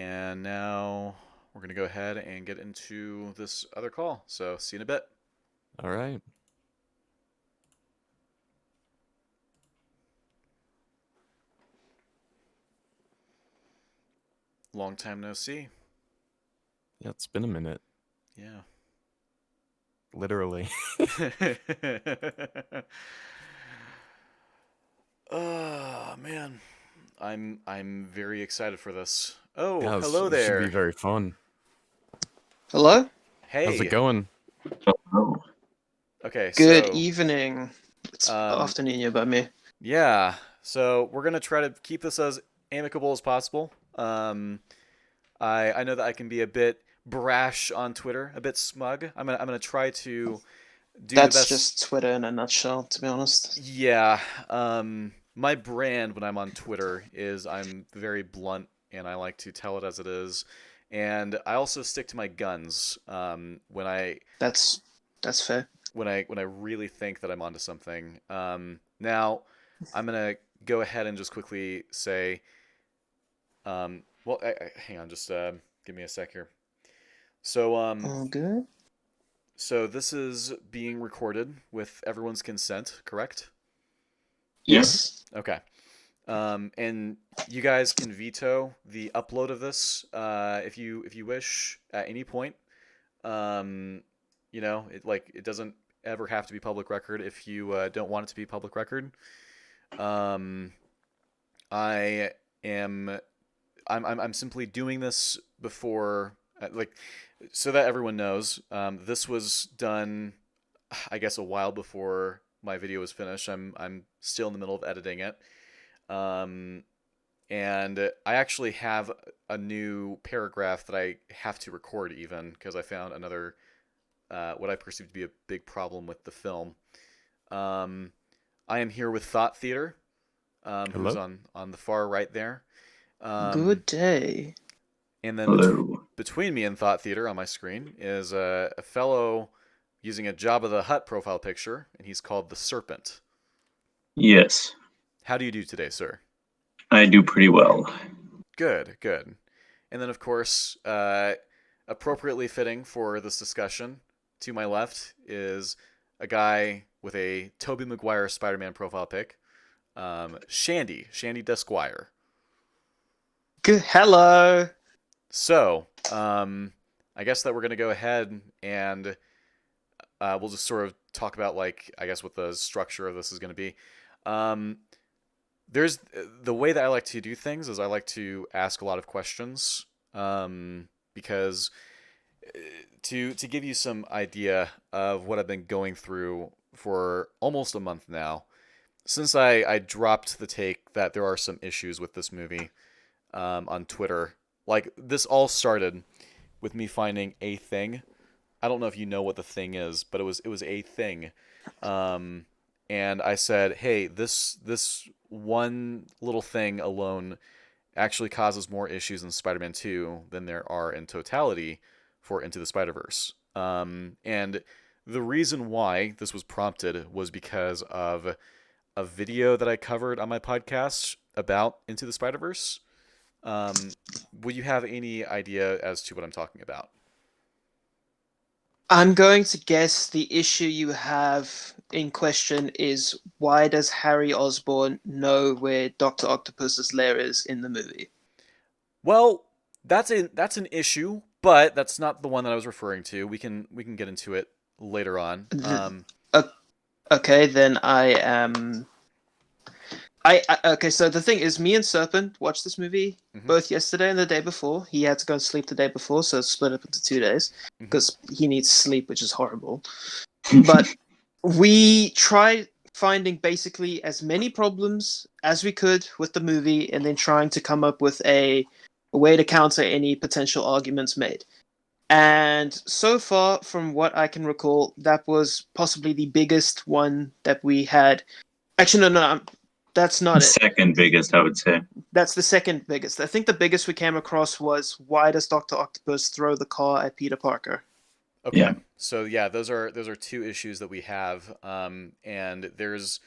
And now we're going to go ahead and get into this other call. So see you in a bit. All right. Long time no see. Yeah, it's been a minute. Yeah. Literally. Oh man, I'm very excited for this. Oh, Yeah, hello it should be there. very fun. Hello? How's it Hey. going? Oh, Okay, Good so evening. It's um afternoon here by me. yeah, so we're gonna try to keep this as amicable as possible. I know that I can be a bit brash on Twitter, a bit smug. I'm gonna try to do the That's best. just Twitter in a nutshell, to be honest. Yeah. My brand when I'm on Twitter is I'm very blunt and I like to tell it as it is. And I also stick to my guns when I That's fair. when I really think that I'm onto something. Now I'm gonna go ahead and just quickly say, well, hang on, just give me a sec here. So All good? so this is being recorded with everyone's consent, correct? yes. Yes. Okay. And you guys can veto the upload of this if you wish at any point. Um, it doesn't ever have to be public record if you don't want it to be public record. Um, I am I'm simply doing this before so that everyone knows. This was done, I guess, a while before my video was finished. I'm still in the middle of editing it. Um, and I actually have a new paragraph that I have to record even because I found another what I perceive to be a big problem with the film. Um, I am here with Thought Theater, who's Hello? on the far right there, um, Good day. and then Hello. between me and Thought Theater on my screen is a fellow using a Jabba the Hutt profile picture, and he's called the Serpent. Yes, How do you do today, sir? I do pretty well. Good, good. And then, of course, appropriately fitting for this discussion, to my left is a guy with a Tobey Maguire Spider-Man profile pic, Shandy Dasquire. Good. Hello. So, I guess that we're gonna go ahead and we'll just sort of talk about like I guess what the structure of this is gonna be. Um, there's the way that I like to do things is I like to ask a lot of questions because to give you some idea of what I've been going through for almost a month now, since I dropped the take that there are some issues with this movie on Twitter. Like this all started with me finding a thing. I don't know if you know what the thing is, but it was a thing. Um, and I said, "Hey, this one little thing alone actually causes more issues in Spider-Man 2 than there are in totality for Into the Spider-Verse." And the reason why this was prompted was because of a video that I covered on my podcast about Into the Spider-Verse. Will you have any idea as to what I'm talking about? I'm going to guess the issue you have in question is why does Harry Osborn know where Dr. Octopus's lair is in the movie? Well, that's an issue, but that's not the one that I was referring to. We can get into it later on. Th- o- okay, then I am. Okay, so the thing is, me and Serpent watched this movie Mhm, both yesterday and the day before. He had to go and sleep the day before, so it's split up into 2 days mhm. because he needs sleep, which is horrible. But we tried finding basically as many problems as we could with the movie and then trying to come up with a way to counter any potential arguments made. And so far, from what I can recall, that was possibly the biggest one that we had. Actually, no, that's not it. Second biggest, I would say. That's the second biggest. I think the biggest we came across was why does Doctor Octopus throw the car at Peter Parker? Okay. Yeah. So yeah, those are two issues that we have, and there's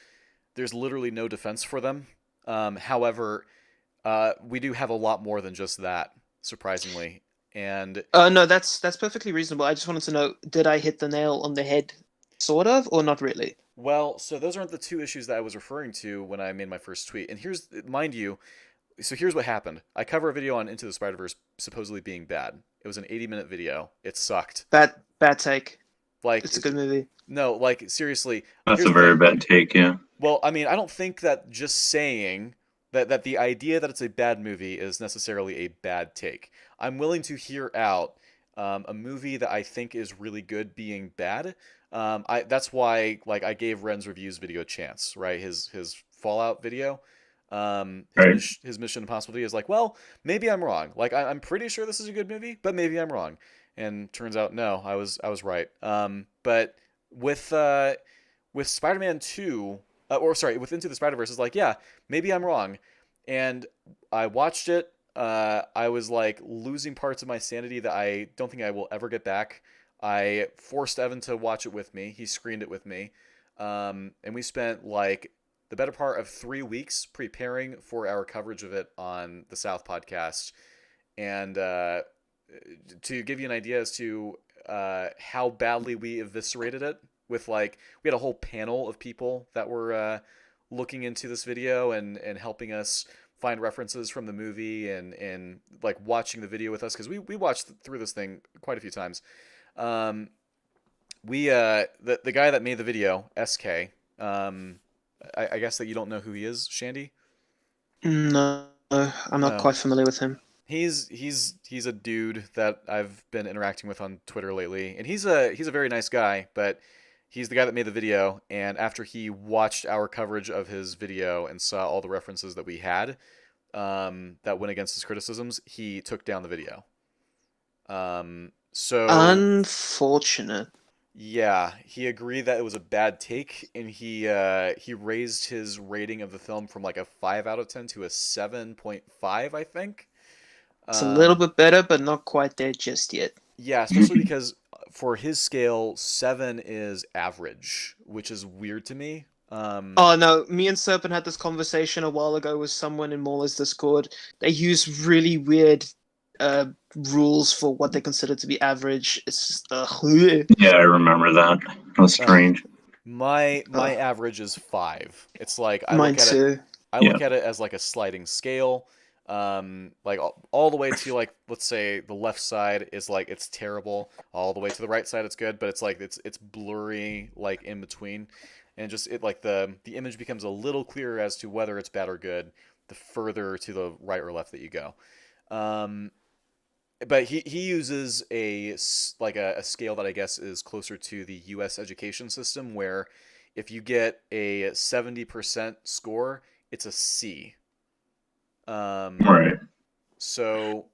literally no defense for them. However, we do have a lot more than just that. surprisingly. And No, that's perfectly reasonable. I just wanted to know, did I hit the nail on the head, sort of, or not really? well, so those aren't the two issues that I was referring to when I made my first tweet. And here's, mind you, so here's what happened. I cover a video on Into the Spider-Verse supposedly being bad. It was an 80-minute video. It sucked. Bad take. Like, It's a good movie. no, like seriously. That's Here's a the very thing. bad take, yeah. Well, I mean, I don't think that just saying that the idea that it's a bad movie is necessarily a bad take. I'm willing to hear out a movie that I think is really good being bad. That's why like I gave Ren's reviews video a chance, right? His Fallout video, Right. his Mission Impossible video is like, well, maybe I'm wrong. Like I'm pretty sure this is a good movie, but maybe I'm wrong. And turns out no, I was right. But with Spider-Man 2, or sorry, with Into the Spider-Verse, is like, yeah, maybe I'm wrong. And I watched it. I was like losing parts of my sanity that I don't think I will ever get back. I forced Evan to watch it with me. He screened it with me. And we spent like the better part of 3 weeks preparing for our coverage of it on the South podcast. And to give you an idea as to how badly we eviscerated it, with like we had a whole panel of people that were looking into this video and helping us find references from the movie and like watching the video with us because we watched through this thing quite a few times. The guy that made the video, SK, I guess that you don't know who he is, Shandy. No, I'm not No. quite familiar with him. He's a dude that I've been interacting with on Twitter lately, and he's a very nice guy, but he's the guy that made the video, and after he watched our coverage of his video and saw all the references that we had that went against his criticisms, he took down the video. So Unfortunate. yeah, he agreed that it was a bad take, and he raised his rating of the film from like a 5 out of 10 to a 7.5, I think. It's a little bit better, but not quite there just yet. Yeah, especially because for his scale, 7 is average, which is weird to me. Oh no, me and Serpent had this conversation a while ago with someone in Mauler's Discord. They use really weird rules for what they consider to be average. It's just Yeah, I remember that. That was strange. my average is 5. It's like mine too. I look at it as like a sliding scale. Like all the way to like, let's say the left side is like it's terrible, all the way to the right side it's good, but it's like it's blurry like in between, and just it like the image becomes a little clearer as to whether it's bad or good the further to the right or left that you go. But he uses a scale that I guess is closer to the U.S. education system, where if you get a 70% score, it's a C. Right. So,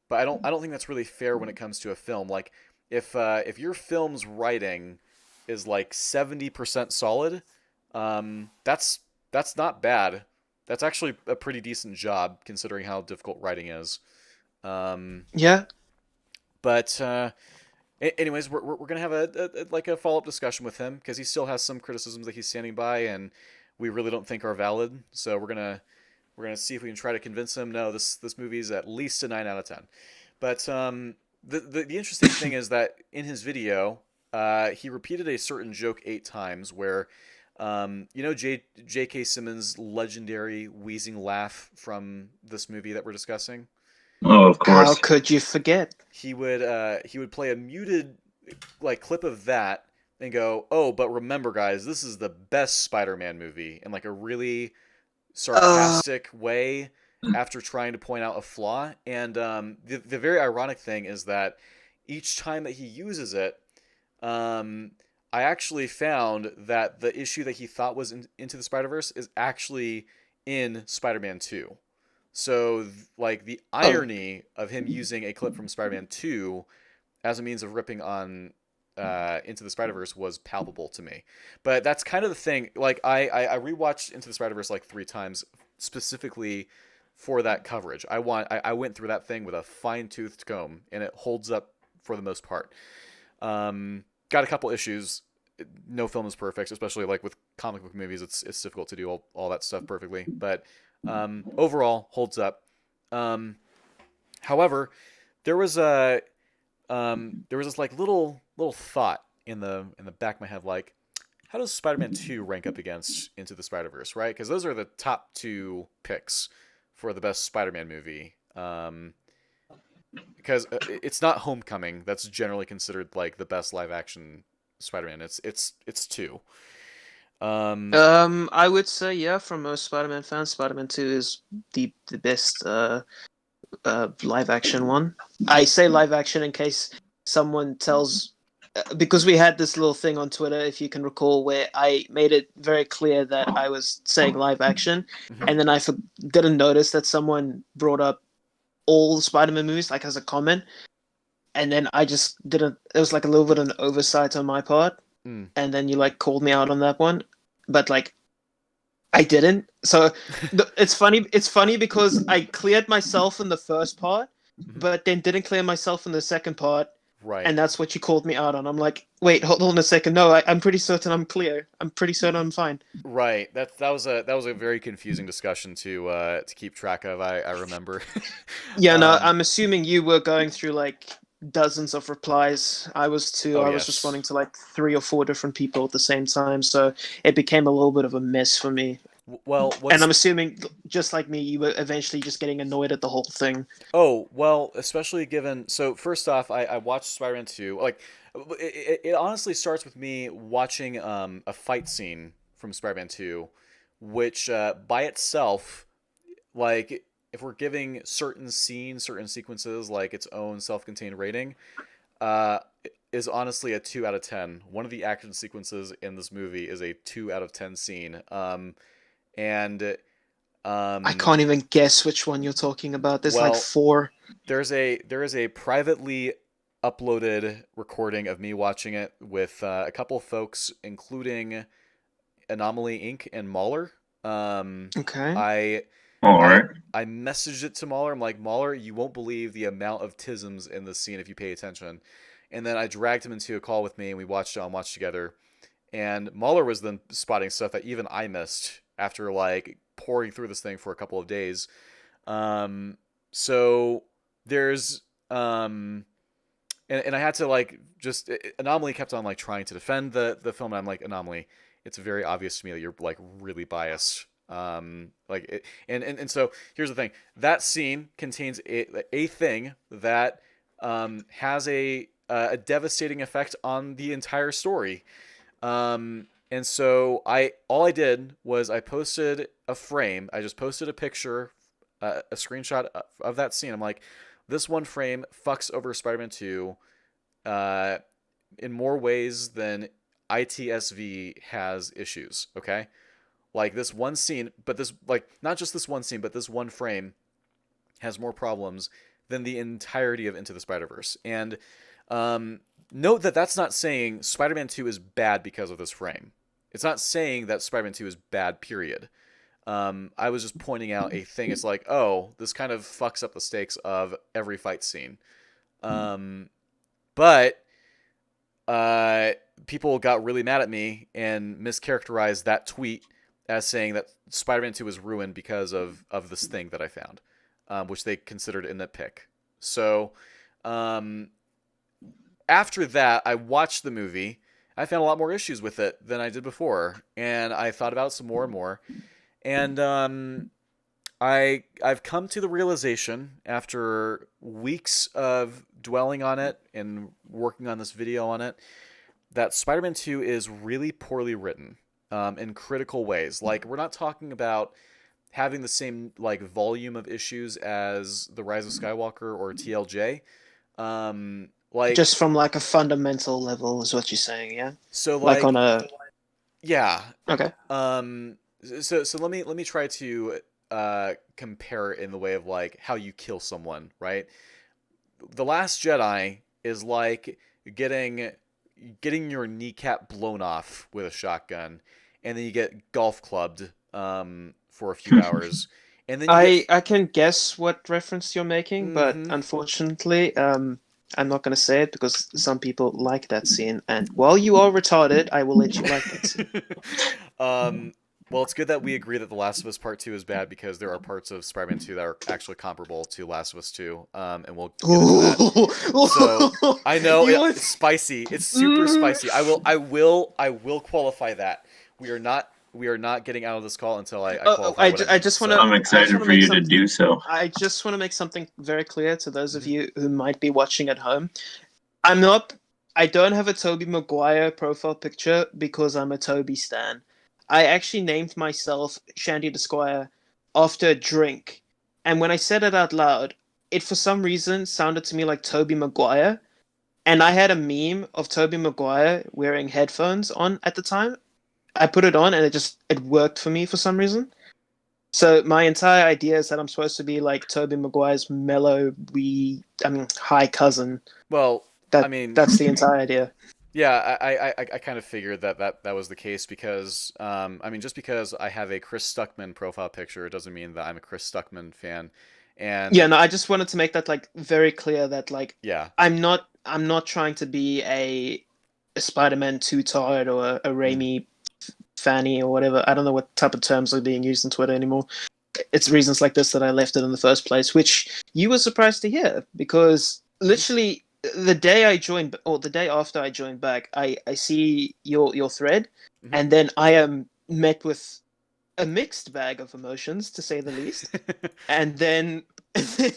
but I don't think that's really fair when it comes to a film. Like, if your film's writing is like 70% solid, that's not bad. That's actually a pretty decent job considering how difficult writing is. Yeah. But anyways, we're gonna have a follow up discussion with him because he still has some criticisms that he's standing by, and we really don't think are valid. So we're gonna see if we can try to convince him. No, this movie is at least a 9 out of 10. But the interesting thing is that in his video, he repeated a certain joke 8 times. Where, you know, J.K. Simmons' legendary wheezing laugh from this movie that we're discussing. Oh, of How course. could you forget? He would play a muted like clip of that and go, "Oh, but remember, guys, this is the best Spider-Man movie," in like a really sarcastic way after trying to point out a flaw. And the very ironic thing is that each time that he uses it, I actually found that the issue that he thought was Into the Spider-Verse is actually in Spider-Man 2. So like the irony of him using a clip from Spider-Man 2 as a means of ripping on Into the Spider-Verse was palpable to me. But that's kind of the thing. Like I rewatched Into the Spider-Verse like 3 times specifically for that coverage. I went through that thing with a fine-toothed comb, and it holds up for the most part. Got a couple issues. No film is perfect, especially like with comic book movies. It's difficult to do all that stuff perfectly. But overall, holds up. However, there was a there was this like little thought in the back of my head, like, how does Spider-Man 2 rank up against Into the Spider-Verse, right? Because those are the top two picks for the best Spider-Man movie. Because it's not Homecoming that's generally considered like the best live action Spider-Man. It's two. Um, I would say yeah, for most Spider-Man fans, Spider-Man 2 is the best live action one. I say live action in case someone tells because we had this little thing on Twitter, if you can recall, where I made it very clear that I was saying live action, mhm. and then I didn't notice that someone brought up all Spider-Man movies like as a comment, and then I just didn't. It was like a little bit of an oversight on my part, Mm. and then you like called me out on that one, but like I didn't. So it's funny. It's funny because I cleared myself in the first part, Mhm. but then didn't clear myself in the second part, Right. and that's what you called me out on. I'm like, wait, hold on a second. No, I'm pretty certain I'm clear. I'm pretty certain I'm fine. Right. That was a very confusing discussion to keep track of. I remember. Yeah, no, um, I'm assuming you were going through like dozens of replies. I was too. oh I was yes. responding to like 3 or 4 different people at the same time, so it became a little bit of a mess for me. Well, And what's I'm assuming, just like me, you were eventually just getting annoyed at the whole thing. oh well, especially given. So first off, I watched Spider-Man 2. Like, it honestly starts with me watching a fight scene from Spider-Man 2, which by itself, like, if we're giving certain scenes, certain sequences like its own self-contained rating, uh, is honestly a 2 out of 10. One of the action sequences in this movie is a 2 out of 10 scene. And I um, can't even guess which one you're talking about. There's like well, 4. there is a privately uploaded recording of me watching it with a couple folks, including Anomaly Inc. and Mahler. Okay. I All I right. I messaged it to Mahler. I'm like, Mahler, you won't believe the amount of tisms in this scene if you pay attention. And then I dragged him into a call with me, and we watched it on Watch Together. And Mahler was then spotting stuff that even I missed after like pouring through this thing for a couple of days. Um, so there's and I had to like just Anomaly kept on like trying to defend the film, and I'm like, Anomaly, it's very obvious to me that you're like really biased. Like it, and so here's the thing: that scene contains a thing that has a devastating effect on the entire story. And so I all I did was I posted a frame. I just posted a picture, a screenshot of that scene. I'm like, this one frame fucks over Spider-Man 2 uh, in more ways than ITSV has issues. Okay, like this one scene, but this like not just this one scene, but this one frame has more problems than the entirety of Into the Spider-Verse. And um, note that that's not saying Spider-Man 2 is bad because of this frame. It's not saying that Spider-Man 2 is bad, period. I was just pointing out a thing. It's like, oh, this kind of fucks up the stakes of every fight scene. Um, but people got really mad at me and mischaracterized that tweet as saying that Spider-Man 2 was ruined because of this thing that I found, which they considered a nitpick. So um, after that, I watched the movie. I found a lot more issues with it than I did before, and I thought about it some more and more. And I've come to the realization after weeks of dwelling on it and working on this video on it that Spider-Man 2 is really poorly written in critical ways. Like, we're not talking about having the same like volume of issues as The Rise of Skywalker or TLJ. Like, Just from like a fundamental level is what you're saying, yeah? so Like on like a yeah. okay. So let me try to compare it in the way of like how you kill someone, right? The Last Jedi is like getting your kneecap blown off with a shotgun, and then you get golf clubbed for a few hours, and then you get I can guess what reference you're making, but mm-hmm. unfortunately, I'm not going to say it because some people like that scene. And while you are retarded, I will let you like that scene. um Well, it's good that we agree that The Last of Us Part 2 is bad because there are parts of Spider-Man 2 that are actually comparable to Last of Us 2, and we'll get into that. So I know You it's spicy. It's super spicy. I will qualify that. We are not getting out of this call until I qualify what I I mean. just want So, to. I'm I just excited want to for make you to some. do so. I just want to make something very clear to those of Mhm. you who might be watching at home. I'm not. I don't have a Tobey Maguire profile picture because I'm a Toby stan. I actually named myself Shandy Dasquire after a drink, and when I said it out loud, it for some reason sounded to me like Tobey Maguire. And I had a meme of Tobey Maguire wearing headphones on at the time. I put it on, and it worked for me for some reason. So my entire idea is that I'm supposed to be like Tobey Maguire's high cousin. well, I That mean, that's the entire idea. yeah, I kind of figured that was the case because, I mean, just because I have a Chris Stuckman profile picture, it doesn't mean that I'm a Chris Stuckman fan. And Yeah, no, I just wanted to make that like very clear that like yeah, I'm not trying to be a Spider-Man two tard or a mm. Raimi fanny or whatever. I don't know what type of terms are being used on Twitter anymore. It's reasons like this that I left it in the first place, which you were surprised to hear because literally the day I joined or the day after I joined back, I see your thread, Mhm. and then I am met with a mixed bag of emotions to say the least, and then,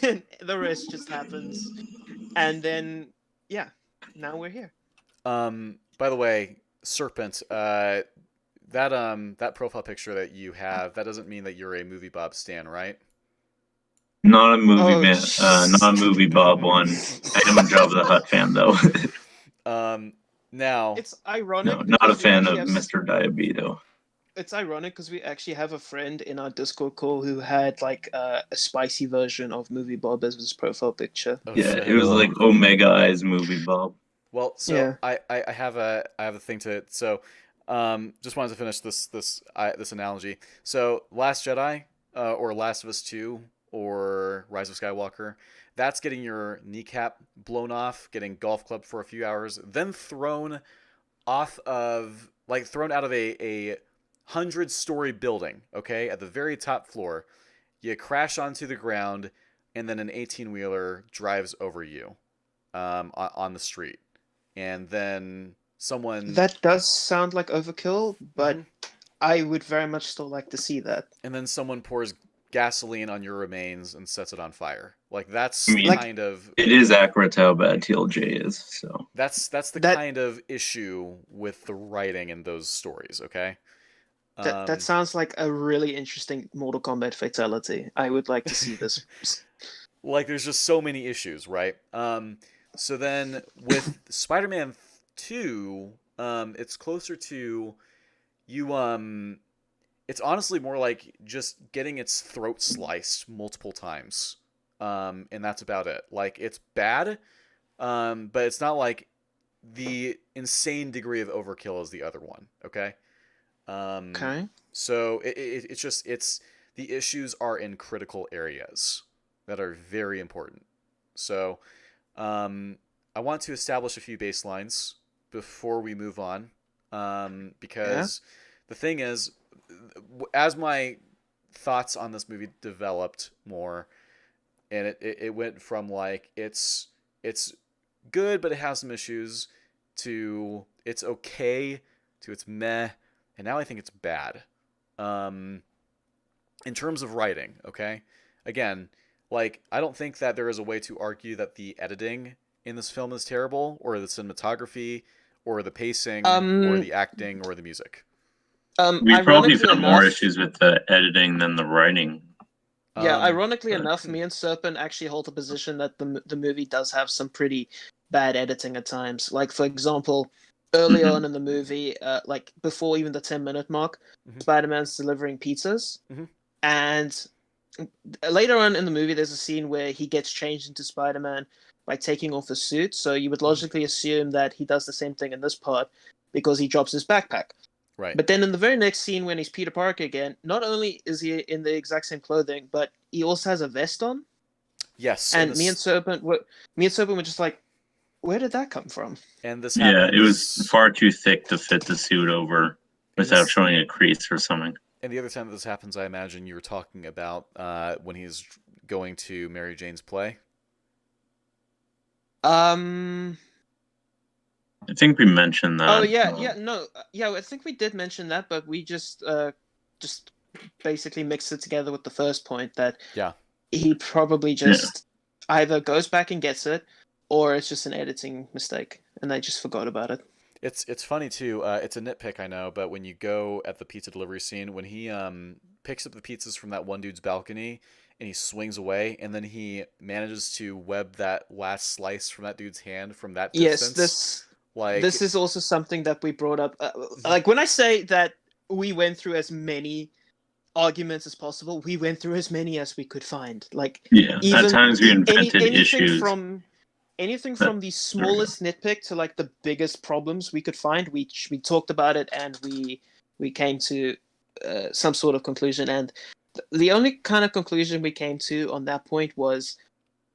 then the rest just happens, and then yeah, now we're here. By the way, Serpent, that profile picture that you have, that doesn't mean that you're a movie Bob stan, right? Not a movie Oh, man, not a movie Bob one. I am a Jabba the Hutt fan though. um, now, it's No, ironic not a because we fan actually of have Mr. Diabeto. it's ironic because we actually have a friend in our Discord call who had like a spicy version of Movie Bob as his profile picture. oh Yeah, it shit. was like Omega Eyes movie Bob. Well, so Yeah. I have a thing to so just wanted to finish this analogy. So Last Jedi, or Last of Us 2, or Rise of Skywalker, that's getting your kneecap blown off, getting golf clubbed for a few hours, then thrown out of a 100-story building, okay, at the very top floor. You crash onto the ground, and then an 18-wheeler drives over you, on the street, and then someone That does sound like overkill, but Mhm. I would very much still like to see that. and then someone pours gasoline on your remains and sets it on fire. Like I that's the mean, Like kind of it is accurate to how bad TLJ is. So that's the that kind of issue with the writing in those stories. Okay. that Um, sounds like a really interesting Mortal Kombat fatality. I would like to see this. like there's just so many issues, right? So then with Spider-Man 2, it's closer to you. It's honestly more like just getting its throat sliced multiple times, and that's about it. Like it's bad, but it's not like the insane degree of overkill as the other one. Okay. Um, Okay. so it's the issues are in critical areas that are very important. So um, I want to establish a few baselines before we move on, Yeah. because the thing is, as my thoughts on this movie developed more, and it went from like it's good but it has some issues, to it's okay, to it's meh, and now I think it's bad. Um, in terms of writing, okay? Again, like I don't think that there is a way to argue that the editing in this film is terrible, or the cinematography, or the pacing, or Um. the acting, or the music. we probably Ironically found more enough, issues with the editing than the writing. yeah. Um, Ironically But enough, me and Serpent actually hold the position that the movie does have some pretty bad editing at times. Like for example, early mhm. on in the movie, like before even the 10-minute mark, mhm, Spider-Man's delivering pizzas, mhm, and later on in the movie, there's a scene where he gets changed into Spider-Man by taking off his suit. So you would mhm. logically assume that he does the same thing in this part because he drops his backpack. Right. But then in the very next scene, when he's Peter Parker again, not only is he in the exact same clothing, but he also has a vest on. Yes, and And this me and Serpent were just like, "Where did that come from?" and this Yeah, it was happens far too thick to fit the suit over and without this showing a crease or something. And the other time that this happens, I imagine you were talking about when he's going to Mary Jane's play. Um. I think we mentioned that. Oh yeah, no, yeah. I think we did mention that, but we just basically mixed it together with the first point that Yeah. he probably just either goes back and gets it, or it's just an editing mistake, and they just forgot about it. It's funny too. It's a nitpick, I know, but when you go at the pizza delivery scene, when he picks up the pizzas from that one dude's balcony and he swings away, and then he manages to web that last slice from that dude's hand from that Yes, distance, this like is also something that we brought up. Like when I say that we went through as many arguments as possible, we went through as many as we could find. Like Yeah, at even times we invented anything issues. from the smallest nitpick to like the biggest problems we could find. We talked about it and we came to some sort of conclusion. And the only kind of conclusion we came to on that point was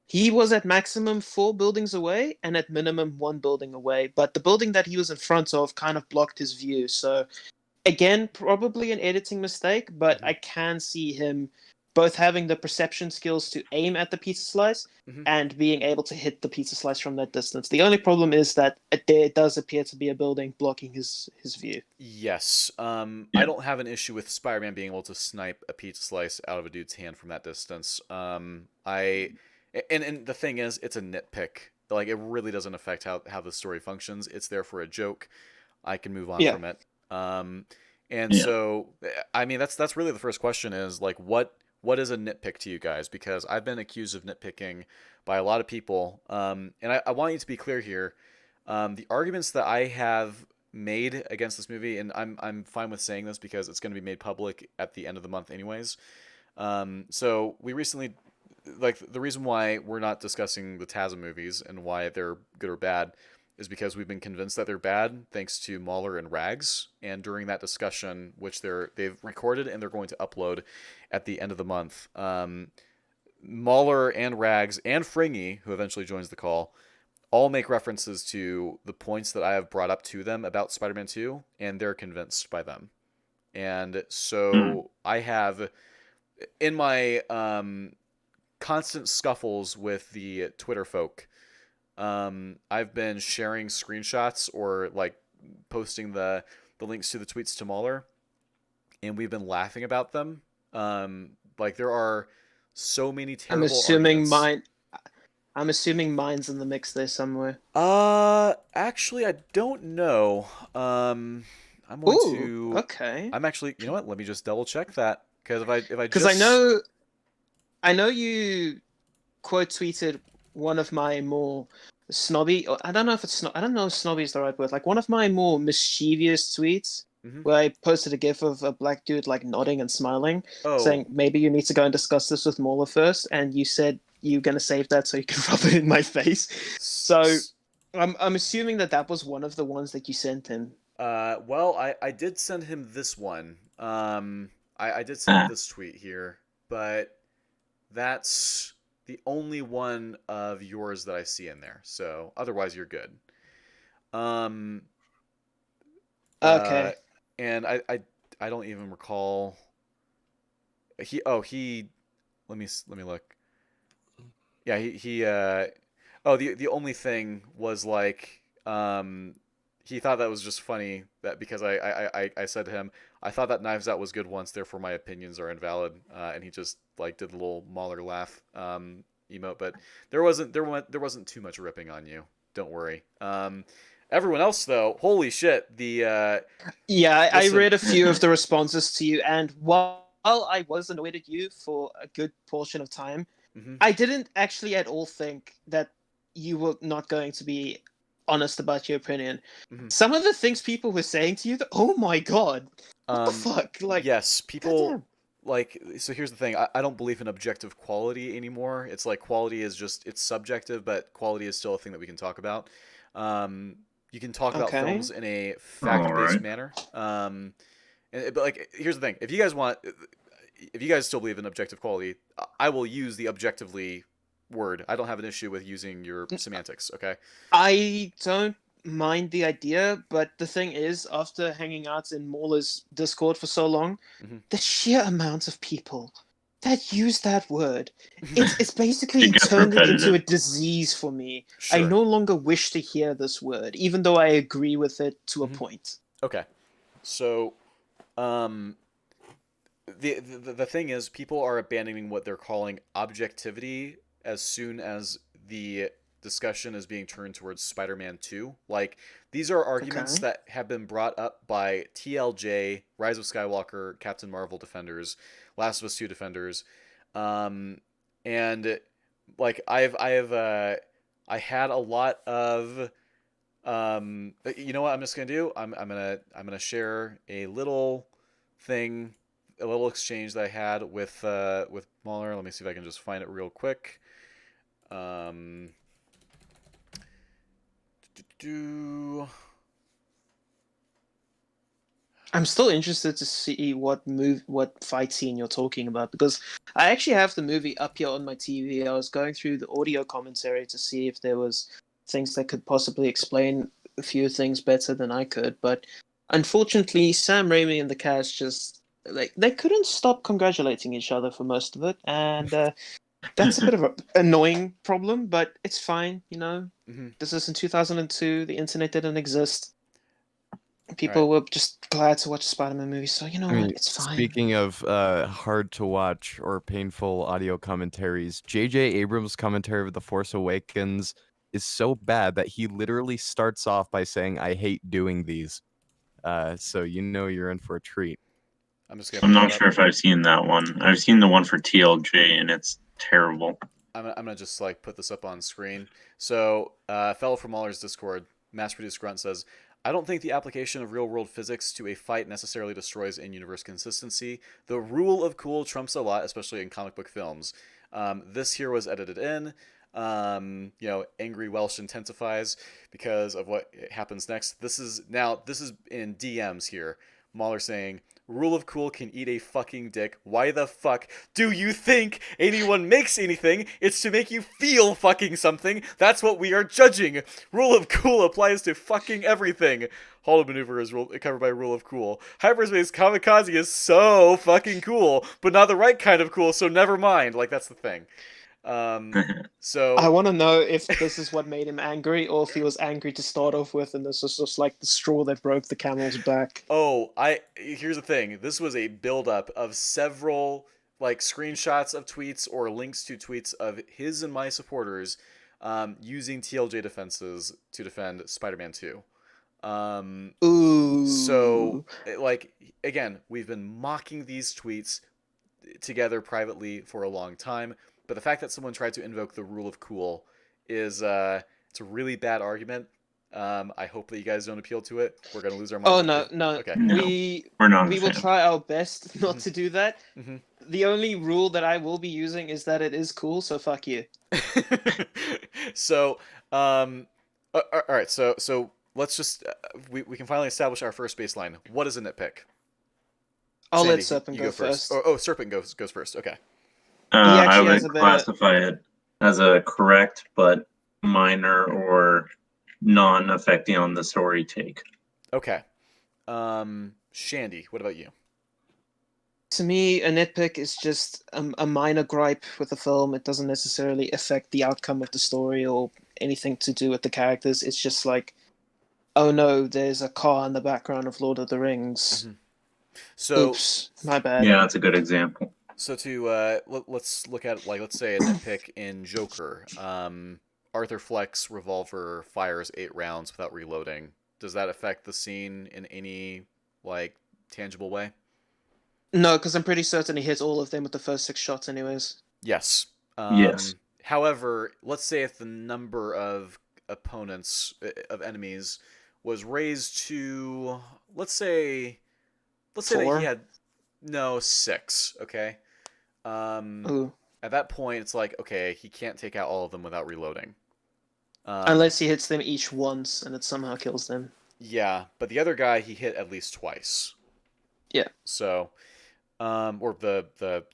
he was at maximum 4 buildings away and at minimum 1 building away, but the building that he was in front of kind of blocked his view. So again, probably an editing mistake, but I can see him both having the perception skills to aim at the pizza slice and being able to hit the pizza slice from that distance. The only problem is that there does appear to be a building blocking his view. Yes. I don't have an issue with Spider-Man being able to snipe a pizza slice out of a dude's hand from that distance. And the thing is, it's a nitpick. Like, it really doesn't affect how the story functions. It's there for a joke. I can move on from it. So, I mean, that's really the first question is, like, what is a nitpick to you guys? Because I've been accused of nitpicking by a lot of people. And I want you to be clear here. The arguments that I have made against this movie, and I'm fine with saying this because it's going to be made public at the end of the month anyways. So we recently, like, the reason why we're not discussing the TASM movies and why they're good or bad is because we've been convinced that they're bad thanks to Mahler and Rags. And during that discussion, which they've recorded and they're going to upload at the end of the month, Mahler and Rags and Fringy, who eventually joins the call, all make references to the points that I have brought up to them about Spider-Man 2, and they're convinced by them. And so I have, in my constant scuffles with the Twitter folk, I've been sharing screenshots or like posting the links to the tweets to Mahler, and we've been laughing about them. Like, there are so many terrible arguments. I'm assuming mine's in the mix there somewhere. Actually, I don't know. I'm going to. Okay. I'm actually. You know what? Let me just double check that, because because I know you quote tweeted one of my more snobby. I don't know if snobby is the right word. Like one of my more mischievous tweets, where I posted a gif of a black dude like nodding and smiling, saying maybe you need to go and discuss this with Mauler first, and you said you're gonna save that so you can rub it in my face. So I'm assuming that was one of the ones that you sent him. Well, I did send him this one. I did send him this tweet here, but that's the only one of yours that I see in there. So otherwise, you're good. Okay. And I don't even recall. He let me look. Yeah, the only thing was like he thought that was just funny that because I said to him, I thought that Knives Out was good once, therefore my opinions are invalid, and he just like did the little Mahler laugh emote, but there wasn't too much ripping on you. Don't worry. Everyone else though, holy shit! I read a few of the responses to you, and while I was annoyed at you for a good portion of time, I didn't actually at all think that you were not going to be honest about your opinion. Some of the things people were saying to you, oh my god, what the fuck? Like, yes, people like. So here's the thing: I don't believe in objective quality anymore. It's like quality is it's subjective, but quality is still a thing that we can talk about. You can talk about films in a fact-based manner. But like, here's the thing: if you guys still believe in objective quality, I will use the objectively word. I don't have an issue with using your semantics. Okay. I don't mind the idea, but the thing is, after hanging out in Mauler's Discord for so long, Mhm. the sheer amount of people that use that word, it's basically It gets turned it into a repetitive. disease for me. I Sure. no longer wish to hear this word, even though I agree with it to a Mhm. point. Okay. So, um, the thing is, people are abandoning what they're calling objectivity as soon as the discussion is being turned towards Spider-Man 2. Like, these are arguments Okay. that have been brought up by TLJ, Rise of Skywalker, Captain Marvel defenders, Last of Us 2 defenders, um, and like I had a lot of you know what I'm just gonna do? I'm gonna share a little thing, a little exchange that I had with Mahler. Let me see if I can just find it real quick. Um, do I'm still interested to see what fight scene you're talking about, because I actually have the movie up here on my TV. I was going through the audio commentary to see if there was things that could possibly explain a few things better than I could, but unfortunately, Sam Raimi and the cast just like they couldn't stop congratulating each other for most of it, and that's a bit of an annoying problem, but it's fine. mhm. This is in 2002. The internet didn't exist. All right. People were just glad to watch a Spider-Man movie, so you know I what? mean, It's fine. speaking of hard to watch or painful audio commentaries, J.J. Abrams' commentary of The Force Awakens is so bad that he literally starts off by saying, "I hate doing these." So you know you're in for a treat. I'm just gonna I'm put not that up. sure if I've seen that one. I've seen the one for TLJ, and it's terrible. I'm gonna just like put this up on screen. So, fellow from Mahler's Discord, mass-produced grunt says, "I don't think the application of real-world physics to a fight necessarily destroys in-universe consistency. The rule of cool trumps a lot, especially in comic book films. This here was edited in. Angry Welsh intensifies because of what happens next. This is in DMs here. Mahler saying." Rule of cool can eat a fucking dick. Why the fuck do you think anyone makes anything? It's to make you feel fucking something. That's what we are judging. Rule of cool applies to fucking everything. Holo maneuver is covered by rule of cool. Hyperspace kamikaze is so fucking cool, but not the right kind of cool, so never mind. Like, that's the thing. Um, I so want to know if this is what made him angry, or if he was angry to start off with, and this was just like the straw that broke the camel's back. Oh, here's the thing. This was a buildup of several like screenshots of tweets or links to tweets of his and my supporters using TLJ defenses to defend Spider-Man 2. So, Ooh. like, again, we've been mocking these tweets together privately for a long time, but the fact that someone tried to invoke the rule of cool is it's a really bad argument. I hope that you guys don't appeal to it. We're gonna lose our Oh minds. no, no. Okay. No, We we're not a we will fan. try our best not Mhm. to do that. Mhm. The only rule that I will be using is that it is cool, so fuck you. So, all right. So let's just we can finally establish our first baseline. What is a nitpick? I'll let Shandy, Serpent you go go first. first. Oh, Serpent goes first. Okay. He I actually has would a better. classify it as a correct but minor or non-affecting on the story take. Okay. Shandy, what about you? To me, a nitpick is just a minor gripe with the film. It doesn't necessarily affect the outcome of the story or anything to do with the characters. It's just like, oh no, there's a car in the background of Lord of the Rings. Mhm. So Oops, my bad. Yeah, that's a good example. so to let's look at like let's say a nitpick in Joker. Arthur Fleck's revolver fires 8 rounds without reloading. Does that affect the scene in any like tangible way? No, because I'm pretty certain he hit all of them with the first 6 shots, anyways. Yes. Yes. However, let's say if the number of opponents of enemies was raised to let's say that he 4. had no 6, okay? Um Ooh. at that point it's like okay, he can't take out all of them without reloading. Unless he hits them each once and it somehow kills them. Yeah, but the other guy he hit at least twice. Yeah. So or the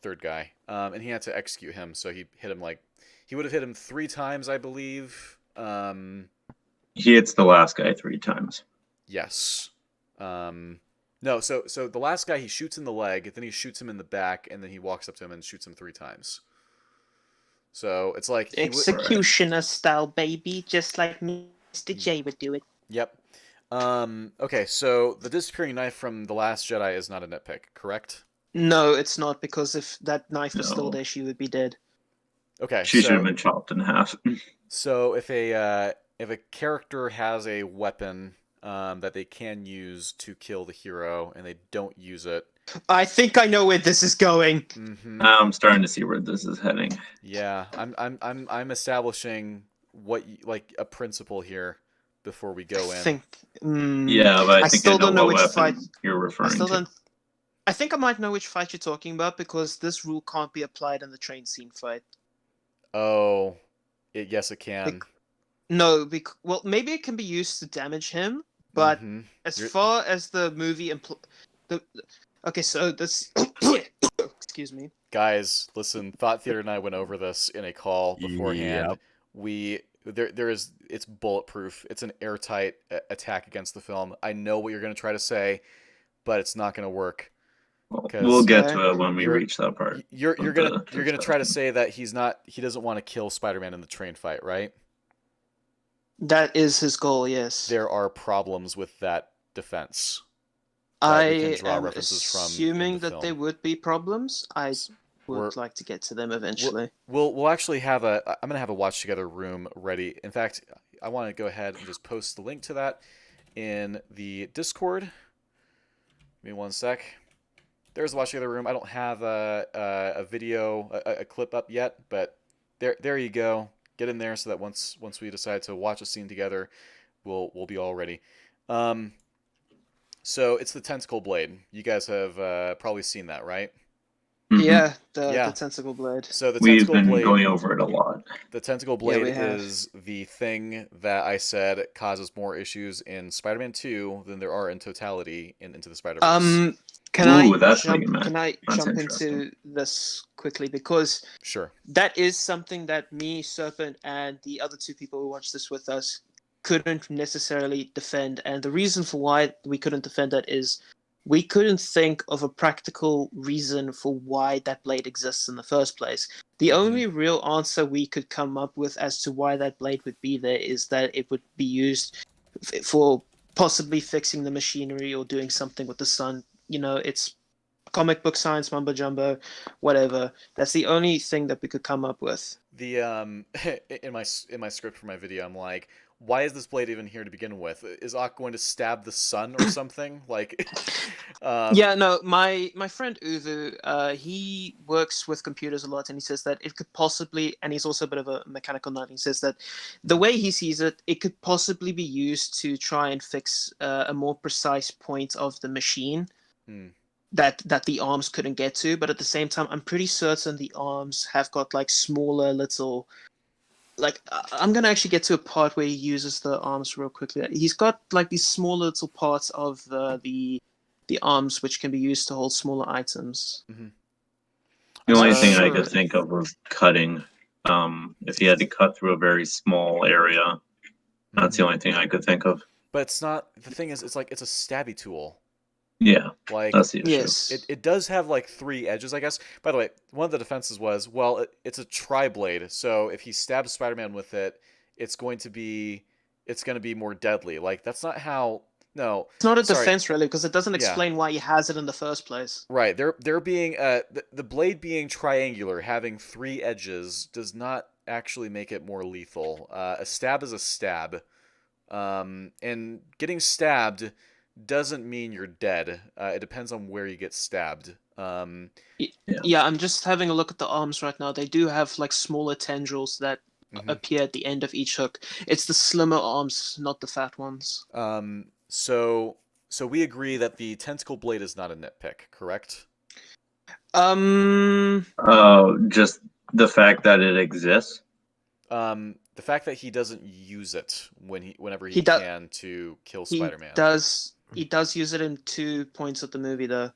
third guy. And he had to execute him, so he hit him like he would have hit him 3 times, I believe. He hits the last guy 3 times. Yes. No, so the last guy he shoots in the leg, then he shoots him in the back, and then he walks up to him and shoots him 3 times. So it's like he would. Executioner style, baby, just like Mr. J would do it. Yep. Okay, so the disappearing knife from The Last Jedi is not a nitpick, correct? No, it's not, because if that knife was still No. there, she would be dead. Okay, She so should have been chopped in half. so if a character has a weapon that they can use to kill the hero and they don't use it, I think I know where this is going. I'm starting to see where this is heading. yeah, I'm establishing like a principle here before we go in. Yeah, but I I think still I know don't know what which weapon fight. you're I referring still to. don't. I think I might know which fight you're talking about, because this rule can't be applied in the train scene fight. Oh, yes, it can. No, well, maybe it can be used to damage him, but Mhm. as You're- far as the movie okay, so this excuse me. Guys, listen. Thought Theater and I went over this in a call beforehand. Yep. There is, it's bulletproof. It's an airtight attack against the film. I know what you're going to try to say, but it's not going to work. We'll get Okay. to it when we You're- reach that part. You're of gonna the you're gonna try to discussion. say that he doesn't want to kill Spider-Man in the train fight, right? That is his goal, yes. There are problems with that defense that we can I draw am references from in assuming the that there film. would be problems. I We're- would like to get to them eventually. We'll actually have I'm gonna have a watch together room ready. In fact, I want to go ahead and just post the link to that in the Discord. Give me one sec. There's the watch together room. I don't have a video, a clip up yet, but there you go. Get in there so that once we decide to watch a scene together, we'll be all ready. So it's the tentacle blade. You guys have probably seen that, right? Mhm. Yeah, Yeah. the tentacle blade. So the We've tentacle been blade. going over it a lot. The tentacle Yeah, blade we have. is the thing that I said causes more issues in Spider-Man 2 than there are in totality in Into the Spider-Verse. Can Ooh, I that's what you jump? meant. Can I That's jump interesting. into this quickly, because Sure. that is something that me, Serpent, and the other 2 people who watched this with us couldn't necessarily defend. And the reason for why we couldn't defend that is we couldn't think of a practical reason for why that blade exists in the first place. The Mhm. only real answer we could come up with as to why that blade would be there is that it would be used for possibly fixing the machinery or doing something with the sun. You know, it's comic book science mumbo jumbo, whatever. That's the only thing that we could come up with. The in my script for my video, I'm like, why is this blade even here to begin with? Is Ock going to stab the sun or something? Like, Yeah, no, my friend Uvu, he works with computers a lot, and he says that it could possibly, and he's also a bit of a mechanical nut. He says that the way he sees it, it could possibly be used to try and fix a more precise point of the machine that the arms couldn't get to. But at the same time, I'm pretty certain the arms have got like smaller little. Like, I'm gonna actually get to a part where he uses the arms real quickly. He's got like these small little parts of the arms which can be used to hold smaller items. The only thing I Sure. could think of was cutting. If he had to cut through a very small area, that's the only thing I could think of. But it's not. The thing is, it's like it's a stabby tool. Yeah, Like, that's the issue. Yes. it does have like 3 edges, I guess. By the way, one of the defenses was, well, it's a tri-blade, so if he stabs Spider-Man with it, it's going to be more deadly. Like, that's not how. No, It's not a sorry. defense really, because it doesn't Yeah. explain why he has it in the first place. Right. There being the blade being triangular, having 3 edges, does not actually make it more lethal. A stab is a stab, and getting stabbed doesn't mean you're dead. It depends on where you get stabbed. Yeah, I'm just having a look at the arms right now. They do have like smaller tendrils that Mhm. appear at the end of each hook. It's the slimmer arms, not the fat ones. So we agree that the tentacle blade is not a nitpick, correct? Just the fact that it exists. The fact that he doesn't use it whenever he He do- can to kill He Spider-Man. does use it in 2 points of the movie though.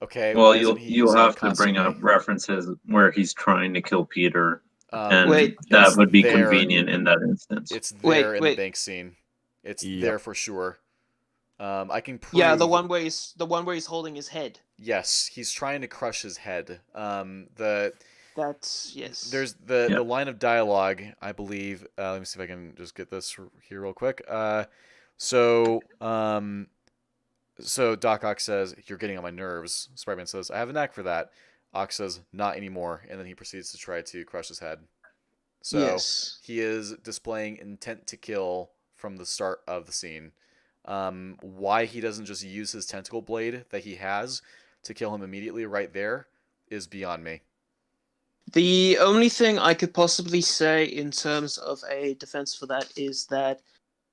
Okay. Well, why isn't he you'll using have it to bring up constantly? references where he's trying to kill Peter And Wait, that it's would be there. convenient in that instance. It's Wait, there in the wait. bank scene. It's Yep. there for sure. I can prove. Yeah, the one where he's holding his head. Yes, he's trying to crush his head. That's yes. There's Yeah. the line of dialogue, I believe. Let me see if I can just get this here real quick. So so Doc Ock says, "You're getting on my nerves." Spider-Man says, "I have a knack for that." Ock says, "Not anymore," and then he proceeds to try to crush his head. So Yes. he is displaying intent to kill from the start of the scene. Why he doesn't just use his tentacle blade that he has to kill him immediately right there is beyond me. The only thing I could possibly say in terms of a defense for that is that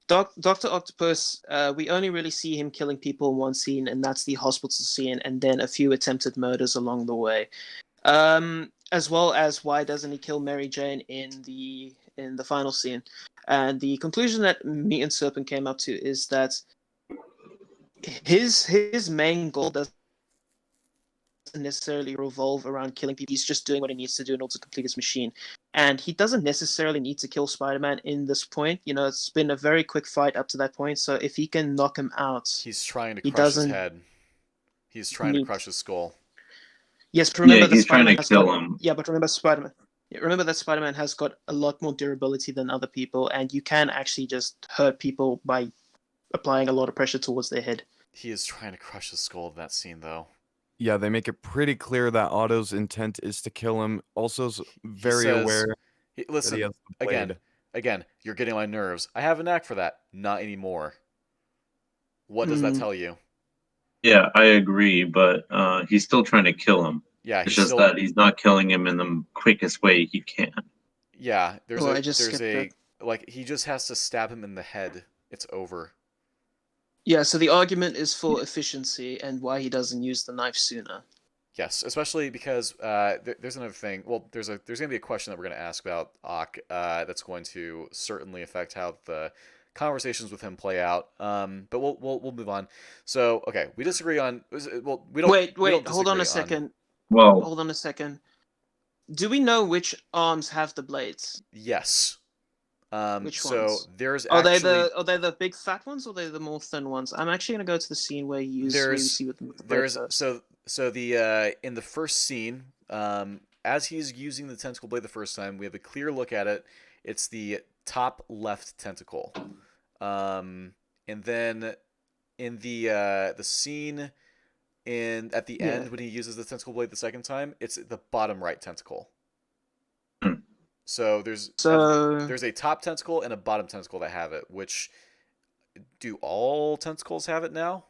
Doctor Octopus, we only really see him killing people in one scene, and that's the hospital scene, and then a few attempted murders along the way. As well as why doesn't he kill Mary Jane in the final scene? And the conclusion that me and Serpent came up to is that his main goal doesn't necessarily revolve around killing people. He's just doing what he needs to do in order to complete his machine. And he doesn't necessarily need to kill Spider-Man in this point. You know, it's been a very quick fight up to that point. So if he can knock him out, He's trying to he crush his doesn't head. He's trying to need. crush his skull. Yes, but Yeah, remember that he's trying Spider-Man to has kill got. him. Yeah, but remember Spider-Man. Yeah, remember that Spider-Man has got a lot more durability than other people, and you can actually just hurt people by applying a lot of pressure towards their head. He is trying to crush his skull in that scene, though. Yeah, they make it pretty clear that Otto's intent is to kill him. Also, very says- aware that he Listen, has the blade. again, you're getting on my nerves. I have a knack for that. Not anymore. What does that tell you? Yeah, I agree, but he's still trying to kill him. Yeah, It's he's just still. that he's not killing him in the quickest way he can. Yeah, there's Oh, a I just there's skipped a like he just has to stab him in the head. It's over. Yeah, so the argument is for efficiency and why he doesn't use the knife sooner. Yes, especially because there's another thing. Well, there's gonna be a question that we're gonna ask about Ock that's going to certainly affect how the conversations with him play out. But we'll move on. So okay, we disagree on. Well, we don't. Wait, we don't hold on a disagree on- second. Well, Hold on a second. Do we know which arms have the blades? Yes. Which so ones? there's Are actually they the big fat ones or are they the more thin ones? I'm actually gonna go to the scene where you see with the blade there's first. so the in the first scene, as he's using the tentacle blade the first time, we have a clear look at it. It's the top left tentacle, and then in the scene at the end when he uses the tentacle blade the second time, it's the bottom right tentacle. Hmm. So there's So a top tentacle and a bottom tentacle that have it. Which do all tentacles have it now?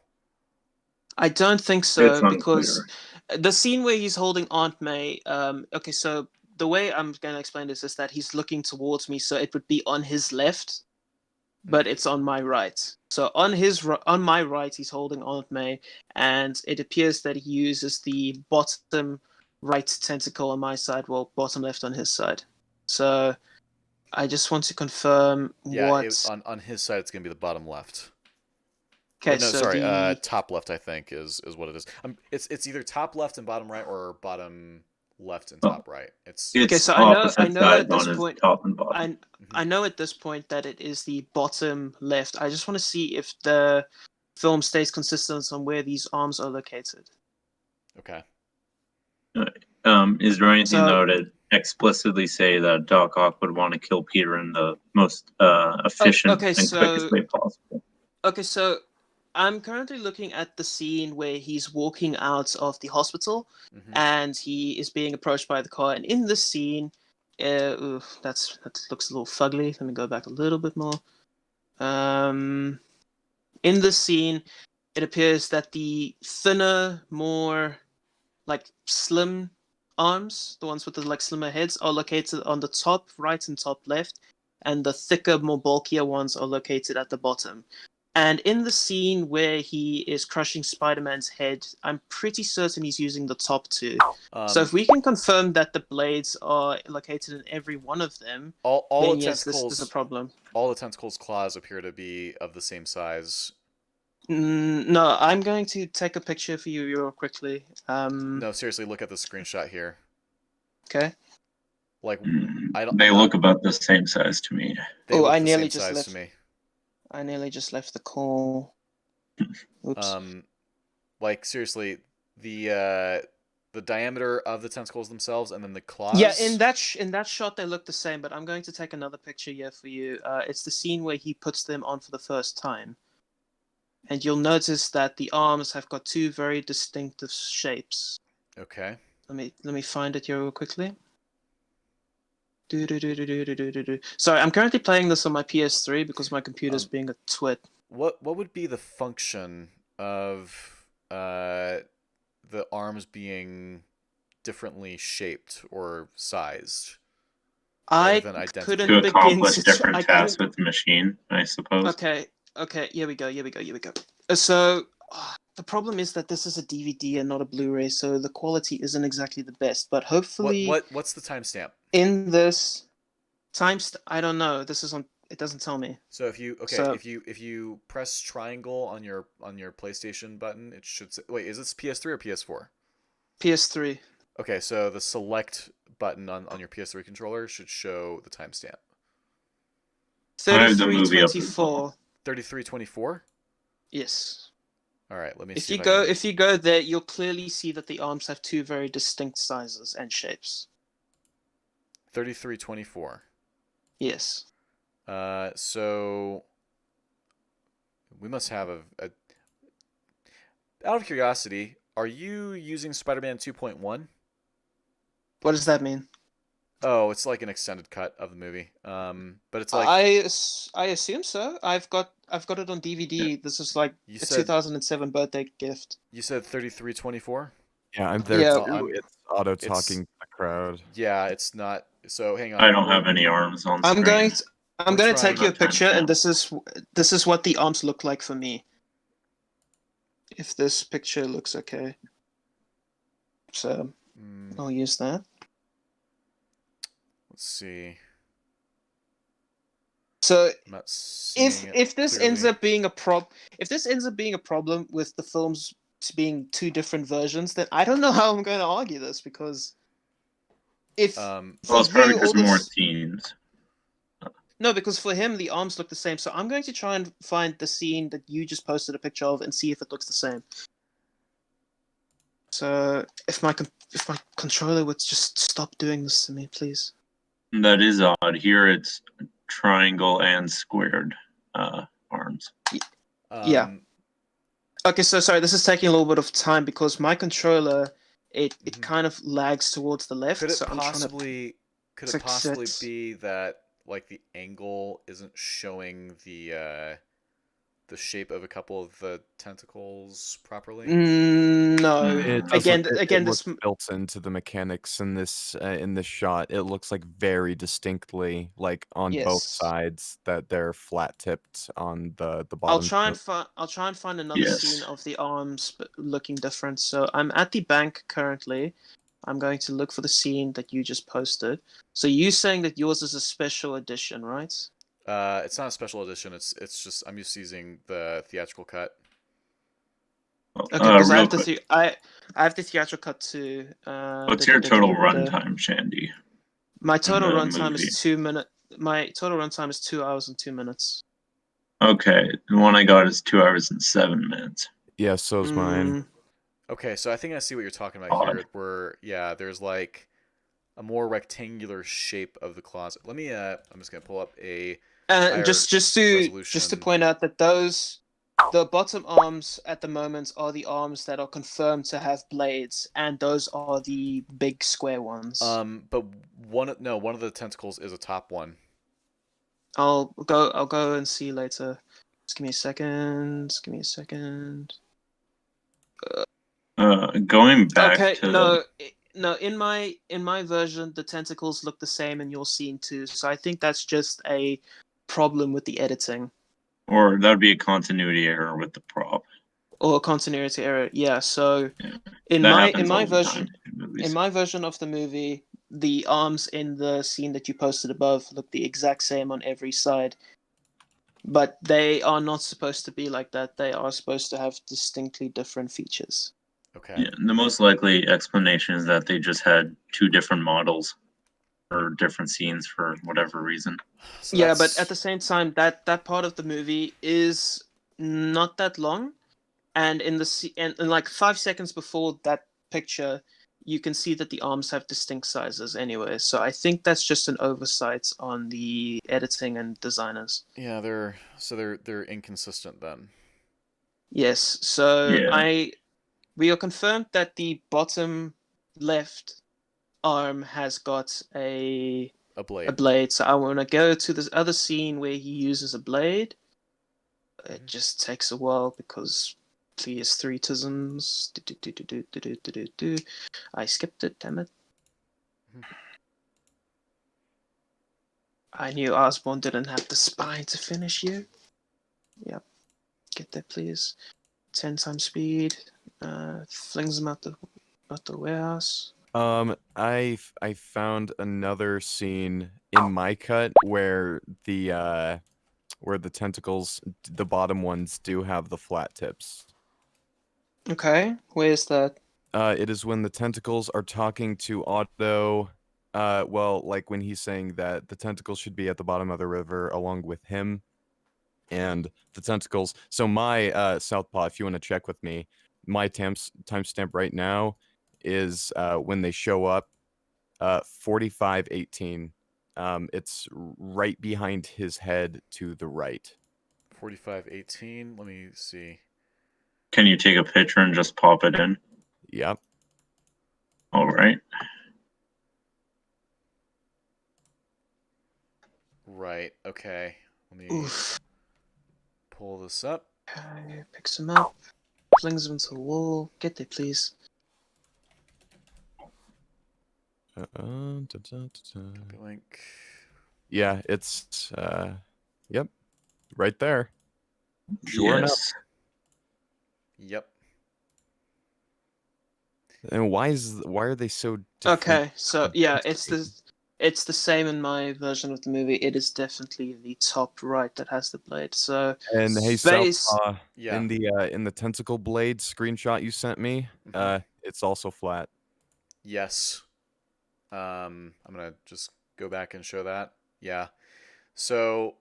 I don't think so it's because unclear. the scene where he's holding Aunt May. Okay, so the way I'm gonna explain this is that he's looking towards me, so it would be on his left, but it's on my right. So on my right, he's holding Aunt May, and it appears that he uses the bottom right tentacle on my side, while bottom left on his side. So I just want to confirm Yeah, what. on his side it's gonna be the bottom left. Okay, Or no, so sorry, the top left I think is what it is. It's either top left and bottom right or bottom left and Oh. top right. It's It's okay, so opposite I know sides at this on his point. top and bottom. I know at this point that it is the bottom left. I just want to see if the film stays consistent on where these arms are located. okay. Is there anything So- though to explicitly say that Doc Ock would want to kill Peter in the most efficient okay, and so- quickest way possible? Okay, so I'm currently looking at the scene where he's walking out of the hospital Mhm. and he is being approached by the car. And in this scene, that looks a little fugly. Let me go back a little bit more. In this scene, it appears that the thinner, more like slim arms, the ones with the like slimmer heads, are located on the top right and top left, and the thicker, more bulkier ones are located at the bottom. And in the scene where he is crushing Spider-Man's head, I'm pretty certain he's using the top two. So if we can confirm that the blades are located in every one of them, all then the yes, this tentacles is a problem. all the tentacles claws appear to be of the same size. No, I'm going to take a picture for you real quickly. No, seriously, look at the screenshot here. Okay. Like I don't. They I'm look not, about the same size to me. they Oh, look I the nearly same just size left. to me. I nearly just left the call. Oops. Like seriously, the diameter of the tentacles themselves, and then the Yeah, claws. in that shot they look the same, but I'm going to take another picture here for you. It's the scene where he puts them on for the first time, and you'll notice that the arms have got two very distinctive shapes. Okay. Let me find it here real quickly. Do. Sorry, I'm currently playing this on my PS3 because my computer's being a twit. What would be the function of the arms being differently shaped or sized, rather I than identical? couldn't To begin accomplish to. different I tasks couldn't. with the machine, I suppose. Okay, here we go. So the problem is that this is a DVD and not a Blu-ray, so the quality isn't exactly the best. But hopefully, What's the timestamp? in this I don't know. This is on. It doesn't tell me. So So if you press triangle on your PlayStation button, it should say, wait, is this PS3 or PS4? PS3. Okay, so the select button on your PS3 controller should show the timestamp. I have the movie up as well. 3324. 3324? Yes. All right, let me If see you if I go can. if you go there, you'll clearly see that the arms have two very distinct sizes and shapes. 3324. Yes. So we must have a. Out of curiosity, are you using Spider-Man 2.1? What does that mean? Oh, it's like an extended cut of the movie. But it's like I assume so. I've got it on DVD. This is like you a said. 2007 birthday gift. You said 3324. Yeah, I'm there Yeah. too. It's auto talking to the crowd. Yeah, it's not. So hang I on. don't have any arms on I'm screen. going to I'm We're going to trying take you a that picture, and timestamp. this is what the arms look like for me. If this picture looks okay, so I'll use that. Let's see. So I'm not seeing it if this ends clearly. up being a problem with the films being two different versions, then I don't know how I'm going to argue this, because if Um, Well, for it's probably you all just more this scenes. no, because for him the arms look the same. So I'm going to try and find the scene that you just posted a picture of and see if it looks the same. So if my controller would just stop doing this to me, please. That is odd. Here it's triangle and squared arms. Yeah. um, Okay, so sorry, this is taking a little bit of time because my controller it Mhm. kind of lags towards the left. Could it So I'm trying to could it fix possibly it. be that like the angle isn't showing the shape of a couple of the tentacles properly? No. It Mm. does look. It Again, looks built into the mechanics in this shot. It looks like very distinctly, like on both yes. sides, that they're flat tipped on the bottom. I'll try and find another scene Yes. of the arms looking different. So I'm at the bank currently. I'm going to look for the scene that you just posted. So you saying that yours is a special edition, right? It's not a special edition. It's just I'm just using the theatrical cut. Okay, because Real quick, I have the theatrical cut too. what's your total runtime, Shandy? My total the runtime movie? is 2 minutes. My total runtime is 2 hours and 2 minutes. Okay, the one I got is 2 hours and 7 minutes. Yeah, so's mine. Okay, so I think I see what you're talking about Odd. here. Where yeah, there's like a more rectangular shape of the closet. Let me I'm just gonna pull up a higher Just resolution. to point out that the bottom arms at the moment are the arms that are confirmed to have blades, and those are the big square ones. But one of the tentacles is a top one. I'll go and see later. Just give me a second. Just give me a second. Going back Okay, to no. In my version, the tentacles look the same in your scene too. So I think that's just a problem with the editing or that would be a continuity error with the prop. or a continuity error. Yeah. So Yeah. in That my happens all the time in movies. in my version of the movie, the arms in the scene that you posted above look the exact same on every side. But they are not supposed to be like that. They are supposed to have distinctly different features. Okay. Yeah, the most likely explanation is that they just had two different models. or different scenes for whatever reason. So Yeah, but that's at the same time, that part of the movie is not that long, and in like 5 seconds before that picture, you can see that the arms have distinct sizes anyway. So I think that's just an oversight on the editing and designers. yeah, they're inconsistent then. Yes. So Yeah. we are confirmed that the bottom left arm has got A a blade. blade. So I want to go to this other scene where he uses a blade. It just takes a while because PS3 tisms. I skipped it, damn it. Mhm. I knew Osborne didn't have the spine to finish you. Yep. Get there, please. 10 times speed. Flings him out the warehouse. I found another scene in my cut where the tentacles, the bottom ones, do have the flat tips. Okay, where's that? It is when the tentacles are talking to Otto. Well, like when he's saying that the tentacles should be at the bottom of the river along with him, and the tentacles. So my Southpaw, if you want to check with me, my timestamp right now is when they show up, 45:18. It's right behind his head to the right. 45:18. Let me see. Can you take a picture and just pop it in? Yep. All right. Right. Okay. Let me Oof. pull this up. Okay, picks him up, flings him into the wall. Get there, please. Copy link. Yeah, it's yep, right there. Sure enough. Yes. Yep. And why are they so different? Okay, so yeah, it's the same in my version of the movie. It is definitely the top right that has the blade. So And hey, base. Southpaw, Yeah. in the tentacle blade screenshot you sent me, Mhm. it's also flat. Yes. I'm gonna just go back and show that. Yeah. So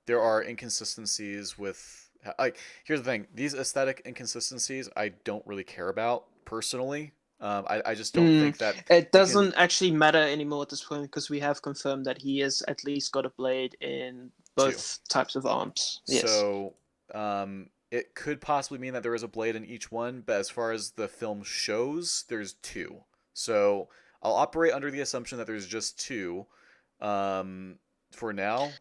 there are inconsistencies with like here's the thing. These aesthetic inconsistencies I don't really care about personally. I just don't think that It you can. doesn't actually matter anymore at this point because we have confirmed that he has at least got a blade in Two. both types of arms. Yes. So it could possibly mean that there is a blade in each one, but as far as the film shows, there's two. So I'll operate under the assumption that there's just two for now.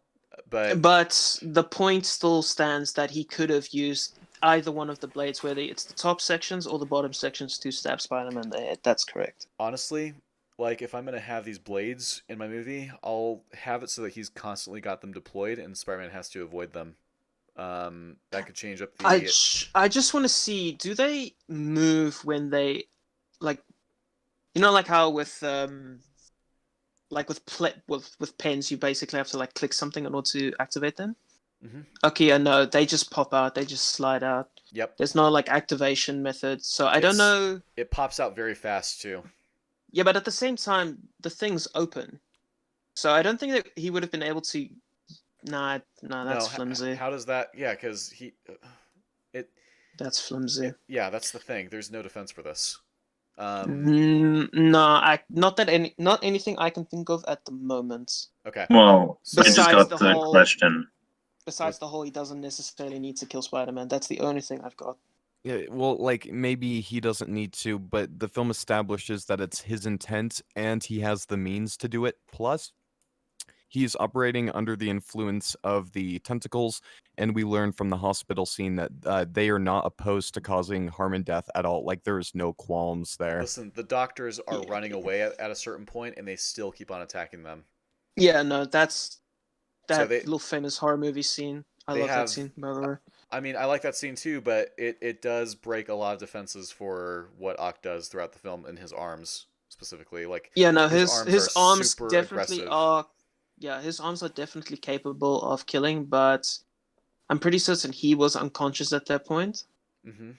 But But the point still stands that he could have used either one of the blades, whether it's the top sections or the bottom sections, to stab Spider-Man in the head. That's correct. honestly, like if I'm gonna have these blades in my movie, I'll have it so that he's constantly got them deployed and Spider-Man has to avoid them. That could change up the. I just want to see, do they move when they, like, like how with like with pens, you basically have to like click something in order to activate them. Mhm. Okay, I know they just pop out, they just slide out. Yep. There's no like activation method, so I don't know. It pops out very fast too. Yeah, but at the same time, the thing's open, so I don't think that he would have been able to. Nah, No, that's flimsy. how does that? Yeah, because it, That's flimsy. yeah, that's the thing. There's no defense for this. No, not anything I can think of at the moment. Okay. Well, So I just Besides got the the whole, question. he doesn't necessarily need to kill Spider-Man. That's the only thing I've got. Yeah, well, like maybe he doesn't need to, but the film establishes that it's his intent and he has the means to do it. Plus, he's operating under the influence of the tentacles, and we learn from the hospital scene that they are not opposed to causing harm and death at all. Like there's no qualms there. Listen, the doctors are Yeah. running away at a certain point, and they still keep on attacking them. Yeah, no, that's So that they little famous horror movie scene. I they love that have. scene, by the way. I mean, I like that scene too, but it does break a lot of defenses for what Ock does throughout the film in his arms specifically. Like Yeah, no, his his arms are arms super definitely aggressive. are. Yeah, his arms are definitely capable of killing, but I'm pretty certain he was unconscious at that point. Mm-hmm.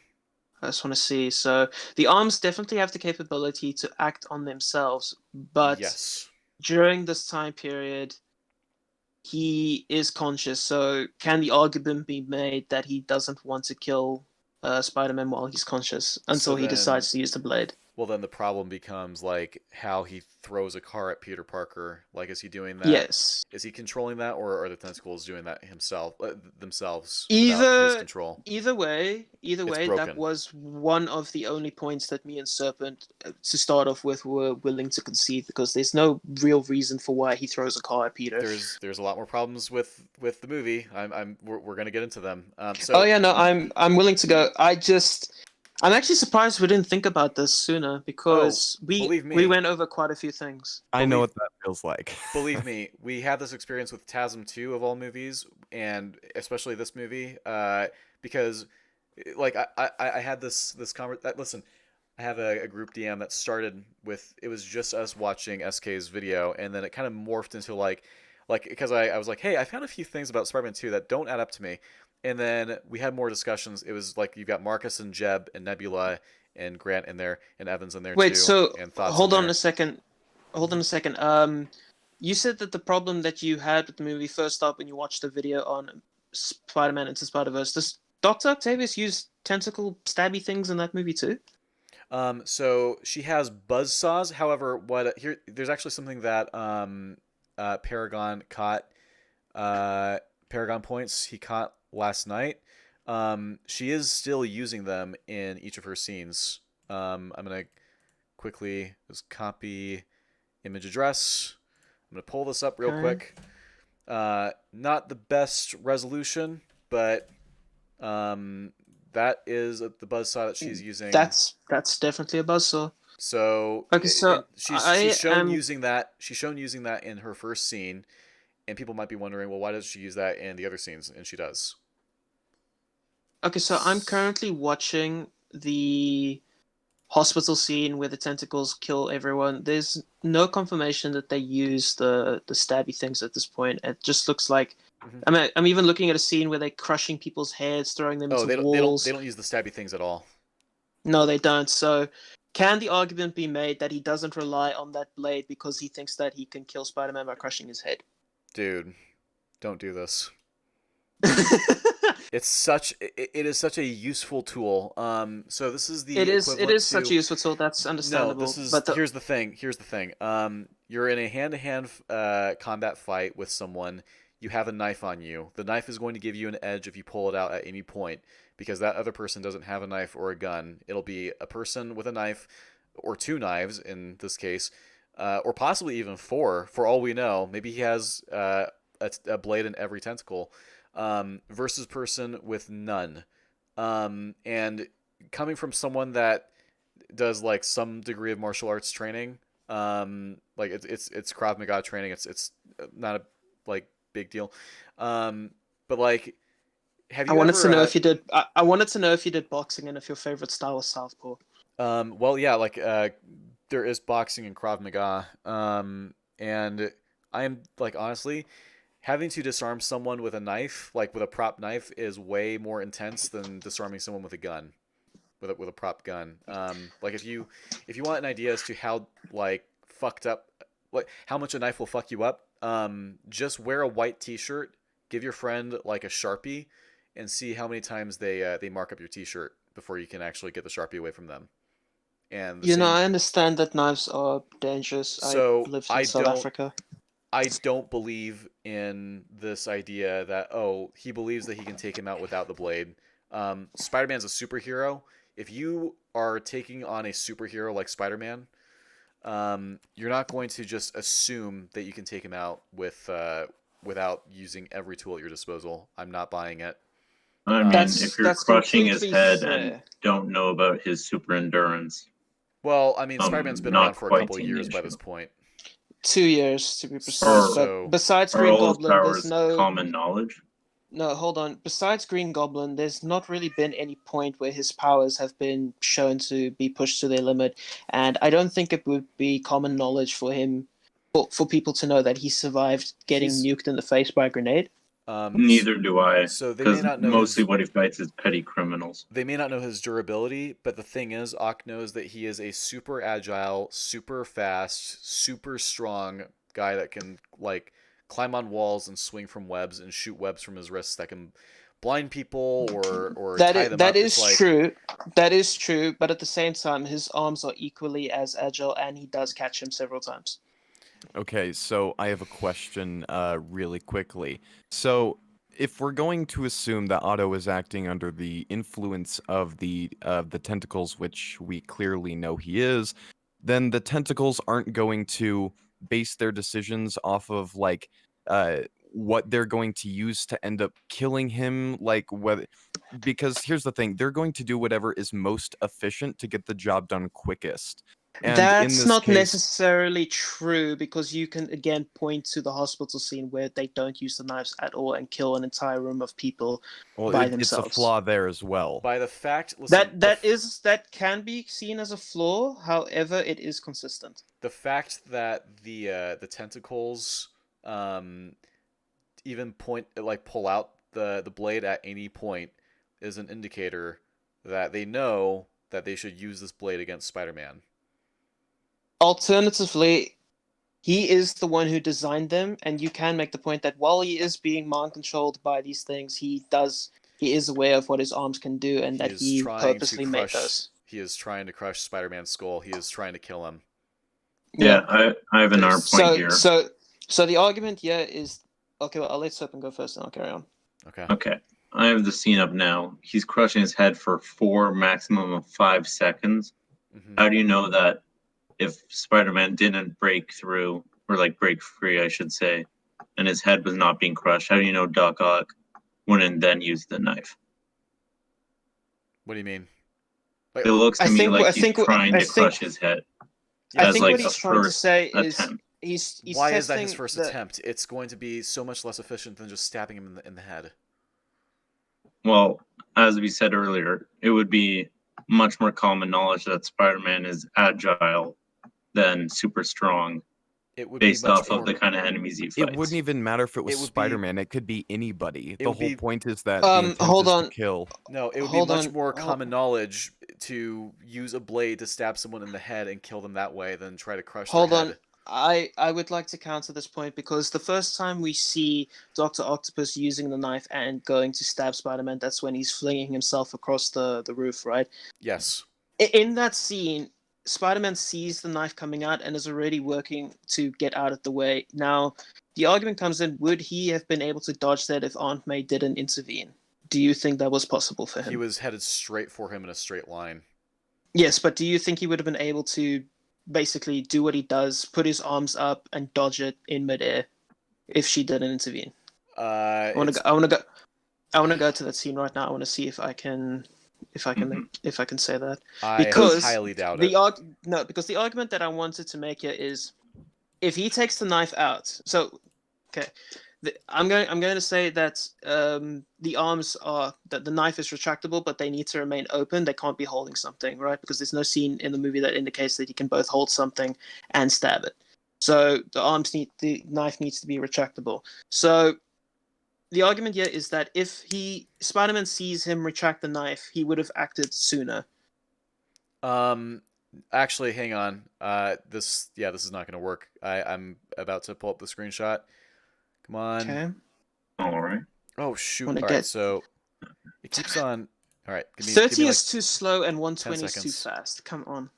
I just want to see. So the arms definitely have the capability to act on themselves, but Yes. during this time period, he is conscious. So can the argument be made that he doesn't want to kill Spider-Man while he's conscious So until he then, decides to use the blade? well, then the problem becomes like how he throws a car at Peter Parker. Like, is he doing that? Yes. Is he controlling that, or are the tentacles doing that himself themselves without his Either control? either It's way, that broken. was one of the only points that me and Serpent, to start off with, were willing to concede because there's no real reason for why he throws a car at Peter. There's a lot more problems with the movie. We're gonna get into them. Oh So yeah, no, I'm willing to go. I'm actually surprised we didn't think about this sooner oh, because we believe we me, went over quite a few things. I know believe what that feels like. believe me, we had this experience with TASM 2 of all movies, and especially this movie, because like I had this listen, I have a group DM that started with it was just us watching SK's video, and then it kind of morphed into like because I was like, hey, I found a few things about Spider-Man 2 that don't add up to me, and then we had more discussions. It was like you've got Marcus and Jeb and Nebula and Grant in there and Evans in there Wait, too, so and Thoughts in hold on there. a second. Hold on a second. You said that the problem that you had with the movie first up when you watched the video on Spider-Man Into Spider-Verse, does Doctor Octavius use tentacle stabby things in that movie too? So she has buzz saws. However, what here there's actually something that Paragon caught. Uh, Paragon points he caught last night. She is still using them in each of her scenes. I'm gonna quickly just copy image address. I'm gonna pull this up real Okay. quick. Not the best resolution, but um, that is the buzzsaw that she's using. That's definitely a buzzsaw. So Okay, so she's I shown am using that. She's shown using that in her first scene, and people might be wondering, well, why does she use that in the other scenes? And she does. okay. So I'm currently watching the hospital scene where the tentacles kill everyone. There's no confirmation that they use the stabby things at this point. It just looks like Mhm. I'm even looking at a scene where they're crushing people's heads, throwing them Oh, into they walls. don't use the stabby things at all, No, they don't. So can the argument be made that he doesn't rely on that blade because he thinks that he can kill Spider-Man by crushing his head? dude. Don't do this. It is such a useful tool. So this is the it equivalent is such to a useful tool. That's no. understandable. This is But the here's the thing. Here's the thing. You're in a hand-to-hand combat fight with someone. You have a knife on you. The knife is going to give you an edge if you pull it out at any point because that other person doesn't have a knife or a gun. It'll be a person with a knife or two knives in this case, or possibly even four for all we know. Maybe he has a blade in every tentacle versus person with none. And coming from someone that does like some degree of martial arts training, like it's Krav Maga training. It's not a like big deal. But like, have I you wanted to ever? know if you did. I wanted to know if you did boxing and if your favorite style was southpaw. Well, yeah, like there is boxing and Krav Maga. And I am like honestly having to disarm someone with a knife, like with a prop knife, is way more intense than disarming someone with a gun, with a prop gun. Like if you want an idea as to how like fucked up, like how much a knife will fuck you up, just wear a white T-shirt, give your friend like a Sharpie, and see how many times they mark up your T-shirt before you can actually get the Sharpie away from them. And the You know, same. I understand that knives are dangerous. I So lived in South Africa. I don't believe in this idea that he believes that he can take him out without the blade. Spider-Man's a superhero. If you are taking on a superhero like Spider-Man, you're not going to just assume that you can take him out without using every tool at your disposal. I'm not buying it. I mean, That's if you're that's crushing his completely head and fair. don't know about his super endurance, Well, I mean, Spider-Man's been around not for a quite couple of seeing the years by issue. this point. 2 years to be precise. Or But So, besides are Green all his Goblin, there's powers no common knowledge? no. Hold on. Besides Green Goblin, there's not really been any point where his powers have been shown to be pushed to their limit, and I don't think it would be common knowledge for him, for people to know that he survived getting he's nuked in the face by a grenade. Neither do I, So they may because not know mostly his what he fights is petty criminals. they may not know his durability, but the thing is, Ock knows that he is a super agile, super fast, super strong guy that can like climb on walls and swing from webs and shoot webs from his wrists that can blind people or tie them That up. It's is like true. That is true, but at the same time, his arms are equally as agile, and he does catch him several times. Okay, so I have a question really quickly. So if we're going to assume that Otto is acting under the influence of the tentacles, which we clearly know he is, then the tentacles aren't going to base their decisions off of like what they're going to use to end up killing him, like whether, because here's the thing, they're going to do whatever is most efficient to get the job done quickest. And in That's this not case, necessarily true because you can again point to the hospital scene where they don't use the knives at all and kill an entire room of people well, by it's a themselves. flaw there as well. by the fact. Listen, That can be seen as a flaw. However, it is consistent. the fact that the tentacles even point like pull out the blade at any point is an indicator that they know that they should use this blade against Spider-Man. Alternatively, he is the one who designed them, and you can make the point that while he is being mind controlled by these things, he is aware of what his arms can do, and that he purposely made those. He is trying to crush Spider-Man's skull. He is trying to kill him. Yeah, I have another point here. So the argument here is okay. Well, I'll let Serpent go first, and I'll carry on. Okay. Okay, I have the scene up now. He's crushing his head for 4, maximum of 5 seconds. Mm-hmm. How do you know that if Spider-Man didn't break through, or like break free, I should say, and his head was not being crushed, how do you know Doc Ock wouldn't then use the knife? What do you mean? It looks to me like he's trying to crush his head. I think what he's trying to say is he's why is that his first attempt? It's going to be so much less efficient than just stabbing him in the head. Well, as we said earlier, it would be much more common knowledge that Spider-Man is agile than super strong, based off of the kind of enemies he fights. It wouldn't even matter if it was Spider-Man. It could be anybody. The whole point is that the intent is to kill. No, it would be much more common knowledge to use a blade to stab someone in the head and kill them that way than try to crush their head. I would like to counter this point because the first time we see Dr. Octopus using the knife and going to stab Spider-Man, that's when he's flinging himself across the roof, right? Yes. In that scene, Spider-Man sees the knife coming out and is already working to get out of the way. Now, the argument comes in, would he have been able to dodge that if Aunt May didn't intervene? Do you think that was possible for him? He was headed straight for him in a straight line. Yes, but do you think he would have been able to basically do what he does, put his arms up and dodge it in midair if she didn't intervene? I want to go to that scene right now. I want to see if I can say that. Because I highly doubt it. Because the argument that I wanted to make here is if he takes the knife out. So, okay, I'm going to say that the arms are that the knife is retractable, but they need to remain open. They can't be holding something, right? Because there's no scene in the movie that indicates that he can both hold something and stab it. So the knife needs to be retractable. So the argument here is that if Spider-Man sees him retract the knife, he would have acted sooner. Actually, hang on. This is not going to work. I'm about to pull up the screenshot. Come on. Okay. All right. Oh shoot! All right, so it keeps on. All right. 30 is too slow and 120 is too fast. Come on.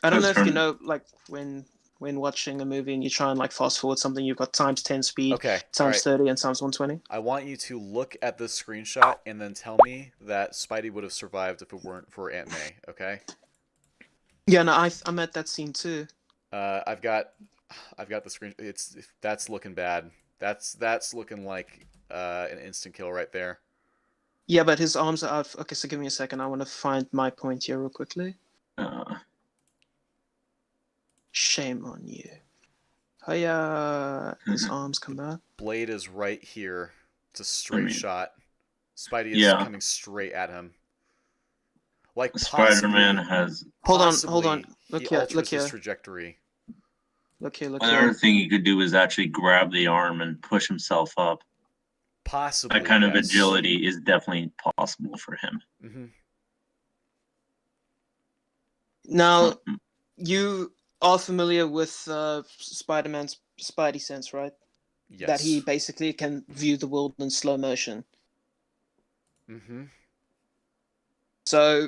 I don't know if you know, like when watching a movie and you try and like fast forward something, you've got times 10 speed, times 30, and times 120. I want you to look at this screenshot and then tell me that Spidey would have survived if it weren't for Aunt May. Okay. Yeah, no, I'm at that scene too. I've got the screen. That's looking bad. That's looking like an instant kill right there. Yeah, but his arms are out. Okay, so give me a second. I want to find my point here real quickly. Shame on you. Hiya! His arms come out. Blade is right here. It's a straight shot. Spidey is coming straight at him. Like Spider-Man has. Hold on. Look here. His trajectory. Look here, look Another here. thing he could do is actually grab the arm and push himself up. Possibly, That kind of yes. agility is definitely possible for him. Mm-hmm. Now, you are familiar with Spider-Man's Spidey sense, right? Yes. That he basically can view the world in slow motion. Mm-hmm. So,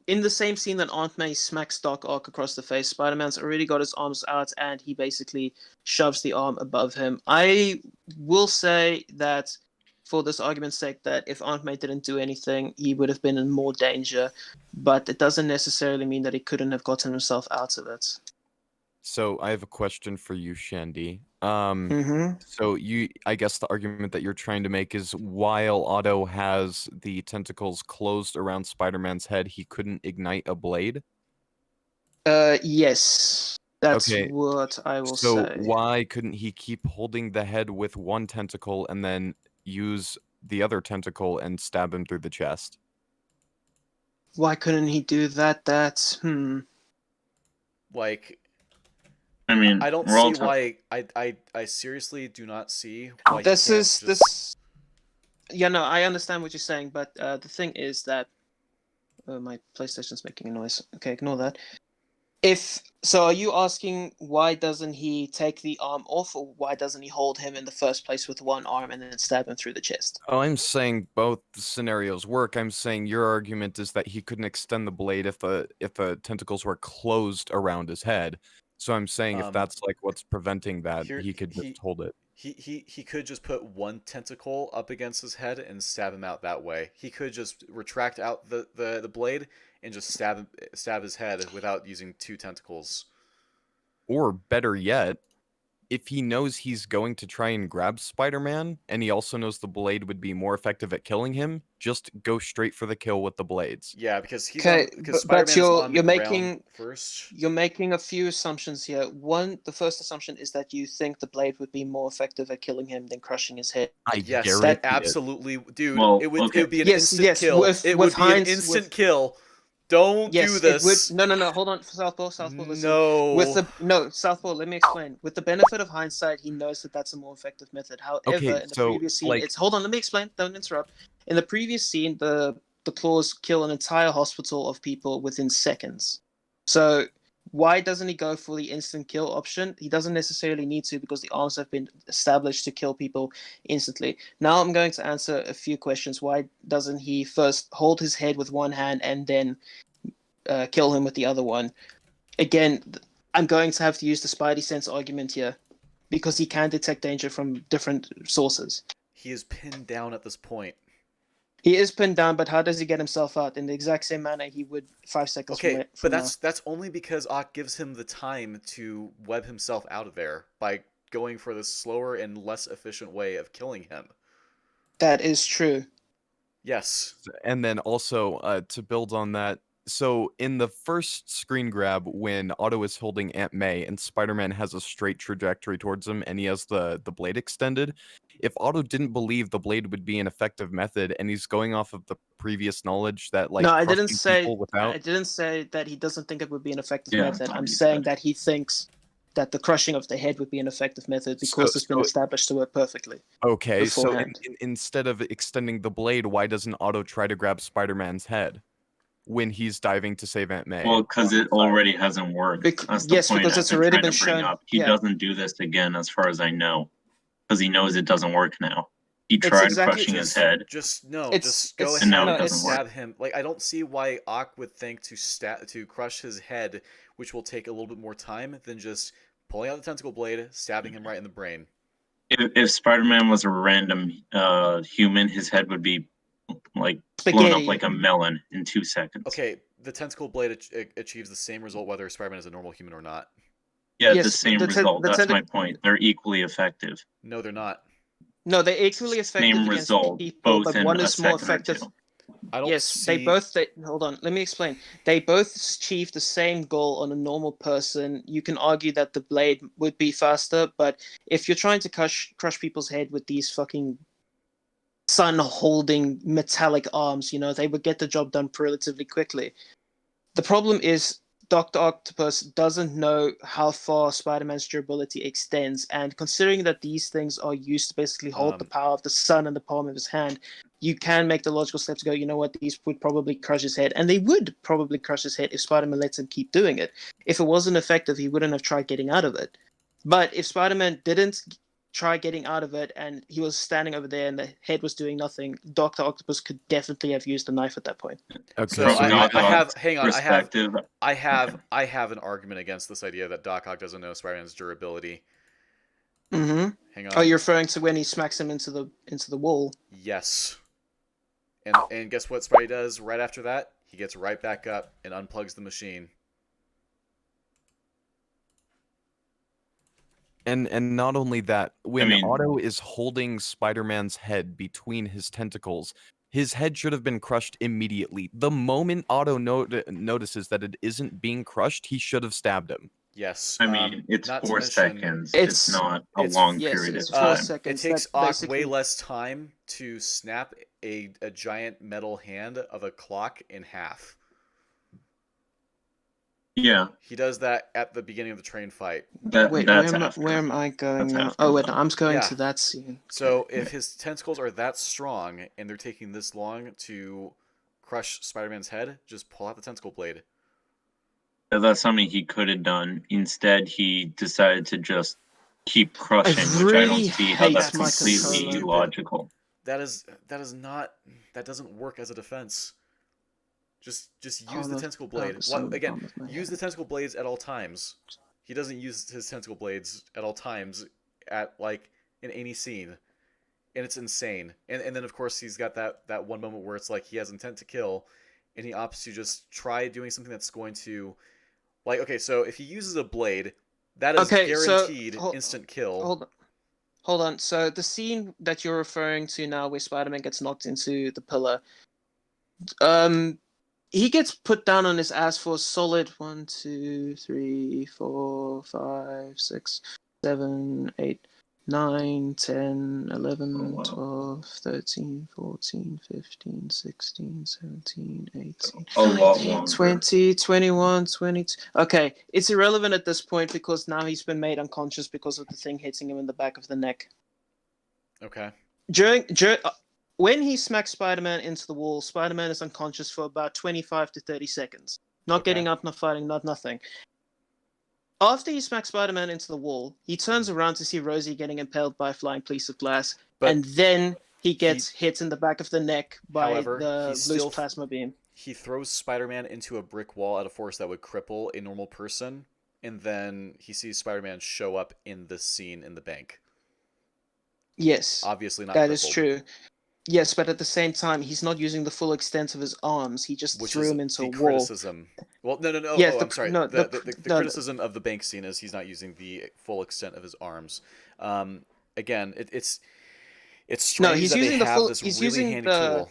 in the same scene that Aunt May smacks Doc Ock across the face, Spider-Man's already got his arms out and he basically shoves the arm above him. I will say that, for this argument's sake, that if Aunt May didn't do anything, he would have been in more danger, but it doesn't necessarily mean that he couldn't have gotten himself out of it. So I have a question for you, Shandy. Mm-hmm. So I guess the argument that you're trying to make is while Otto has the tentacles closed around Spider-Man's head, he couldn't ignite a blade? Yes. That's Okay, what I will so say. why couldn't he keep holding the head with one tentacle and then use the other tentacle and stab him through the chest? Why couldn't he do that? Like, I mean, I don't we're all see talking. why. I seriously do not see why he This can't is just. this. Yeah, no, I understand what you're saying, but the thing is that my PlayStation's making a noise. Okay, ignore that. Are you asking why doesn't he take the arm off, or why doesn't he hold him in the first place with one arm and then stab him through the chest? Oh, I'm saying both scenarios work. I'm saying your argument is that he couldn't extend the blade if the tentacles were closed around his head. So I'm saying if that's like what's preventing that, Here he could just hold it. he could just put one tentacle up against his head and stab him out that way. He could just retract out the blade and just stab his head without using two tentacles. Or better yet, if he knows he's going to try and grab Spider-Man, and he also knows the blade would be more effective at killing him, just go straight for the kill with the blades. Yeah, because Okay, because but Spider-Man is on the ground first. you're making a few assumptions here. One, the first assumption is that you think the blade would be more effective at killing him than crushing his head. I Yes, guarantee it. absolutely, dude. Well, it okay. would be an Yes, instant yes, kill. with- It with would be an Heinz- instant with- kill. Don't do Yes, it this. would. No. Hold on, Southpaw. Listen. No. Southpaw. Let me explain. With the benefit of hindsight, he knows that that's a more effective method. However, Okay, in the so, previous scene, like- it's hold on. Let me explain. Don't interrupt. In the previous scene, the claws kill an entire hospital of people within seconds. So why doesn't he go for the instant kill option? He doesn't necessarily need to because the arms have been established to kill people instantly. Now I'm going to answer a few questions. Why doesn't he first hold his head with one hand and then kill him with the other one? Again, I'm going to have to use the Spidey sense argument here because he can detect danger from different sources. He is pinned down at this point. He is pinned down, but how does he get himself out? In the exact same manner he would 5 seconds Okay, from but now. that's only because Ock gives him the time to web himself out of there by going for the slower and less efficient way of killing him. That is true. Yes. And then also, to build on that, so in the first screen grab, when Otto is holding Aunt May and Spider-Man has a straight trajectory towards him and he has the blade extended, if Otto didn't believe the blade would be an effective method and he's going off of the previous knowledge that like No, I crushing didn't say people without I didn't say that he doesn't think it would be an effective Yeah, method. that's what I'm he saying said. that he thinks that the crushing of the head would be an effective method because it's been so- established to work perfectly. Okay, so beforehand. instead of extending the blade, why doesn't Otto try to grab Spider-Man's head when he's diving to save Aunt May? Well, because it already hasn't worked. That's the Yes, point because I've it's been already trying been to bring shown. up. He Yeah. doesn't do this again, as far as I know, because he knows it doesn't work now. He It's tried exactly- crushing his head. Just go it's- ahead And now and it doesn't work. stab him. Like I don't see why Ock would think to crush his head, which will take a little bit more time than just pulling out the tentacle blade, stabbing him right in the brain. If Spider-Man was a random human, his head would be like blown Spaghetti. up like a melon in 2 seconds. Okay, the tentacle blade achieves the same result whether Spider-Man is a normal human or not. Yeah, Yes, the same the result. That's my tentac- point. They're equally effective. No, they're not. No, they're equally effective Same against result, people, both but in one a is more second or effective. two. I don't Yes, see. hold on, let me explain. They both achieve the same goal on a normal person. You can argue that the blade would be faster, but if you're trying to crush people's head with these fucking sun-holding metallic arms, they would get the job done relatively quickly. The problem is Dr. Octopus doesn't know how far Spider-Man's durability extends, and considering that these things are used to basically hold the power of the sun in the palm of his hand, you can make the logical step to go, you know what, these would probably crush his head, and they would probably crush his head if Spider-Man lets him keep doing it. If it wasn't effective, he wouldn't have tried getting out of it. But if Spider-Man didn't try getting out of it and he was standing over there and the head was doing nothing, Dr. Octopus could definitely have used a knife at that point. Okay, So From I Doc Ock's have, hang on, perspective, I have an argument against this idea that Doc Ock doesn't know Spider-Man's durability. Mm-hmm. Hang on. Oh, you're referring to when he smacks him into the wall. Yes. And guess what Spidey does right after that? He gets right back up and unplugs the machine. And not only that, when mean- Otto is holding Spider-Man's head between his tentacles, his head should have been crushed immediately. The moment Otto notices that it isn't being crushed, he should have stabbed him. Yes. I mean, it's not to 4 mention- seconds. It's not a long period it's of 4 time. seconds. It takes That's Ock way basically- less time to snap a giant metal hand of a clock in half. Yeah, He does that at the beginning of the train fight. Wait, that's where am I going That's now? after. Oh, wait, no, I'm going Yeah. to that scene. So if his tentacles are that strong and they're taking this long to crush Spider-Man's head, just pull out the tentacle blade. That's something he could have done. Instead, he decided to just keep crushing, which I really don't see how hate that's my completely controller. illogical. That doesn't work as a defense. Just use the tentacle blade. Again, use the tentacle blades at all times. He doesn't use his tentacle blades at all times at in any scene. And it's insane. And then of course he's got that one moment where it's like he has intent to kill and he opts to just try doing something that's going to okay, so if he uses a blade, that is guaranteed instant kill. Hold on. So the scene that you're referring to now where Spider-Man gets knocked into the pillar, he gets put down on his ass for a solid 1, 2, 3, 4, 5, 6, 7, 8, 9, 10, 11, Oh, wow. 12, 13, 14, 15, 16, 17, 18, A lot 19, longer. 20, 21, 22. Okay, it's irrelevant at this point because now he's been made unconscious because of the thing hitting him in the back of the neck. Okay. When he smacks Spider-Man into the wall, Spider-Man is unconscious for about 25 to 30 seconds. Not Okay. getting up, not fighting, not nothing. After he smacks Spider-Man into the wall, he turns around to see Rosie getting impaled by a flying piece of glass, But and then he gets hit in the back of the neck by However, the he's loose still- plasma beam. He throws Spider-Man into a brick wall at a force that would cripple a normal person, and then he sees Spider-Man show up in this scene in the bank. Yes, Obviously not that crippled. is true. Yes, but at the same time, he's not using the full extent of his arms. He just Which threw is him into the a wall. criticism. Well, no. Yes, I'm sorry. no, the no, criticism of the bank scene is he's not using the full extent of his arms. Again, it's strange he's that using they the have full. this He's really using handy the. tool.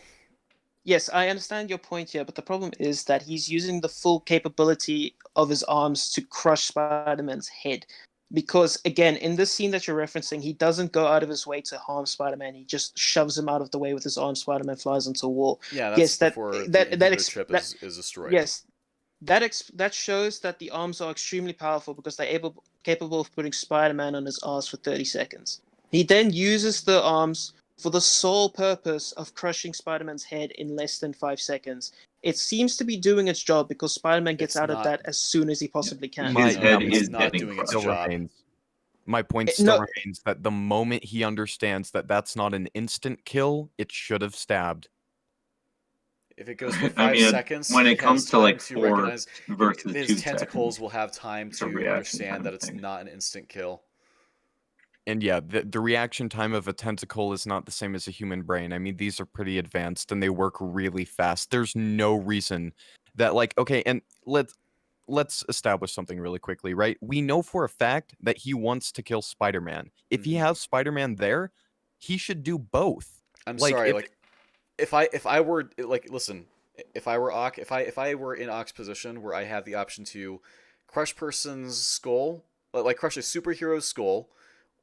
Yes, I understand your point here, but the problem is that he's using the full capability of his arms to crush Spider-Man's head. Because, again, in this scene that you're referencing, he doesn't go out of his way to harm Spider-Man. He just shoves him out of the way with his arm. Spider-Man flies into a wall. Yeah, that's Yes, before the inhibitor chip is destroyed. Yes, that shows that the arms are extremely powerful because they're capable of putting Spider-Man on his ass for 30 seconds. He then uses the arms for the sole purpose of crushing Spider-Man's head in less than 5 seconds. It seems to be doing its job because Spider-Man gets It's out of not. that as soon as he possibly can. His head it's is not getting doing its crushed. Still job. remains. My point It- still no- remains that the moment he understands that that's not an instant kill, it should have stabbed. If it goes for I 5 mean, seconds, when he it comes has to, like, time to 4 recognize versus 2 his tentacles seconds, will have time it's a to reaction understand time that it's thing. not an instant kill. And yeah, the reaction time of a tentacle is not the same as a human brain. I mean, these are pretty advanced and they work really fast. There's no reason that okay, and let's establish something really quickly, right? We know for a fact that he wants to kill Spider-Man. If he Mhm. has Spider-Man there, he should do both. I'm Like, sorry, if- if I were listen, if I were Ock, if I were in Ock's position where I have the option to crush person's skull, like crush a superhero's skull,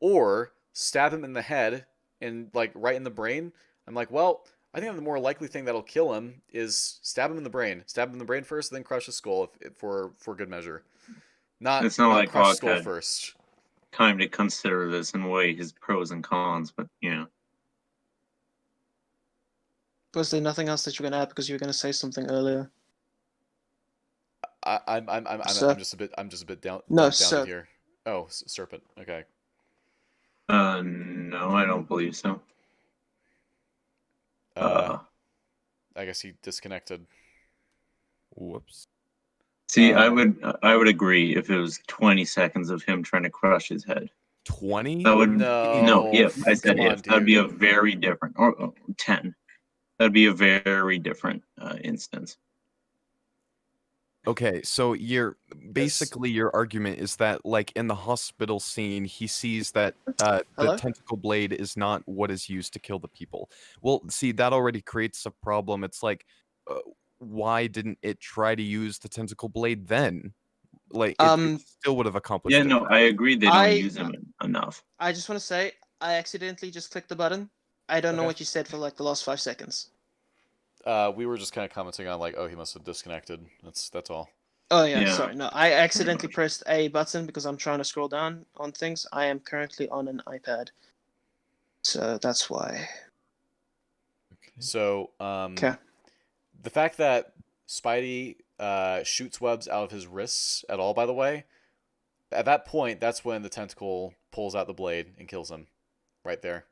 or stab him in the head and right in the brain, I'm like, well, I think the more likely thing that'll kill him is stab him in the brain. Stab him in the brain first, then crush his skull for good measure. It's not like crush Hawk skull had first. time to consider this and weigh his pros and cons, but Was there nothing else that you were going to add because you were going to say something earlier? I'm just a bit No, dumbfounded here. Oh, Serpent. Okay. No, I don't believe so. I guess he disconnected. Whoops. See, I would agree if it was 20 seconds of him trying to crush his head. 20? That would No, if I said come on, if, that'd be a dude. very different, or 10. That'd be a very different instance. Okay, so your argument is that, like, in the hospital scene, he sees that the Hello? tentacle blade is not what is used to kill the people. Well, see, that already creates a problem. It's like, why didn't it try to use the tentacle blade then? Like, it still would have accomplished Yeah, it. no, I agree they don't use him enough. I just want to say, I accidentally just clicked the button. I don't know Okay. what you said for like the last 5 seconds. We were just kind of commenting on like, oh, he must have disconnected. That's all. Oh yeah, Yeah, sorry. No, I accidentally much. pressed a button because I'm trying to scroll down on things. I am currently on an iPad, so that's why. So, Okay. the fact that Spidey shoots webs out of his wrists at all, by the way, at that point, that's when the tentacle pulls out the blade and kills him, right there.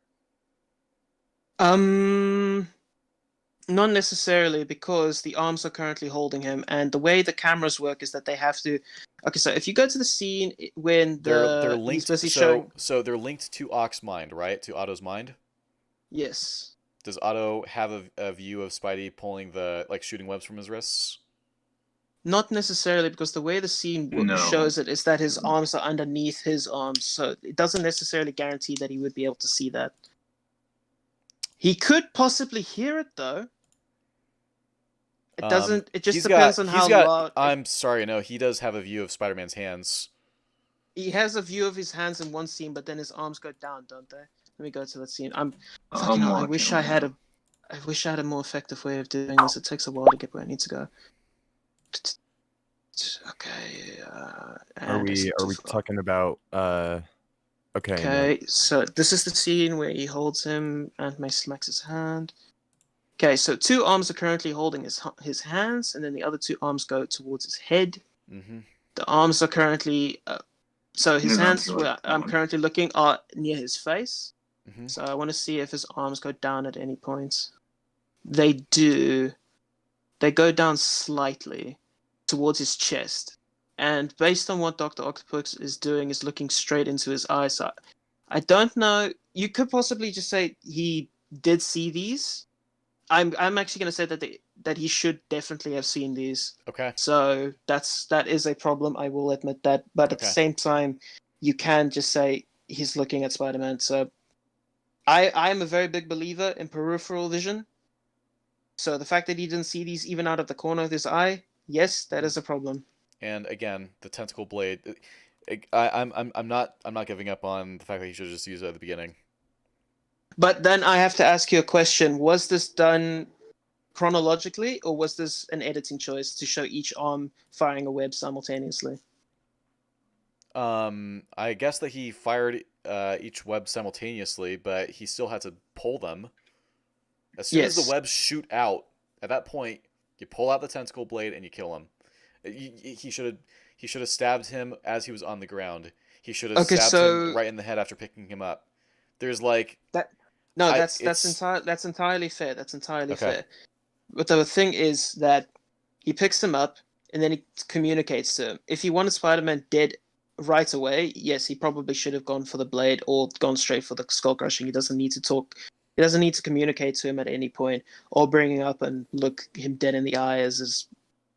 Not necessarily, because the arms are currently holding him, and the way the cameras work is that they have to. Okay, so if you go to the scene when They're he's linked. busy showing. So they're linked to Ock's mind, right? To Otto's mind. Yes. Does Otto have a view of Spidey pulling shooting webs from his wrists? Not necessarily, because the way the scene No. shows it is that his arms are underneath his arms, so it doesn't necessarily guarantee that he would be able to see that. He could possibly hear it, though. It doesn't. It just depends on how loud. I'm sorry, no, he does have a view of Spider-Man's hands. He has a view of his hands in one scene, but then his arms go down, don't they? Let me go to that scene. I wish I had a more effective way of doing this. It takes a while to get where I need to go. Okay. Are we talking about okay. Okay, so this is the scene where he holds him and May smacks his hand. Okay, so 2 arms are currently holding his hands, and then the other 2 arms go towards his head. Mm-hmm. The arms are currently so his hands where I'm currently looking are near his face. Mm-hmm. So I want to see if his arms go down at any point. They do. They go down slightly towards his chest. And based on what Dr. Octopus is doing, is looking straight into his eyes. I don't know. You could possibly just say he did see these. I'm actually going to say that he should definitely have seen these. Okay. So that is a problem. I will admit that. But at the same time, you can just say he's looking at Spider-Man. So I am a very big believer in peripheral vision. So the fact that he didn't see these even out of the corner of his eye, yes, that is a problem. And again, the tentacle blade. I'm not giving up on the fact that he should have just used it at the beginning. But then I have to ask you a question: was this done chronologically, or was this an editing choice to show each arm firing a web simultaneously? I guess that he fired each web simultaneously, but he still had to pull them. As soon as the webs shoot out, at that point, you pull out the tentacle blade and you kill him. He should have stabbed him as he was on the ground. He should have stabbed him right in the head after picking him up. There's like that. No, that's entirely fair. That's entirely fair. But the thing is that he picks him up and then he communicates to him. If he wanted Spider-Man dead right away, yes, he probably should have gone for the blade or gone straight for the skull crushing. He doesn't need to talk. He doesn't need to communicate to him at any point, or bring him up and look him dead in the eye as his.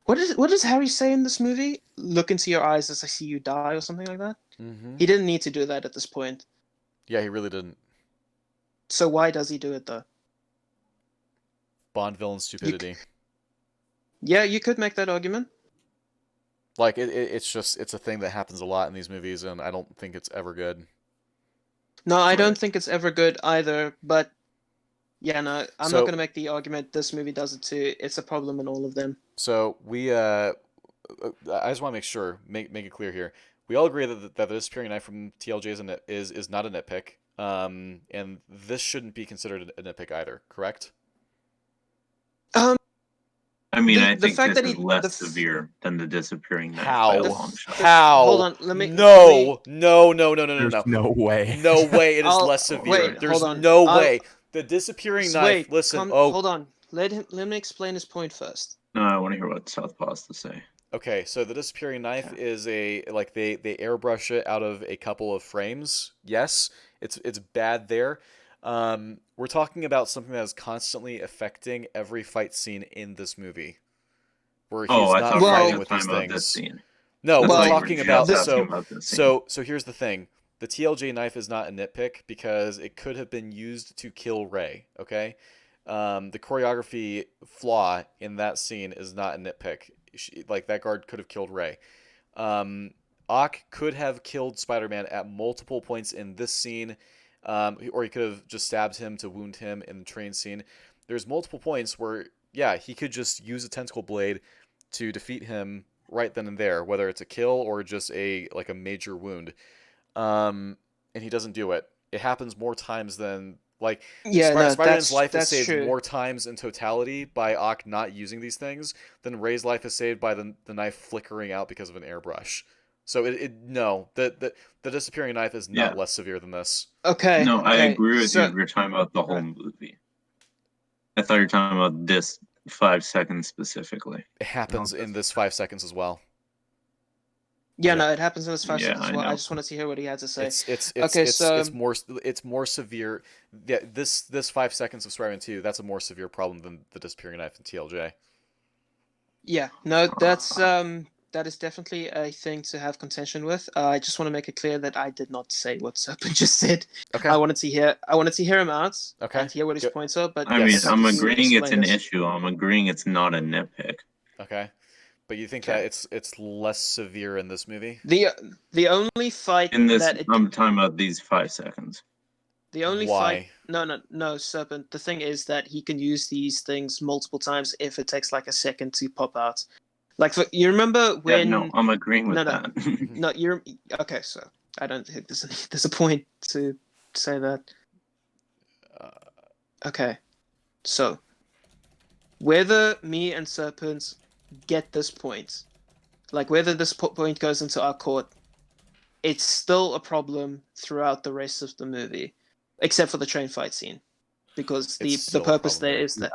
What does Harry say in this movie? Look into your eyes as I see you die, or something like that. Mm-hmm. He didn't need to do that at this point. Yeah, he really didn't. So why does he do it though? Bond villain stupidity. Yeah, you could make that argument. Like it's a thing that happens a lot in these movies, and I don't think it's ever good. No, I don't think it's ever good either. But Yeah, no, I'm not So going to make the argument this movie does it too. It's a problem in all of them. so we I just want to make sure, make it clear here. We all agree that the disappearing knife from TLJ is not a nitpick. And this shouldn't be considered a nitpick either, correct? Um, I mean, I the think fact this that is less severe than the disappearing knife by a How? long shot. hold How? on, let me. No, no, no, no, no, no, There's no. no way. No way it is I'll less severe. wait. There's Hold on. no I'll way. The disappearing knife, wait. listen, Hold on. Let me explain his point first. No, I want to hear what Southpaw has to say. okay, so the disappearing knife Okay. is like they airbrush it out of a couple of frames. Yes, it's bad there. We're talking about something that is constantly affecting every fight scene in this movie, where Oh, he's I not thought we were fighting Well, with just talking these about this things. scene. No, I we're thought you were talking just about asking about this scene. so here's the thing. The TLJ knife is not a nitpick because it could have been used to kill Ray, okay? The choreography flaw in that scene is not a nitpick. Like that guard could have killed Ray. Um, Ock could have killed Spider-Man at multiple points in this scene, or he could have just stabbed him to wound him in the train scene. There's multiple points where, yeah, he could just use a tentacle blade to defeat him right then and there, whether it's a kill or just a major wound. And he doesn't do it. It happens more times than like yeah, no, Spider-Man's life is that's saved true. more times in totality by Ock not using these things than Ray's life is saved by the knife flickering out because of an airbrush. So no, the disappearing knife is not Yeah. less severe than this. Okay. No, I Okay. agree with you So if you're talking about the whole okay. movie. I thought you were talking about this 5 seconds specifically. It happens in this 5 seconds as well. Yeah, Yeah. no, it happens in this 5 Yeah, seconds I as well. I know. just wanted to hear what he had to say. It's So it's more severe. Yeah, this 5 seconds of Spider-Man 2, that's a more severe problem than the disappearing knife in TLJ. yeah, no, that is definitely a thing to have contention with. I just want to make it clear that I did not say what Serpent just said. Okay. I wanted to hear him out Okay. and hear what his Good. points are. But I mean, Yes. I'm you agreeing it's explain an it. issue. I'm agreeing it's not a nitpick. Okay. But you think Okay. that it's less severe in this movie? The only fight In this, that it I'm talking about these 5 seconds. the only fight Why? no Serpent. The thing is that he can use these things multiple times if it takes like a second to pop out. Like you remember Yeah, when no, I'm agreeing with no that. no you're okay. So I don't think there's a point to say that. Uh, Okay, so whether me and Serpent get this point, like whether this point goes into our court, it's still a problem throughout the rest of the movie, except for the train fight scene, because the It's still a purpose problem there there. is that.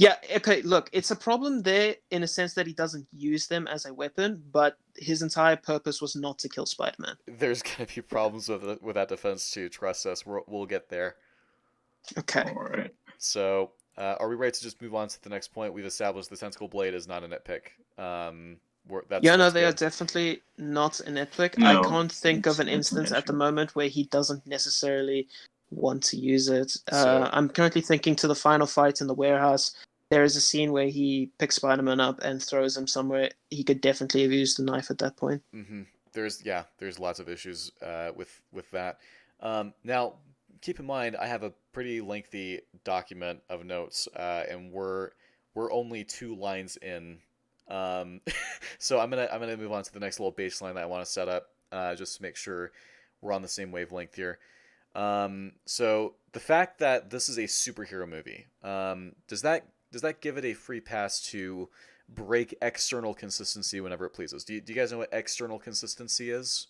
Yeah, okay, look, it's a problem there in a sense that he doesn't use them as a weapon, but his entire purpose was not to kill Spider-Man. There's gonna be problems with that defense too. Trust us, we'll get there. Okay. All right. So, are we ready to just move on to the next point? We've established the tentacle blade is not a nitpick. Yeah, no, that's they are good. definitely not a nitpick. I No, can't think of an it's an instance at the issue. moment where he doesn't necessarily want to use it. So- I'm currently thinking to the final fight in the warehouse. There is a scene where he picks Spider-Man up and throws him somewhere. He could definitely have used the knife at that point. Mm-hmm. There's lots of issues with that. Now, keep in mind, I have a pretty lengthy document of notes, and we're only 2 lines in. So I'm gonna move on to the next little baseline that I want to set up, just to make sure we're on the same wavelength here. So the fact that this is a superhero movie, does that give it a free pass to break external consistency whenever it pleases? Do you guys know what external consistency is?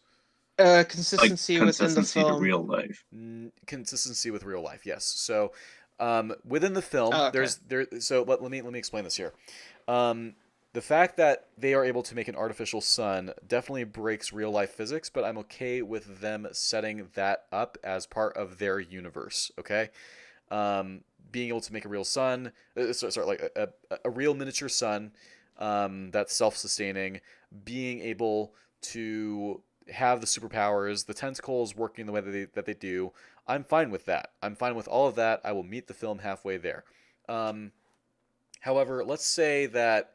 Like Consistency within the consistency to film. real life. Consistency with real life, yes. So, within the film, Oh, okay. So let me explain this here. The fact that they are able to make an artificial sun definitely breaks real life physics, but I'm okay with them setting that up as part of their universe. Okay, being able to make a real sun, like a real miniature sun, that's self-sustaining, being able to have the superpowers, the tentacles working the way that they do. I'm fine with that. I'm fine with all of that. I will meet the film halfway there. However, let's say that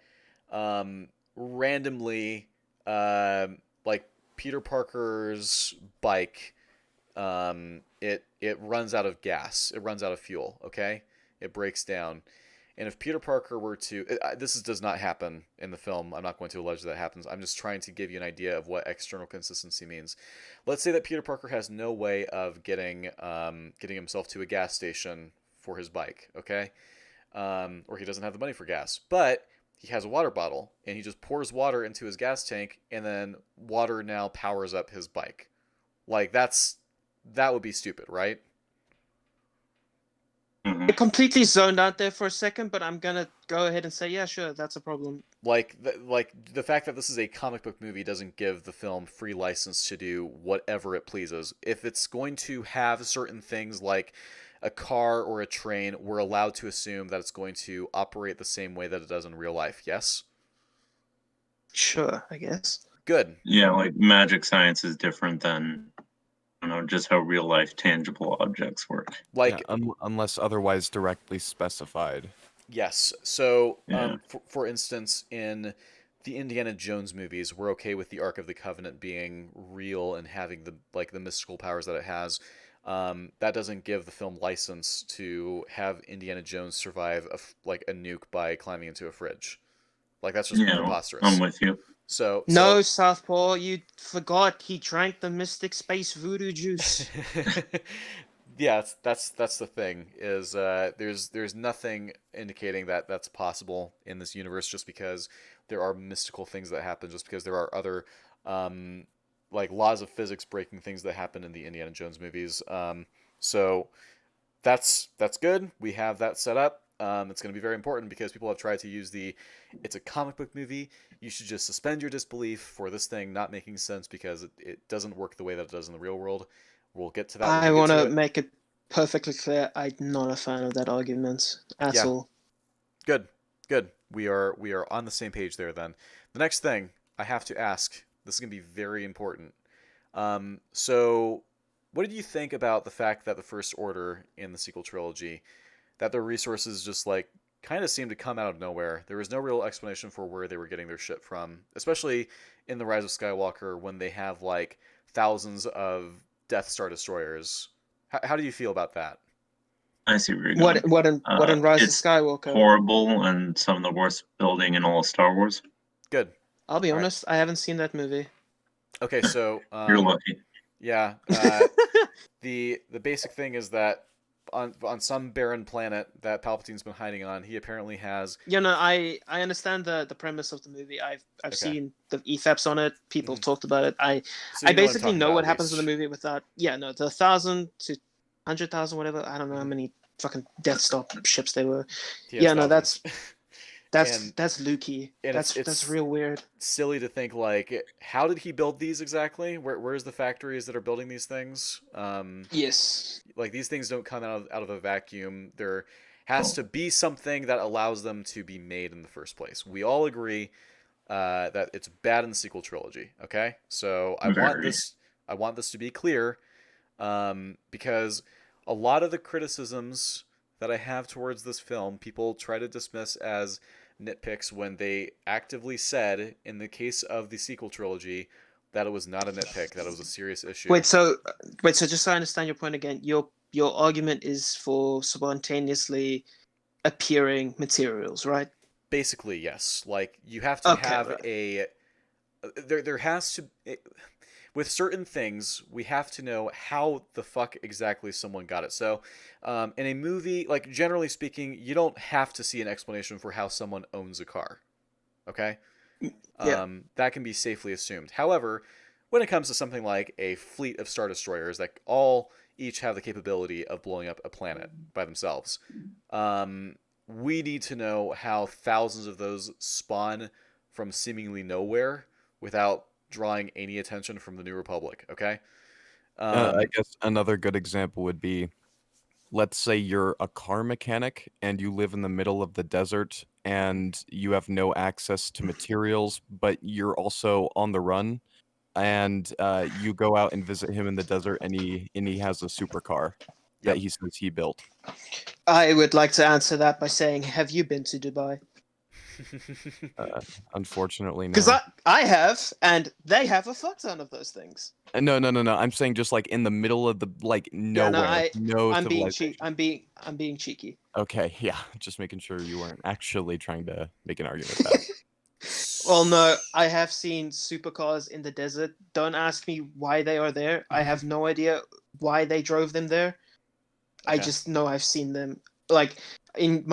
randomly, like Peter Parker's bike, it runs out of gas. It runs out of fuel. Okay, it breaks down. And if Peter Parker were to, does not happen in the film. I'm not going to allege that happens. I'm just trying to give you an idea of what external consistency means. Let's say that Peter Parker has no way of getting himself to a gas station for his bike, okay? Or he doesn't have the money for gas, but he has a water bottle and he just pours water into his gas tank, and then water now powers up his bike. Like that would be stupid, right? I completely zoned out there for a second, but I'm gonna go ahead and say, yeah, sure, that's a problem. Like the fact that this is a comic book movie doesn't give the film free license to do whatever it pleases. If it's going to have certain things like a car or a train, we're allowed to assume that it's going to operate the same way that it does in real life. Yes? Sure, I guess. Good. Yeah, like magic science is different than, I don't know, just how real life tangible objects work. Like, unless otherwise directly specified. yes. So, Yeah. for instance, in the Indiana Jones movies, we're okay with the Ark of the Covenant being real and having the mystical powers that it has. That doesn't give the film license to have Indiana Jones survive a nuke by climbing into a fridge. Like, that's just preposterous. I'm with you. No, Southpaw, you forgot he drank the Mystic Space Voodoo juice. Yeah, that's the thing. Is there's nothing indicating that that's possible in this universe, just because there are mystical things that happen, just because there are other like laws of physics breaking things that happen in the Indiana Jones movies. So that's good. We have that set up. It's going to be very important because people have tried to use it's a comic book movie. You should just suspend your disbelief for this thing not making sense because it doesn't work the way that it does in the real world. We'll get to that. I want to make it perfectly clear. I'm not a fan of that argument at all. Good. We are on the same page there then. The next thing I have to ask, this is going to be very important. So what did you think about the fact that the First Order in the sequel trilogy, that their resources just kind of seemed to come out of nowhere? There was no real explanation for where they were getting their shit from, especially in The Rise of Skywalker when they have thousands of Death Star destroyers. How do you feel about that? I see where you're going. What in Rise of Skywalker? Horrible and some of the worst building in all of Star Wars. Good. I'll be honest, I haven't seen that movie. Okay, so you're lucky. Yeah. The basic thing is that on some barren planet that Palpatine's been hiding on, he apparently has. I understand the premise of the movie. I've seen the EFAPs on it. People talked about it. I basically know what happens in the movie without. Yeah, no, the 1,000 to 100,000, whatever. I don't know how many fucking Death Star ships they were. Yeah, no, that's lukey. That's real weird. Silly to think how did he build these exactly? Where's the factories that are building these things? Yes. These things don't come out of a vacuum. There has to be something that allows them to be made in the first place. We all agree that it's bad in the sequel trilogy. Okay, so I want this to be clear, because a lot of the criticisms that I have towards this film, people try to dismiss as nitpicks when they actively said, in the case of the sequel trilogy, that it was not a nitpick, that it was a serious issue. Wait, so just so I understand your point again, your argument is for spontaneously appearing materials, right? Basically, yes. You have to have there has to with certain things, we have to know how the fuck exactly someone got it. So, in a movie, generally speaking, you don't have to see an explanation for how someone owns a car. Okay? Yeah. That can be safely assumed. However, when it comes to something like a fleet of Star Destroyers that all each have the capability of blowing up a planet by themselves, we need to know how thousands of those spawn from seemingly nowhere without drawing any attention from the New Republic, okay? I guess another good example would be, let's say you're a car mechanic and you live in the middle of the desert and you have no access to materials, but you're also on the run, and you go out and visit him in the desert, and he has a supercar that he says he built. I would like to answer that by saying, have you been to Dubai? Unfortunately, Because no. I have, and they have a fuck ton of those things. No, no, no, no. I'm saying just like in the middle of the Yeah, no, nowhere, no I'm being civilization. I'm being cheeky. Okay, yeah, just making sure you weren't actually trying to make an argument with that. Well, no, I have seen supercars in the desert. Don't ask me why they are there. I have no idea why they drove them there. I Okay. just know I've seen them. Like in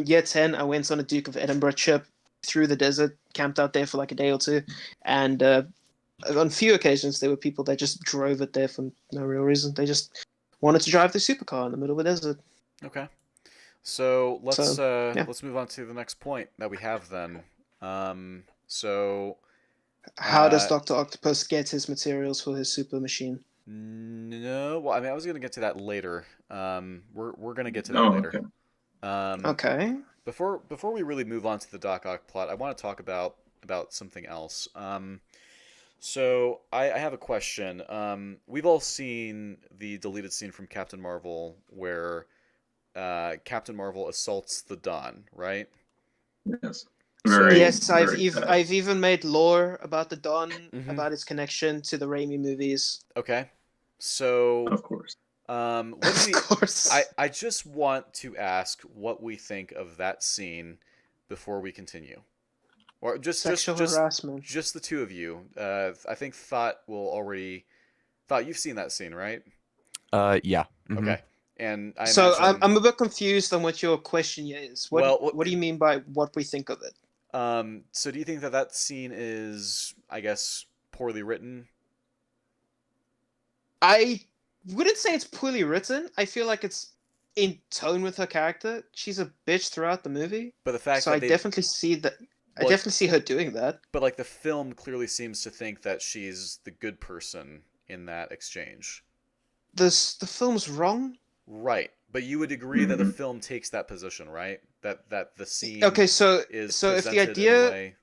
year 10, I went on a Duke of Edinburgh trip through the desert, camped out there for like a day or two, and on a few occasions there were people that just drove it there for no real reason. They just wanted to drive the supercar in the middle of the desert. Okay. So Yeah. let's move on to the next point that we have then. So How does Doctor Octopus get his materials for his super machine? no, well, I mean, I was gonna get to that later. We're gonna get to that Oh, later. okay. Okay. Before we really move on to the Doc Ock plot, I want to talk about something else. So I have a question. We've all seen the deleted scene from Captain Marvel where Captain Marvel assaults the Dawn, right? Yes. So Yes, Very sad. I've even made lore about the Dawn, Mhm. about its connection to the Raimi movies. Okay. So Of course. what do Of we? course. I just want to ask what we think of that scene before we continue, or Sexual harassment. just the two of you. I think Thought you've seen that scene, right? Yeah. Mhm. Okay, and I So imagine. I'm a bit confused on what your question is. Well, What do you mean by what we think of it? so do you think that that scene is, I guess, poorly written? I wouldn't say it's poorly written. I feel like it's in tone with her character. She's a bitch throughout the movie, But the fact so that I they, definitely see that. I well, definitely see her doing that. but like the film clearly seems to think that she's the good person in that exchange. The film's wrong. Right. But you would agree that the Mhm. film takes that position, right? That the scene Okay, so is if the presented in a idea, way.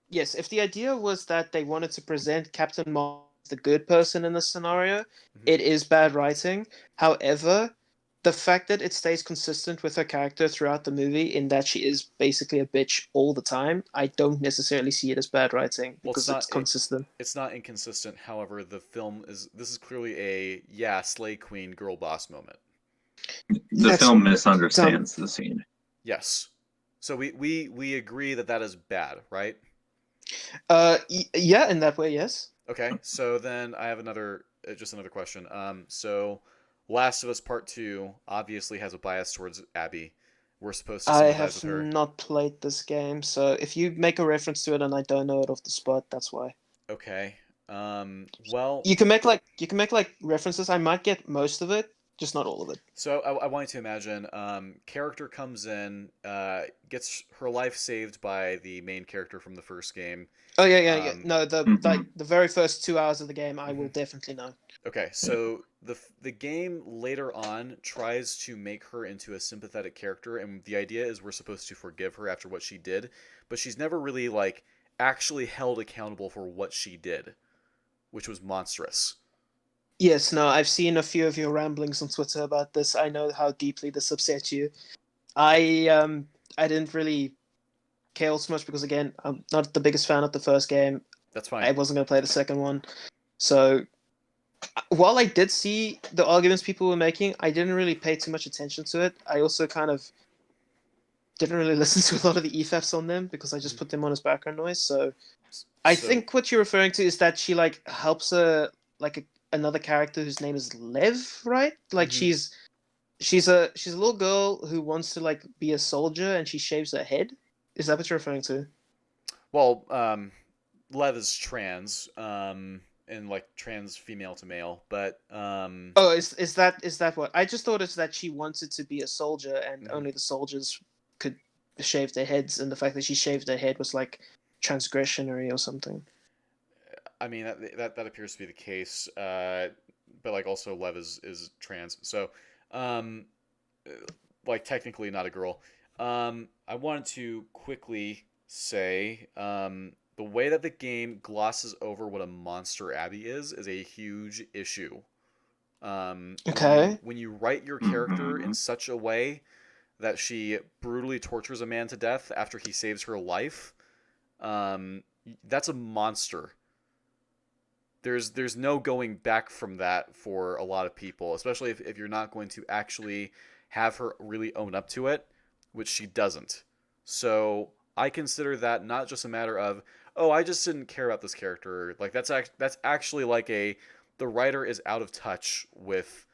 yes, if the idea was that they wanted to present Captain Marvel as the good person in this scenario, Mhm. it is bad writing. However, the fact that it stays consistent with her character throughout the movie, in that she is basically a bitch all the time, I don't necessarily see it as bad writing Well, because it's consistent. it's not inconsistent. However, the film is this is clearly a yeah, slay queen girl boss moment. The That's film dumb. misunderstands the scene. Yes. So we agree that that is bad, right? Yeah, in that way, yes. Okay. So then I have another just another question. So Last of Us Part 2 obviously has a bias towards Abby. We're supposed to I sympathize have with her. not played this game, so if you make a reference to it and I don't know it off the spot, that's why. Okay. Well, You can make like references. I might get most of it, just not all of it. so I want you to imagine, character comes in, gets her life saved by the main character from the first game. Oh yeah. No, Mhm. the very first 2 hours of the game, I will Mhm. definitely know. Okay, so the game later on tries to make her into a sympathetic character, and the idea is we're supposed to forgive her after what she did, but she's never really like actually held accountable for what she did, which was monstrous. Yes, no, I've seen a few of your ramblings on Twitter about this. I know how deeply this upset you. I didn't really care so much because again, I'm not the biggest fan of the first game. That's fine. I wasn't gonna play the second one, so while I did see the arguments people were making, I didn't really pay too much attention to it. I also kind of didn't really listen to a lot of the EFFs on them because I just put them on as background noise. So I So think what you're referring to is that she like helps another character whose name is Lev, right? Like mhm. she's a little girl who wants to like be a soldier and she shaves her head. Is that what you're referring to? Well, Lev is trans, and like trans female to male, but Oh, is that what? I just thought it's that she wanted to be a soldier and mhm. only the soldiers could shave their heads, and the fact that she shaved her head was like transgressionary or something. I mean that appears to be the case, but like also Lev is trans, so um, like technically not a girl. I wanted to quickly say the way that the game glosses over what a monster Abby is a huge issue. Okay. When you write your character in Mhm. such a way that she brutally tortures a man to death after he saves her life, that's a monster. There's no going back from that for a lot of people, especially if you're not going to actually have her really own up to it, which she doesn't. So I consider that not just a matter of, oh, I just didn't care about this character. Like that's actually like the writer is out of touch with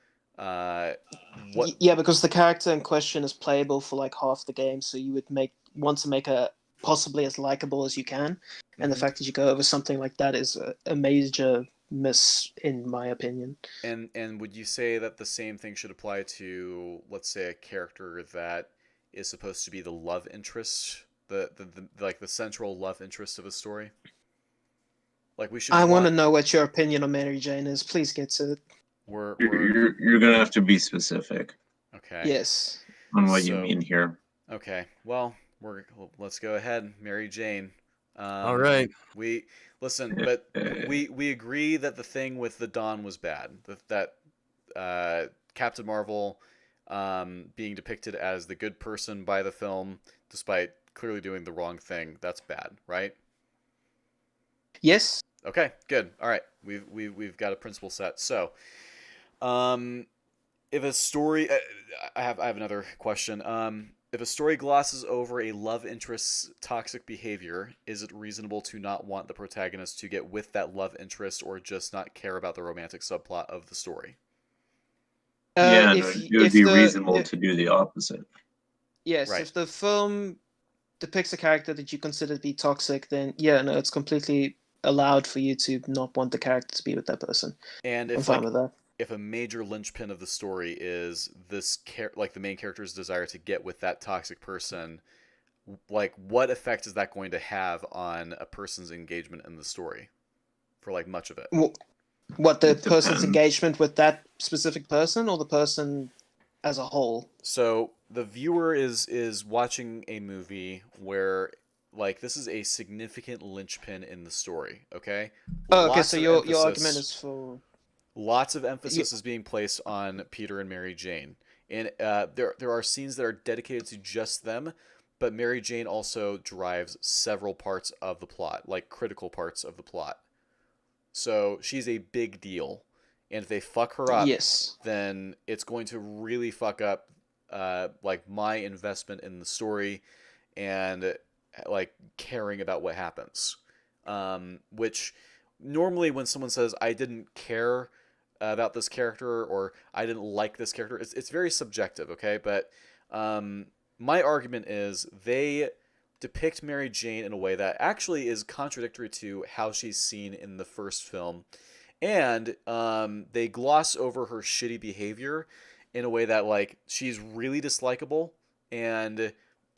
what. Yeah, because the character in question is playable for like half the game, so you would want to make her possibly as likable as you can, and the Mhm. fact that you go over something like that is a major miss, in my opinion. And would you say that the same thing should apply to, let's say, a character that is supposed to be the love interest, the like the central love interest of a story? Like we should I want to want know what your opinion on Mary Jane is. Please get to it. we're You're gonna have to be specific okay. Yes. on what you So mean here. okay, well let's go ahead, Mary Jane. All right. We listen, but we agree that the thing with the Dawn was bad. That Captain Marvel being depicted as the good person by the film, despite clearly doing the wrong thing, that's bad, right? Yes. Okay, good. All right, we've got a principle set. So, um, if a story, I have another question. If a story glosses over a love interest's toxic behavior, is it reasonable to not want the protagonist to get with that love interest or just not care about the romantic subplot of the story? Yeah, no, If it would if be the reasonable to do the opposite. yes, Right. if the film depicts a character that you consider to be toxic, then yeah, no, it's completely allowed for you to not want the character to be with that person. And I'm if fine like with that. if a major linchpin of the story is like the main character's desire to get with that toxic person, like what effect is that going to have on a person's engagement in the story for like much of it? What, the It person's depends. engagement with that specific person or the person as a whole? So the viewer is watching a movie where like this is a significant linchpin in the story, okay? Oh, okay. Lots So of your argument emphasis is for lots of you, emphasis is being placed on Peter and Mary Jane. And there are scenes that are dedicated to just them, but Mary Jane also drives several parts of the plot, like critical parts of the plot. So she's a big deal. And if they fuck her up, yes. then it's going to really fuck up like my investment in the story and like caring about what happens. Which normally when someone says I didn't care about this character or I didn't like this character, it's very subjective, okay? But my argument is they depict Mary Jane in a way that actually is contradictory to how she's seen in the first film, and they gloss over her shitty behavior in a way that like she's really dislikable, and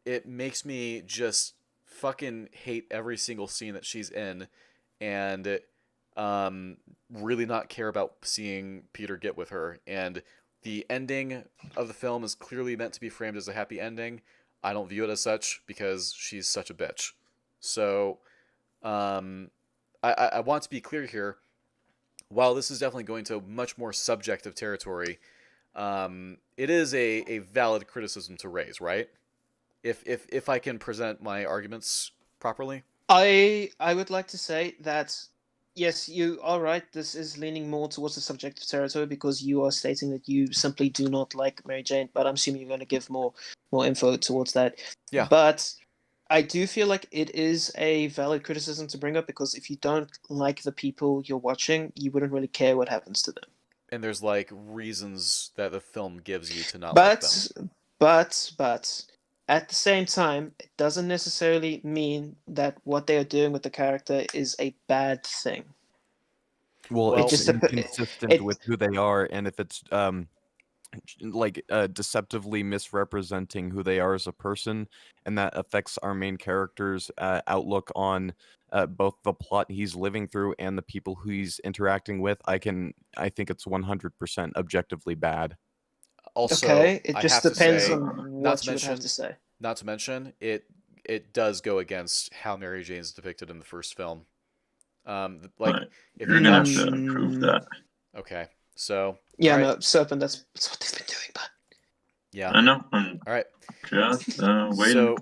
it makes me just fucking hate every single scene that she's in, and really not care about seeing Peter get with her. And the ending of the film is clearly meant to be framed as a happy ending. I don't view it as such because she's such a bitch. So, um, I want to be clear here. While this is definitely going to much more subjective territory, it is a valid criticism to raise, right? If I can present my arguments properly. I would like to say that yes, you are right. This is leaning more towards the subjective territory because you are stating that you simply do not like Mary Jane. But I'm assuming you're going to give more info towards that. Yeah, But I do feel like it is a valid criticism to bring up because if you don't like the people you're watching, you wouldn't really care what happens to them. and there's like reasons that the film gives you to not like them. But but at the same time, it doesn't necessarily mean that what they are doing with the character is a bad thing. Well, Well, It it's just inconsistent with who they are, and if it's like deceptively misrepresenting who they are as a person, and that affects our main character's outlook on both the plot he's living through and the people who he's interacting with. I think it's 100% objectively bad. also, okay. It I just have to depends say, on not what to you would have mention, to say. not to mention, it does go against how Mary Jane's depicted in the first film. Like But if you're you gonna have watch, to prove that. okay, so all Yeah, right, no, Serpent. That's what they've been doing. But Yeah. I know. I'm All right. just waiting. So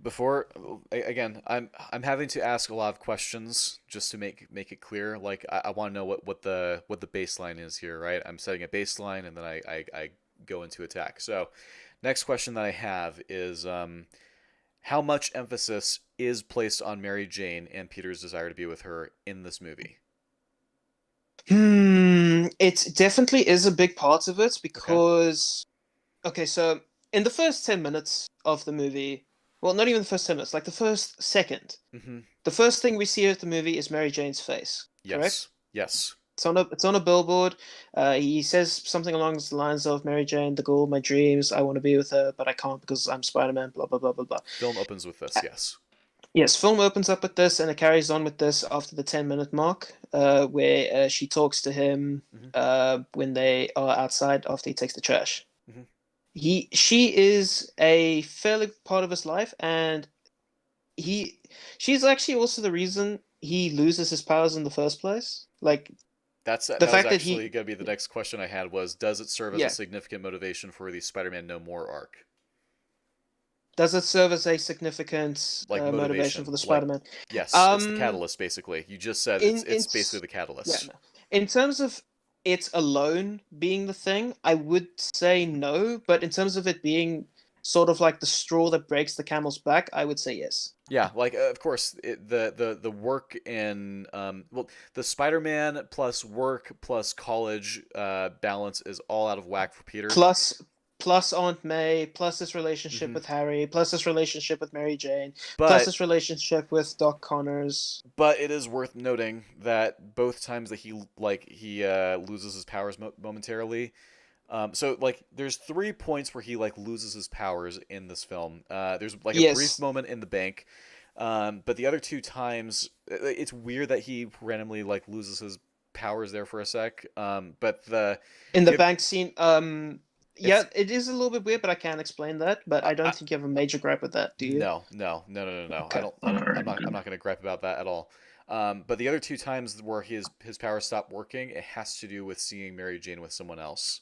before again, I'm having to ask a lot of questions just to make it clear. Like I want to know what the baseline is here, right? I'm setting a baseline and then I go into attack. So next question that I have is how much emphasis is placed on Mary Jane and Peter's desire to be with her in this movie? It definitely is a big part of it because okay, so in the first 10 minutes of the movie, well, not even the first 10 minutes, like the first second, Mm-hmm. the first thing we see of the movie is Mary Jane's face. Correct? Yes. It's on a billboard. He says something along the lines of Mary Jane, the girl of my dreams. I want to be with her, but I can't because I'm Spider-Man. Blah blah blah blah blah. Film opens with this. Yes. Yes, film opens up with this, and it carries on with this after the 10-minute mark, where she talks to him when they are outside after he takes the trash. Mhm. She is a fairly part of his life, and she's actually also the reason he loses his powers in the first place. Like that the was fact that actually going to be the next question I had was, does it serve as a yeah, significant motivation for the Spider-Man No More arc? does it serve as a significant Like motivation for the like Spider-Man? yes, it's the Um, catalyst basically. You just said in it's basically the yeah, catalyst. no. In terms of it alone being the thing, I would say no. But in terms of it being sort of like the straw that breaks the camel's back, I would say yes. Yeah, like of course the work in well, the Spider-Man plus work plus college balance is all out of whack for Peter. Plus Aunt May, plus his relationship with Harry, plus his relationship with Mary Jane, plus his relationship with Doc Connors. But it is worth noting that both times that he loses his powers momentarily. So like there's 3 points where he like loses his powers in this film. There's like a brief Yes. moment in the bank. But the other 2 times, it's weird that he randomly like loses his powers there for a sec. But in the bank scene, yeah, it is a little bit weird, but I can't explain that. But I don't think you have a major gripe with that, do you? No. Okay. I'm not going to gripe about that at all. But the other 2 times where his powers stop working, it has to do with seeing Mary Jane with someone else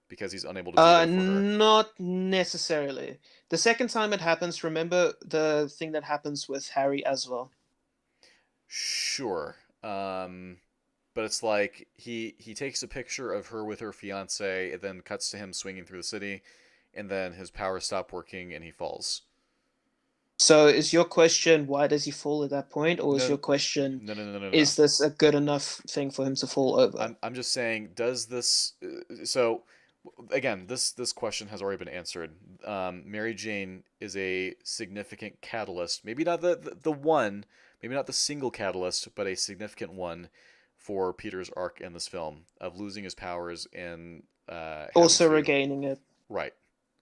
because he's unable to be there for her. Not necessarily. The second time it happens, remember the thing that happens with Harry as well. Sure. But it's like he takes a picture of her with her fiance, it then cuts to him swinging through the city, and then his powers stop working and he falls. So is your question, why does he fall at that point? Or is No, your question, no. is this a good enough thing for him to fall over? I'm just saying, does this... So, again, this question has already been answered. Mary Jane is a significant catalyst. Maybe not the one, maybe not the single catalyst, but a significant one for Peter's arc in this film of losing his powers and also regaining it. Right.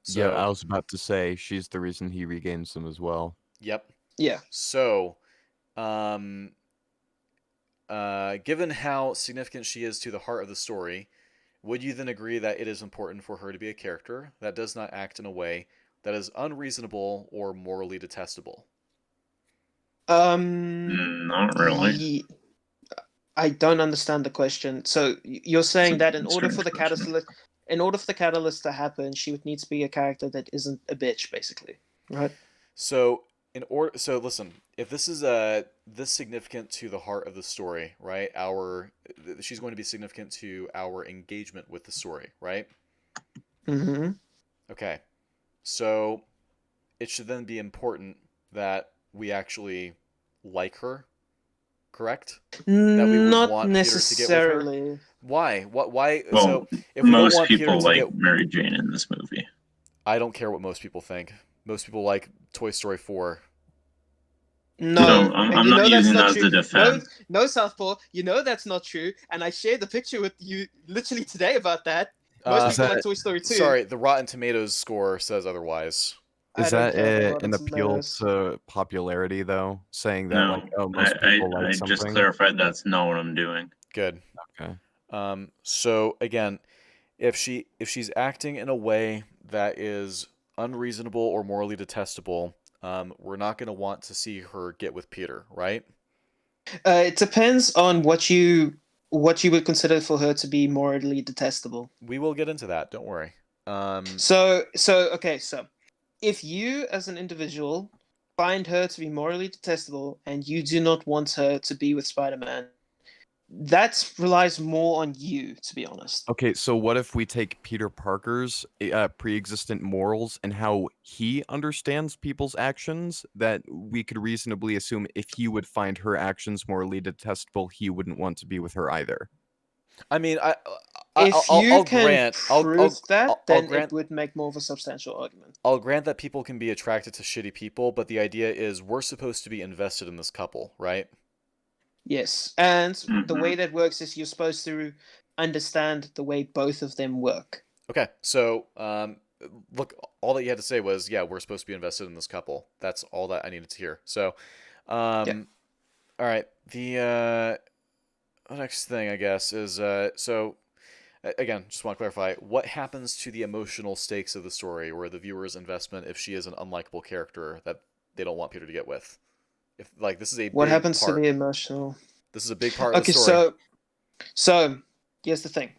So, yeah, I was about to say she's the reason he regains them as well. Yep. Yeah. So, given how significant she is to the heart of the story, would you then agree that it is important for her to be a character that does not act in a way that is unreasonable or morally detestable? Not really. I don't understand the question. So you're saying that in order for the catalyst to happen, she would need to be a character that isn't a bitch, basically, right? So listen, if this is this significant to the heart of the story, right? She's going to be significant to our engagement with the story, right? Mm-hmm. Okay. So it should then be important that we actually like her, correct? That we would Not want necessarily. Peter to get with her. Why? Why? Well, So if we don't most want Peter people to like get, Mary Jane in this movie. I don't care what most people think. Most people like Toy Story 4. No, I'm and you not know that's using not that as true. a defense. No, Southpaw, you know that's not true. And I shared the picture with you literally today about that. Most people like Toy Story 2. Sorry, the Rotten Tomatoes score says otherwise. Is I don't that care about an Rotten appeal Tomatoes. to popularity, though? Saying that, like, No, oh, most people I like just something? clarified that's not what I'm doing. Good. Okay. So again, if she's acting in a way that is unreasonable or morally detestable, we're not going to want to see her get with Peter, right? It depends on what you would consider for her to be morally detestable. We will get into that. Don't worry. So if you as an individual find her to be morally detestable and you do not want her to be with Spider-Man, that relies more on you, to be honest. Okay, so what if we take Peter Parker's pre-existent morals and how he understands people's actions, that we could reasonably assume if he would find her actions morally detestable, he wouldn't want to be with her either. I mean, If you I'll can grant, prove that, I'll then grant, it would make more of a substantial argument. I'll grant that people can be attracted to shitty people, but the idea is we're supposed to be invested in this couple, right? Yes, and the Mhm. way that works is you're supposed to understand the way both of them work. Okay, so look, all that you had to say was, yeah, we're supposed to be invested in this couple. That's all that I needed to hear. So, Yeah. all right, the next thing I guess is again, just want to clarify what happens to the emotional stakes of the story or the viewer's investment if she is an unlikable character that they don't want Peter to get with. If like this is a What big happens to part, the emotional? this is a big part of the Okay, story. so here's the thing.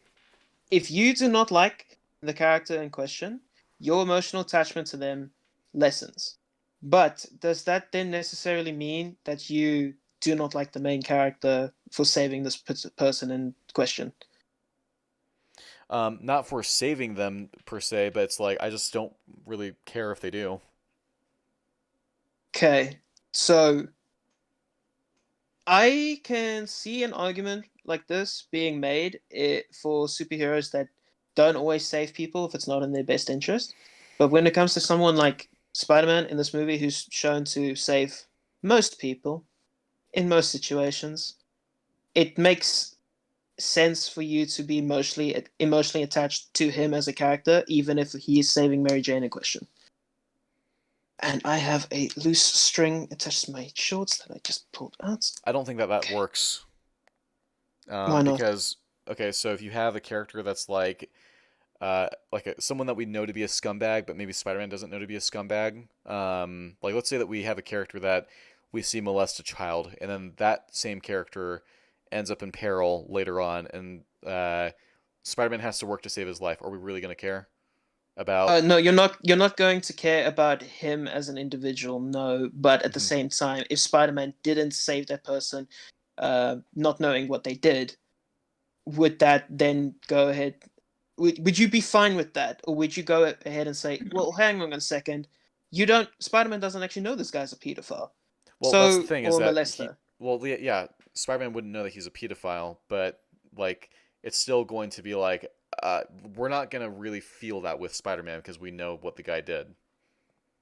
If you do not like the character in question, your emotional attachment to them lessens. But does that then necessarily mean that you do not like the main character for saving this person in question? Not for saving them per se, but it's like I just don't really care if they do. Okay, so I can see an argument like this being made for superheroes that don't always save people if it's not in their best interest. But when it comes to someone like Spider-Man in this movie, who's shown to save most people in most situations, it makes sense for you to be emotionally attached to him as a character, even if he is saving Mary Jane in question. And I have a loose string attached to my shorts that I just pulled out. I don't think that that works. Why not? Because okay, so if you have a character that's like someone that we know to be a scumbag, but maybe Spider-Man doesn't know to be a scumbag. Like let's say that we have a character that we see molest a child, and then that same character ends up in peril later on, and Spider-Man has to work to save his life. Are we really gonna care about? No, you're not. You're not going to care about him as an individual. No, but at the Mhm. same time, if Spider-Man didn't save that person, not knowing what they did, would that then go ahead? Would you be fine with that, or would you go ahead and say, "Well, hang on a second, you don't. Spider-Man doesn't actually know this guy's a pedophile, Well, that's the so thing is or a that he, molester." well, yeah, Spider-Man wouldn't know that he's a pedophile, but like it's still going to be like, we're not gonna really feel that with Spider-Man because we know what the guy did.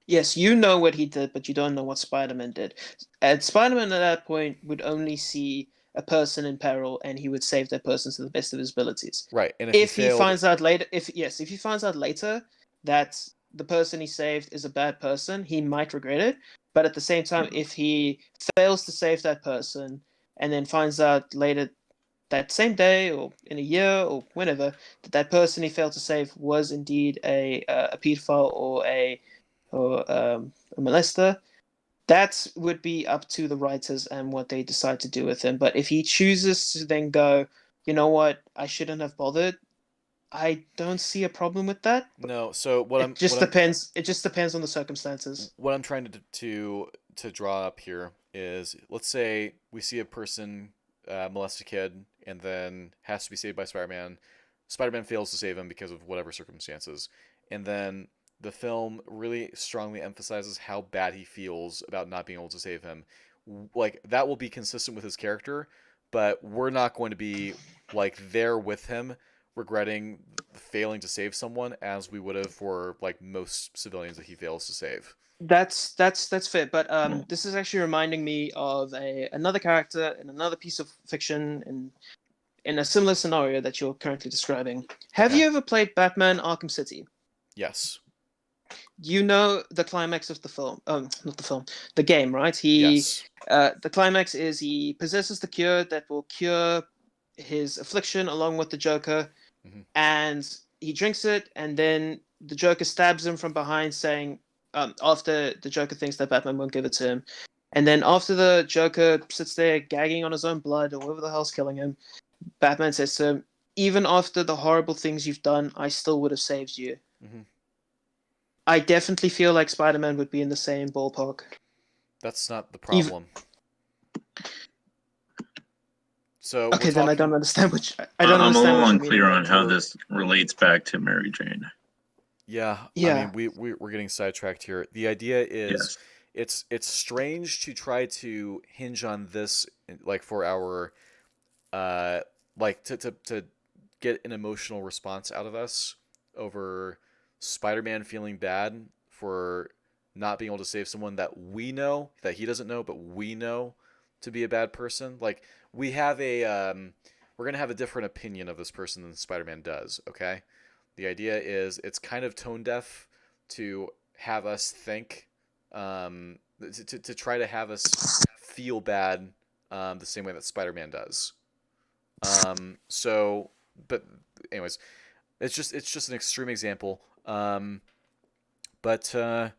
Yes, you know what he did, but you don't know what Spider-Man did. And Spider-Man at that point would only see a person in peril, and he would save that person to the best of his abilities. Right, and if he If he failed, finds out later, if he finds out later that the person he saved is a bad person, he might regret it. But at the same time, if he fails to save that person and then finds out later that same day or in a year or whenever that that person he failed to save was indeed a pedophile or a molester, that would be up to the writers and what they decide to do with him. But if he chooses to then go, you know what, I shouldn't have bothered, I don't see a problem with that. no. So It just depends. It just depends on the circumstances. what I'm trying to draw up here is, let's say we see a person molest a kid and then has to be saved by Spider-Man. Spider-Man fails to save him because of whatever circumstances, and then the film really strongly emphasizes how bad he feels about not being able to save him. Like that will be consistent with his character, but we're not going to be like there with him regretting failing to save someone as we would have for like most civilians that he fails to save. That's fair. But this is actually reminding me of another character in another piece of fiction in a similar scenario that you're currently describing. Have Okay. you ever played Batman Arkham City? Yes. You know the climax of the film, not the film, the game, right? Yes. The climax is he possesses the cure that will cure his affliction along with the Joker, Mhm. and he drinks it, and then the Joker stabs him from behind, saying, after the Joker thinks that Batman won't give it to him, and then after the Joker sits there gagging on his own blood or whatever the hell's killing him, Batman says to him, "Even after the horrible things you've done, I still would have saved you." Mm-hmm. I definitely feel like Spider-Man would be in the same ballpark. That's not the Even- problem. So Okay, we're then I talking. don't understand I don't I'm a understand little what you unclear mean. on how We're- this relates back to Mary Jane. Yeah, I Yeah. mean we're getting sidetracked here. The idea is Yes. it's strange to try to hinge on this like for our uh like to get an emotional response out of us over Spider-Man feeling bad for not being able to save someone that we know that he doesn't know but we know to be a bad person. Like we have a we're going to have a different opinion of this person than Spider-Man does, okay? The idea is it's kind of tone deaf to have us think, to try to have us feel bad the same way that Spider-Man does. So, but anyways, it's just an extreme example. But so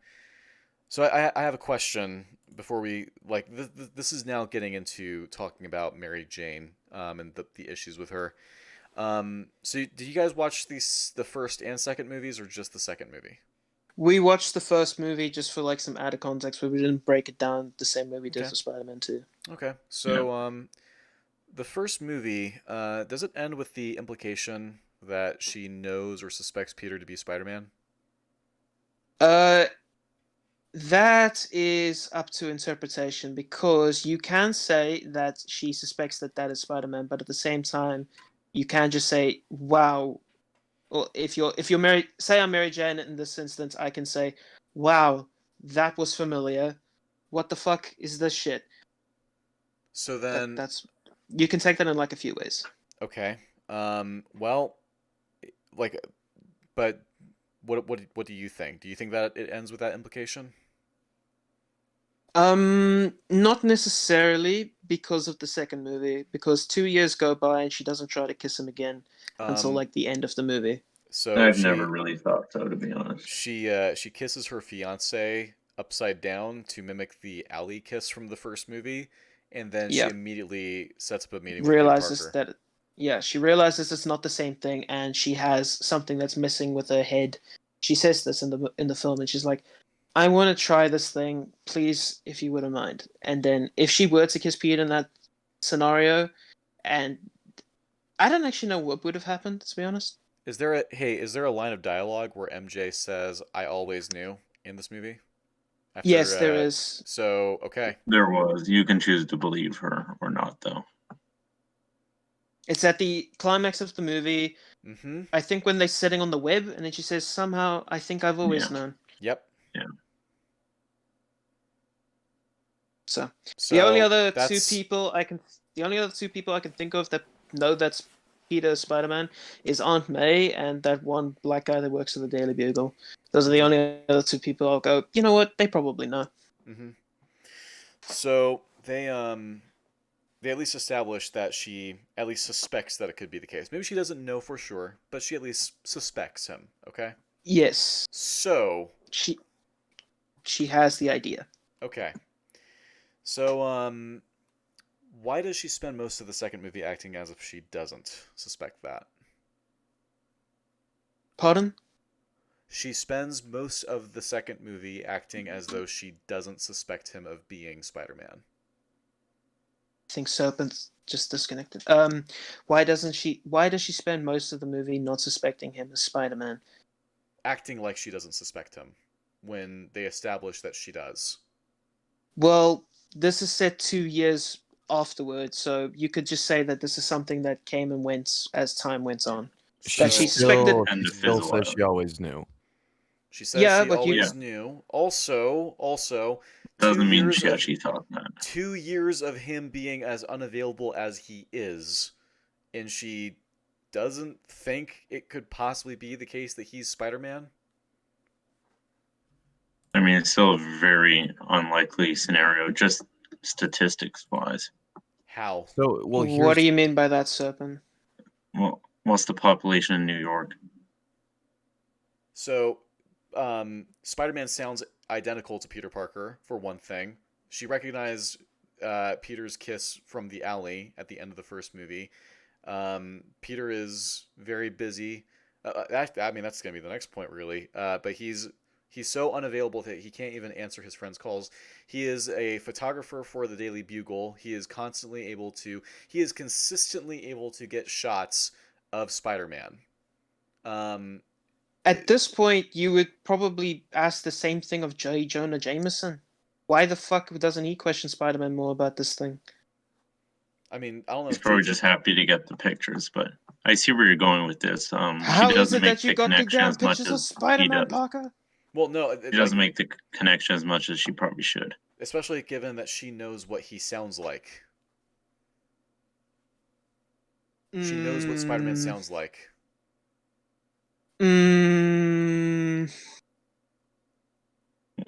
I have a question before we like this is now getting into talking about Mary Jane and the issues with her. So did you guys watch the first and second movies or just the second movie? We watched the first movie just for like some added context, but we didn't break it down the same way we did Okay. for Spider-Man 2. Okay. So the first movie does it end with the implication that she knows or suspects Peter to be Spider-Man? Uh, that is up to interpretation because you can say that she suspects that that is Spider-Man, but at the same time, you can just say, "Wow." Or if you're Mary, say I'm Mary Jane in this instance, I can say, "Wow, that was familiar. What the fuck is this shit?" So then, That's you can take that in like a few ways. okay. Well, like, but what do you think? Do you think that it ends with that implication? Not necessarily because of the second movie, because 2 years go by and she doesn't try to kiss him again until Um, like the end of the movie. so I've never really thought so, to be honest. she kisses her fiance upside down to mimic the alley kiss from the first movie, and then she Yeah, immediately sets up a meeting with Peter realizes Parker. that. Yeah, she realizes it's not the same thing, and she has something that's missing with her head. She says this in the film, and she's like, "I want to try this thing, please, if you wouldn't mind." And then, if she were to kiss Peter in that scenario, and I don't actually know what would have happened, to be honest. Is there a line of dialogue where MJ says "I always knew" in this movie? After Yes, there is. so okay. There was. You can choose to believe her or not, though. It's at the climax of the movie. Mm-hmm. I think when they're sitting on the web, and then she says, "Somehow, I think I've always Yeah. known." Yep. Yeah. So the only So other two that's people I can, the only other two people I can think of that know that's Peter Spider-Man is Aunt May and that one black guy that works for the Daily Bugle. Those are the only other two people I'll go. You know what? They probably know. mm-hmm. So they at least established that she at least suspects that it could be the case. Maybe she doesn't know for sure, but she at least suspects him. Okay. Yes, So she has the idea. okay. So why does she spend most of the second movie acting as if she doesn't suspect that? Pardon? She spends most of the second movie acting as though she doesn't suspect him of being Spider-Man. I think Serpent's just disconnected. Why doesn't she? Why does she spend most of the movie not suspecting him as Spider-Man? Acting like she doesn't suspect him when they establish that she does. Well, this is set 2 years afterwards, so you could just say that this is something that came and went as time went on. That she suspected. And She to still fizzle says out. she always knew. She says Yeah, she but you. always knew. Also, Doesn't mean she actually thought that. 2 years of him being as unavailable as he is, and she doesn't think it could possibly be the case that he's Spider-Man. I mean, it's still a very unlikely scenario, just statistics wise. How? So, well, What here's do you mean by that, Serpent? Well, what's the population in New York? So, Spider-Man sounds identical to Peter Parker, for one thing. She recognized Peter's kiss from the alley at the end of the first movie. Peter is very busy. I mean, that's gonna be the next point, really. But he's so unavailable that he can't even answer his friends' calls. He is a photographer for the Daily Bugle. He is consistently able to get shots of Spider-Man. At this point, you would probably ask the same thing of J. Jonah Jameson. Why the fuck doesn't he question Spider-Man more about this thing? I mean, I don't know. He's If probably JJ just happy to get the pictures, but I see where you're going with this. He How is doesn't it make that you the got the connection damn as much pictures of as he Spider-Man, does. Parker? Well, no, He doesn't make the connection as much as she probably should. especially given that she knows what he sounds like. She knows what Spider-Man sounds like.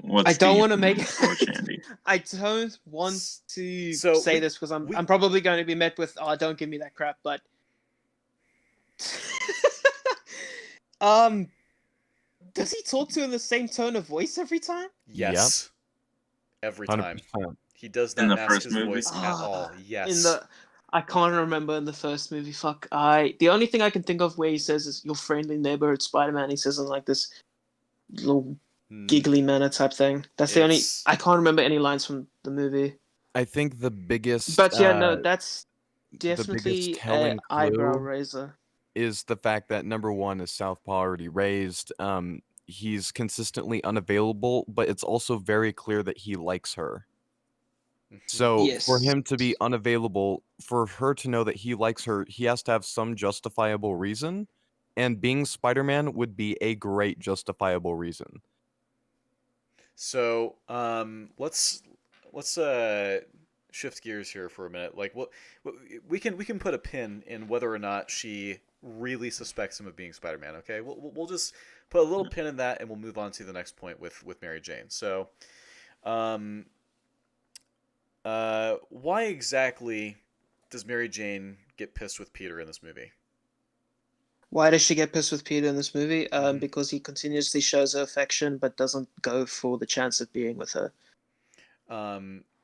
What's I don't want to deep make. for Shandy? I don't want to So say this because I'm probably going to be met with, "Oh, don't give me that crap." But does he talk to her in the same tone of voice every time? Yes. Every time. 100%. He does In not the mask first his movie? voice at all. Yes. I can't remember in the first movie. Fuck. The only thing I can think of where he says is "your friendly neighborhood Spider-Man." He says in like this little giggly manner type thing. That's the only. I can't remember any lines from the movie. I think the biggest, But yeah, no, that's the biggest definitely an telling eyebrow clue raiser. is the fact that number one is Southpaw already raised. He's consistently unavailable, but it's also very clear that he likes her. So for Yes. him to be unavailable, for her to know that he likes her, he has to have some justifiable reason, and being Spider-Man would be a great justifiable reason. So, let's shift gears here for a minute. Like, what we can put a pin in whether or not she really suspects him of being Spider-Man. Okay, we'll just put a little pin in that, and we'll move on to the next point with Mary Jane. So, why exactly does Mary Jane get pissed with Peter in this movie? Why does she get pissed with Peter in this movie? Because he continuously shows her affection but doesn't go for the chance of being with her.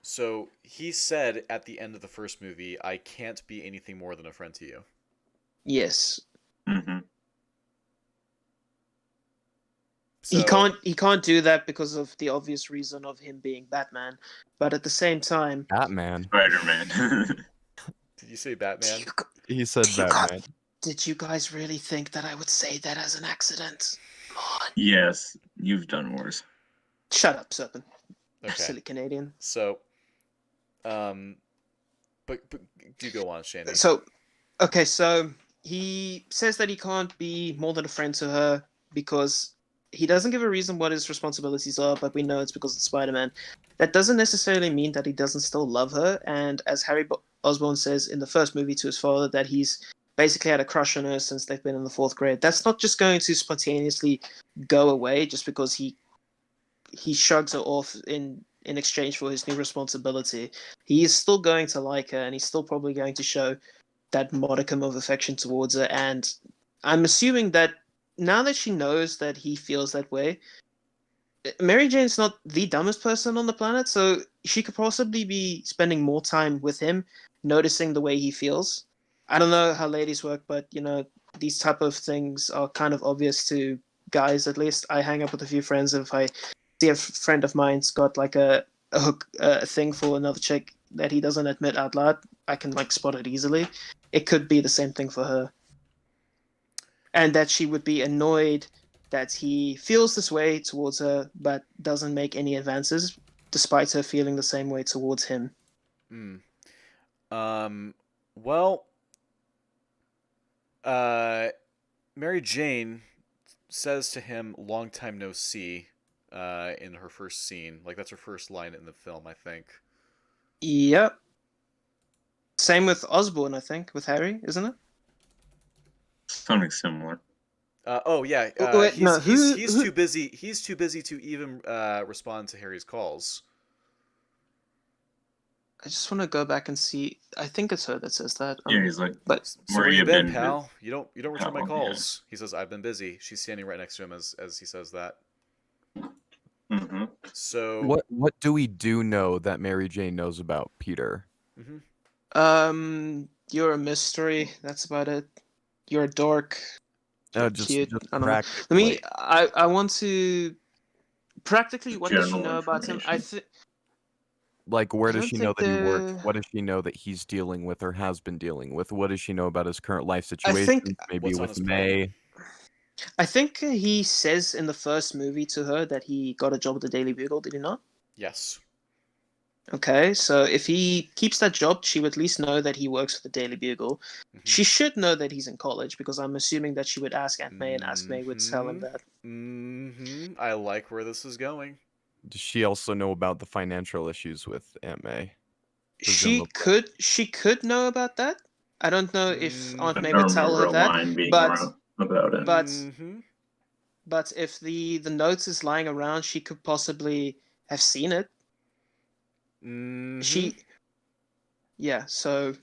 So he said at the end of the first movie, "I can't be anything more than a friend to you." Yes. Mm-hmm. So, He can't do that because of the obvious reason of him being Batman. But at the same time, Batman. Spider-Man. did you say Batman? He said Batman. Did you guys really think that I would say that as an accident? Come on. Yes, you've done worse. Shut up, Serpent. Okay. Silly Canadian. So, but do go on, Shandy. So he says that he can't be more than a friend to her because he doesn't give a reason what his responsibilities are, but we know it's because of Spider-Man. That doesn't necessarily mean that he doesn't still love her, and as Harry Osborn says in the first movie to his father, that he's basically had a crush on her since they've been in the 4th grade. That's not just going to spontaneously go away just because he shrugs her off in exchange for his new responsibility. He is still going to like her, and he's still probably going to show that modicum of affection towards her. And I'm assuming that now that she knows that he feels that way, Mary Jane's not the dumbest person on the planet, so she could possibly be spending more time with him, noticing the way he feels. I don't know how ladies work, but these type of things are kind of obvious to guys. At least I hang up with a few friends, and if I see a friend of mine's got like a hook, a thing for another chick that he doesn't admit out loud, I can like spot it easily. It could be the same thing for her, and that she would be annoyed that he feels this way towards her but doesn't make any advances despite her feeling the same way towards him. Well, Mary Jane says to him, "Long time no see," in her first scene. Like, that's her first line in the film, I think. Yep. Same with Osborn, I think, with Harry, isn't it? Something similar. Oh yeah. Wait, he's too busy. He's too busy to even respond to Harry's calls. I just want to go back and see. I think it's her that says that. Yeah, he's like, but "So where you been, pal? You don't return my calls." Yeah. He says, "I've been busy." She's standing right next to him as he says that. Mm-hmm. So what do we know that Mary Jane knows about Peter? You're a mystery. That's about it. You're a dork. Cute. Just I don't know. Let me. practically. I want to practically. What does she General know about him? I information. think. Like, where I does don't she know think that he works? the. What does she know that he's dealing with or has been dealing with? What does she know about his current life I think. situation? Maybe What's on with his plate? May. I think he says in the first movie to her that he got a job at the Daily Bugle. Did he not? Yes. Okay, so if he keeps that job, she would at least know that he works for the Daily Bugle. Mm-hmm. She should know that he's in college because I'm assuming that she would ask Aunt May, and Aunt May would tell him that. Mm-hmm. I like where this is going. Does she also know about the financial issues with Aunt May? She Presumably. could know about that. I don't know if Mm, Aunt I May don't would tell remember her a that, line being but around about it. but mm-hmm. but if the notes is lying around, she could possibly have seen it. Mm-hmm. She, yeah. So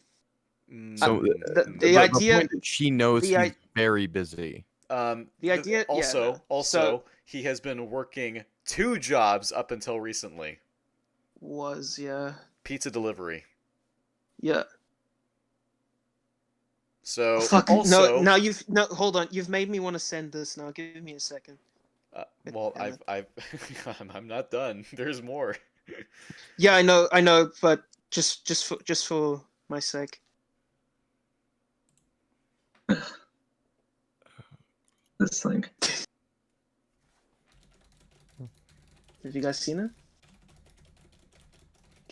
So the the idea, point is she knows the he's I very busy. the idea, yeah. No. Also, he has been working 2 jobs up until recently. Was yeah. Pizza delivery. Yeah. So Fuck no! also, Now you've no. Hold on. You've made me want to send this. Now give me a second. well, Damn it. I've I'm not done. There's more. Yeah, I know, but just for my sake. This thing. Have you guys seen it?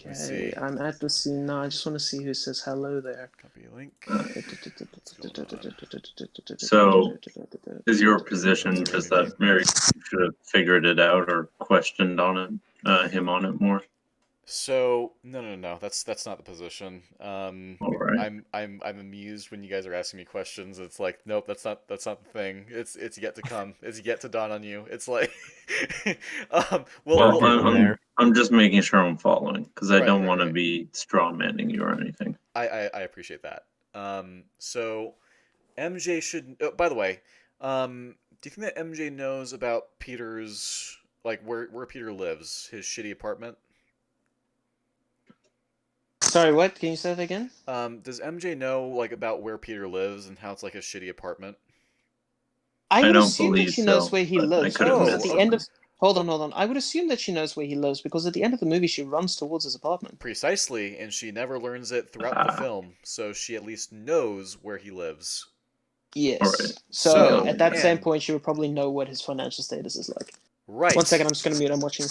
Let me Okay, see. I'm at the scene now. I just want to see who says hello there. Copy link. So, is your position just that Mary should have figured it out or questioned on it, him on it more? So no. That's not the position. All right. I'm amused when you guys are asking me questions. It's like, nope, that's not the thing. It's yet to come. It's yet to dawn on you. It's like, Well, getting there. I'm just making sure I'm following because I Right, don't right, want to right. be straw manning you or anything. I appreciate that. So MJ should. Oh, by the way, do you think that MJ knows about Peter's like where Peter lives, his shitty apartment? Sorry, what? Can you say that again? Does MJ know like about where Peter lives and how it's like a shitty apartment? I I would don't assume that believe she knows so, where he but I lives could have because Oh, at missed the end something. of hold on. I would assume that she knows where he lives because at the end of the movie she runs towards his apartment. precisely, and she never learns it throughout the Ah, film, so she at least knows where he lives. all right. Yes. You So got So, at me that there. same and point she would probably know what his financial status is like. right, 1 second, I'm just gonna mute. I'm watching.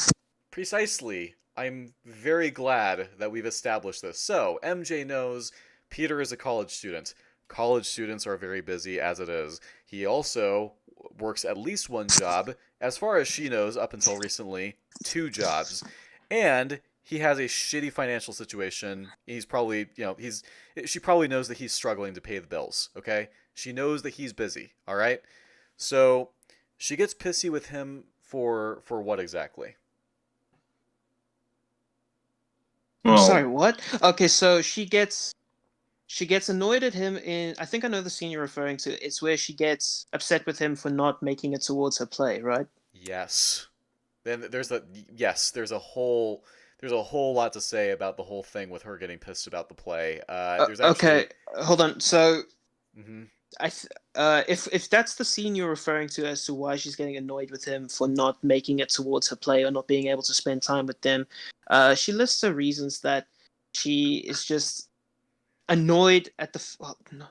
precisely. I'm very glad that we've established this. So, MJ knows Peter is a college student. College students are very busy as it is. He also works at least 1 job, as far as she knows, up until recently, 2 jobs. And he has a shitty financial situation. He's probably, she probably knows that he's struggling to pay the bills, okay? She knows that he's busy, all right? So, she gets pissy with him for what exactly? I'm sorry, Well, what? Okay, so she gets annoyed at him in I think I know the scene you're referring to. It's where she gets upset with him for not making it towards her play, right? Yes. Then there's a whole lot to say about the whole thing with her getting pissed about the play. There's actually. Okay, hold on. So Hmm. if that's the scene you're referring to as to why she's getting annoyed with him for not making it towards her play or not being able to spend time with them, she lists her reasons that she is just annoyed at well, no.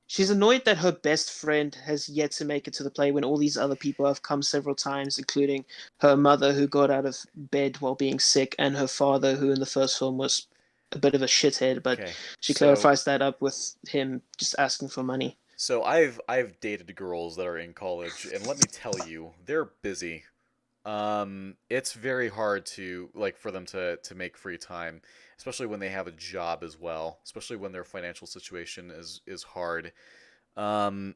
She's annoyed that her best friend has yet to make it to the play when all these other people have come several times, including her mother who got out of bed while being sick, and her father who in the first film was a bit of a shithead, but Okay. she So clarifies that up with him just asking for money. so I've dated girls that are in college, and let me tell you, they're busy. It's very hard to like for them to make free time, especially when they have a job as well, especially when their financial situation is hard. Um,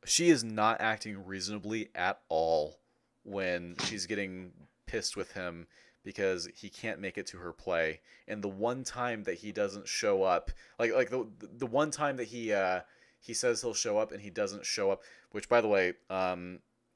she is not acting reasonably at all when she's getting pissed with him because he can't make it to her play. And the one time that he doesn't show up, like the one time that he says he'll show up and he doesn't show up, which by the way,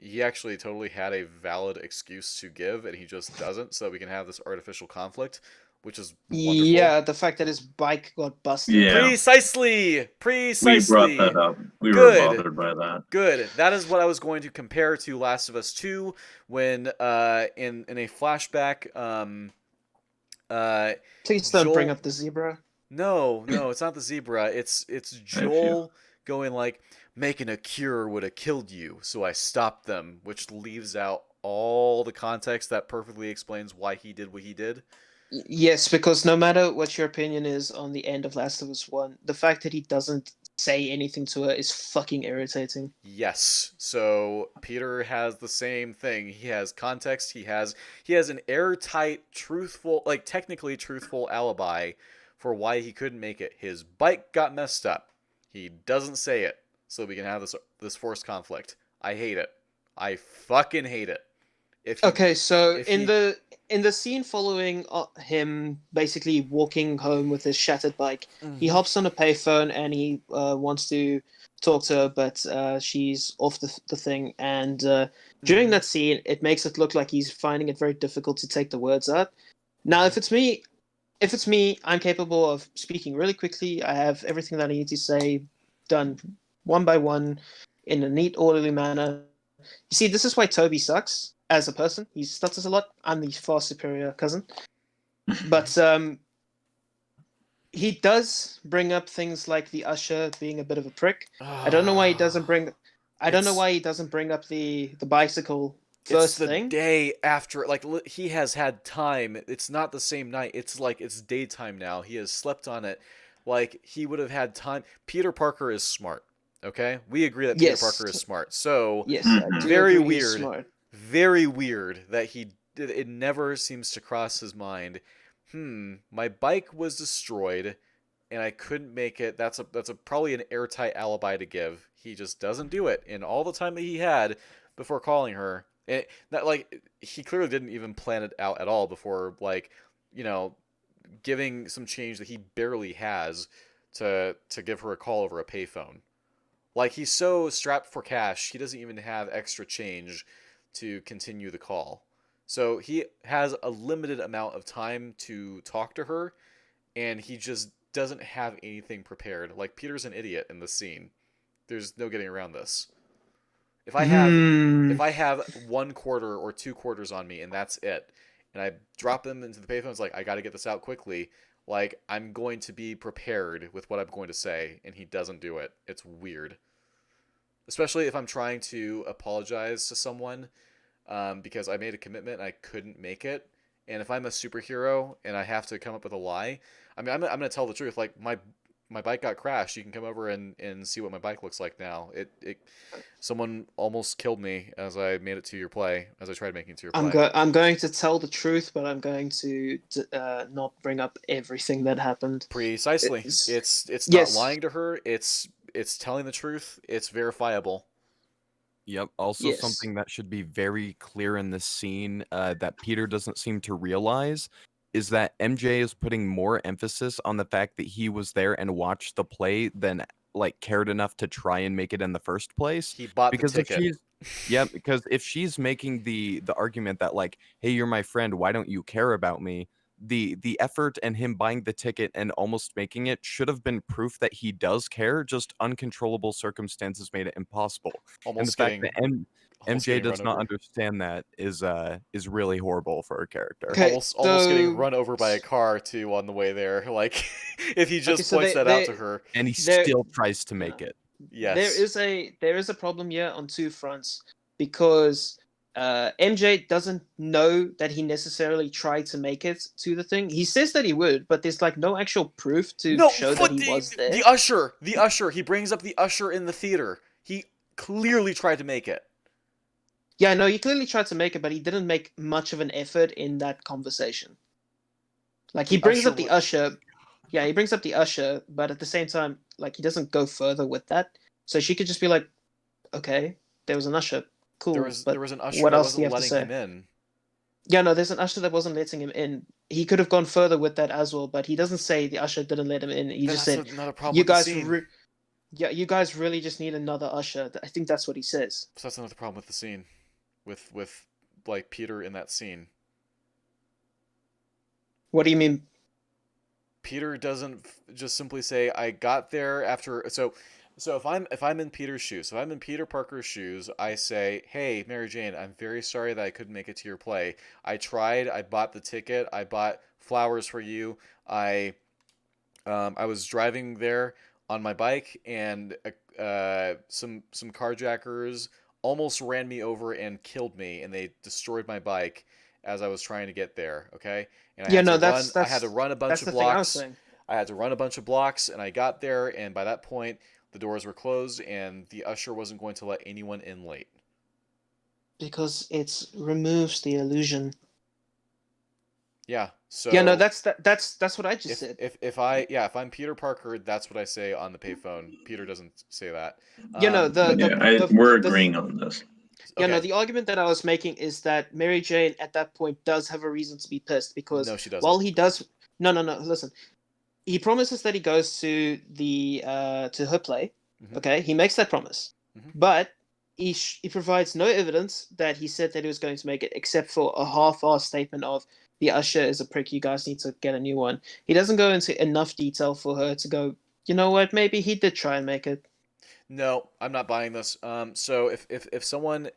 he actually totally had a valid excuse to give, and he just doesn't, so we can have this artificial conflict, which is wonderful. Yeah, the fact that his bike got busted. Yeah. Precisely! We brought that up. We were Good. bothered by that. Good. That is what I was going to compare to Last of Us 2 when in a flashback Please don't Joel- bring up the zebra. No, it's not the zebra. It's Joel going like, making a cure would have killed you, so I stopped them, which leaves out all the context that perfectly explains why he did what he did. Yes, because no matter what your opinion is on the end of Last of Us 1, the fact that he doesn't say anything to her is fucking irritating. Yes. So Peter has the same thing. He has context. He has an airtight, truthful, like technically truthful alibi for why he couldn't make it. His bike got messed up. He doesn't say it, so we can have this forced conflict. I hate it. I fucking hate it. Okay, so in the scene following him basically walking home with his shattered bike, he hops on a payphone and he wants to talk to her, but she's off the thing. And during that scene, it makes it look like he's finding it very difficult to take the words out. Now, if it's me, I'm capable of speaking really quickly. I have everything that I need to say done one by one in a neat, orderly manner. You see, this is why Toby sucks as a person. He stutters a lot. I'm the far superior cousin. But he does bring up things like the usher being a bit of a prick. I don't know why he doesn't bring up the bicycle first it's the thing. day after, like, he has had time. It's not the same night. It's like it's daytime now. He has slept on it. Like, he would have had time. Peter Parker is smart. Okay, we agree that Peter Parker is smart. So yes, I do very agree he's weird. smart. Very weird that it never seems to cross his mind. My bike was destroyed, and I couldn't make it. That's probably an airtight alibi to give. He just doesn't do it. In all the time that he had before calling her, he clearly didn't even plan it out at all before, like, giving some change that he barely has to give her a call over a payphone. Like, he's so strapped for cash, he doesn't even have extra change to continue the call. So he has a limited amount of time to talk to her, and he just doesn't have anything prepared. Like, Peter's an idiot in this scene. There's no getting around this. If I have 1 quarter or 2 quarters on me and that's it, and I drop them into the payphone, it's like, I got to get this out quickly. Like, I'm going to be prepared with what I'm going to say, and he doesn't do it. It's weird. Especially if I'm trying to apologize to someone because I made a commitment and I couldn't make it. And if I'm a superhero and I have to come up with a lie, I mean, I'm going to tell the truth. Like, my bike got crashed. You can come over and see what my bike looks like now. Someone almost killed me as I made it to your play, as I tried making it to your play. I'm going to tell the truth, but I'm going to not bring up everything that happened. Precisely. It's not lying to her. It's telling the truth. It's verifiable. Yep. Also, something that should be very clear in this scene that Peter doesn't seem to realize is that MJ is putting more emphasis on the fact that he was there and watched the play than cared enough to try and make it in the first place. He bought the ticket. Because if she's making the argument that hey, you're my friend, why don't you care about me? The effort and him buying the ticket and almost making it should have been proof that he does care. Just uncontrollable circumstances made it impossible. And the fact that MJ does not understand that is really horrible for her character. Okay, almost getting run over by a car too on the way there. Like, if he just points that out to her, and he still tries to make it. Yes, there is a problem here on 2 fronts because MJ doesn't know that he necessarily tried to make it to the thing. He says that he would, but there's no actual proof to show that he was there. The usher. He brings up the usher in the theater. He clearly tried to make it. Yeah, no, he clearly tried to make it, but he didn't make much of an effort in that conversation. He brings up the usher. Yeah, he brings up the usher, but at the same time, he doesn't go further with that. So she could just be like, okay, there was an usher. Cool. There was an usher that wasn't letting him in. Yeah, no, there's an usher that wasn't letting him in. He could have gone further with that as well, but he doesn't say the usher didn't let him in. He just said, not a problem "You guys, Yeah, you guys really just need another usher. I think that's what he says. So that's another problem with the scene, with like Peter in that scene. What do you mean? Peter doesn't just simply say, "I got there after." So if I'm in Peter's shoes, if I'm in Peter Parker's shoes, I say, "Hey, Mary Jane, I'm very sorry that I couldn't make it to your play. I tried. I bought the ticket. I bought flowers for you. I was driving there on my bike, and some carjackers almost ran me over and killed me, and they destroyed my bike as I was trying to get there. Okay, and I Yeah, had to no, run. that's I had to that's run a bunch that's of the thing I was blocks. saying. I had to run a bunch of blocks, and I got there, and by that point, the doors were closed, and the usher wasn't going to let anyone in late. Because it removes the illusion. Yeah. Yeah, no, So that's what I just if said. if I'm Peter Parker, that's what I say on the payphone. Peter doesn't say that. You know, We're agreeing on this. yeah, no, Okay. the argument that I was making is that Mary Jane at that point does have a reason to be pissed because No, she doesn't. while he does, no, listen, he promises that he goes to the to her play. Mhm. Okay, he makes that promise, Mhm. but he provides no evidence that he said that he was going to make it, except for a half-assed statement of the usher is a prick. You guys need to get a new one. He doesn't go into enough detail for her to go. You know what? Maybe he did try and make it. No, I'm not buying this. So if someone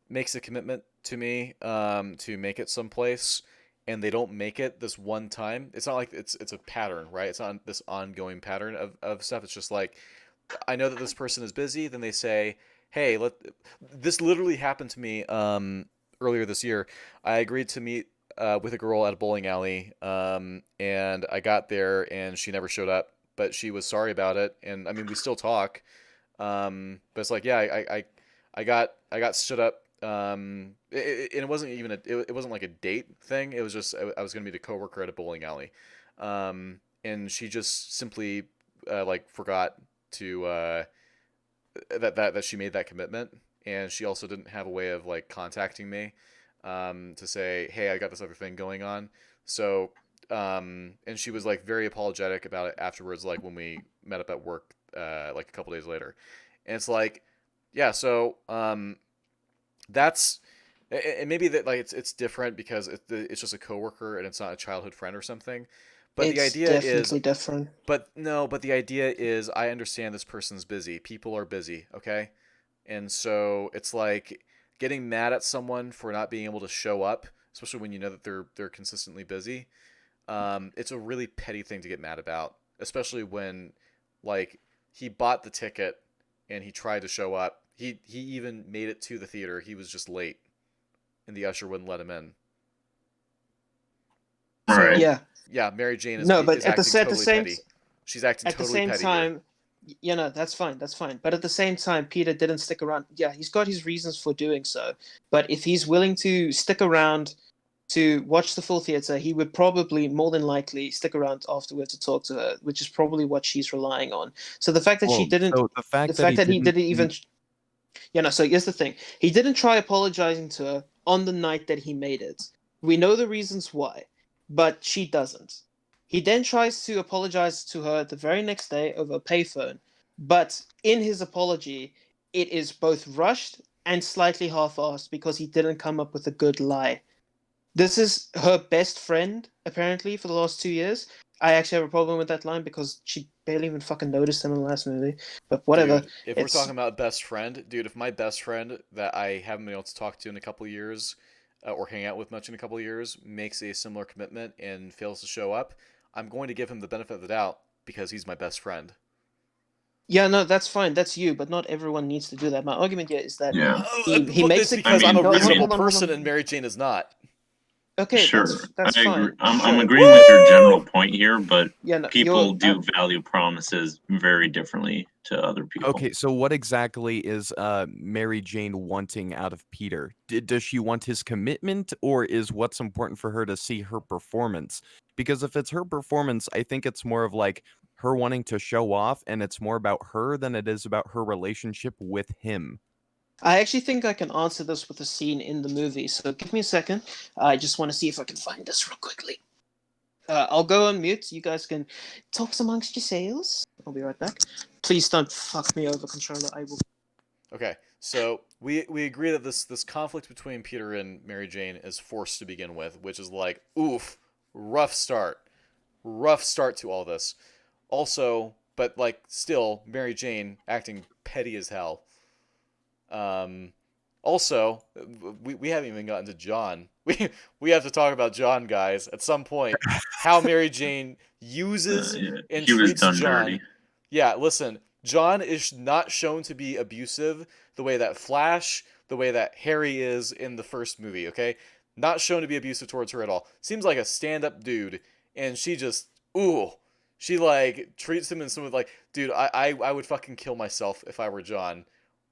makes a commitment to me to make it someplace and they don't make it this one time, it's not like it's a pattern, right? It's not this ongoing pattern of stuff. It's just like I know that this person is busy, then they say, "Hey, this literally happened to me earlier this year. I agreed to meet with a girl at a bowling alley, and I got there and she never showed up, but she was sorry about it, and I mean we still talk. But it's like, yeah, I got stood up. And it wasn't even it wasn't like a date thing. It was just I was gonna meet a coworker at a bowling alley, and she just simply like forgot to that she made that commitment, and she also didn't have a way of like contacting me, to say, hey, I got this other thing going on. So, and she was like very apologetic about it afterwards, like when we met up at work, like a couple days later, and it's like, yeah, so that's. And maybe that like it's different because it's just a coworker and it's not a childhood friend or something, but the It's idea is definitely different. but no, but the idea is I understand this person's busy. People are busy, okay? And so it's like getting mad at someone for not being able to show up, especially when you know that they're consistently busy. It's a really petty thing to get mad about, especially when like he bought the ticket and he tried to show up. He even made it to the theater. He was just late, and the usher wouldn't let him in. Right. So Yeah. yeah, Mary Jane is No, but is at acting the totally same petty. She's acting at the totally same petty here. time, you know, that's fine, that's fine. But at the same time, Peter didn't stick around. Yeah, he's got his reasons for doing so. But if he's willing to stick around to watch the full theater, he would probably more than likely stick around afterward to talk to her, which is probably what she's relying on. So the fact that she Well, didn't, so the the fact that fact he that he didn't, didn't even, you know, so here's the thing: he didn't try apologizing to her on the night that he made it. We know the reasons why, but she doesn't. He then tries to apologize to her the very next day over a payphone, but in his apology, it is both rushed and slightly half-assed because he didn't come up with a good lie. This is her best friend, apparently, for the last 2 years. I actually have a problem with that line because she barely even fucking noticed him in the last movie. But whatever. Dude, if we're It's talking about best friend, dude, if my best friend that I haven't been able to talk to in a couple years, or hang out with much in a couple years, makes a similar commitment and fails to show up, I'm going to give him the benefit of the doubt because he's my best friend. Yeah, no, that's fine. That's you, but not everyone needs to do that. My argument here is that Yeah. he But makes it's it. because I'm a No, reasonable hold person on. and Mary Jane is not. Okay, Sure. that's I agree. fine. I'm Sure. agreeing with your general point here, but Yeah, no, people do value promises very differently to other people. okay, so what exactly is Mary Jane wanting out of Peter? Does she want his commitment, or is what's important for her to see her performance? Because if it's her performance, I think it's more of like her wanting to show off, and it's more about her than it is about her relationship with him. I actually think I can answer this with a scene in the movie. So give me a second. I just want to see if I can find this real quickly. I'll go on mute. You guys can talk amongst yourselves. I'll be right back. Please don't fuck me over, controller. I will. Okay, so we agree that this conflict between Peter and Mary Jane is forced to begin with, which is like, oof, rough start to all this. Also, but like still, Mary Jane acting petty as hell. Also, we haven't even gotten to John. We have to talk about John, guys, at some point. How Mary Jane uses and he was treats done John. dirty. Yeah, listen, John is not shown to be abusive the way that Flash, the way that Harry is in the first movie, okay? Not shown to be abusive towards her at all. Seems like a stand-up dude, and she just, ooh, she like treats him in some of like, dude, I would fucking kill myself if I were John,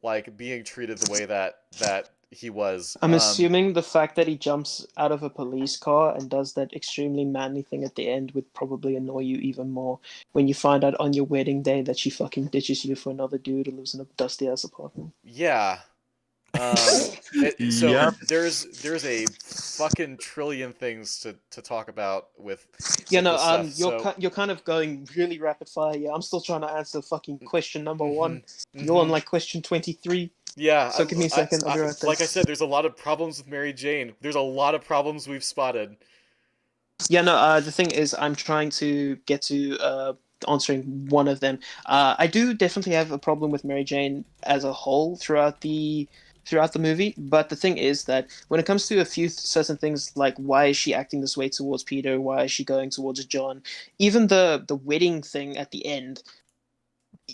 like being treated the way that he was. I'm assuming the fact that he jumps out of a police car and does that extremely manly thing at the end would probably annoy you even more when you find out on your wedding day that she fucking ditches you for another dude who lives in a dusty ass apartment. Yeah. So Yep. there's a fucking trillion things to talk about with Yeah, no, this stuff. you're kind of going really rapid fire. Yeah, I'm still trying to answer fucking question number one. Mhm, You're on mhm. like question 23. Yeah, So give me a second. I'll be right there. like I said, there's a lot of problems with Mary Jane. There's a lot of problems we've spotted. Yeah, no, the thing is, I'm trying to get to answering one of them. I do definitely have a problem with Mary Jane as a whole throughout the movie, but the thing is that when it comes to a few certain things like why is she acting this way towards Peter, why is she going towards John, even the wedding thing at the end,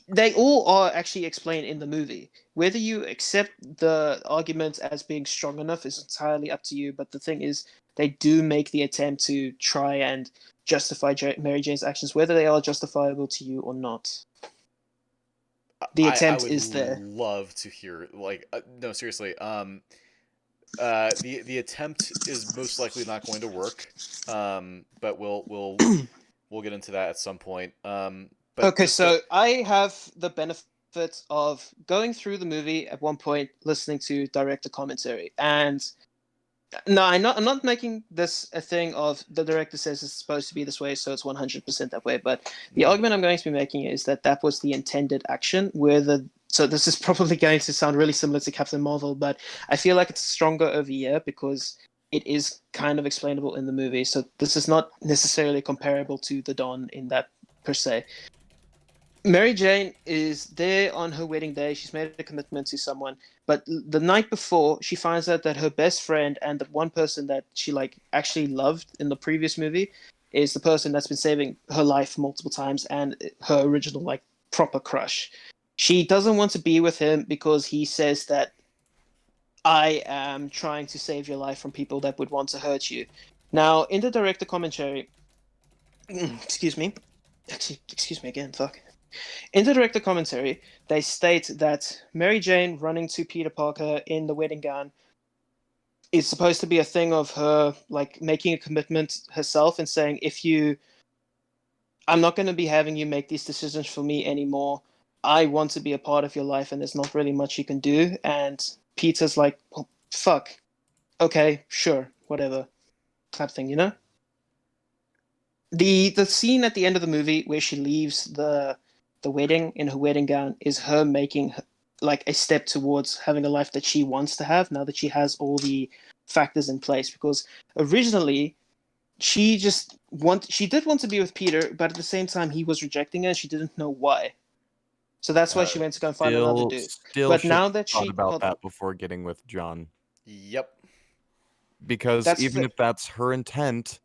they all are actually explained in the movie. Whether you accept the argument as being strong enough is entirely up to you, but the thing is, they do make the attempt to try and justify Mary Jane's actions, whether they are justifiable to you or not. The attempt is there. I would love to hear like no seriously. The attempt is most likely not going to work. But we'll get into that at some point. But Okay, so I have the benefit of going through the movie at one point, listening to director commentary, and no, I'm not making this a thing of the director says it's supposed to be this way, so it's 100% that way. But the argument I'm going to be making is that was the intended action, so this is probably going to sound really similar to Captain Marvel, but I feel like it's stronger over here because it is kind of explainable in the movie. So this is not necessarily comparable to the Dawn in that per se. Mary Jane is there on her wedding day. She's made a commitment to someone, but the night before, she finds out that her best friend and the one person that she like actually loved in the previous movie is the person that's been saving her life multiple times and her original like proper crush. She doesn't want to be with him because he says that I am trying to save your life from people that would want to hurt you. Now, in the director commentary, excuse me again, fuck. In the director commentary, they state that Mary Jane running to Peter Parker in the wedding gown is supposed to be a thing of her like making a commitment herself and saying, I'm not going to be having you make these decisions for me anymore. I want to be a part of your life and there's not really much you can do. And Peter's like, well, fuck. Okay, sure, whatever. Type thing, you know? The scene at the end of the movie where she leaves the wedding in her wedding gown is her making like a step towards having a life that she wants to have now that she has all the factors in place, because originally she did want to be with Peter, but at the same time he was rejecting her and she didn't know why. So that's why she went to go and find another dude. But now that thought she about that before getting with John. Yep. Because even if that's her intent,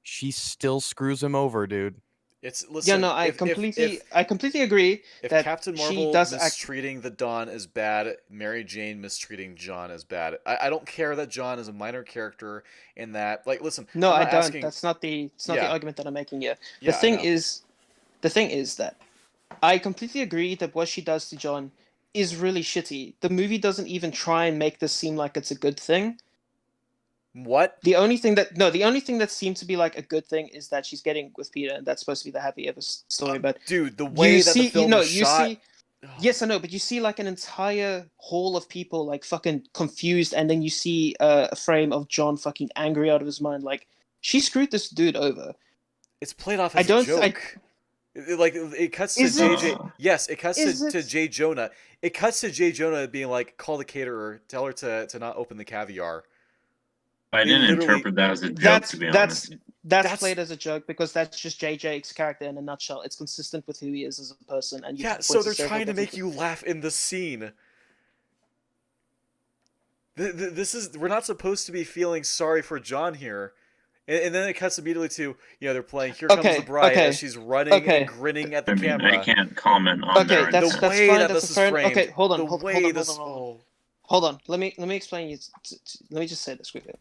she still screws him over, dude. Listen, yeah, no, I completely agree. If that Captain she Marvel does mistreating the Dawn is bad, Mary Jane mistreating John is bad. I don't care that John is a minor character in that. Like, listen, No, I'm I not don't. asking... That's not the argument that I'm making here. Yeah, The thing is that I completely agree that what she does to John is really shitty. The movie doesn't even try and make this seem like it's a good thing. What? The only thing that seemed to be like a good thing is that she's getting with Peter, and that's supposed to be the happy ever story. But dude, the way that the film is shot. Yes, I know, but you see like an entire hall of people like fucking confused, and then you see a frame of John fucking angry out of his mind. Like, she screwed this dude over. It's played off as a joke. It cuts to Is it? JJ. Yes, it cuts Is to it? Jay Jonah. It cuts to Jay Jonah being like, call the caterer, tell her to not open the caviar. I They didn't literally interpret that as a joke, That's to be that's honest. that's that's played as a joke because that's just JJ's character in a nutshell. It's consistent with who he is as a person, and you yeah. can So point to they're several trying to different. make you laugh in the scene. This is we're not supposed to be feeling sorry for John here. And then it cuts immediately to, they're playing Here Comes the Okay, Bride as okay, she's running and okay, grinning at the I mean, I camera. can't comment on okay. their The That's way fine. that That's a this is fair. Okay, framed, hold on, the hold, way hold this. on, hold on. Oh, Hold on. Let me explain you. Let me just say this quickly.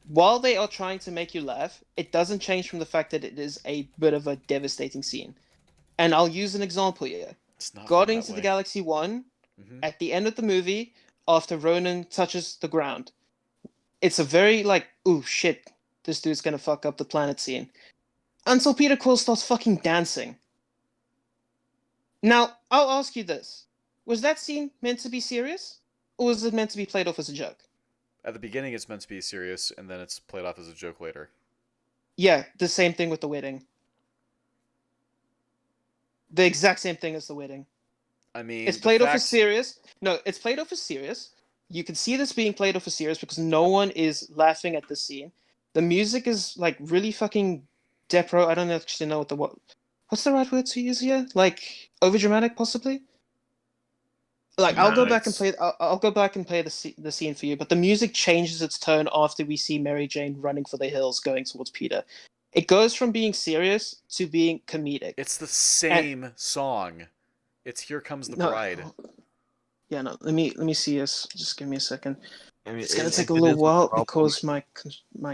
While they are trying to make you laugh, it doesn't change from the fact that it is a bit of a devastating scene. And I'll use an example here. it's not framed Guardians that of the way. Galaxy 1, Hmm. at the end of the movie, after Ronan touches the ground, it's a very, like, ooh, shit, this dude's gonna fuck up the planet scene. Until Peter Quill starts fucking dancing. Now, I'll ask you this. Was that scene meant to be serious? Or was it meant to be played off as a joke? At the beginning, it's meant to be serious, and then it's played off as a joke later. Yeah, the same thing with the wedding. The exact same thing as the wedding. I It's mean, the played off as fact. serious. No, it's played off as serious. You can see this being played off as serious because no one is laughing at the scene. The music is like really fucking depro. I don't actually know what's the right word to use here? Like overdramatic, possibly. Like I'll Yeah, go back and it's play. I'll go back and play the scene for you. But the music changes its tone after we see Mary Jane running for the hills, going towards Peter. It goes from being serious to being comedic. It's the And same song. It's Here Comes the no, Bride. yeah, no. Let me see this. Just give me a second. I mean, It's gonna take if a it little is a while problem, because my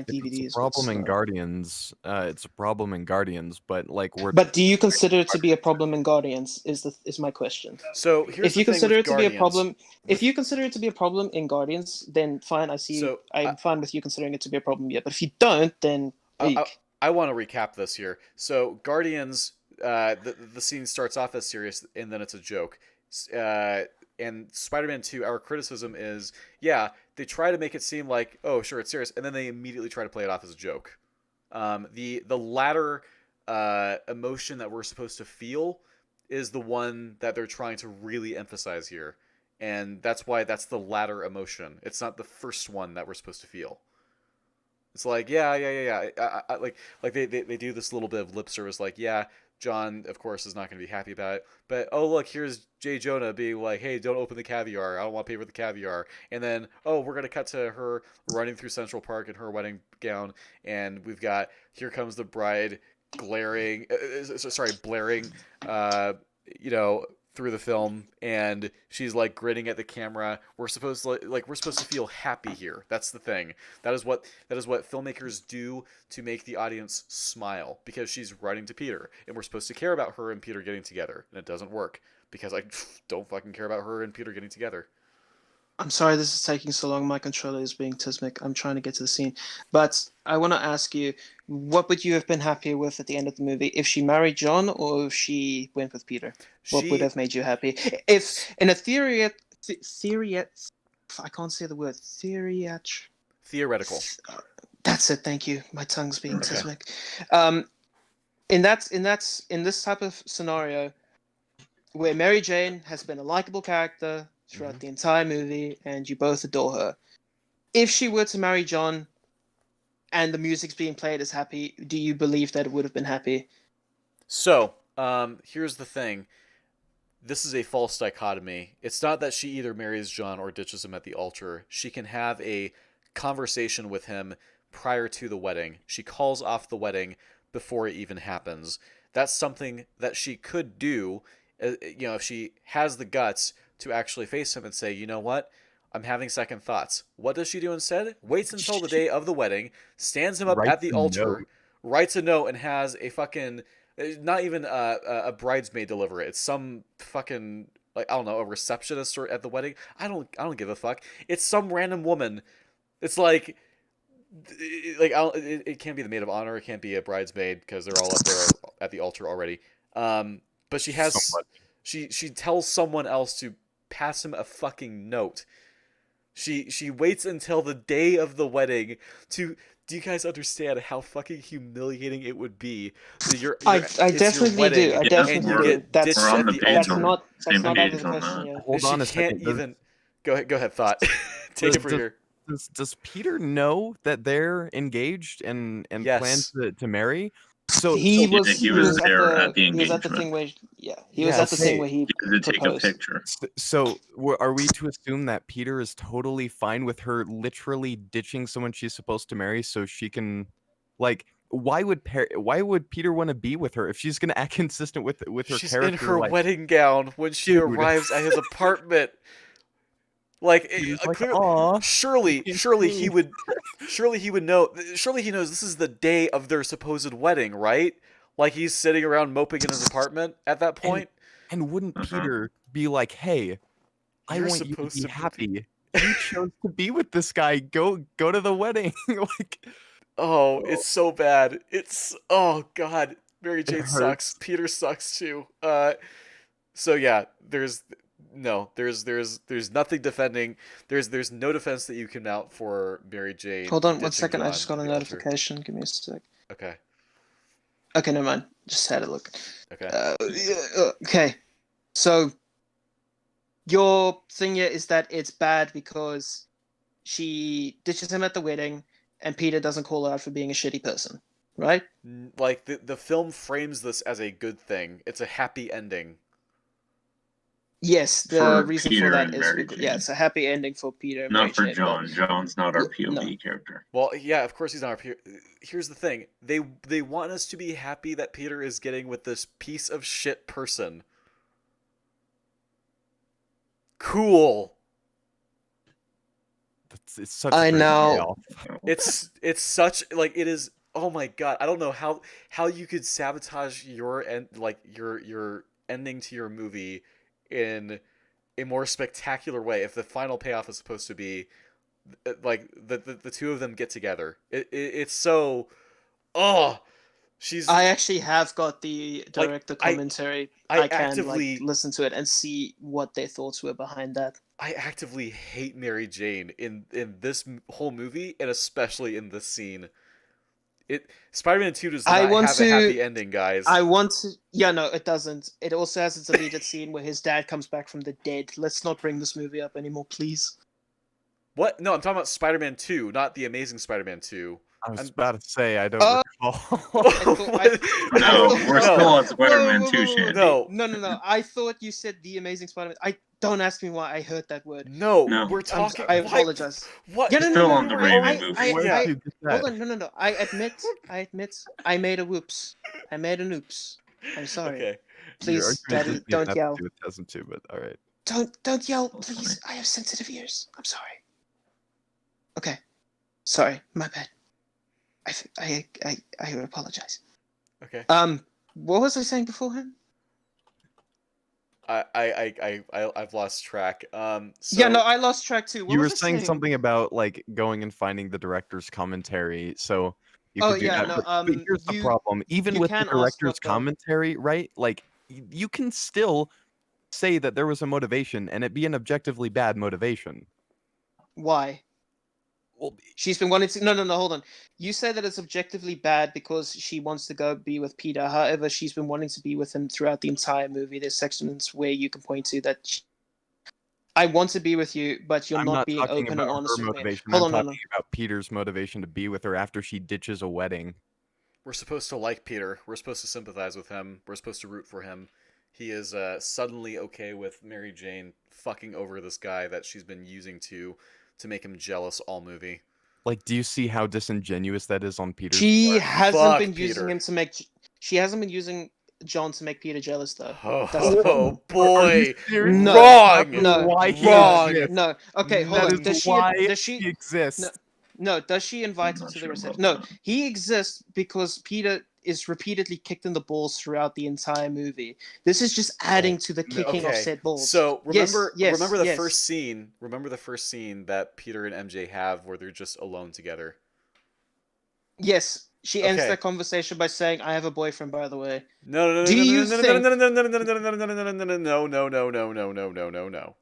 if it's DVD a is a bit problem in slow. Guardians, it's a problem in Guardians. But like we're But do you consider it to be a problem in Guardians? Is my question. So here's If the you thing consider with it to be a Guardians. problem, if you consider it to be a problem in Guardians, then fine. So I'm fine with you considering it to be a problem. Yeah, but if you don't, then I, I, eek. I want to recap this here. So Guardians, the scene starts off as serious and then it's a joke. Uh, and Spider-Man 2, our criticism is, yeah, they try to make it seem like, oh, sure, it's serious, and then they immediately try to play it off as a joke. The latter emotion that we're supposed to feel is the one that they're trying to really emphasize here, and that's why that's the latter emotion. It's not the first one that we're supposed to feel. It's like, yeah. Like they do this little bit of lip service, like, yeah, John, of course, is not going to be happy about it. But, oh, look, here's Jay Jonah being like, hey, don't open the caviar. I don't want to pay for the caviar. And then, oh, we're going to cut to her running through Central Park in her wedding gown. And we've got Here Comes the Bride glaring, blaring, uh, you know, through the film, and she's like grinning at the camera. We're supposed to we're supposed to feel happy here. That's the thing. That is what filmmakers do to make the audience smile, because she's writing to Peter, and we're supposed to care about her and Peter getting together, and it doesn't work because I don't fucking care about her and Peter getting together. I'm sorry this is taking so long. My controller is being tismic. I'm trying to get to the scene, but I want to ask you, what would you have been happier with at the end of the movie? If she married John or if she went with Peter? What would She have made you happy? If in a theory, I can't say the word theoretical. That's it. Thank you. My tongue's being Okay. tismic. Um, in this type of scenario where Mary Jane has been a likable character throughout the entire movie, and you both adore her. If she were to marry John, and the music's being played as happy, do you believe that it would have been happy? So, here's the thing. This is a false dichotomy. It's not that she either marries John or ditches him at the altar. She can have a conversation with him prior to the wedding. She calls off the wedding before it even happens. That's something that she could do, if she has the guts to actually face him and say, you know what? I'm having second thoughts. What does she do instead? Waits until the day of the wedding, stands him up right at the altar, writes a note, and has a fucking not even a bridesmaid deliver it. It's some fucking, like, I don't know, a receptionist or at the wedding. I don't give a fuck. It's some random woman. It's like it can't be the maid of honor. It can't be a bridesmaid because they're all up there at the altar already. But she tells someone else to pass him a fucking note. She waits until the day of the wedding to do you guys understand how fucking humiliating it would be? That I it's your definitely do. wedding, I Yeah, and definitely you we're do. get That's ditched on at the the page that's altar. not same out of page the on question that. yet. Hold She on a can't second. even. Go ahead, thought. Take it for does, your. does Peter know that they're engaged and plan Yes. to marry? So He Yeah, was he he was was at there at the the he was at the engagement. thing where he was at the Yes. thing okay. where he He had to take a proposed. picture. Are we to assume that Peter is totally fine with her literally ditching someone she's supposed to marry so she can, like, why would Peter want to be with her if she's gonna act consistent with her She's in character? her Like, wedding gown when she dude. arrives at his apartment. Like, Peter's like, clearly, aw, surely, can't surely see." he would, surely he would know. Surely he knows this is the day of their supposed wedding, right? Like he's sitting around moping in his apartment at that point. And wouldn't Uh-huh. Peter be like, "Hey, I You're want you to supposed be to be. happy. You chose to be with this guy. Go to the wedding." Like, Oh, it's so bad. It's oh god. Mary it Jane sucks. hurts. Peter sucks too. So yeah, there's nothing defending. There's no defense that you can mount for Mary Jane. Hold on one ditching second. I John just got at a the altar. notification. Give me a sec. Okay. Okay, never mind. Just had a look. Okay. Okay. So your thing here is that it's bad because she ditches him at the wedding, and Peter doesn't call her out for being a shitty person, right? Like the film frames this as a good thing. It's a happy ending. Yes, the For reason Peter for that and is Mary yeah, Jane. it's a happy ending for Peter and Mary Not for Jane, John. John's not our POV no. character. Well, yeah, of course he's not our Peter. Here's the thing: they want us to be happy that Peter is getting with this piece of shit person. Cool. It's such. I a great know. payoff. It's such like it is. Oh my god! I don't know how you could sabotage your your ending to your movie in a more spectacular way if the final payoff is supposed to be like the two of them get together. It's so she's I actually have got the Like, director I- commentary. I I can actively- listen to it and see what their thoughts were behind that. I actively hate Mary Jane in this whole movie and especially in this scene. Spider-Man 2 does I not want have a to- happy ending, guys. I want to. Yeah, no, it doesn't. It also has its deleted scene where his dad comes back from the dead. Let's not bring this movie up anymore, please. What? No, I'm talking about Spider-Man 2, not the Amazing Spider-Man 2. I was I'm- about to say I don't Oh. recall. No, we're No. still on Spider-Man Whoa, 2, whoa, whoa, Shandy. No. No. I thought you said the Amazing Spider-Man. Don't ask me why I heard that word. No, No. we're talking. I why- apologize. What? Yeah, no, Still no, on no, the no, Raven I- movie. I- Where yeah. did you get that? Hold on, no. I admit, I made a whoops. I made an oops. I'm sorry. Okay. Your Please, argument Daddy, doesn't don't have yell. to do with Tessin too, but all right. Don't yell, That's please. fine. I have sensitive ears. I'm sorry. Okay. Sorry, my bad. I apologize. Okay. What was I saying beforehand? I've lost track. So, Yeah, no, I lost track too. What You were was I saying something about like going and finding the director's commentary, so you Oh, could do yeah, that. no, But here's the you- problem: even you with the can ask director's what the- commentary, right? Like you can still say that there was a motivation, and it be an objectively bad motivation. Why? Well, She's been wanting to. No, hold on. You say that it's objectively bad because she wants to go be with Peter. However, she's been wanting to be with him throughout the entire movie. There's sections where you can point to that. I want to be with you, but you're I'm not not being talking open and about honest her with me. motivation. Hold I'm on, talking about Peter's motivation to be with her after she ditches a wedding. we're supposed to like Peter. We're supposed to sympathize with him. We're supposed to root for him. He is suddenly okay with Mary Jane fucking over this guy that she's been using to make him jealous all movie. Like, do you see how disingenuous that is on Peter's She part? hasn't Fuck been Peter. using him to make. She hasn't been using John to make Peter jealous, though. Oh, That's the problem. boy, No, wrong. no, Why he wrong. exists. No. Okay, hold That on. is Does she? why Does she? he exists. No, does she invite I'm him not to the sure reception? about No, that. he exists because Peter is repeatedly kicked in the balls throughout the entire movie. This is just adding to the kicking of Okay, said balls. so remember Yes, remember the yes. first scene. Remember the first scene that Peter and MJ have where they're just alone together. Yes, she ends Okay. that conversation by saying, "I have a boyfriend, by the way." No. Do you think-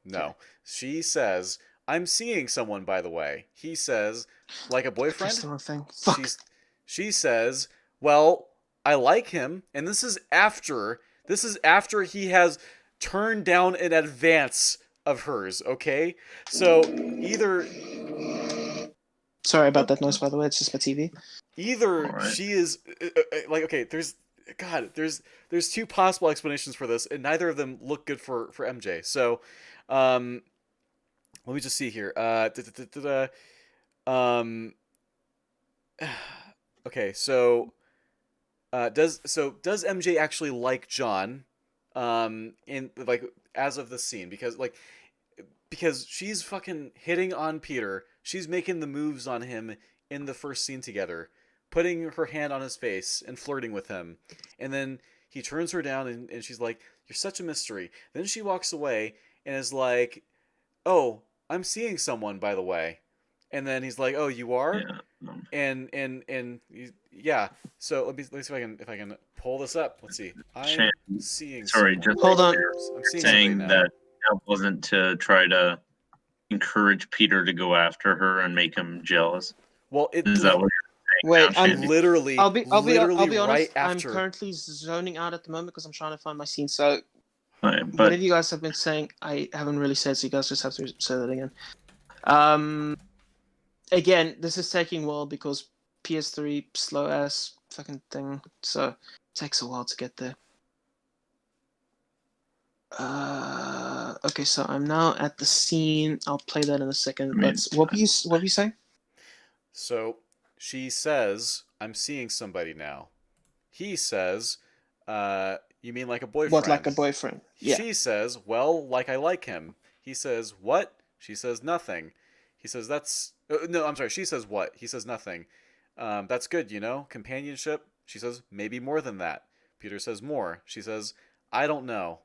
No. She says, I'm seeing someone, by the way. He says, like a Press boyfriend. the wrong thing. Fuck. She says, well, I like him, and this is after he has turned down an advance of hers. Okay, so either Sorry about that noise, by the way. It's just my TV. either Alright. she is like, okay, there's two possible explanations for this, and neither of them look good for MJ. So, let me just see here. Okay, so does MJ actually like John? In like as of the scene, because she's fucking hitting on Peter. She's making the moves on him in the first scene together, putting her hand on his face and flirting with him. And then he turns her down and she's like, "You're such a mystery." Then she walks away and is like, "Oh, I'm seeing someone, by the way." And then he's like, "Oh, you are?" Yeah. Yeah. So let me see if I can pull this up. Let's see. I'm Shandy, seeing. sorry, someone. just Hold on. I'm seeing saying somebody now. that wasn't to try to encourage Peter to go after her and make him jealous. Well, it Is that what you're Wait, saying now, I'm Shandy? literally. I'll be literally honest. right I'm after. currently zoning out at the moment because I'm trying to find my scene. So Right, but whatever you guys have been saying, I haven't really said. So you guys just have to say that again. Again, this is taking a while because PS3 slow ass fucking thing. So it takes a while to get there. Okay, so I'm now at the scene. I'll play that in a second. But what were you saying? So she says, "I'm seeing somebody now." He says, "You mean like a boyfriend?" What, like a boyfriend? Yeah. She says, "Well, like I like him." He says, "What?" She says, "Nothing." He says, "That's no." I'm sorry. She says, "What?" He says, "Nothing." That's good, you know, companionship. She says, "Maybe more than that." Peter says, "More." She says, "I don't know."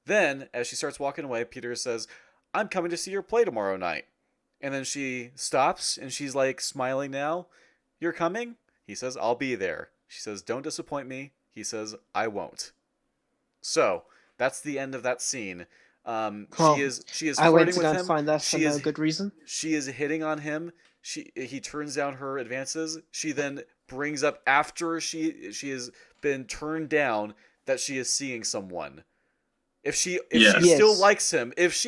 Then, as she starts walking away, Peter says, "I'm coming to see your play tomorrow night." And then she stops and she's like smiling now. "You're coming?" He says, "I'll be there." She says, "Don't disappoint me." He says, "I won't." So that's the end of that scene. Well, she is I went flirting to with go and him. find that for She no is good reason. she is hitting on him. He turns down her advances. She then brings up after she has been turned down that she is seeing someone. If she Yes. still likes him, as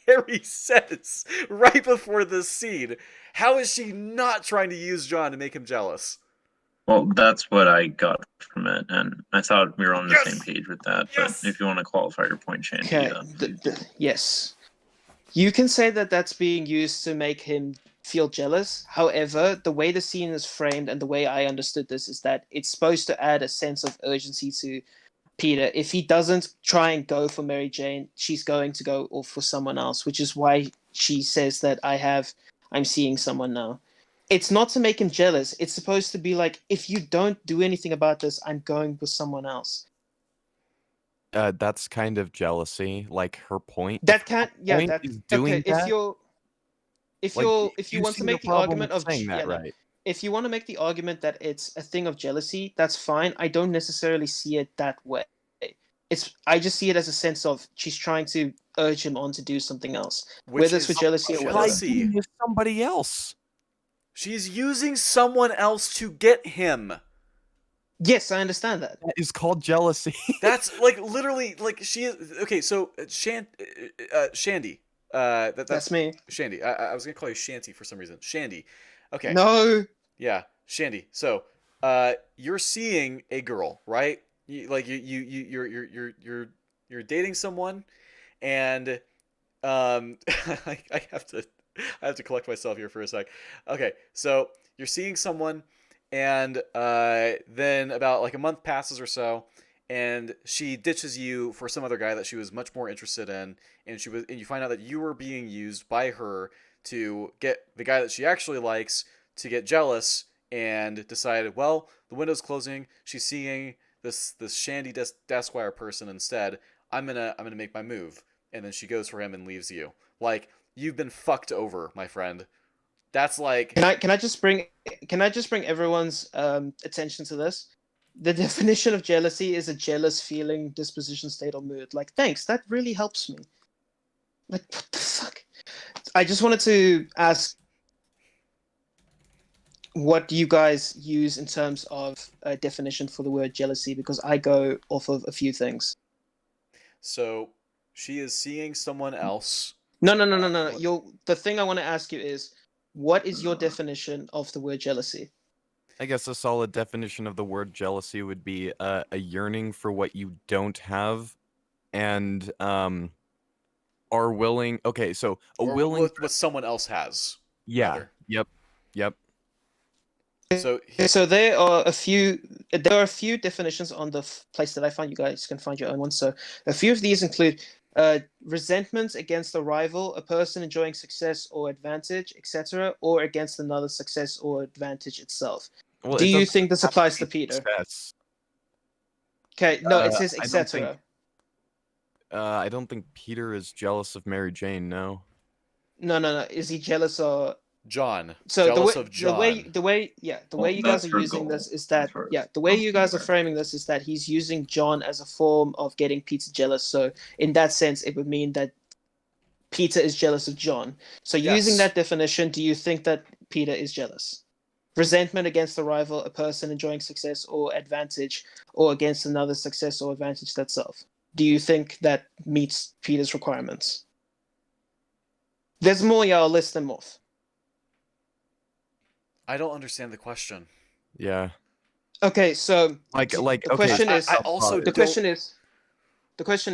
Harry says right before this scene, how is she not trying to use John to make him jealous? Well, that's what I got from it, and I thought we were on the Yes! same page with that. Yes! But if you want to qualify your point, Shandy, Okay, please. yes. You can say that that's being used to make him feel jealous. However, the way the scene is framed and the way I understood this is that it's supposed to add a sense of urgency to Peter. If he doesn't try and go for Mary Jane, she's going to go off for someone else, which is why she says that I'm seeing someone now. It's not to make him jealous. It's supposed to be like, if you don't do anything about this, I'm going with someone else. That's kind of jealousy. Like her point. That can't. Yeah. Point That is doing okay. that. If Like, you want see to no make the problem argument with of saying that, right? if you want to make the argument that it's a thing of jealousy, that's fine. I don't necessarily see it that way. I just see it as a sense of she's trying to urge him on to do something else, Which whether it's for is jealousy or whatever. jealousy. With somebody else. She's using someone else to get him. Yes, I understand that. That is called jealousy. That's like literally like she is okay. So Shandy, That's me. Shandy. I was gonna call you Shanty for some reason. Shandy. Okay. No. Yeah, Shandy. So, you're seeing a girl, right? You're dating someone, and I have to collect myself here for a sec. Okay, so you're seeing someone, and then about like a month passes or so, and she ditches you for some other guy that she was much more interested in, and you find out that you were being used by her to get the guy that she actually likes to get jealous and decided, well, the window's closing. She's seeing this Shandy Dasquire person instead. I'm gonna make my move, and then she goes for him and leaves you. Like, you've been fucked over, my friend. That's like. Can I just bring everyone's attention to this? The definition of jealousy is a jealous feeling, disposition, state, or mood. Like, thanks, that really helps me. Like, what the fuck? I just wanted to ask what you guys use in terms of a definition for the word jealousy, because I go off of a few things. So she is seeing someone else. No. What? The thing I want to ask you is, what is your definition of the word jealousy? I guess a solid definition of the word jealousy would be a yearning for what you don't have, and are willing. Okay, so a Or willing. what someone else has. Yeah. Rather. Yep. So So there are a few definitions on the place that I found. You guys can find your own one. So a few of these include resentment against a rival, a person enjoying success or advantage, etc., or against another success or advantage itself. Well, Do it you doesn't think this have to applies be to Peter? success. Okay, no, it says I don't think. etc. I don't think Peter is jealous of Mary Jane. No. No. Is he jealous or John. so Jealous of John. the way Well, you guys that's are her using goal. this is that First. the way Don't you be guys are aware. framing this is that he's using John as a form of getting Peter jealous. So in that sense, it would mean that Peter is jealous of John. So using Yes. that definition, do you think that Peter is jealous? Resentment against a rival, a person enjoying success or advantage, or against another success or advantage that's self. Do you think that meets Peter's requirements? There's more, yeah, I'll list them off. I don't understand the question. Yeah. Okay, so Like the okay. question is I also the question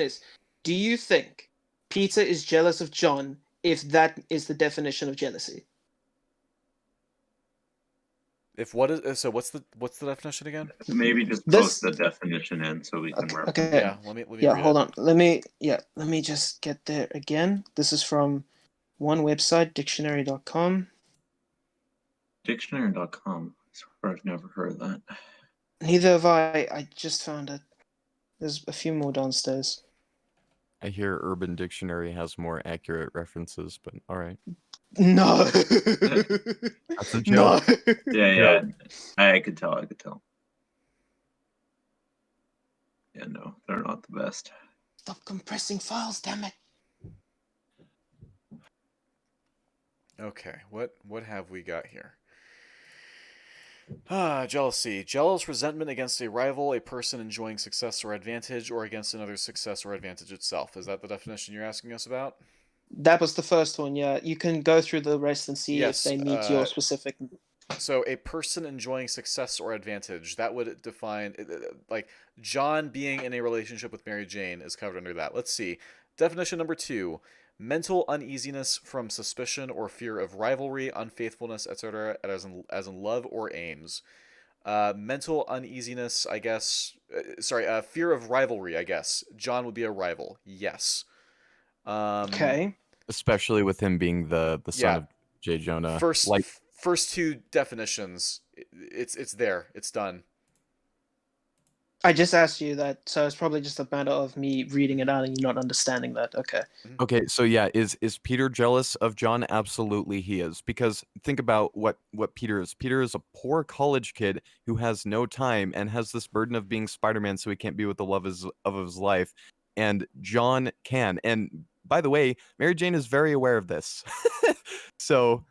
is, do you think Peter is jealous of John if that is the definition of jealousy? If what is so what's the definition again? Maybe just This- post the definition in so we can reference. Okay. Yeah, let me Yeah, read hold it. on. Let me just get there again. This is from one website, dictionary.com. Dictionary.com. I swear I've never heard of that. Neither have I. I just found it. There's a few more downstairs. I hear Urban Dictionary has more accurate references, but all right. No. That's a No. joke. Yeah. I could tell. Yeah, no, they're not the best. Stop compressing files, damn it. Okay, what have we got here? Jealousy. Jealous resentment against a rival, a person enjoying success or advantage, or against another's success or advantage itself. Is that the definition you're asking us about? That was the first one, yeah. You can go through the rest and see Yes, if they meet your specific. So a person enjoying success or advantage, that would define, like, John being in a relationship with Mary Jane is covered under that. Let's see. Definition number 2. Mental uneasiness from suspicion or fear of rivalry, unfaithfulness, etc., as in love or aims. Mental uneasiness, I guess. Fear of rivalry, I guess. John would be a rival. Yes. Okay. Especially with him being the son Yeah. of J. Jonah. First two definitions. It's there. It's done. I just asked you that, so it's probably just a matter of me reading it out and you not understanding that. Okay. Okay, so yeah, is Peter jealous of John? Absolutely he is. Because think about what Peter is. Peter is a poor college kid who has no time and has this burden of being Spider-Man, so he can't be with the love of his life. And John can. And by the way, Mary Jane is very aware of this. So,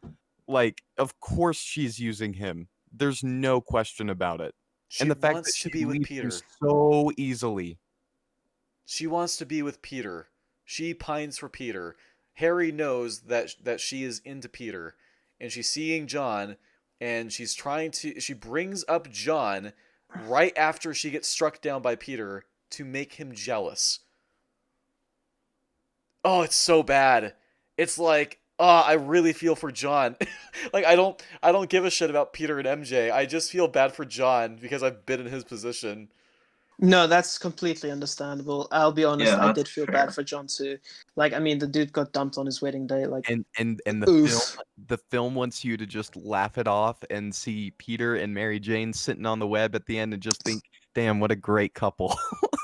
like, of course she's using him. There's no question about it. She And the fact wants that to she be with leaves him Peter. so easily. She wants to be with Peter. She pines for Peter. Harry knows that she is into Peter, and she's seeing John, and she brings up John right after she gets struck down by Peter to make him jealous. Oh, it's so bad. It's like, I really feel for John. Like I don't give a shit about Peter and MJ. I just feel bad for John because I've been in his position. No, that's completely understandable. I'll be honest, Yeah, I that's did feel fair. bad for John too. Like, I mean, the dude got dumped on his wedding day. Like, And oof. the film wants you to just laugh it off and see Peter and Mary Jane sitting on the web at the end and just think, damn, what a great couple.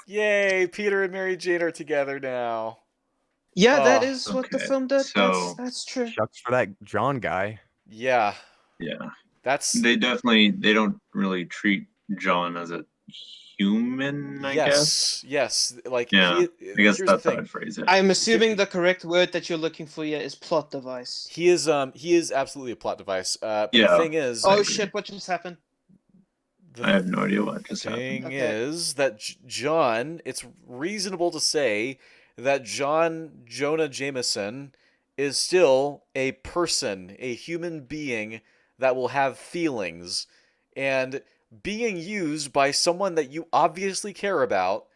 Yay, Peter and Mary Jane are together now. Yeah, that Oh, is what the okay. film did. So- That's true. Shucks for that John guy. Yeah, Yeah, that's they don't really treat John as a human, I guess. Yes. Like Yeah, I guess here's the that's how thing. I'd phrase it. I'm assuming the correct word that you're looking for here is plot device. He is absolutely a plot device. But the Yeah. thing is, Oh agree. shit! What just happened? the I have no idea what just thing happened. Okay. is that John, it's reasonable to say that Jonah Jameson is still a person, a human being that will have feelings, and being used by someone that you obviously care about.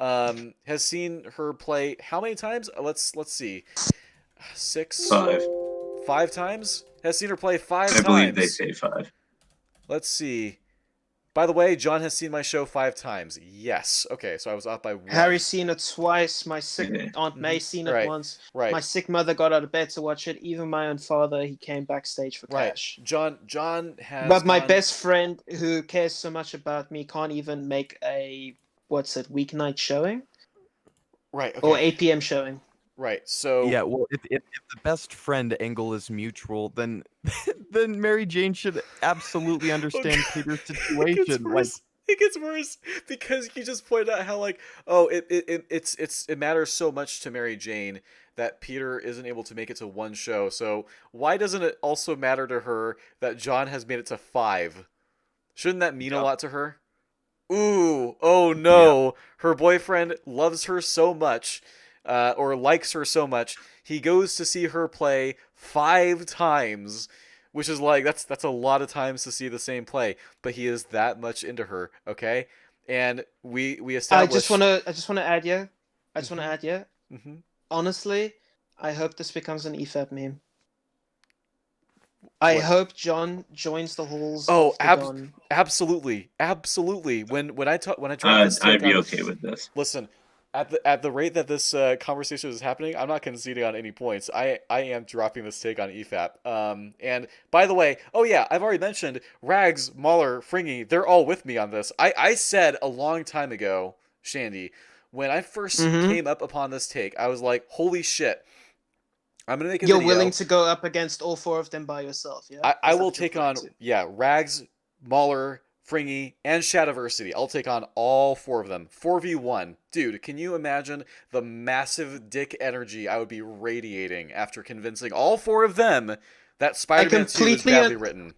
Has seen her play how many times? Let's see, six, 5. 5 times. Has seen her play five I times. believe they say 5. Let's see. By the way, John has seen my show 5 times. Yes. Okay, so I was off by 1. Harry's seen it twice. My sick Yeah. Aunt May's seen it Right, once. right. My sick mother got out of bed to watch it. Even my own father, he came backstage for Right. cash. John has But my gone- best friend, who cares so much about me, can't even make a weeknight showing Right. or Okay. 8 p.m. showing. Right. So Yeah, well, if the best friend angle is mutual, then then Mary Jane should absolutely understand Peter's situation. Like, It gets worse because you just pointed out how like it matters so much to Mary Jane that Peter isn't able to make it to one show. So why doesn't it also matter to her that John has made it to 5? Shouldn't that mean a lot to her? Ooh, oh no. Her boyfriend loves her so much, or likes her so much, he goes to see her play 5 times, which is like that's a lot of times to see the same play, but he is that much into her, okay? And we I established. just wanna add yeah. I just wanna Mhm. add yeah. Mhm. Honestly, I hope this becomes an EFAP meme. I What? hope John joins the halls Oh, of the Don. absolutely. When I dropped this I'd take be on, okay with this. listen, at the rate that this conversation is happening, I'm not conceding on any points. I am dropping this take on EFAP. And by the way, oh yeah, I've already mentioned Rags, Mahler, Fringy. They're all with me on this. I said a long time ago, Shandy, when I first Mhm. came up upon this take, I was like, holy shit. I'm gonna make a You're video. willing to go up against all 4 of them by yourself, yeah? I Is that will what you're take on referring to? Rags, Mahler, Fringy, and Shadiversity. I'll take on all 4 of them. 4v1. Dude, can you imagine the massive dick energy I would be radiating after convincing all 4 of them that Spider-Man 2 is completely badly written?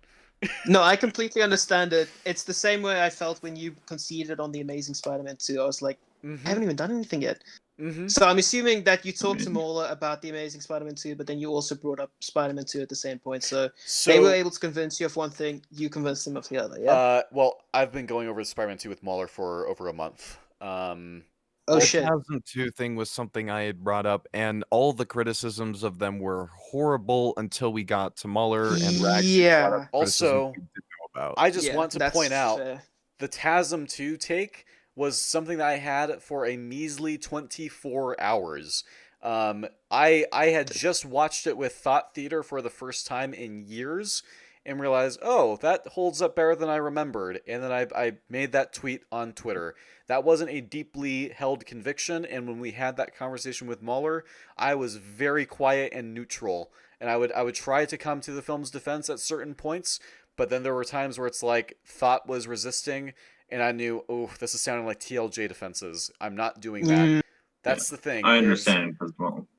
No, I completely understand it. It's the same way I felt when you conceded on The Amazing Spider-Man 2. I was like, I Mm-hmm. haven't even done anything yet. Mm-hmm. So I'm assuming that you talked to Mola about The Amazing Spider-Man 2, but then you also brought up Spider-Man 2 at the same point. So they were able to convince you of one thing, you convinced them of the other, yeah? Well, I've been going over Spider-Man 2 with Mahler for over a month. Oh, the shit. Chasm 2 thing was something I had brought up, and all the criticisms of them were horrible until we got to Muller and Rags. Yeah. Also, we didn't know about. I just Yeah, want to that's point out fair. the TASM 2 take was something that I had for a measly 24 hours. I had just watched it with Thought Theater for the first time in years and realized, oh, that holds up better than I remembered. And then I made that tweet on Twitter. That wasn't a deeply held conviction, and when we had that conversation with Mueller, I was very quiet and neutral. And I would try to come to the film's defense at certain points, but then there were times where it's like Thought was resisting, and I knew, oh, this is sounding like TLJ defenses. I'm not doing that. That's the thing. I understand because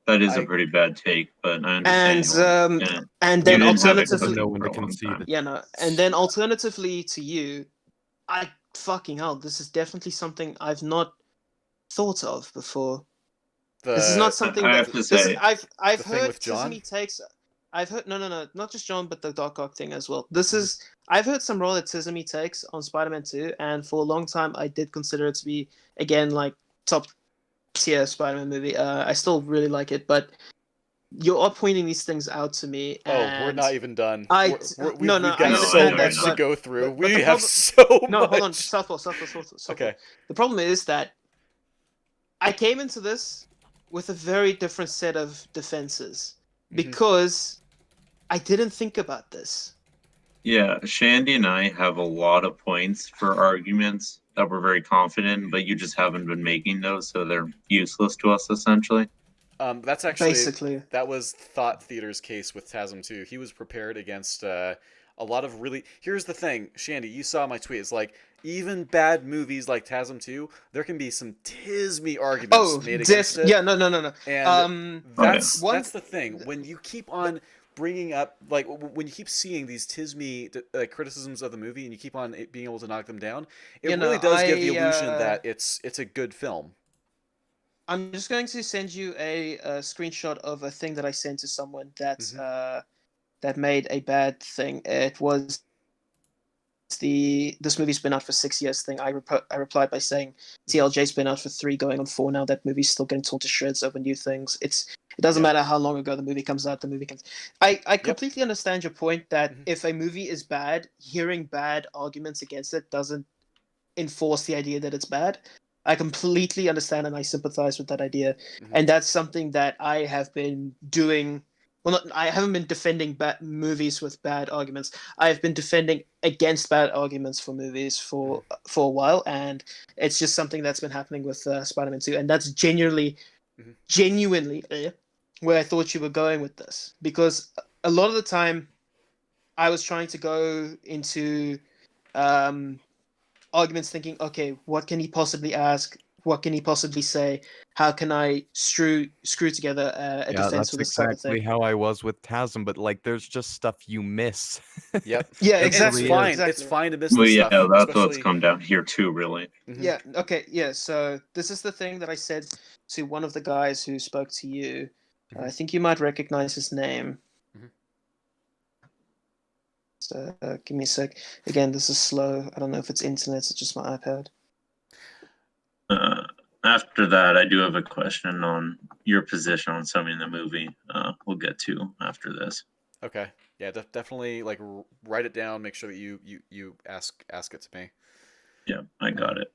that is a pretty bad take, but I understand. And then you didn't have it alternatively, know when to for a long concede. time. yeah, no, and then alternatively to you, I fucking hell, this is definitely something I've not thought of before. This is not something I that have to say, I've the thing heard with John? Tizzy takes. I've heard no, not just John, but the Doc Ock thing as well. This is I've heard some role that Tizzy takes on Spider-Man 2, and for a long time I did consider it to be again like top tier Spider-Man movie. I still really like it, but you're pointing these things out to me. And we're not even done. I We've I got so understand much that, to go through. but We the have problem- so No, much. hold on, stop. Okay. The problem is that I came into this with a very different set of defenses because I didn't think about this. Yeah, Shandy and I have a lot of points for arguments that we're very confident in, but you just haven't been making those, so they're useless to us essentially. That's actually Basically. that was Thought Theater's case with TASM 2. He was prepared against a lot of really. Here's the thing, Shandy, you saw my tweet. It's like even bad movies like TASM 2, there can be some tismy arguments Oh, made against it. yeah, no. And Oh, yeah. that's the thing. When you keep on bringing up, like, when you keep seeing these tismy criticisms of the movie, and you keep on being able to knock them down, it You know, really does give the I, illusion that it's a good film. I'm just going to send you a screenshot of a thing that I sent to someone that made a bad thing. It was this movie's been out for 6 years thing. I replied by saying TLJ's been out for 3, going on 4 now. That movie's still getting torn to shreds over new things. It doesn't Yeah. matter how long ago the movie comes out. The movie comes. I Yep. completely understand your point that Mhm. if a movie is bad, hearing bad arguments against it doesn't enforce the idea that it's bad. I completely understand and I sympathize with that idea, Mhm. and that's something that I have been doing. Well, I haven't been defending bad movies with bad arguments. I've been defending against bad arguments for movies for a while, and it's just something that's been happening with Spider-Man 2, and that's genuinely where I thought you were going with this, because a lot of the time I was trying to go into arguments thinking, okay, what can he possibly ask? What can he possibly say? How can I screw together a Yeah, defense that's for this type of exactly thing? how I was with TASM, but like there's just stuff you miss. Yep. Yeah, And exactly. it's fine. Exactly. It's fine to miss Well, this yeah, stuff, that's what's especially. come down here too, really. Mhm. Yeah. Okay. Yeah. So this is the thing that I said to one of the guys who spoke to you. I think you might recognize his name. Mhm. So give me a sec. Again, this is slow. I don't know if it's internet or just my iPad. After that, I do have a question on your position on something in the movie. We'll get to after this. Okay. Yeah, definitely like write it down. Make sure that you ask it to me. Yeah, I got it.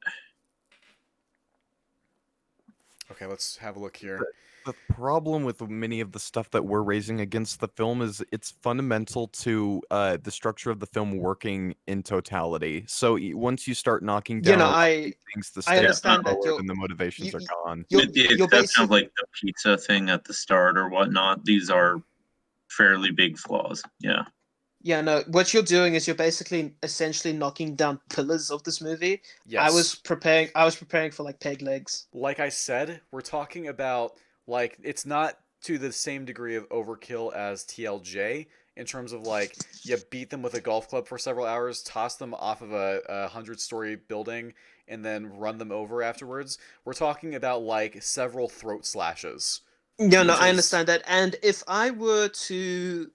Okay, let's have a look here. The problem with many of the stuff that we're raising against the film is it's fundamental to the structure of the film working in totality. So once you start knocking You down know, a lot of these things, the I stakes understand are that lowered and the motivations are gone. you're The exception of basically like the pizza thing at the start or whatnot, these are fairly big flaws. Yeah. Yeah, no, what you're doing is you're basically essentially knocking down pillars of this movie. Yes. I was preparing for like peg legs. Like I said, we're talking about, like, it's not to the same degree of overkill as TLJ in terms of like you beat them with a golf club for several hours, toss them off of a 100-story building, and then run them over afterwards. We're talking about like several throat slashes. Yeah, no, Which I is- understand that. And if I were to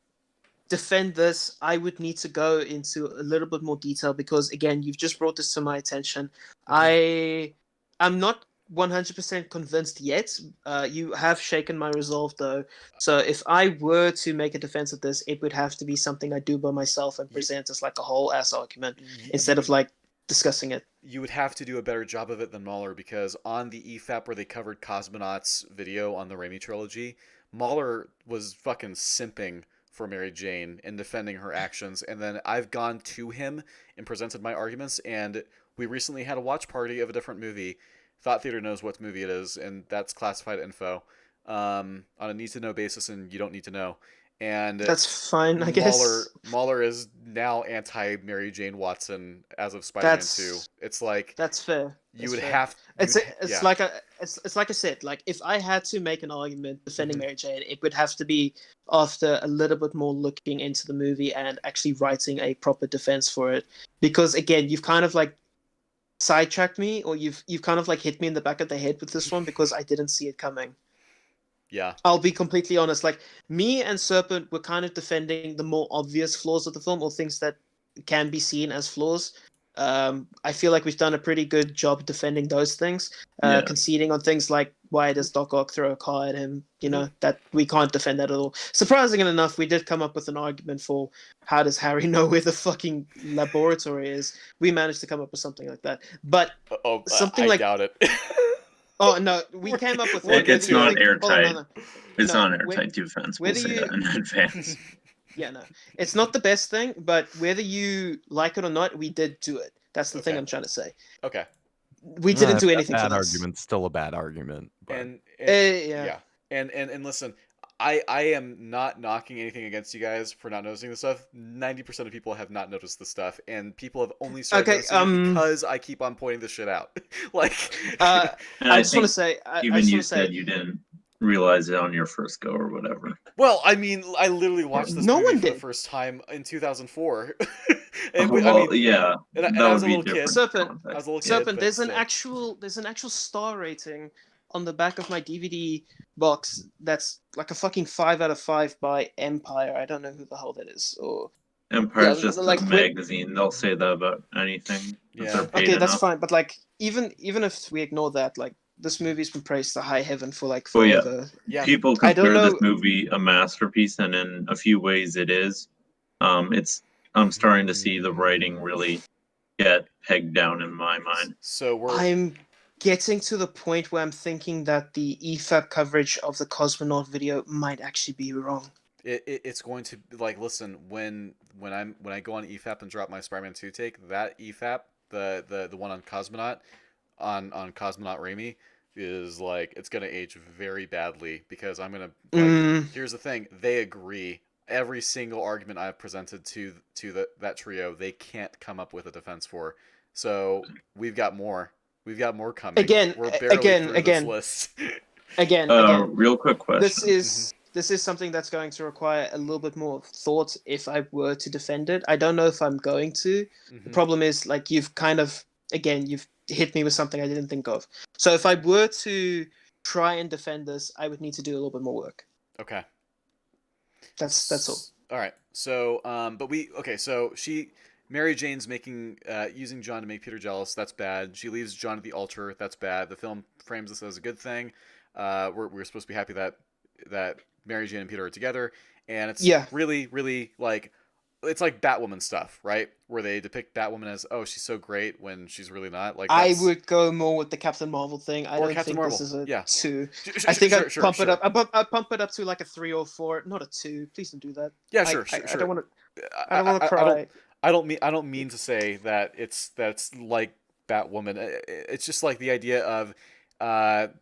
defend this, I would need to go into a little bit more detail because again, you've just brought this to my attention. I'm not 100% convinced yet. You have shaken my resolve though. So if I were to make a defense of this, it would have to be something I do by myself and present as like a whole ass argument instead of like discussing it. You would have to do a better job of it than Mahler, because on the EFAP where they covered Cosmonauts video on the Raimi trilogy, Mahler was fucking simping for Mary Jane and defending her actions, and then I've gone to him and presented my arguments, and we recently had a watch party of a different movie. Thought Theater knows what movie it is, and that's classified info on a need-to-know basis, and you don't need to know. And That's fine, I guess. Mahler is now anti Mary Jane Watson as of Spider-Man 2. It's like that's fair. you would fair. have. It's yeah. like it's like I said. Like if I had to make an argument defending Mary Jane, it would have to be after a little bit more looking into the movie and actually writing a proper defense for it. Because again, you've kind of like sidetracked me, or you've kind of like hit me in the back of the head with this one because I didn't see it coming. Yeah. I'll be completely honest. Like me and Serpent were kind of defending the more obvious flaws of the film, or things that can be seen as flaws. I feel like we've done a pretty good job defending those things, conceding on things like why does Doc Ock throw a car at him? You know, that we can't defend that at all. Surprisingly enough, we did come up with an argument for how does Harry know where the fucking laboratory is. We managed to come up with something like that, but something I doubt it. Oh no, we came up with. Like it's not airtight. No. It's not an airtight defense. We'll say that in advance. Yeah, no, it's not the best thing, but whether you like it or not, we did do it. That's the thing I'm trying to say. Okay. We didn't do anything bad for this. argument's still a bad argument. But... And yeah. And listen, I am not knocking anything against you guys for not noticing this stuff. 90% of people have not noticed this stuff, and people have only started Okay, noticing it because I keep on pointing this shit out. Like, And I I just want think to say, I even just you want to say, said you didn't realize it on your first go or whatever. well, I mean, I literally watched this No movie one for the did. first time in 2004. Well, I mean, yeah, and that I would was a be little kid. different Serpent, I was a context. little kid, Serpent. but There's still. an actual star rating on the back of my DVD box. That's like a fucking 5 out of 5 by Empire. I don't know who the hell that is. Or Empire's just like a magazine. They'll say that about anything if they're Yeah. paid okay, that's enough. fine. But like, even if we ignore that, like this movie's been praised to high heaven for like Oh, yeah. forever. Yeah. People I don't consider this know. movie a masterpiece, and in a few ways it is. It's I'm starting to see the writing really get pegged down in my mind. So we're I'm getting to the point where I'm thinking that the EFAP coverage of the cosmonaut video might actually be wrong. it's going to like listen when I go on EFAP and drop my Spider-Man 2 take, that EFAP, the one on Cosmonaut on Cosmonaut Raimi is like it's gonna age very badly because I'm gonna like here's the thing, they agree. Every single argument I've presented to that trio, they can't come up with a defense for. So we've got more. We've got more coming. Again, We're barely through this list. Again, Real quick question. This is something that's going to require a little bit more thought if I were to defend it. I don't know if I'm going to. The problem is like you've kind of you've hit me with something I didn't think of. So if I were to try and defend this, I would need to do a little bit more work. Okay. That's all. All right. So, so Mary Jane's using John to make Peter jealous. That's bad. She leaves John at the altar. That's bad. The film frames this as a good thing. We're supposed to be happy that Mary Jane and Peter are together, and it's really, really like it's like Batwoman stuff, right? Where they depict Batwoman as, oh, she's so great when she's really not. Like I would go more with the Captain Marvel thing. I don't think this is a 2. I think I'd pump it up. I pump it up to like a 3 or 4, not a 2. Please don't do that. Yeah, sure. I don't want to cry. I don't mean to say that that's like Batwoman. It's just like the idea of the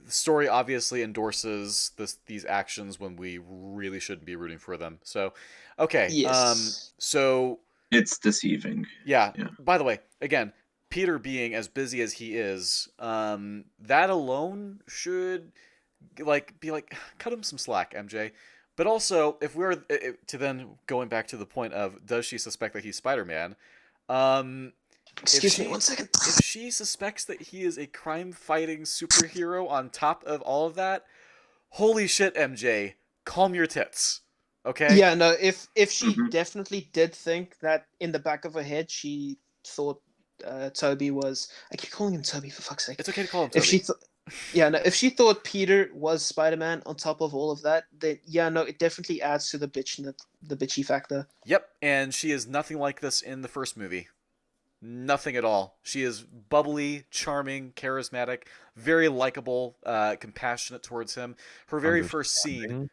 story obviously endorses these actions when we really shouldn't be rooting for them. So, okay. Yes. So it's deceiving. Yeah. By the way, again, Peter being as busy as he is, that alone should be like cut him some slack, MJ. But also, if we're to then going back to the point of does she suspect that he's Spider-Man? Excuse me 1 second. If she suspects that he is a crime-fighting superhero on top of all of that, holy shit, MJ, calm your tits, okay? Yeah, no. If she definitely did think that in the back of her head she thought Toby was. I keep calling him Toby for fuck's sake. It's okay to call him Toby. If she thought Peter was Spider-Man on top of all of that, then it definitely adds to the bitchy factor. Yep, and she is nothing like this in the first movie. Nothing at all. She is bubbly, charming, charismatic, very likable, compassionate towards him. Her very first scene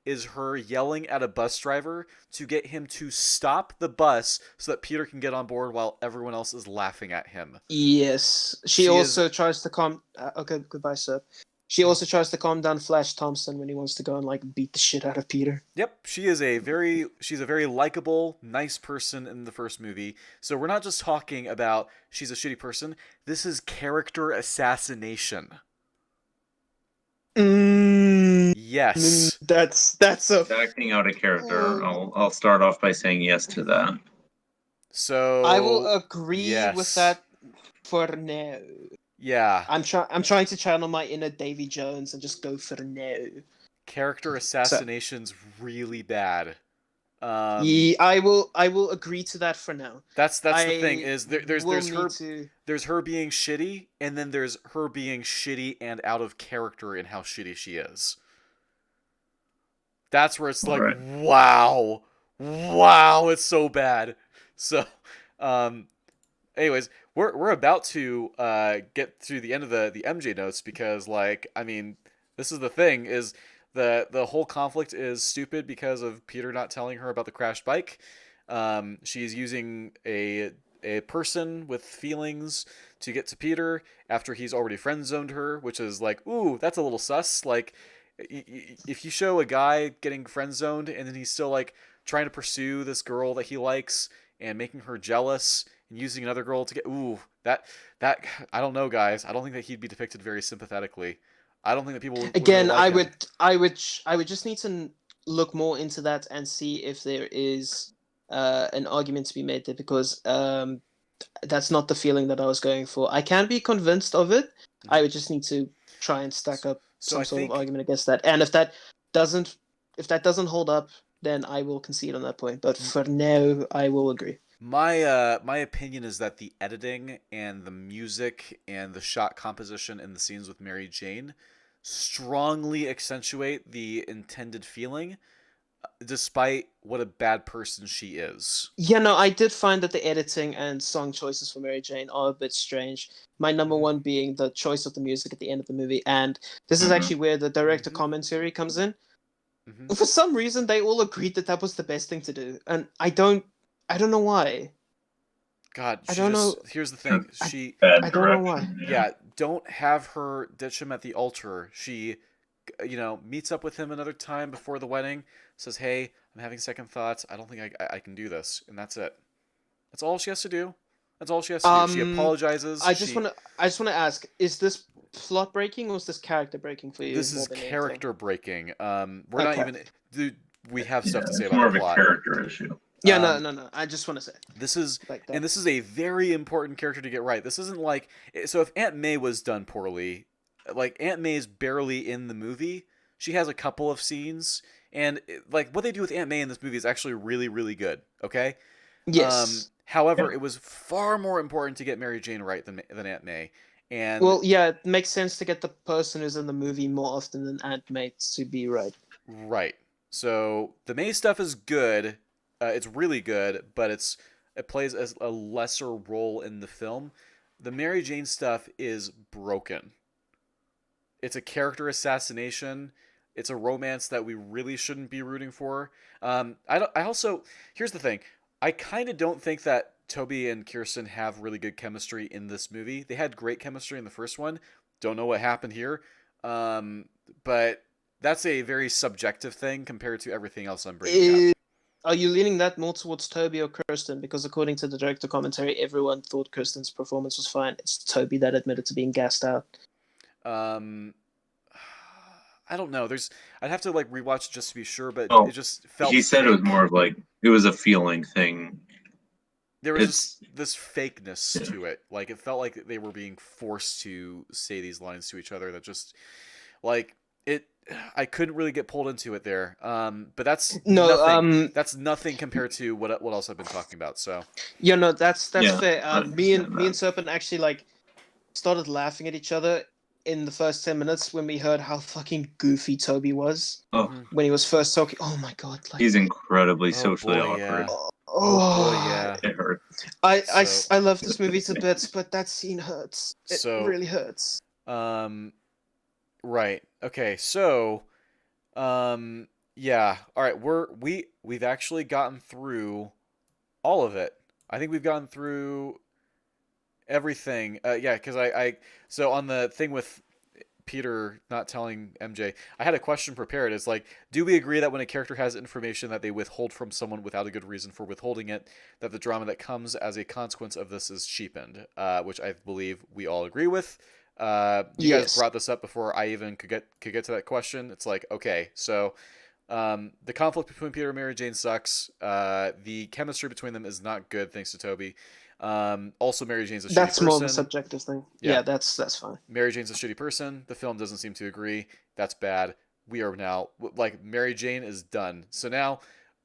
is her yelling at a bus driver to get him to stop the bus so that Peter can get on board while everyone else is laughing at him. Yes. She also tries to calm... okay, goodbye, sir. She also tries to calm down Flash Thompson when he wants to go and beat the shit out of Peter. Yep, she's a very likable, nice person in the first movie. So we're not just talking about she's a shitty person. This is character assassination. Yes. That's acting out a character. I'll start off by saying yes to that. So I will agree with that for now. Yeah. I'm trying to channel my inner Davy Jones and just go for now. Character assassination's really bad. I will agree to that for now. That's the thing is there's her being shitty, and then there's her being shitty and out of character in how shitty she is. That's where it's like, wow, it's so bad. So, anyways, we're about to get through the end of the MJ notes because, this is the thing is the whole conflict is stupid because of Peter not telling her about the crashed bike. She's using a person with feelings to get to Peter after he's already friend zoned her, which is like, ooh, that's a little sus. Like, if you show a guy getting friend zoned and then he's still like trying to pursue this girl that he likes and making her jealous and using another girl to get that I don't know, guys. I don't think that he'd be depicted very sympathetically. I don't think that people would really Again, like him. I would just need to look more into that and see if there is an argument to be made there, because that's not the feeling that I was going for. I can be convinced of it. I would just need to try and stack up some sort of argument against that. And if that doesn't hold up, then I will concede on that point. But for now, I will agree. My opinion is that the editing and the music and the shot composition in the scenes with Mary Jane strongly accentuate the intended feeling, despite what a bad person she is. Yeah, no, I did find that the editing and song choices for Mary Jane are a bit strange. My number one being the choice of the music at the end of the movie, and this is actually where the director commentary comes in. For some reason, they all agreed that that was the best thing to do, and I don't know why. God, I don't know. Here's the thing. I don't know why. Yeah, don't have her ditch him at the altar. She, meets up with him another time before the wedding, says, "Hey, I'm having second thoughts. I don't think I can do this," and that's it. That's all she has to do. That's all she has to do. She apologizes. I just want to ask: is this plot breaking or is this character breaking for you? This is character breaking. We're not even. Dude, we have stuff to say about more the of plot. a character issue. Yeah, no. I just want to say this is like that. And this is a very important character to get right. This isn't like, so if Aunt May was done poorly, like Aunt May is barely in the movie. She has a couple of scenes, and like what they do with Aunt May in this movie is actually really, really good. Okay. Yes. However, it was far more important to get Mary Jane right than Aunt May. And well, yeah, it makes sense to get the person who's in the movie more often than Aunt May to be right. Right. So the May stuff is good. It's really good, but it plays as a lesser role in the film. The Mary Jane stuff is broken. It's a character assassination. It's a romance that we really shouldn't be rooting for. Here's the thing. I kind of don't think that Toby and Kirsten have really good chemistry in this movie. They had great chemistry in the first one. Don't know what happened here. But that's a very subjective thing compared to everything else I'm bringing up. Are you leaning that more towards Toby or Kirsten? Because according to the director commentary, everyone thought Kirsten's performance was fine. It's Toby that admitted to being gassed out. I don't know. I'd have to like rewatch just to be sure, but it just felt. He said it was more of like it was a feeling thing. There was this fakeness to it. Like it felt like they were being forced to say these lines to each other. That just like it. I couldn't really get pulled into it there. But that's nothing. That's nothing compared to what else I've been talking about. So yeah, no, that's fair. Me and Serpent actually like started laughing at each other in the first 10 minutes when we heard how fucking goofy Toby was when he was first talking. Oh my god, like he's incredibly socially awkward. Yeah. Oh boy, yeah. It hurt. I love this movie to bits, but that scene hurts. It really hurts. Right. Okay. So, yeah. All right. We've actually gotten through all of it. I think we've gotten through everything. Yeah. Because so on the thing with Peter not telling MJ, I had a question prepared. It's like, do we agree that when a character has information that they withhold from someone without a good reason for withholding it, that the drama that comes as a consequence of this is cheapened? Which I believe we all agree with. You guys brought this up before I even could get to that question. It's like, okay, so the conflict between Peter and Mary Jane sucks. The chemistry between them is not good, thanks to Toby. Also, Mary Jane's a shitty person. That's more of a subjective thing. Yeah, that's fine. Mary Jane's a shitty person. The film doesn't seem to agree. That's bad. We are now, like, Mary Jane is done. So now,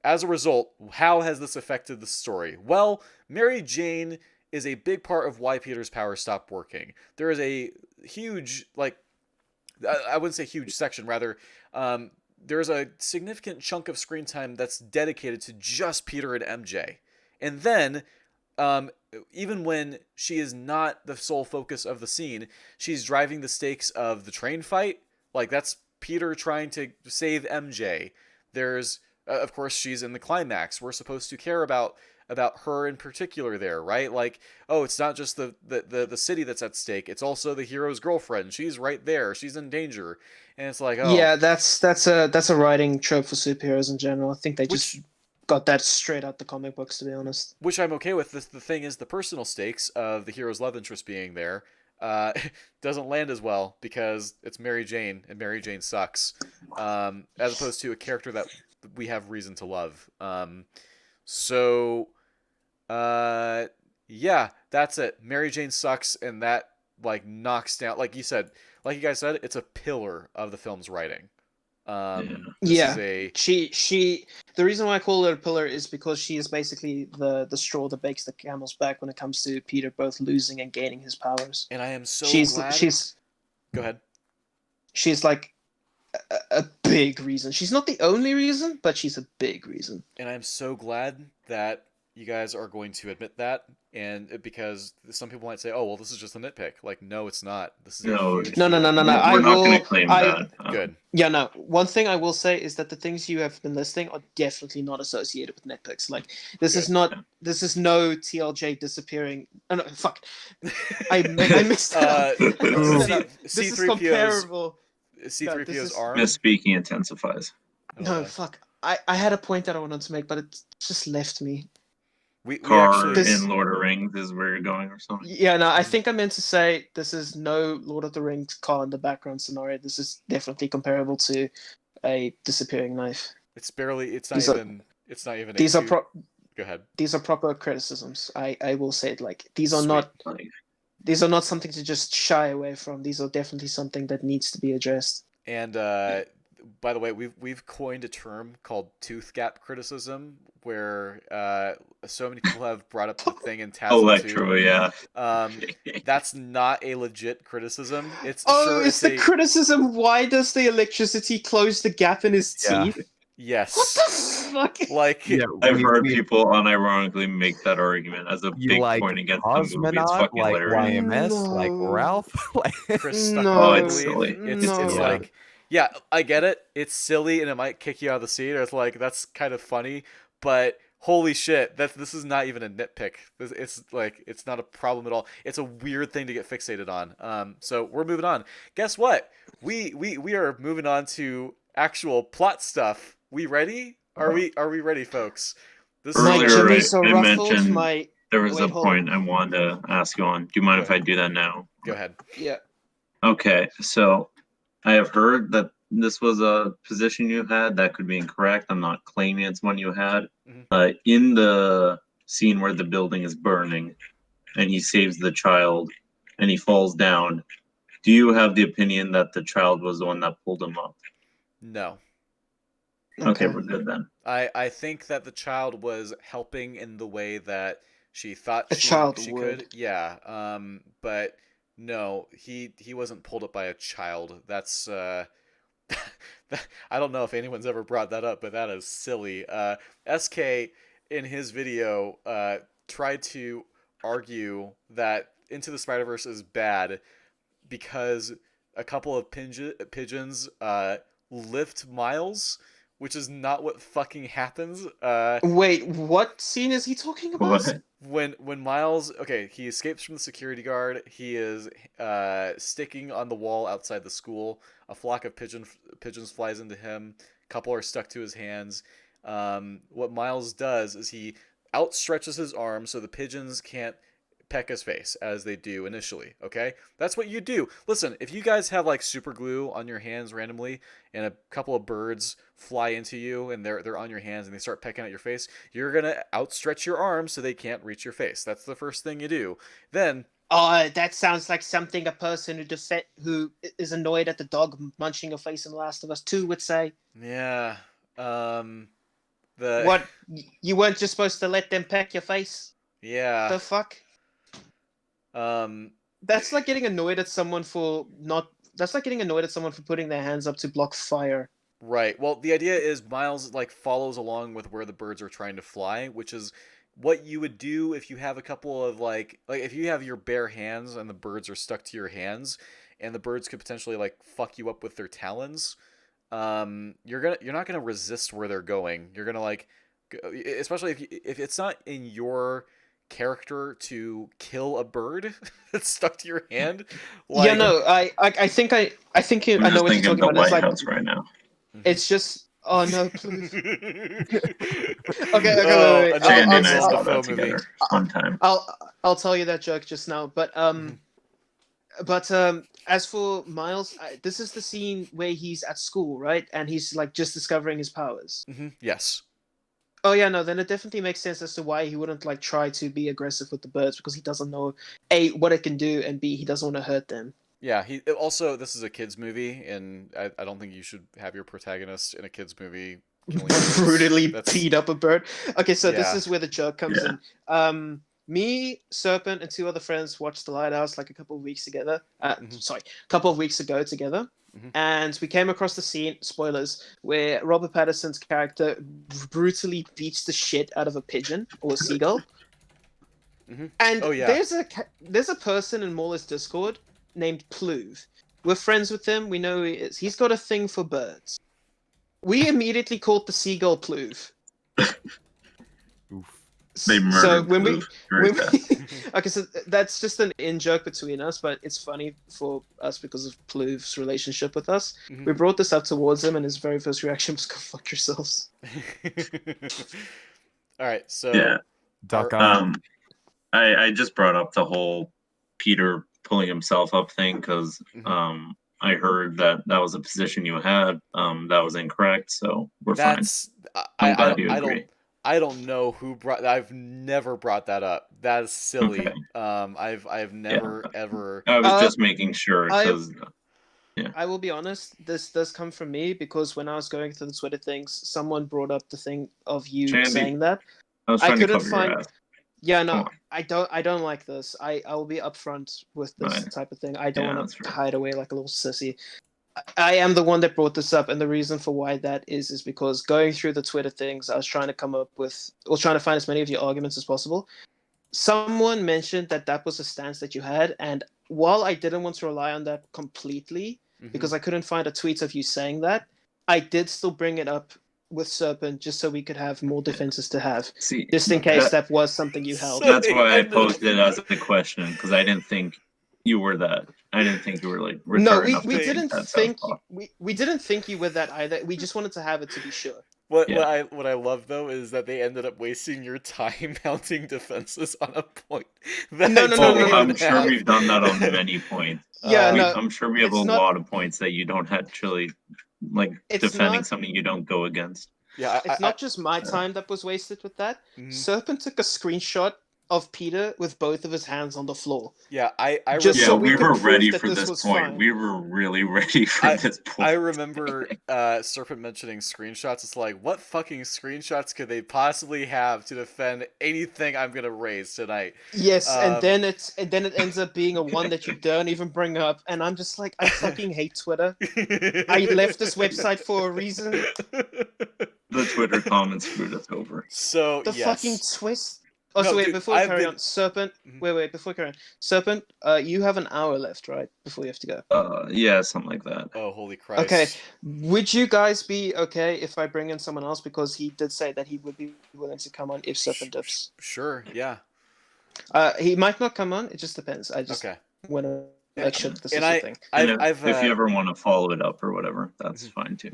as a result, how has this affected the story? Well, Mary Jane is a big part of why Peter's powers stopped working. There is a huge, like, I wouldn't say huge section, rather, there's a significant chunk of screen time that's dedicated to just Peter and MJ. And then, even when she is not the sole focus of the scene, she's driving the stakes of the train fight. Like, that's Peter trying to save MJ. There's, of course, she's in the climax. We're supposed to care about about her in particular there, right? Like, oh, it's not just the city that's at stake, it's also the hero's girlfriend. She's right there, she's in danger. And it's like, oh, Yeah, that's a writing trope for superheroes in general. I think they just which got that straight out the comic books, to be honest. which I'm okay with. The thing is, the personal stakes of the hero's love interest being there uh, doesn't land as well because it's Mary Jane, and Mary Jane sucks, as opposed to a character that we have reason to love. So, uh, yeah, that's it. Mary Jane sucks, and that like knocks down, like you guys said, it's a pillar of the film's writing. This is Yeah, a she. The reason why I call her a pillar is because she is basically the straw that breaks the camel's back when it comes to Peter both losing and gaining his powers. and I am so She's glad. she's Go ahead. she's like a big reason. She's not the only reason, but she's a big reason. And I'm so glad that you guys are going to admit that, and because some people might say, "Oh, well, this is just a nitpick." Like, no, it's not. This is a No, huge No, no, deal. no, no, no. We're not going to claim that. Good. Yeah, no. One thing I will say is that the things you have been listing are definitely not associated with nitpicks. Like this is Good. not. This is no TLJ disappearing. Oh, no, fuck. I mixed that up. I mixed that up. This is C3PO's comparable. C3PO's this is- arm. Misspeaking intensifies. No, fuck. I had a point that I wanted to make, but it just left me. We Car actually This- in Lord of the Rings is where you're going or something. Yeah, no. I think I meant to say this is no Lord of the Rings car in the background scenario. This is definitely comparable to a disappearing knife. it's barely. It's not These are- even. It's not even. These a are two- Go ahead. these are proper criticisms. I will say it like these are not Like, these are not something to just shy away from. These are definitely something that needs to be addressed. And by the way, we've coined a term called tooth gap criticism, where so many people have brought up the thing in TASM Electro, 2. yeah. That's not a legit criticism. It's Oh, sure it's the a criticism. Why does the electricity close the gap in his Yeah. teeth? yes. What the fuck? Like Yeah, I've heard we- people unironically make that argument as a you big like point against the movie. It's Cosmonaut, fucking like hilarious. YMS, like No. Ralph. Like, Chris stuck No. on, I Oh, it's believe. silly. It's No. like, yeah, I get it. It's silly and it might kick you out of the seat. Or it's like that's kind of funny, but holy shit, this is not even a nitpick. It's like it's not a problem at all. It's a weird thing to get fixated on. So we're moving on. Guess what? We are moving on to actual plot stuff. We ready? Are we ready, folks? This is My Earlier, Jimmy's right, so I ruffled. mentioned My There was Wait, a hold point I wanted to ask you on. Do you mind if I do that now? Go ahead. yeah. Okay, so I have heard that this was a position you had. That could be incorrect. I'm not claiming it's one you had. Mhm. In the scene where the building is burning and he saves the child and he falls down, do you have the opinion that the child was the one that pulled him up? No. Okay, we're good then. I think that the child was helping in the way that she thought A she child she would. could. Yeah. But no, he wasn't pulled up by a child. That's I don't know if anyone's ever brought that up, but that is silly. SK in his video tried to argue that Into the Spider-Verse is bad because a couple of pigeons lift Miles, which is not what fucking happens. Wait, what scene is he talking about? What? When Miles, okay, he escapes from the security guard. He is sticking on the wall outside the school. A flock of pigeons flies into him. A couple are stuck to his hands. What Miles does is he outstretches his arm so the pigeons can't peck his face as they do initially. Okay, that's what you do. Listen, if you guys have like super glue on your hands randomly and a couple of birds fly into you and they're on your hands and they start pecking at your face, you're gonna outstretch your arm so they can't reach your face. That's the first thing you do. Then Oh, that sounds like something a person who is annoyed at the dog munching a face in The Last of Us 2 would say. yeah, What? You weren't just supposed to let them peck your face? yeah, The fuck? um That's like getting annoyed at someone for not. That's like getting annoyed at someone for putting their hands up to block fire. Right. Well, the idea is Miles like follows along with where the birds are trying to fly, which is what you would do if you have a couple of like if you have your bare hands and the birds are stuck to your hands and the birds could potentially like fuck you up with their talons. You're not gonna resist where they're going. You're gonna like especially if it's not in your character to kill a bird that's stuck to your hand. Yeah, Like, no, I think I'm I know just what you're thinking of talking the about. It's White like House right now. it's just oh no, please. Okay, Oh, wait. another Shandy and I Willem saw Dafoe that movie. together. Fun time. I'll tell you that joke just now. But as for Miles, this is the scene where he's at school, right? And he's like just discovering his powers. Yes. Oh yeah, no, then it definitely makes sense as to why he wouldn't like try to be aggressive with the birds because he doesn't know A, what it can do, and B, he doesn't want to hurt them. Yeah, he also, this is a kids movie, and I don't think you should have your protagonist in a kids movie killing birds. Brutally That's beat up a bird. Okay, so this Yeah. is where the joke comes Yeah. in. Me, Serpent, and two other friends watched The Lighthouse like a couple of weeks together. Sorry, a couple of weeks ago together. Mhm. And we came across the scene, spoilers, where Robert Pattinson's character brutally beats the shit out of a pigeon or a seagull. And Oh, yeah. there's a person in Mauler's Discord named Pluve. We're friends with him. We know who he is. He's got a thing for birds. We immediately called the seagull Pluve. Oof. They murdered So when we, Pluve. Very when fast. we okay, so that's just an in joke between us, but it's funny for us because of Pluve's relationship with us. We brought this up towards him, and his very first reaction was, "Go fuck yourselves." All right, so Yeah. Doc our- Ock. I just brought up the whole Peter pulling himself up thing because I heard that was a position you had. That was incorrect, so we're fine. that's I'm glad you agree. I don't know who brought. I've never brought that up. That is silly. Okay. I've never ever. I was just making sure because I will be honest, this does come from me because when I was going through the Twitter things, someone brought up the thing of you Shandy, saying that. I was trying to couldn't cover find. your ass. Yeah, Come no, on. I don't like this. I will be upfront with this Right. type of thing. I don't Yeah, want that's to fair. hide away like a little sissy. I am the one that brought this up, and the reason for why that is because going through the Twitter things, I was trying to come up with, or trying to find as many of your arguments as possible. Someone mentioned that was a stance that you had, and while I didn't want to rely on that completely, because I couldn't find a tweet of you saying that, I did still bring it up with Serpent just so we could have more defenses to have, See, just in case that was something you held. So- that's why I ended- posed it as a question because I didn't think you were that. I didn't think you were like retarded No, enough we to didn't that think southpaw. we didn't think you were that either. We just wanted to have it to be sure. What Yeah. what I love though is that they ended up wasting your time mounting defenses on a point that No, I no, no, don't no, Oh, no. I'm even sure have. we've done that on many points. Yeah, Um, no, I'm sure we have a it's not- lot of points that you don't actually like It's defending not- something you don't go against. Yeah, It's not just my time that was wasted with that. Serpent took a screenshot of Peter with both of his hands on the floor. yeah. I Just Yeah, so remember. we we could were prove ready that for this this was point. fine. We were really ready for this point. I remember Serpent mentioning screenshots. It's like, what fucking screenshots could they possibly have to defend anything I'm gonna raise tonight? Yes, and Um, then it ends up being a one that you don't even bring up, and I'm just like, I fucking hate Twitter. I left this website for a reason. The Twitter comments screwed us over. So The yes. fucking twist. Oh, No, so wait, dude, before we I've carry been- on, Serpent. Mhm. Wait, before we carry on, Serpent. You have an hour left, right? Before you have to go. Yeah, something like that. Oh, holy Christ. Okay. Would you guys be okay if I bring in someone else because he did say that he would be willing to come on if Serpent dips? Sure. Yeah. He might not come on. It just depends. I just Okay. want to make sure that this And is a thing. And I've if you ever want to follow it up or whatever, that's fine too.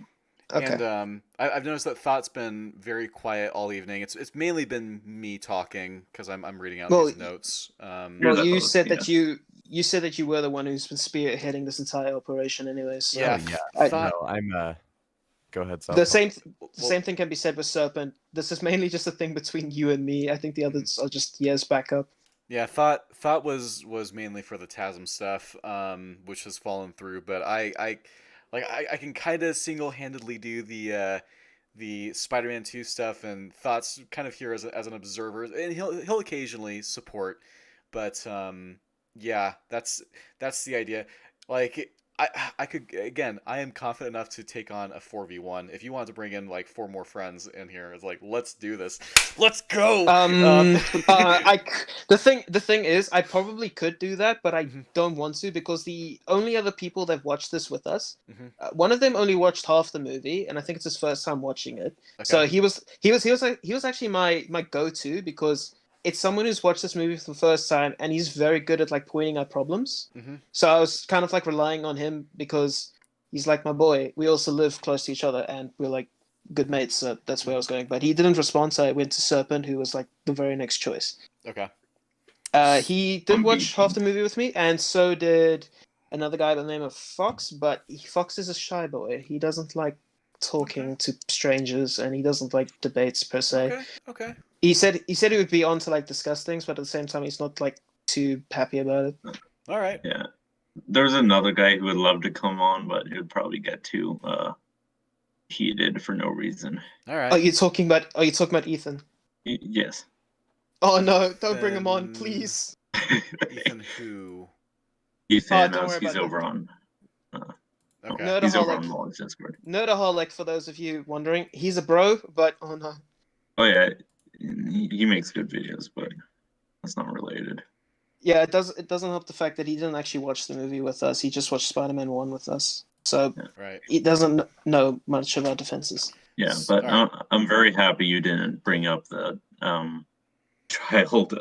Okay. And I've noticed that Thought's been very quiet all evening. It's mainly been me talking because I'm reading out Well, these notes. You're Well, the you host, said yeah. that you said that you were the one who's been spearheading this entire operation, anyways. So Yeah. Yeah. Thought, No, I'm go ahead, Southpaw. the same thing can be said with Serpent. This is mainly just a thing between you and me. I think the others are just yes backup. Yeah, thought was mainly for the TASM stuff, which has fallen through. But I can kind of single-handedly do the Spider-Man 2 stuff, and Thought's kind of here as an observer, and he'll occasionally support. But yeah, that's the idea. Like I could again. I am confident enough to take on a 4v1. If you wanted to bring in like 4 more friends in here, it's like let's do this. Let's go. The thing is, I probably could do that, but I Mhm, don't want to because the only other people that watched this with us, mhm. one of them only watched half the movie, and I think it's his first time watching it. Okay. So he was actually my go-to because it's someone who's watched this movie for the first time, and he's very good at like pointing out problems. Mhm. So I was kind of like relying on him because he's like my boy. We also live close to each other, and we're like good mates. So that's where I was going. But he didn't respond, so I went to Serpent, who was like the very next choice. Okay. He did watch half the movie with me, and so did another guy by the name of Fox. But Fox is a shy boy. He doesn't like talking to strangers, and he doesn't like debates per se. Okay. Okay. He said he would be on to like discuss things, but at the same time, he's not like too happy about it. All right. Yeah. There's another guy who would love to come on, but it would probably get too heated for no reason. All Are right. you talking about Ethan? Yes. Oh no! Don't bring him on, Ethan- please. Ethan who? Ethan, don't worry he's about over that. on. Okay. He's over Nerdaholic. on Molly's Discord. Nerdaholic, for those of you wondering, he's a bro, but oh no. Oh yeah, he makes good videos, but that's not related. Yeah, it doesn't help the fact that he didn't actually watch the movie with us. He just watched Spider-Man 1 with us. So Right. he doesn't know much about defenses. Yeah, but All right. I'm very happy you didn't bring up the child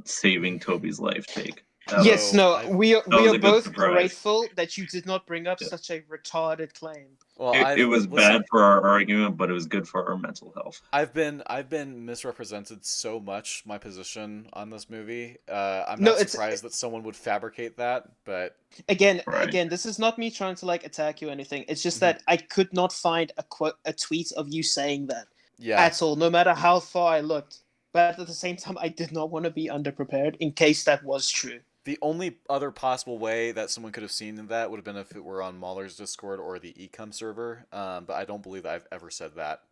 saving Toby's life take. Yes, So no, I've- we was are a good both surprise. grateful that you did not bring up Yeah. such a retarded claim. Well, It was bad for our argument, but it was good for our mental health. I've been misrepresented so much my position on this movie. I'm No, not it's surprised that someone would fabricate that, but again, Right. this is not me trying to like attack you or anything. It's just Mhm. that I could not find a tweet of you saying that yeah, at all, no matter how far I looked. But at the same time, I did not want to be underprepared in case that was true. the only other possible way that someone could have seen that would have been if it were on Mahler's Discord or the Ecom server. But I don't believe that I've ever said that.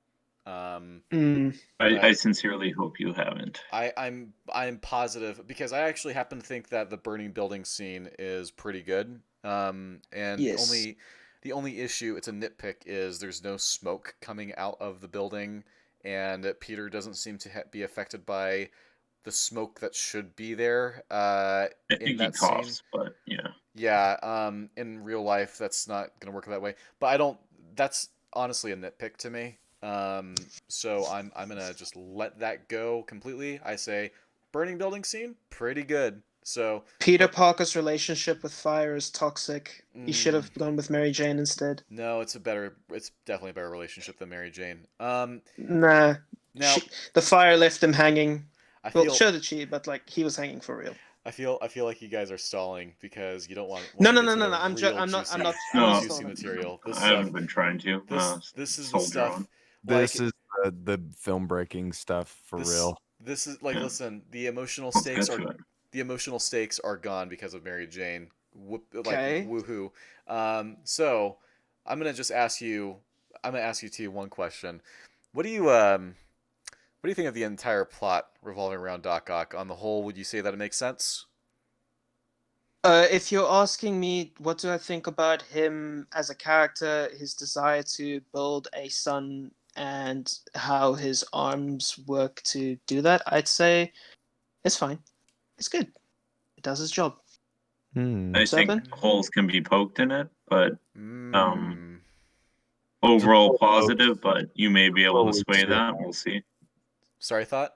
Mm. I sincerely hope you haven't. I'm positive because I actually happen to think that the burning building scene is pretty good. And Yes. the only issue, it's a nitpick, is there's no smoke coming out of the building, and Peter doesn't seem to be affected by the smoke that should be there I in think he that scene. coughs, but yeah. Yeah, in real life, that's not gonna work that way. But I don't. That's honestly a nitpick to me. So I'm gonna just let that go completely. I say, burning building scene, pretty good. So Peter Parker's relationship with fire is toxic. He should have Mm. gone with Mary Jane instead. no, it's definitely a better relationship than Mary Jane. Nah. Now The fire left him hanging. I Well, feel so did she, but like he was hanging for real. I feel like you guys are stalling because you don't want No, to no, get no, to no, the no. I'm real not. juicy, I'm not. No. I'm not juicy stalling. material. This I stuff. haven't been trying to. This is the soldier stuff. on. This Like, is the film breaking stuff for real. This is like, Yeah. listen, the emotional Let's stakes get are to it. gone because of Mary Jane. Okay. Woohoo. So I'm gonna just ask you. I'm gonna ask you T one question. What do you think of the entire plot revolving around Doc Ock? On the whole, would you say that it makes sense? If you're asking me, what do I think about him as a character, his desire to build a son, and how his arms work to do that, I'd say it's fine. It's good. It does its job. I Serpent? think holes can be poked in it, but Mm. overall Just- positive. But you may be able to Slowly sway here. that. We'll see. Sorry, thought.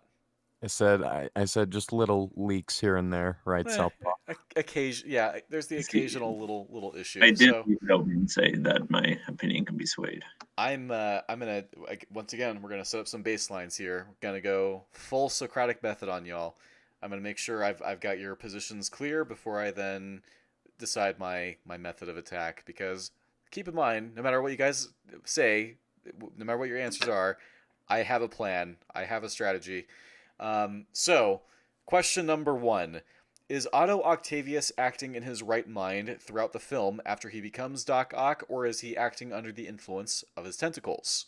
I said just little leaks here and there, right, Southpaw? Occasion, yeah. There's the See, occasional little issue. I did So leave it open and say that my opinion can be swayed. I'm gonna once again we're gonna set up some baselines here. We're gonna go full Socratic method on y'all. I'm gonna make sure I've got your positions clear before I then decide my method of attack. Because keep in mind, no matter what you guys say, no matter what your answers are, I have a plan. I have a strategy. So question number 1. Is Otto Octavius acting in his right mind throughout the film after he becomes Doc Ock, or is he acting under the influence of his tentacles?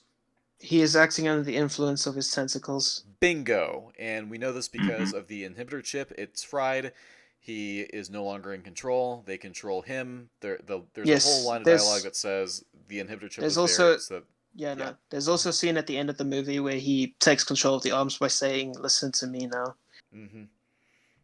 He is acting under the influence of his tentacles. Bingo! And we know this because of the inhibitor chip. It's fried. He is no longer in control. They control him. There's a whole Yes, line of dialogue that says the inhibitor chip there's was there. also So yeah, yeah. no. There's also a scene at the end of the movie where he takes control of the arms by saying, "Listen to me now." Mm-hmm.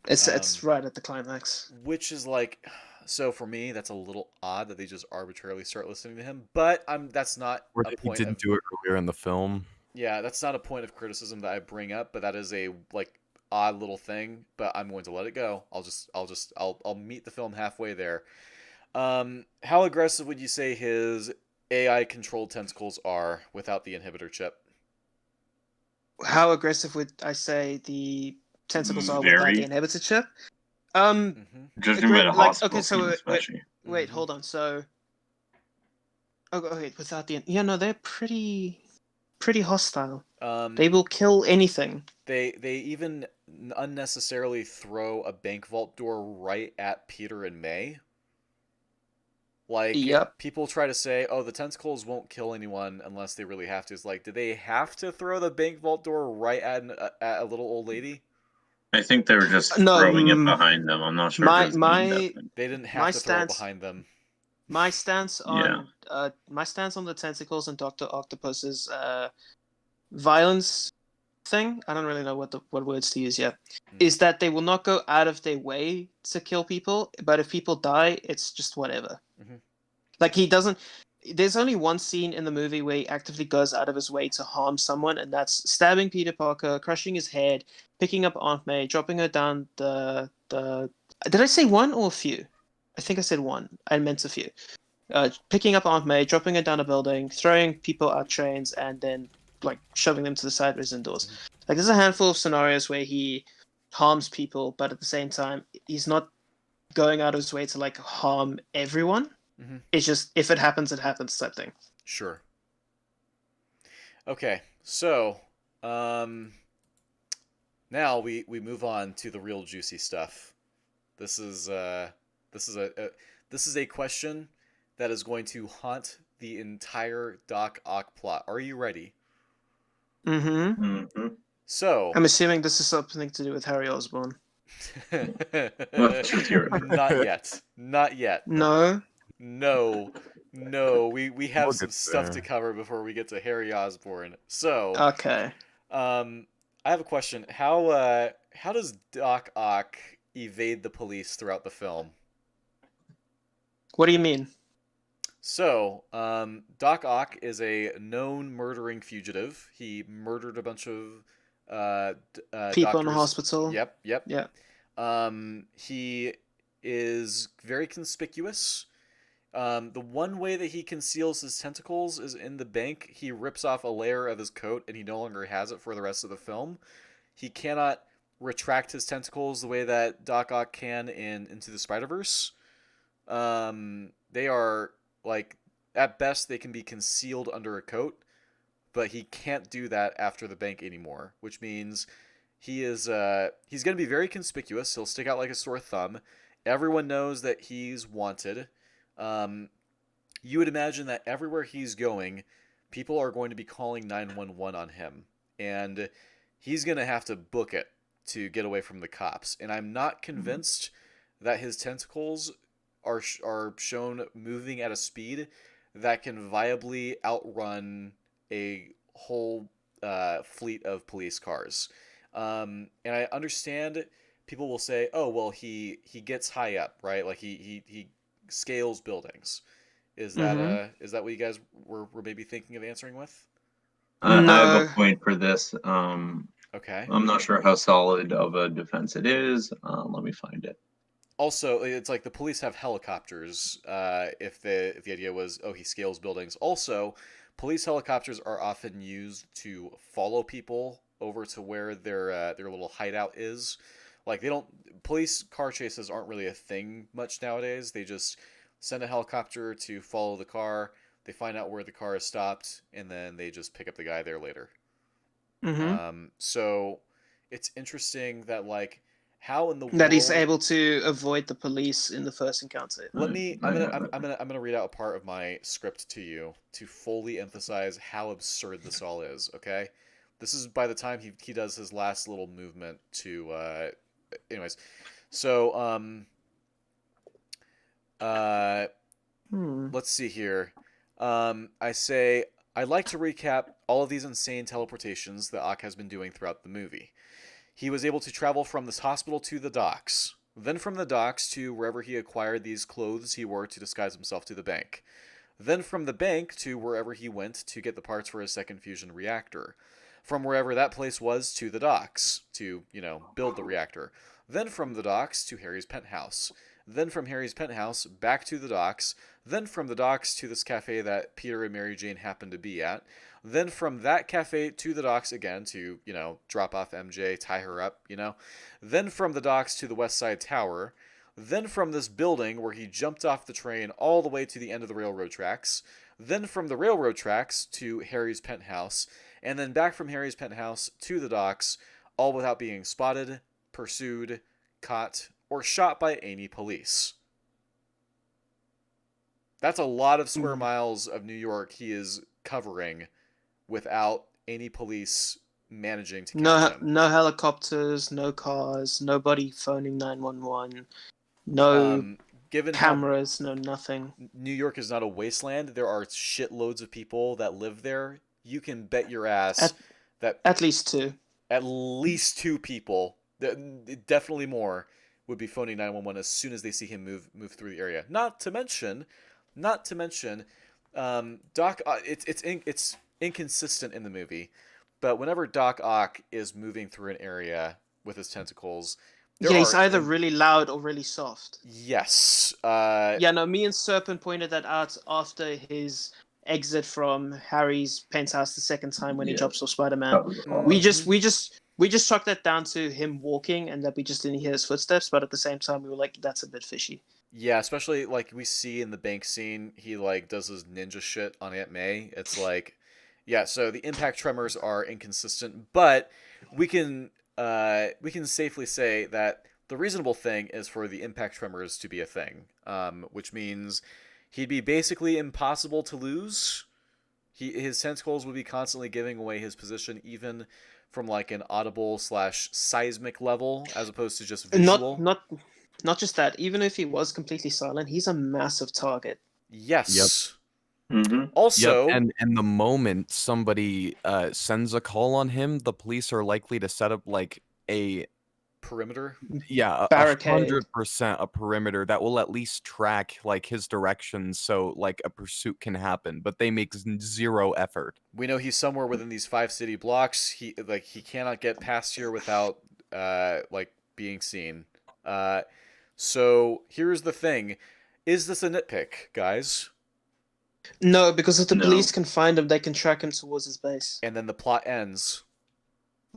It's right at the climax. Which is like, so for me, that's a little odd that they just arbitrarily start listening to him. But that's not Or a that he point didn't of do it earlier in the film. yeah, that's not a point of criticism that I bring up. But that is a like odd little thing. But I'm going to let it go. I'll meet the film halfway there. How aggressive would you say his AI controlled tentacles are without the inhibitor chip? How aggressive would I say the tentacles are without the Very. inhibitor chip? Mm-hmm. Judging by the Like hospital okay, so scene, especially. wait, Mhm. hold on. So wait, without the no, they're pretty hostile. They will kill anything. They even unnecessarily throw a bank vault door right at Peter and May. Like Yep. people try to say, "Oh, the tentacles won't kill anyone unless they really have to." It's like, do they have to throw the bank vault door right at a little old lady? I think they were just No, throwing it behind them. I'm not sure if it my was aimed at my them. They didn't my have to throw it stance behind them. my stance Yeah. on the tentacles and Doctor Octopus's violence thing. I don't really know what words to use yet. Is that they will not go out of their way to kill people, but if people die, it's just whatever. Mhm. Like he doesn't. There's only one scene in the movie where he actively goes out of his way to harm someone, and that's stabbing Peter Parker, crushing his head, picking up Aunt May, dropping her down the. Did I say one or a few? I think I said one. I meant a few. Picking up Aunt May, dropping her down a building, throwing people out trains, and then like shoving them to the side of his indoors. Mhm. Like there's a handful of scenarios where he harms people, but at the same time, he's not going out of his way to like harm everyone. Mhm. It's just if it happens, it happens type thing. Sure. Okay, so um, now we move on to the real juicy stuff. This is this is this is a question that is going to haunt the entire Doc Ock plot. Are you ready? Mm-hmm. Mm-hmm. So, I'm assuming this is something to do with Harry Osborn. Let's just hear it. not yet. Not yet. No. No. No, we have We'll some get stuff to there. cover before we get to Harry Osborn. So, Okay. I have a question. How does Doc Ock evade the police throughout the film? What do you mean? So, Doc Ock is a known murdering fugitive. He murdered a bunch of People in the doctors. hospital. Yep, yep. Yeah. He is very conspicuous. The one way that he conceals his tentacles is in the bank. He rips off a layer of his coat and he no longer has it for the rest of the film. He cannot retract his tentacles the way that Doc Ock can in Into the Spider-Verse. They are like at best they can be concealed under a coat, but he can't do that after the bank anymore, which means he's going to be very conspicuous. He'll stick out like a sore thumb. Everyone knows that he's wanted. Um, you would imagine that everywhere he's going, people are going to be calling 911 on him, and he's going to have to book it to get away from the cops. And I'm not convinced that his tentacles are shown moving at a speed that can viably outrun a whole fleet of police cars. And I understand people will say, "Oh, well, he gets high up, right? Like he scales buildings." Mm-hmm. Is that what you guys were maybe thinking of answering with? I have a No. point for this. Okay. I'm not sure how solid of a defense it is. Let me find it. Also, it's like the police have helicopters. If the idea was, oh, he scales buildings. Also, police helicopters are often used to follow people over to where their little hideout is. Like they don't police car chases aren't really a thing much nowadays. They just send a helicopter to follow the car. They find out where the car is stopped, and then they just pick up the guy there later. Mm-hmm. So it's interesting that like how in the That he's world able to avoid the police in the first encounter. let me I have it. I'm gonna read out a part of my script to you to fully emphasize how absurd this all is, okay? This is by the time he does his last little movement to anyways. So, Hmm. let's see here. I'd like to recap all of these insane teleportations that Ak has been doing throughout the movie. He was able to travel from this hospital to the docks, then from the docks to wherever he acquired these clothes he wore to disguise himself to the bank, then from the bank to wherever he went to get the parts for his second fusion reactor, from wherever that place was to the docks to, build the reactor, then from the docks to Harry's penthouse, then from Harry's penthouse back to the docks, then from the docks to this cafe that Peter and Mary Jane happened to be at, then from that cafe to the docks again to, drop off MJ, tie her up, then from the docks to the West Side Tower, then from this building where he jumped off the train all the way to the end of the railroad tracks, then from the railroad tracks to Harry's penthouse, and then back from Harry's penthouse to the docks, all without being spotted, pursued, caught, or shot by any police. That's a lot of square miles of New York he is covering without any police managing to catch him. No helicopters, no cars, nobody phoning 911, no Given cameras, no nothing. New York is not a wasteland, there are shitloads of people that live there. You can bet your ass that at least two. At least two people, definitely more, would be phoning 911 as soon as they see him move through the area. Not to mention, Doc. It's inconsistent in the movie, but whenever Doc Ock is moving through an area with his tentacles, he's either really loud or really soft. Yes. Me and Serpent pointed that out after his exit from Harry's penthouse the second time when he drops off Spider-Man. We just chalked that down to him walking and that we just didn't hear his footsteps, but at the same time we were like, that's a bit fishy. Yeah, especially like we see in the bank scene, he like does his ninja shit on Aunt May. It's like, yeah, so the impact tremors are inconsistent, but we can safely say that the reasonable thing is for the impact tremors to be a thing, which means he'd be basically impossible to lose. His tentacles would be constantly giving away his position, even from like an audible / seismic level, as opposed to just visual. Not just that. Even if he was completely silent, he's a massive target. Yes. Yep. Mm-hmm. Also, and the moment somebody sends a call on him, the police are likely to set up like a perimeter. Yeah, barricade. 100% a perimeter that will at least track like his directions, so like a pursuit can happen. But they make zero effort. We know he's somewhere within these 5 city blocks. He cannot get past here without being seen. So here's the thing: is this a nitpick, guys? No, because if the police can find him, they can track him towards his base. And then the plot ends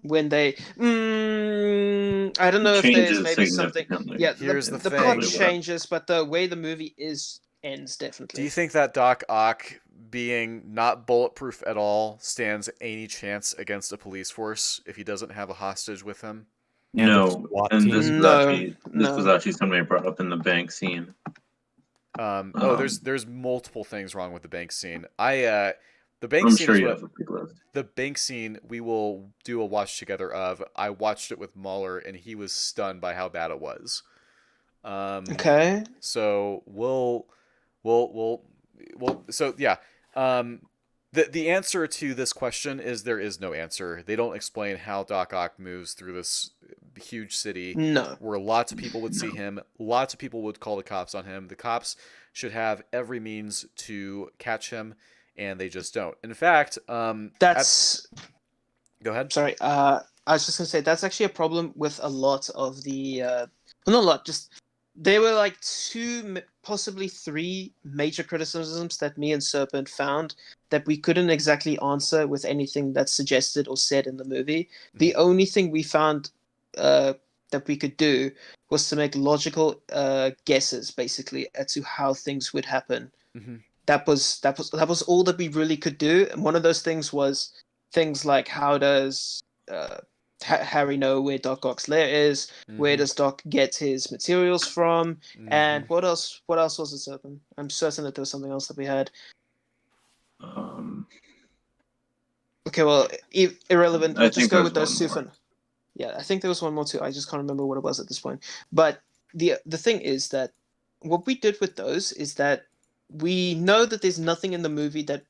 when they I don't know if there's maybe something. Yeah, here's the thing. plot changes, but the way the movie ends definitely. Do you think that Doc Ock being not bulletproof at all stands any chance against a police force if he doesn't have a hostage with him? No, and this was actually something I brought up in the bank scene. There's multiple things wrong with the bank scene. The bank scene. Sure you have a big list. The bank scene we will do a watch together of. I watched it with Mahler and he was stunned by how bad it was. Okay. So so yeah. The answer to this question is there is no answer. They don't explain how Doc Ock moves through this huge city. No. Where lots of people would see him. Lots of people would call the cops on him. The cops should have every means to catch him, and they just don't. In fact, go ahead. Sorry. I was just gonna say that's actually a problem with a lot of the. Not a lot. Just there were like 2, possibly 3 major criticisms that me and Serpent found that we couldn't exactly answer with anything that's suggested or said in the movie. Mm-hmm. The only thing we found that we could do was to make logical guesses, basically, as to how things would happen. Mm-hmm. That was all that we really could do. And one of those things was things like, how does Harry know where Doc Ock's lair is? Mm-hmm. Where does Doc get his materials from? Mm-hmm. And what else was it, Serpent? I'm certain that there was something else that we had. Okay, well, irrelevant. We'll just go with those 2 for Yeah, I think there was one more too. I just can't remember what it was at this point. But the thing is that what we did with those is that we know that there's nothing in the movie that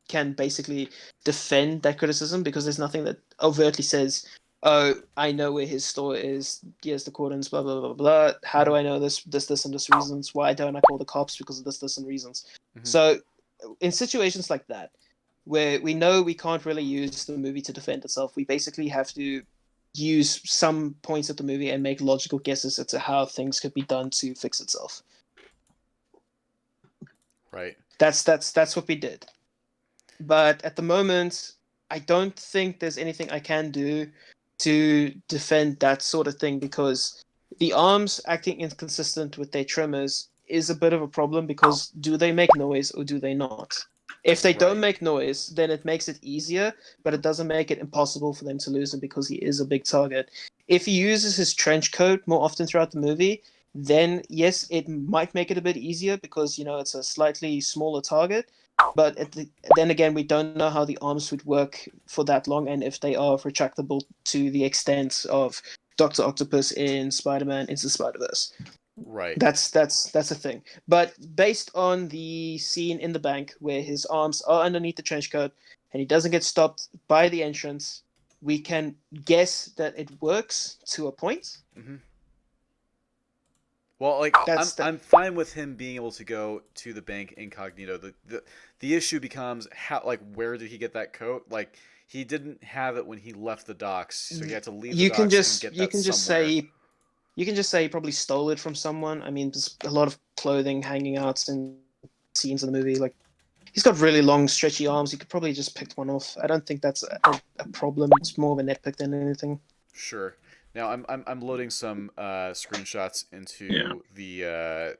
can basically defend that criticism, because there's nothing that overtly says, "Oh, I know where his store is. Here's the coordinates. Blah blah blah blah. How do I know this, and this reasons? Why don't I call the cops because of this, and reasons?" Mhm. So, in situations like that, where we know we can't really use the movie to defend itself, we basically have to use some points of the movie and make logical guesses as to how things could be done to fix itself. Right. That's what we did. But at the moment, I don't think there's anything I can do to defend that sort of thing, because the arms acting inconsistent with their trimmers is a bit of a problem, because do they make noise or do they not? If they don't Right. make noise, then it makes it easier, but it doesn't make it impossible for them to lose him, because he is a big target. If he uses his trench coat more often throughout the movie, then yes, it might make it a bit easier, because it's a slightly smaller target. But then again, we don't know how the arms would work for that long, and if they are retractable to the extent of Doctor Octopus in Spider-Man Into the Spider-Verse. Right. That's a thing. But based on the scene in the bank where his arms are underneath the trench coat and he doesn't get stopped by the entrance, we can guess that it works to a point. Mm-hmm. Well, like I'm fine with him being able to go to the bank incognito. The issue becomes how, like, where did he get that coat? Like, he didn't have it when he left the docks, so he had to leave the You can docks and just get you that can just somewhere. say you can just say he probably stole it from someone. I mean, there's a lot of clothing hanging out in scenes in the movie. Like, he's got really long, stretchy arms. You could probably just pick one off. I don't think that's a problem. It's more of a nitpick than anything. Sure. Now I'm loading some screenshots into the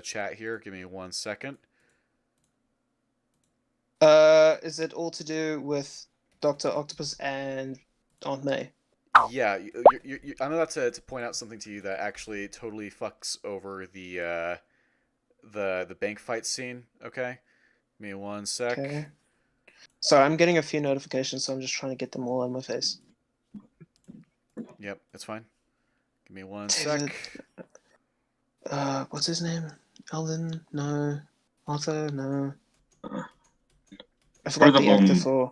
chat here. Give me 1 second. Is it all to do with Doctor Octopus and Aunt May? Yeah, I'm about to point out something to you that actually totally fucks over the bank fight scene. Okay, give me 1 sec. Okay. Sorry, I'm getting a few notifications, so I'm just trying to get them all on my face. Yep, that's fine. Give me 1 David, sec. what's his name? Alden? No. Arthur? No. I For forgot the the whole actor for.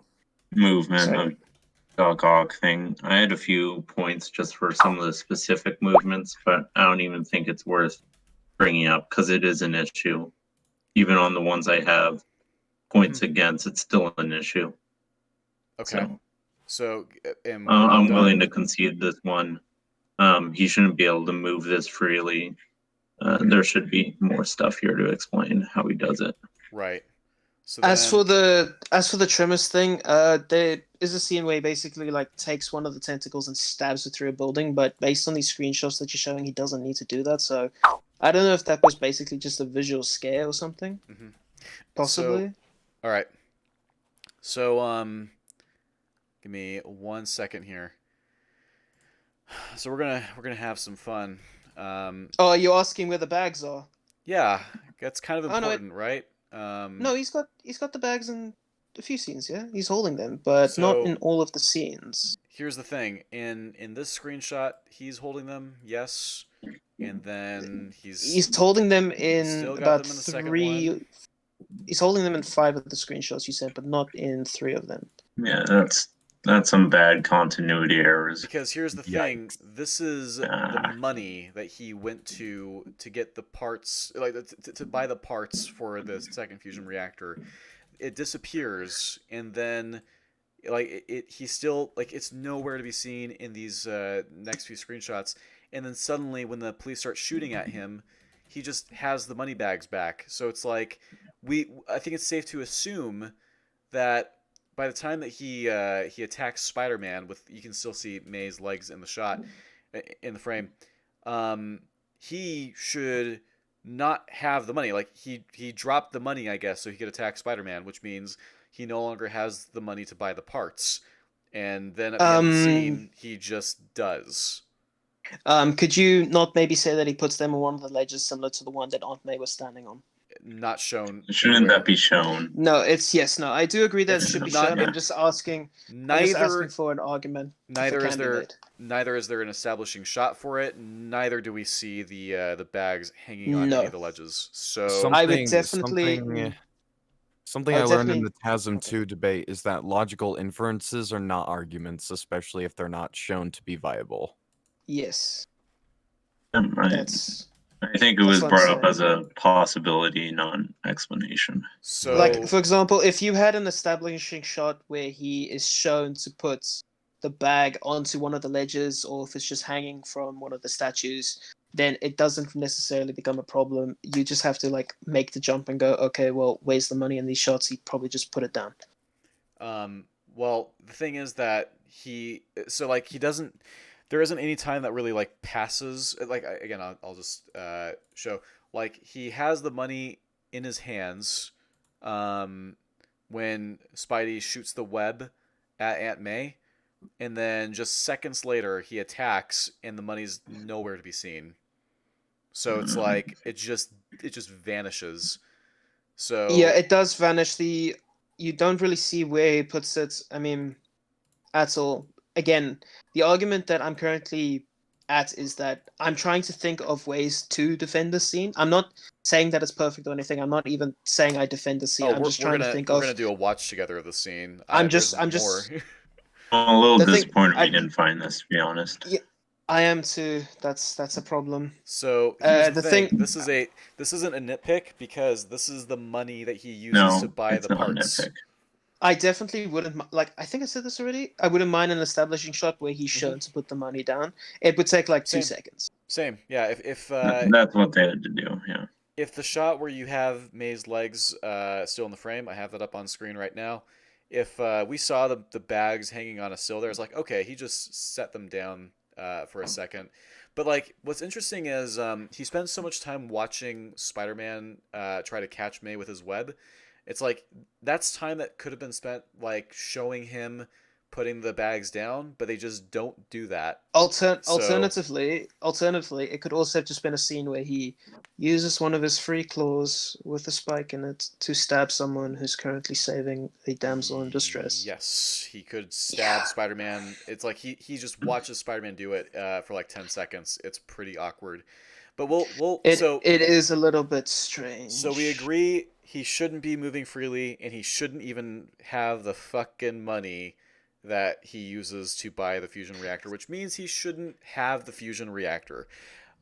movement Sorry. of Doc Ock thing, I had a few points just for some of the specific movements, but I don't even think it's worth bringing up because it is an issue. Even on the ones I have points against, it's still an issue. Okay. So and when I'm done, willing to concede this one. He shouldn't be able to move this freely. There should be more stuff here to explain how he does it. Right. So As for then, the trimmers thing, there is a scene where he basically like takes one of the tentacles and stabs it through a building, but based on these screenshots that you're showing, he doesn't need to do that. So I don't know if that was basically just a visual scare or something. Possibly. So, all right. So give me 1 second here. So we're gonna have some fun. Oh, you're asking where the bags are? Yeah, that's kind of Oh, no, important, right? No, he's got the bags in a few scenes. Yeah, he's holding them, but not in So all of the scenes. here's the thing. In this screenshot, he's holding them, yes, and then He's holding them he's in still got about them in the second one. 3. He's holding them in 5 of the screenshots you sent, but not in 3 of them. Yeah, that's some bad continuity errors. Because here's the thing, this is the money that he went to get the parts, like to buy the parts for the second fusion reactor. It disappears, and then like he's still like it's nowhere to be seen in these next few screenshots. And then suddenly, when the police start shooting at him, he just has the money bags back. So it's like I think it's safe to assume that by the time that he attacks Spider-Man, with you can still see May's legs in the shot in the frame, he should not have the money. Like he dropped the money, I guess, so he could attack Spider-Man, which means he no longer has the money to buy the parts. And then at the end of the scene, he just does. Could you not maybe say that he puts them on one of the ledges similar to the one that Aunt May was standing on? not shown. Shouldn't anywhere. that be shown? No, I do agree that it It's should be not- shown. I'm just asking Neither for an argument. neither if it is can be there made. neither is there an establishing shot for it. Neither do we see the bags hanging on any No. of the ledges. So I would definitely. Something I I would learned in definitely- the TASM 2 debate is that logical inferences are not arguments, especially if they're not shown to be viable. Yes, I that's think it that's was what I'm brought up saying. as a possibility, not an explanation. so like, for example, if you had an establishing shot where he is shown to put the bag onto one of the ledges, or if it's just hanging from one of the statues, then it doesn't necessarily become a problem. You just have to like make the jump and go, okay, well, where's the money in these shots? He probably just put it down. well, the thing is that he doesn't. There isn't any time that really like passes. Like again, I'll just show. Like he has the money in his hands when Spidey shoots the web at Aunt May, and then just seconds later he attacks and the money's nowhere to be seen. So it's like it just vanishes. So Yeah, it does vanish. You don't really see where he puts it. I mean, at all. Again, the argument that I'm currently at is that I'm trying to think of ways to defend the scene. I'm not saying that it's perfect or anything. I'm not even saying I defend the scene. I'm just trying to think we're of. gonna do a watch together of the scene. I'm There's just. more. I'm a little The thing- disappointed I- we didn't find this, to be honest. Yeah, I am too. That's a problem. So here's the the thing. thing- This isn't a nitpick because this is the money that he uses No, to buy it's the not a parts. nitpick. I definitely wouldn't like. I think I said this already. I wouldn't mind an establishing shot where he's Mhm. shown to put the money down. It would take like 2 Same. seconds. Same, yeah. If That's what they had to do, yeah. if the shot where you have May's legs still in the frame, I have that up on screen right now. If we saw the bags hanging on a sill there, it's like, okay, he just set them down for a second. But like, what's interesting is he spends so much time watching Spider-Man try to catch May with his web. It's like that's time that could have been spent like showing him putting the bags down, but they just don't do that. Alternatively, it could also have just been a scene where he uses one of his free claws with a spike in it to stab someone who's currently saving a damsel in distress. Yes, he could stab Spider-Man. It's like he just watches Spider-Man do it for like 10 seconds. It's pretty awkward. But It is a little bit strange. So we agree he shouldn't be moving freely, and he shouldn't even have the fucking money that he uses to buy the fusion reactor, which means he shouldn't have the fusion reactor.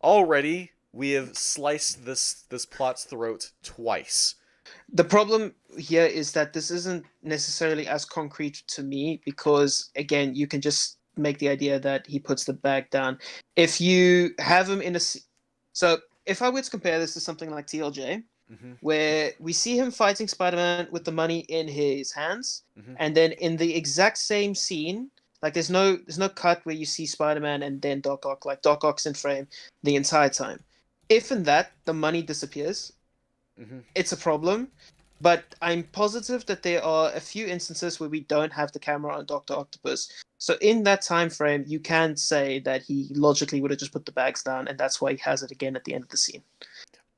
Already, we have sliced this plot's throat twice. The problem here is that this isn't necessarily as concrete to me because, again, you can just make the idea that he puts the bag down. If you have him in a... So, if I were to compare this to something like TLJ, where we see him fighting Spider-Man with the money in his hands, and then in the exact same scene, like there's no cut where you see Spider-Man and then Doc Ock, like Doc Ock's in frame the entire time. If in that the money disappears, it's a problem. But I'm positive that there are a few instances where we don't have the camera on Dr. Octopus. So in that time frame, you can say that he logically would have just put the bags down, and that's why he has it again at the end of the scene.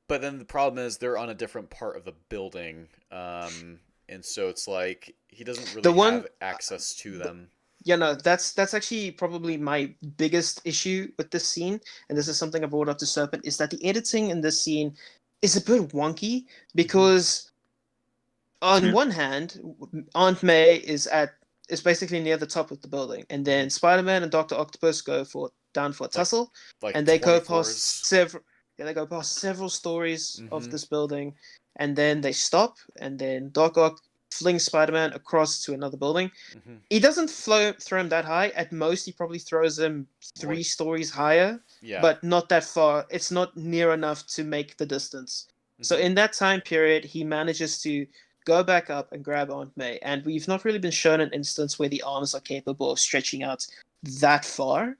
But then the problem is they're on a different part of the building, and so it's like he doesn't really have access to them. Yeah, no, that's actually probably my biggest issue with this scene, and this is something I brought up to Serpent, is that the editing in this scene is a bit wonky because on one hand, Aunt May is basically near the top of the building, and then Spider-Man and Dr. Octopus go down for a tussle, like and they go 20 floors. past several stories of this building, and then they stop, and then Doc Ock flings Spider-Man across to another building. He doesn't throw him that high. At most, he probably throws him 3 stories higher, but not that far. It's not near enough to make the distance. So in that time period, he manages to go back up and grab Aunt May, and we've not really been shown an instance where the arms are capable of stretching out that far.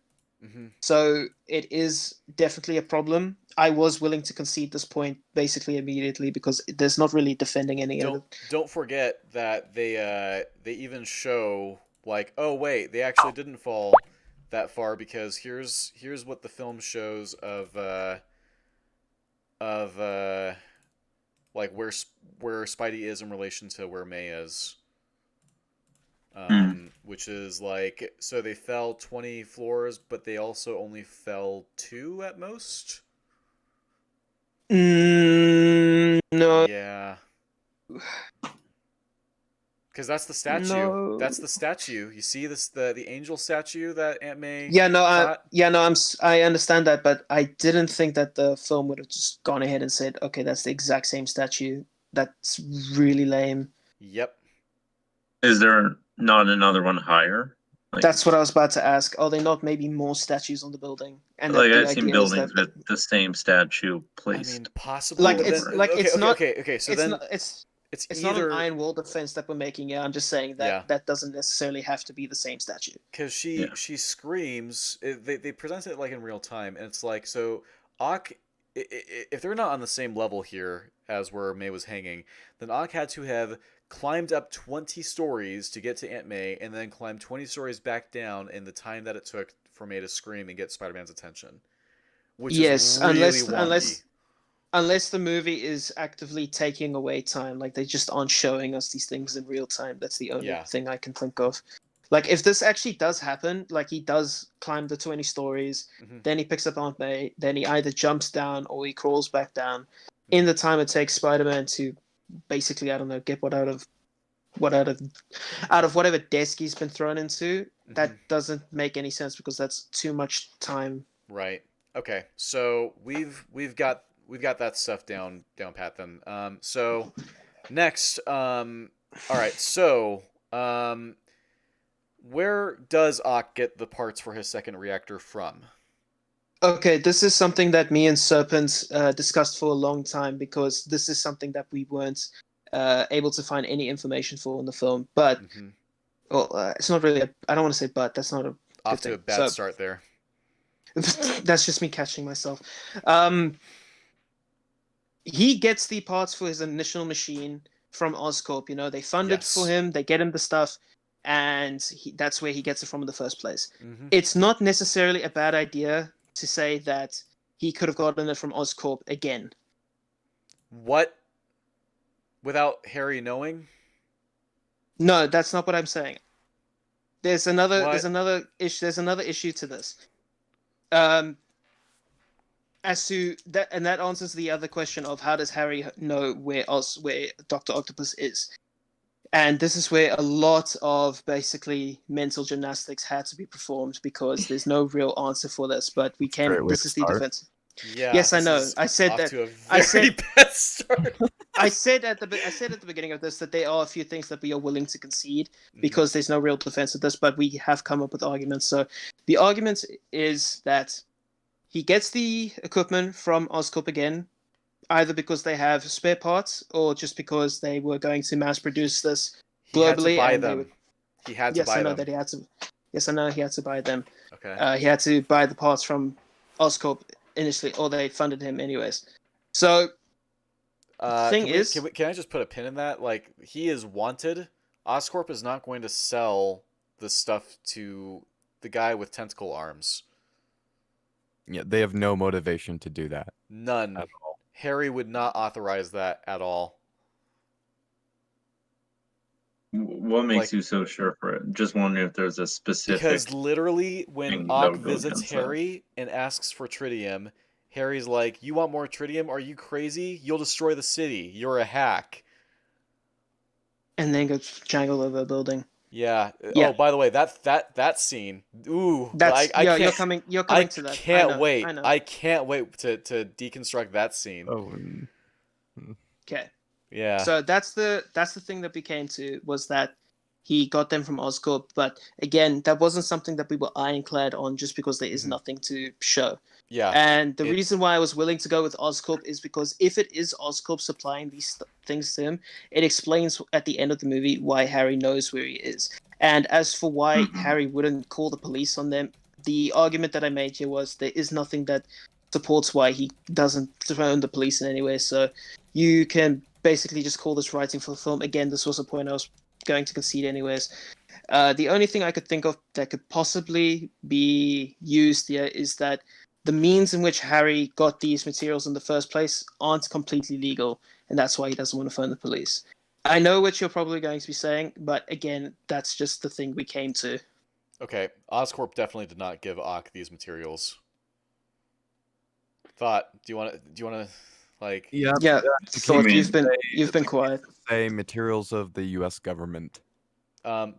So it is definitely a problem. I was willing to concede this point basically immediately because there's not really defending any of it. Don't forget that they even show like, oh wait, they actually didn't fall that far because here's what the film shows of like where Spidey is in relation to where May is. Which is like, so they fell 20 floors, but they also only fell 2 at most. No. Yeah. Because that's the statue. No. That's the statue. You see this the angel statue that Aunt May Yeah, no, caught? I understand that, but I didn't think that the film would have just gone ahead and said, okay, that's the exact same statue. That's really lame. Yep. Is there not another one higher? Like, That's what I was about to ask. Are there not maybe more statues on the building? And like the I've seen idea is buildings that, with the same statue I placed. mean, possibly. like but it's then- like okay, it's okay, not okay. So it's then not it's it's not an either iron wall defense that we're making. Yeah, I'm just saying that Yeah. that doesn't necessarily have to be the same statue. because she screams. They present it like in real time, and it's like, so Ock, if they're not on the same level here as where May was hanging, then Ock had to have climbed up 20 stories to get to Aunt May, and then climbed 20 stories back down in the time that it took for May to scream and get Spider-Man's attention, which Yes, is really wonky. unless the movie is actively taking away time, like they just aren't showing us these things in real time. That's the only Yeah. thing I can think of. Like if this actually does happen, like he does climb the 20 stories, Mhm. then he picks up Aunt May, then he either jumps down or he crawls back down. In the time it takes Spider-Man to basically, I don't know, get out of whatever desk he's been thrown into, that doesn't make any sense because that's too much time. Right. Okay. So we've got that stuff down pat then. So next, all right. So where does Ock get the parts for his second reactor from? Okay, this is something that me and Serpent discussed for a long time because this is something that we weren't able to find any information for in the film. But well, it's not really. I don't want to say but. That's not a Off good to a thing. bad start there. That's just me catching myself. He gets the parts for his initial machine from Oscorp. You know, they fund it for him. They get him the stuff, and that's where he gets it from in the first place. It's not necessarily a bad idea to say that he could have gotten it from Oscorp again. What? Without Harry knowing? No, that's not what I'm saying. There's another issue to this. As to that, and that answers the other question of how does Harry know where Dr. Octopus is? And this is where a lot of basically mental gymnastics had to be performed because there's no real answer for this. But we can. This is the defense. Yeah. Yes, I know. I said that. I said bad start. I said at the beginning of this that there are a few things that we are willing to concede because there's no real defense of this, but we have come up with arguments. So the argument is that he gets the equipment from Oscorp again, either because they have spare parts or just because they were going to mass produce this globally. He had to buy them. Yes, I know he had to buy them. Okay. He had to buy the parts from Oscorp initially, or they funded him anyways. So can I just put a pin in that? Like, he is wanted. Oscorp is not going to sell the stuff to the guy with tentacle arms. Yeah, they have no motivation to do that. None. At all. Harry would not authorize that at all. What makes you so sure for it? Just wondering if there's a specific. Because literally, when Ock visits Harry and asks for tritium, Harry's like, "You want more tritium? Are you crazy? You'll destroy the city. You're a hack." And then go jangle over a building. Yeah. Oh, by the way, that scene. Ooh. You're coming to that. I can't wait. I can't wait to deconstruct that scene. Oh. Okay. Yeah. So that's the thing that we came to, was that he got them from Oscorp, but again, that wasn't something that we were ironclad on just because there is nothing to show. Yeah. And the reason why I was willing to go with Oscorp is because if it is Oscorp supplying these things to him, it explains at the end of the movie why Harry knows where he is. And as for why Harry wouldn't call the police on them, the argument that I made here was there is nothing that supports why he doesn't phone the police in any way. So you can basically just call this writing for the film. Again, this was a point I was going to concede anyways. The only thing I could think of that could possibly be used here is that the means in which Harry got these materials in the first place aren't completely legal, and that's why he doesn't want to phone the police. I know what you're probably going to be saying, but again, that's just the thing we came to. Okay, Oscorp definitely did not give Ock these materials. Thought, do you want to like? Yeah, Yeah, the Thought, mean, you've been quiet. say materials of the U.S. government.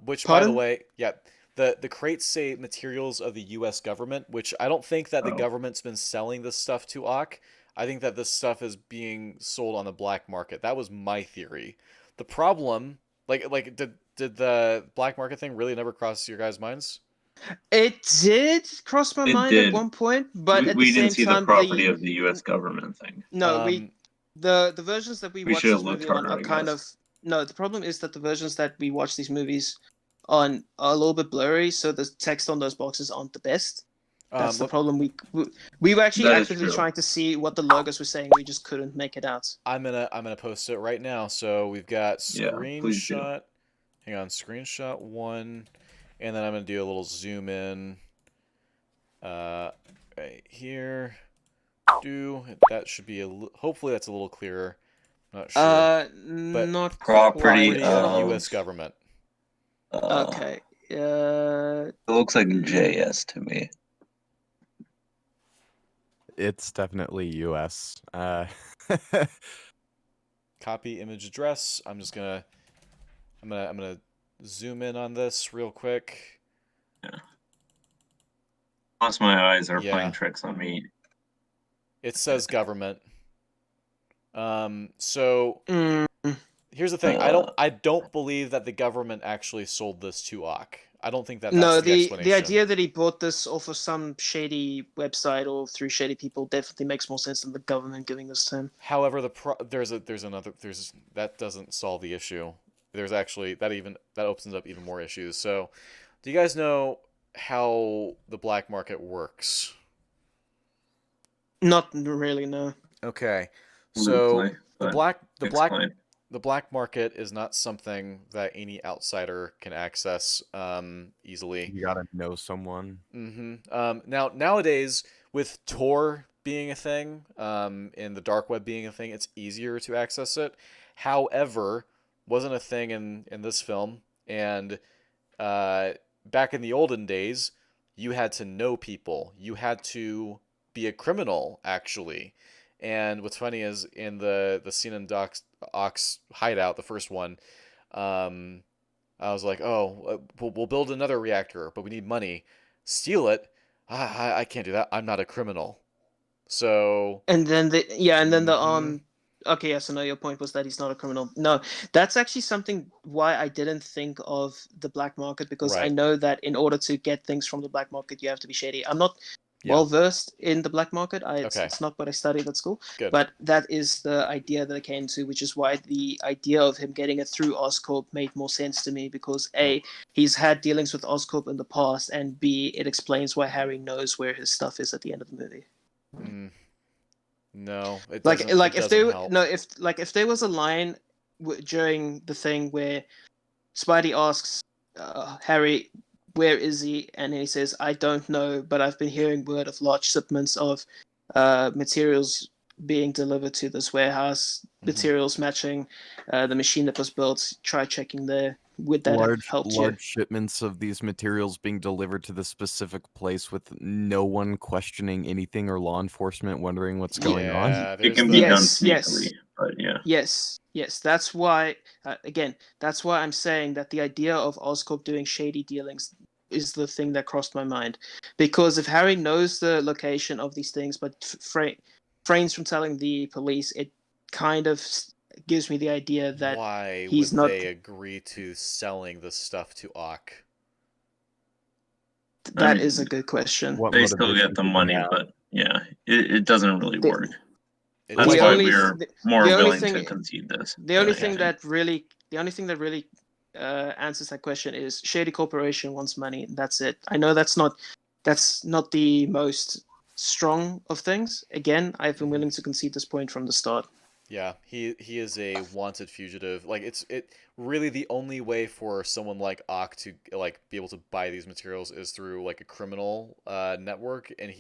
Which, by the Pardon? way, yeah, the crates say materials of the U.S. government, which I don't think that the Oh. government's been selling this stuff to Ock. I think that this stuff is being sold on the black market. That was my theory. The problem, did the black market thing really never cross your guys' minds? It did cross my It mind at did. one point, but at the We didn't same see the time, property of the U.S. government thing. no, Um, the versions that we We watch should have this looked movie on harder, are I kind guess. of no. The problem is that the versions that we watch these movies on are a little bit blurry, so the text on those boxes aren't the best. That's the let- problem. We were actually That is actively true. trying to see what the logos were saying. We just couldn't make it out. I'm gonna post it right now. So we've got Yeah, please do. screenshot. Hang on, screenshot 1, and then I'm gonna do a little zoom in. Right here. That should be hopefully that's a little clearer. Not sure, but Not Property quite. property of the of- U.S. government. Okay. It looks like JS to me. It's definitely U.S. Copy image address. I'm gonna zoom in on this real quick. Unless my eyes are Yeah. playing tricks on me. It says government. So Mm, here's the thing. I don't believe that the government actually sold this to Ock. I don't think that that's no, the explanation. the idea that he bought this off of some shady website or through shady people definitely makes more sense than the government giving this to him. However, that doesn't solve the issue. There's actually that opens up even more issues. So, do you guys know how the black market works? Not really, no. Okay. So Loosely, the but black explain. the black market is not something that any outsider can access easily. You gotta know someone. Now nowadays with Tor being a thing, and the dark web being a thing, it's easier to access it. However, wasn't a thing in this film, and back in the olden days, you had to know people. You had to be a criminal, actually. And what's funny is in the scene in Ock's hideout, the first one, I was like, oh, we'll build another reactor, but we need money. Steal it? I can't do that. I'm not a criminal. So, And then Mhm. okay, yeah, so no, your point was that he's not a criminal. No, that's actually something why I didn't think of the black market, because I Right. know that in order to get things from the black market, you have to be shady. I'm not Yeah. well versed in the black market. Okay. It's not what I studied at school, Good. but that is the idea that I came to, which is why the idea of him getting it through Oscorp made more sense to me, because A, he's had dealings with Oscorp in the past, and B, it explains why Harry knows where his stuff is at the end of the movie. No, it Like doesn't. It if doesn't they help. no if there was a line during the thing where Spidey asks Harry, where is he, and he says, I don't know, but I've been hearing word of large shipments of materials being delivered to this warehouse, materials matching the machine that was built. Try checking there. Would that have helped you? Large shipments of these materials being delivered to the specific place with no one questioning anything or law enforcement wondering what's going on. Yeah, It there's can the be done Yes, yes. sneakily, but yeah. Yes. That's why, again, that's why I'm saying that the idea of Oscorp doing shady dealings is the thing that crossed my mind. Because if Harry knows the location of these things, but frames from telling the police, it kind of gives me the idea that why he's would not. they agree to selling the stuff to Ock? That mean, is a good question. What They still motivation get the do they money, have? but yeah, it doesn't really The- work. It That's the why only we're th- more the only willing thing to concede this. the only I thing think. that really answers that question is Shady Corporation wants money. That's it. I know that's not the most strong of things. Again, I've been willing to concede this point from the start. Yeah, he is a wanted fugitive. Like it really the only way for someone like Ock to like be able to buy these materials is through like a criminal network, and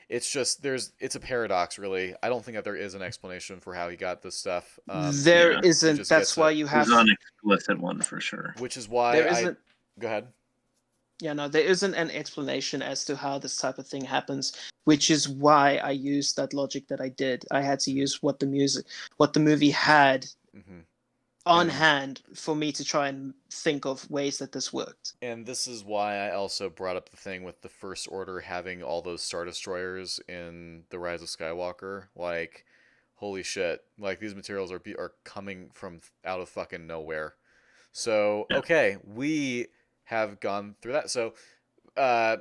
It's just it's a paradox, really. I don't think that there is an explanation for how he got this stuff. There Yeah. He isn't. just That's gets why it, you There's have. an explicit one for sure. which is why There I isn't. go ahead. Yeah, no, there isn't an explanation as to how this type of thing happens, which is why I used that logic that I did. I had to use what the movie had Hmm. on And hand for me to try and think of ways that this worked. and this is why I also brought up the thing with the First Order having all those Star Destroyers in The Rise of Skywalker. Like, holy shit! Like these materials are coming from out of fucking nowhere. So Yeah. okay, we have gone through that. So uh,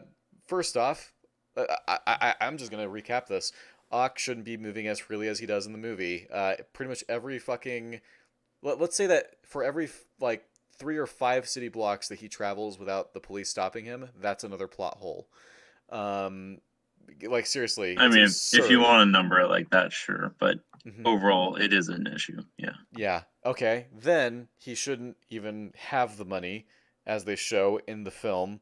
first off, I'm just gonna recap this. Ock shouldn't be moving as freely as he does in the movie. Pretty much every fucking let's say that for every like 3 or 5 city blocks that he travels without the police stopping him, that's another plot hole. Um, like seriously, I it's mean, if you absurd. want to number it like that, sure. But Hmm. overall, it is an issue. Yeah. Yeah. Okay. Then he shouldn't even have the money, as they show in the film,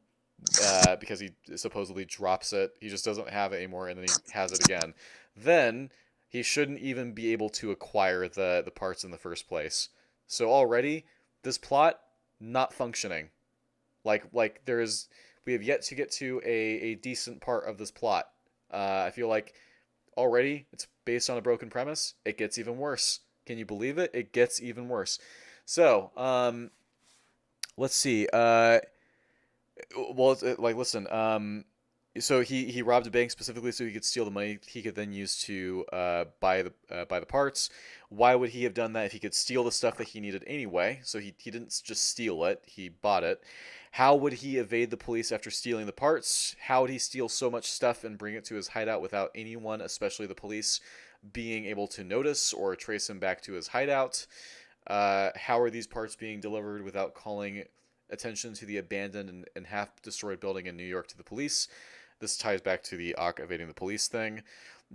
because he supposedly drops it. He just doesn't have it anymore, and then he has it again. Then he shouldn't even be able to acquire the parts in the first place. So already, this plot not functioning. Like we have yet to get to a decent part of this plot. I feel like already it's based on a broken premise. It gets even worse. Can you believe it? It gets even worse. So, let's see. Well, like, listen. So he robbed a bank specifically so he could steal the money he could then use to buy the parts. Why would he have done that if he could steal the stuff that he needed anyway? So he didn't just steal it; he bought it. How would he evade the police after stealing the parts? How would he steal so much stuff and bring it to his hideout without anyone, especially the police, being able to notice or trace him back to his hideout? How are these parts being delivered without calling attention to the abandoned and half destroyed building in New York to the police? This ties back to the Ock evading the police thing.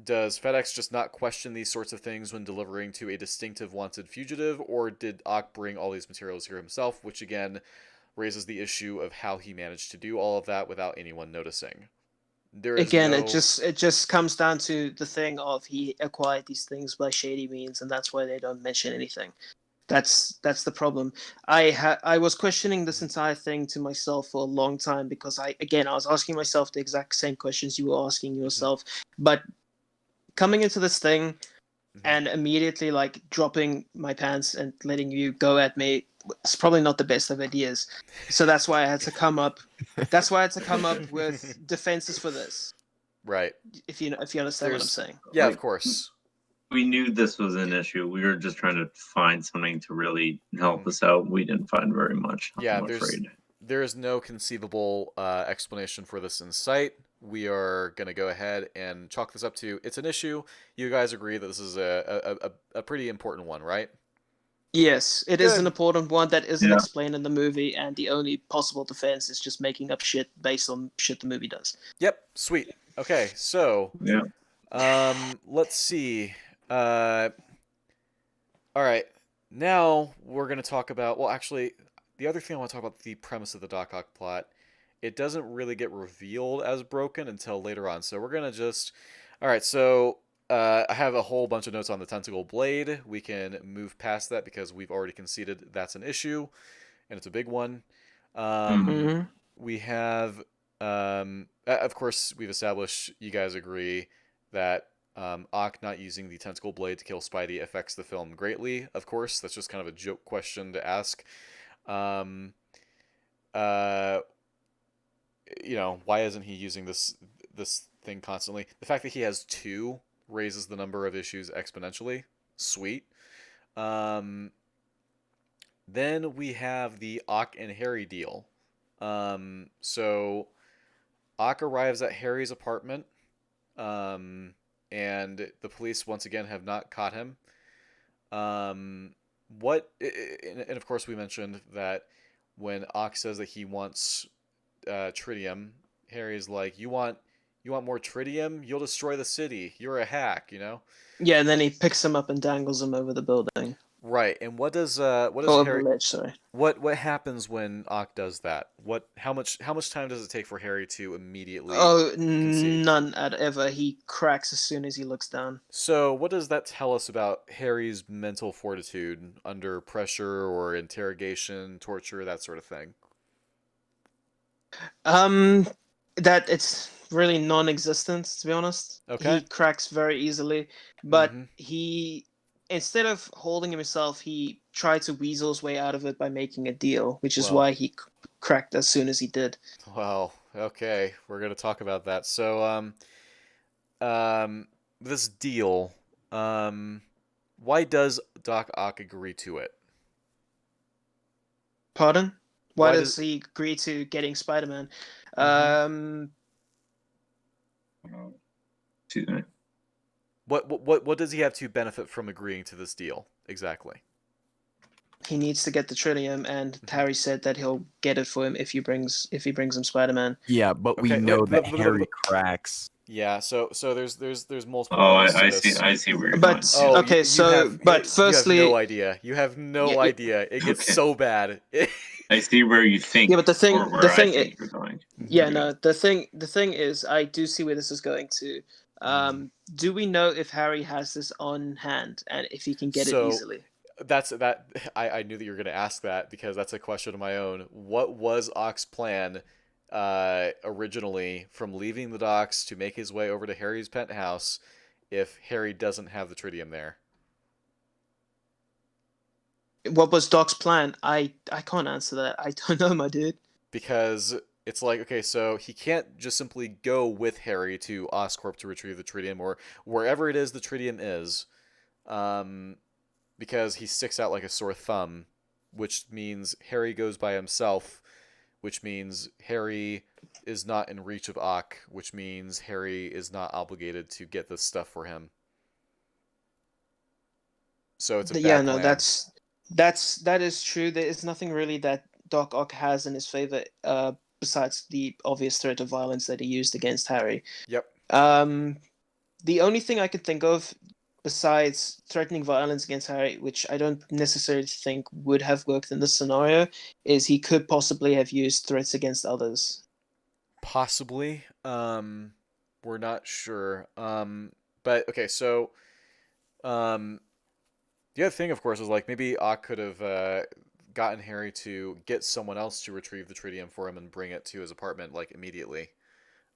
Does FedEx just not question these sorts of things when delivering to a distinctive wanted fugitive, or did Ock bring all these materials here himself, which again raises the issue of how he managed to do all of that without anyone noticing? There is Again, no. it just comes down to the thing of he acquired these things by shady means, and that's why they don't mention anything. That's the problem. I was questioning this entire thing to myself for a long time because I was asking myself the exact same questions you were asking yourself, but coming into this thing and immediately like dropping my pants and letting you go at me, it's probably not the best of ideas. So that's why I had to come up. That's why I had to come up with defenses for this. Right. If you understand what I'm saying. Yeah, of Like, course. we knew this was an issue. We were just trying to find something to really help us out. We didn't find very much, Yeah, I'm afraid. there is no conceivable explanation for this in sight. We are going to go ahead and chalk this up to it's an issue. You guys agree that this is a pretty important one, right? Yes, it is an Good. important one that isn't Yeah. explained in the movie, and the only possible defense is just making up shit based on shit the movie does. Yep, sweet. Okay, so Yeah. let's see. Uh, all right, now we're gonna talk about. Well, actually, the other thing I want to talk about the premise of the Doc Ock plot. It doesn't really get revealed as broken until later on. So we're gonna just. All right, so I have a whole bunch of notes on the tentacle blade. We can move past that because we've already conceded that's an issue, and it's a big one. Um, Mm-hmm. we have, of course, we've established. You guys agree that Ock not using the tentacle blade to kill Spidey affects the film greatly. Of course, that's just kind of a joke question to ask. Um, uh, why isn't he using this thing constantly? The fact that he has two raises the number of issues exponentially. Sweet. Um, then we have the Ock and Harry deal. So Ock arrives at Harry's apartment, and the police once again have not caught him. What? And of course, we mentioned that when Ock says that he wants tritium, Harry's like, you want more tritium? You'll destroy the city. You're a hack, you know? Yeah, and then he picks him up and dangles him over the building. Right. And what does Oh, over the Harry ledge, sorry. what happens when Ock does that? How much time does it take for Harry to immediately Oh, concede? none at ever. He cracks as soon as he looks down. So, what does that tell us about Harry's mental fortitude under pressure or interrogation, torture, that sort of thing? Um, that it's really non-existent, to be honest. Okay. He cracks very easily, but Mm-hmm. he, instead of holding himself, he tried to weasel his way out of it by making a deal, which is Well, why he cracked as soon as he did. well, okay. We're gonna talk about that. So, this deal, um, why does Doc Ock agree to it? Pardon? Why Why does? does he agree to getting Spider-Man? Mm-hmm. Um, Excuse me. What does he have to benefit from agreeing to this deal exactly? he needs to get the Trillium, and Mhm. Harry said that he'll get it for him if he brings him Spider-Man. Yeah, but we Okay, know that Harry cracks. yeah. So there's multiple Oh, levels to I see. this. I see where you're But going. Oh, okay, but you have no firstly, idea. You have no yeah, idea. It gets Okay. so bad. I see where you think, but or where I think you're going. yeah, Okay. no, the thing is, I do see where this is going to. Do we know if Harry has this on hand and if he can get it So easily? that I knew that you were going to ask that because that's a question of my own. What was Ock's plan originally from leaving the docks to make his way over to Harry's penthouse if Harry doesn't have the tritium there? What was Doc's plan? I can't answer that. I don't know, my dude. Because it's like, okay, so he can't just simply go with Harry to Oscorp to retrieve the tritium or wherever it is the tritium is, um, because he sticks out like a sore thumb, which means Harry goes by himself, which means Harry is not in reach of Ock, which means Harry is not obligated to get this stuff for him. So it's a Yeah, bad no, plan. that is true. There is nothing really that Doc Ock has in his favor, besides the obvious threat of violence that he used against Harry. Yep. The only thing I could think of besides threatening violence against Harry, which I don't necessarily think would have worked in this scenario, is he could possibly have used threats against others. Possibly. We're not sure. But okay, so um, the other thing, of course, is like maybe Ock could have gotten Harry to get someone else to retrieve the tritium for him and bring it to his apartment like immediately.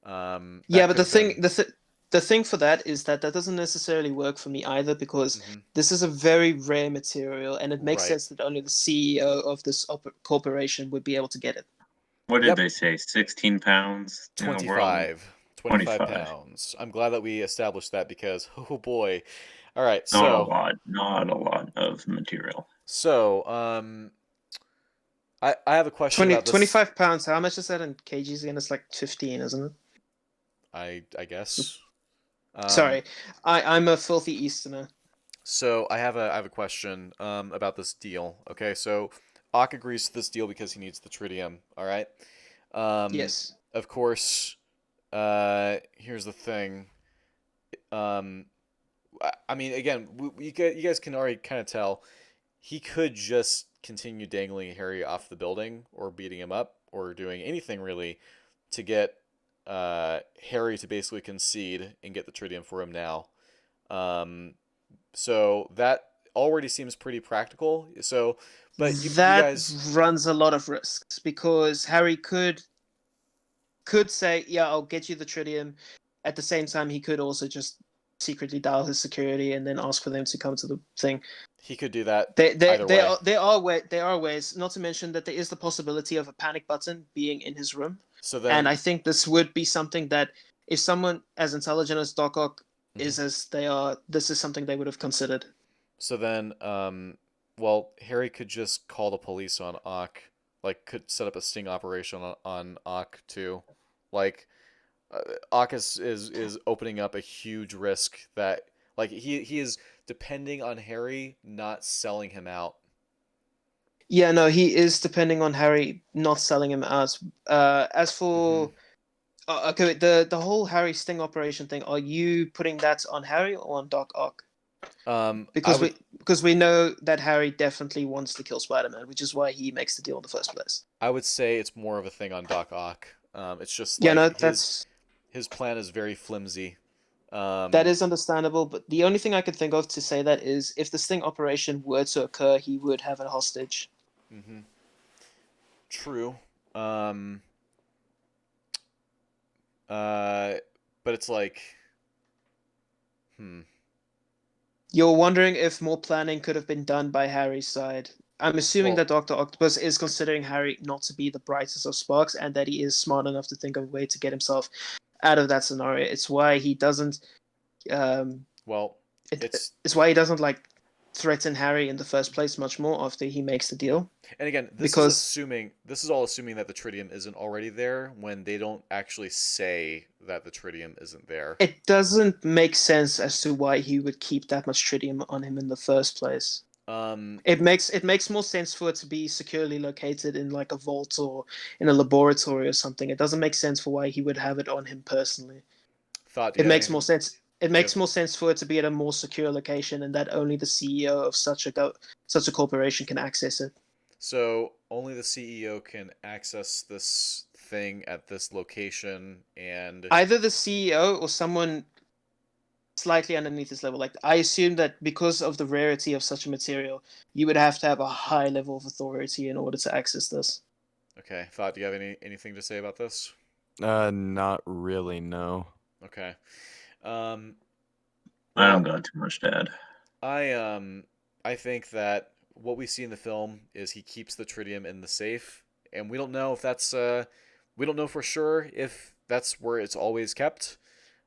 Yeah, That but could have been. the thing for that is that doesn't necessarily work for me either, because Mhm. this is a very rare material, and it makes Right. sense that only the CEO of this corporation would be able to get it. What did Yep. they say? 16 pounds in the world? 25 25. pounds. I'm glad that we established that because oh boy. All right, Not a so lot. Not a lot of material. so I have a question 20, about this. 25 pounds, how much is that in kgs again? It's like 15, isn't it? I guess. Sorry, I'm a filthy Easterner. So I have a question about this deal. Okay, so Ock agrees to this deal because he needs the tritium. All right. Yes. Of course. Here's the thing. Um, I mean, again, you guys can already kind of tell he could just continue dangling Harry off the building or beating him up or doing anything really to get Harry to basically concede and get the tritium for him now. Um, so that already seems pretty practical. So, but you That guys, runs a lot of risks because Harry could say, "Yeah, I'll get you the tritium." At the same time, he could also just secretly dial his security and then ask for them to come to the thing. he could do that There, there, either there way. are there are ways. Not to mention that there is the possibility of a panic button being in his room, So and then, I think this would be something that if someone as intelligent as Doc Ock mhm. is as they are, this is something they would have considered. So then, well, Harry could just call the police on Ock, like could set up a sting operation on Ock too, like Ock is opening up a huge risk that like he is depending on Harry not selling him out. Yeah, no, he is depending on Harry not selling him out. As Hmm. for okay, the whole Harry sting operation thing, are you putting that on Harry or on Doc Ock? I because would we know that Harry definitely wants to kill Spider-Man, which is why he makes the deal in the first place. say it's more of a thing on Doc Ock. It's just Yeah, like no, his plan is very flimsy. that Um, is understandable. But the only thing I could think of to say that is, if the sting operation were to occur, he would have a hostage. mhm. True. Um, uh, but it's like, hmm. You're wondering if more planning could have been done by Harry's side. I'm assuming Well, that Doctor Octopus is considering Harry not to be the brightest of sparks, and that he is smart enough to think of a way to get himself out of that scenario. It's why he doesn't. Um, well, it, it's it's why he doesn't like threaten Harry in the first place much more after he makes the yeah. deal, And again, because this is all assuming that the tritium isn't already there when they don't actually say that the tritium isn't there. it doesn't make sense as to why he would keep that much tritium on him in the first place. Um, It makes more sense for it to be securely located in like a vault or in a laboratory or something. It doesn't make sense for why he would have it on him personally. Thought, do It you have makes more anything? sense. It Do you have, makes more sense for it to be at a more secure location, and that only the CEO of such a corporation can access it. so only the CEO can access this thing at this location, and Either the CEO or someone slightly underneath this level. Like, I assume that because of the rarity of such a material, you would have to have a high level of authority in order to access this. okay. Thought, do you have anything to say about this? Not really, no. Okay. Um, I don't well, got too much to add. I um I think that what we see in the film is he keeps the tritium in the safe, and we don't know if that's we don't know for sure if that's where it's always kept.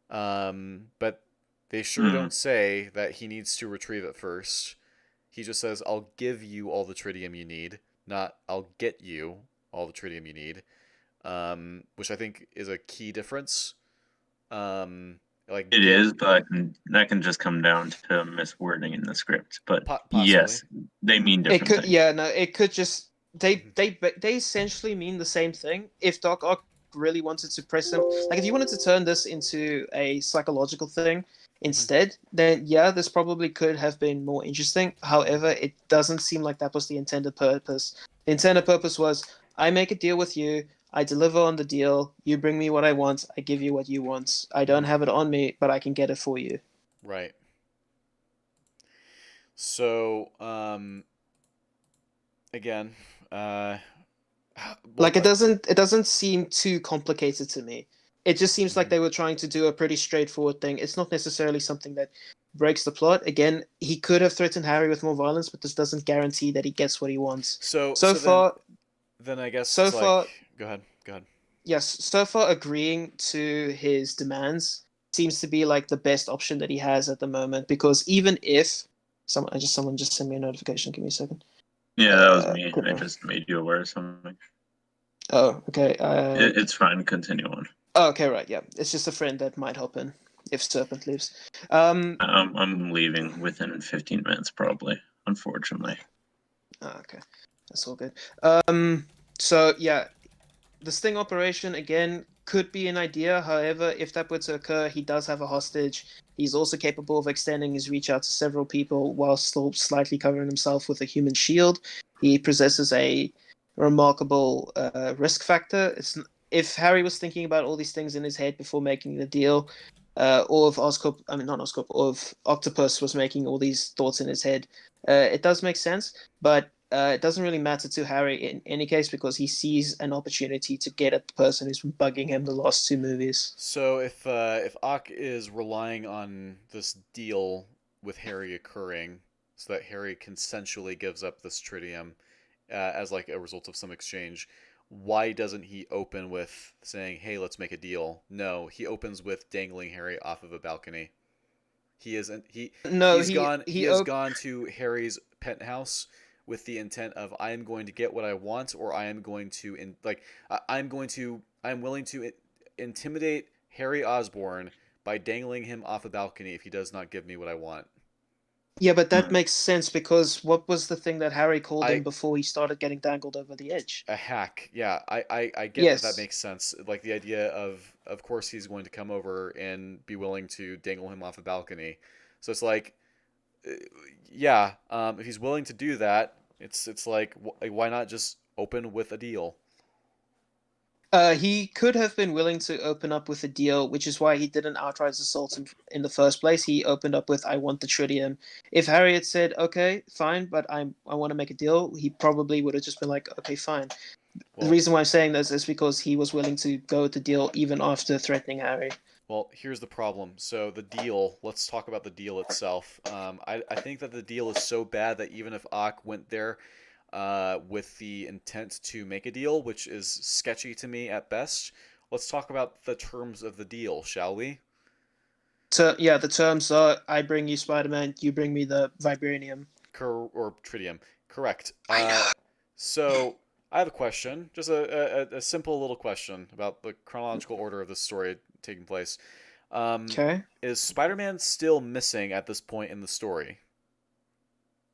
But they sure Hmm. don't say that he needs to retrieve it first. He just says, "I'll give you all the tritium you need," not "I'll get you all the tritium you need." Which I think is a key difference. Like It get is, but that can just come down to miswording in the script. But possibly. yes, they mean It different could, things. yeah, no, it could just Mhm. they essentially mean the same thing. If Doc Ock really wanted to press them, like if you wanted to turn this into a psychological thing Mhm. instead, then yeah, this probably could have been more interesting. However, it doesn't seem like that was the intended purpose. The intended purpose was, I make a deal with you, I deliver on the deal, you bring me what I want, I give you what you want. I don't Mhm. have it on me, but I can get it for you. Right. So, again, uh, well, Like, it doesn't seem too complicated to me. It just seems like mhm. they were trying to do a pretty straightforward thing. It's not necessarily something that breaks the plot. Again, he could have threatened Harry with more violence, but this doesn't guarantee that he gets what he wants. So, So far, then I guess so it's like, far, go ahead, go ahead. yes, so far agreeing to his demands seems to be like the best option that he has at the moment. Because even if someone just sent me a notification, give me a second. Yeah, that was me. I Okay. just made you aware of something. Oh, okay. It's fine. Continue on. Oh, okay, right, yeah. It's just a friend that might hop in if Serpent leaves. I'm leaving within 15 minutes, probably. Unfortunately. Okay, that's all good. So yeah, the sting operation again could be an idea. However, if that were to occur, he does have a hostage. He's also capable of extending his reach out to several people while still slightly covering himself with a human shield. He possesses a remarkable risk factor. If Harry was thinking about all these things in his head before making the deal, or if Oscorp, I mean not Oscorp, or if Octopus was making all these thoughts in his head, it does make sense. But it doesn't really matter to Harry in any case because he sees an opportunity to get at the person who's been bugging him the last two movies. So if Ock is relying on this deal with Harry occurring, so that Harry consensually gives up this tritium as like a result of some exchange, why doesn't he open with saying, "Hey, let's make a deal"? No, he opens with dangling Harry off of a balcony. He isn't No, he has gone to Harry's penthouse with the intent of, I am going to get what I want, or I am going to I'm willing to intimidate Harry Osborn by dangling him off a balcony if he does not give me what I want. yeah, but that Hmm. makes sense because what was the thing that Harry called him I before he started getting dangled over the edge? A hack. Yeah, I get that Yes. makes sense. Like the idea of course he's going to come over and be willing to dangle him off a balcony. So it's like yeah, if he's willing to do that, it's like why not just open with a deal? He could have been willing to open up with a deal, which is why he didn't outright assault him in the first place. He opened up with, "I want the tritium." If Harry had said, "Okay, fine, but I want to make a deal," he probably would have just been like, "Okay, fine." The Well, reason why I'm saying this is because he was willing to go with the deal even after threatening Harry. well, here's the problem. So the deal. Let's talk about the deal itself. I think that the deal is so bad that even if Ock went there with the intent to make a deal, which is sketchy to me at best. Let's talk about the terms of the deal, shall we? So yeah, the terms are: I bring you Spider-Man, you bring me the vibranium. Or tritium. Correct. I know. So I have a question, just a simple little question about the chronological order of the story taking place. Um, Okay. is Spider-Man still missing at this point in the story?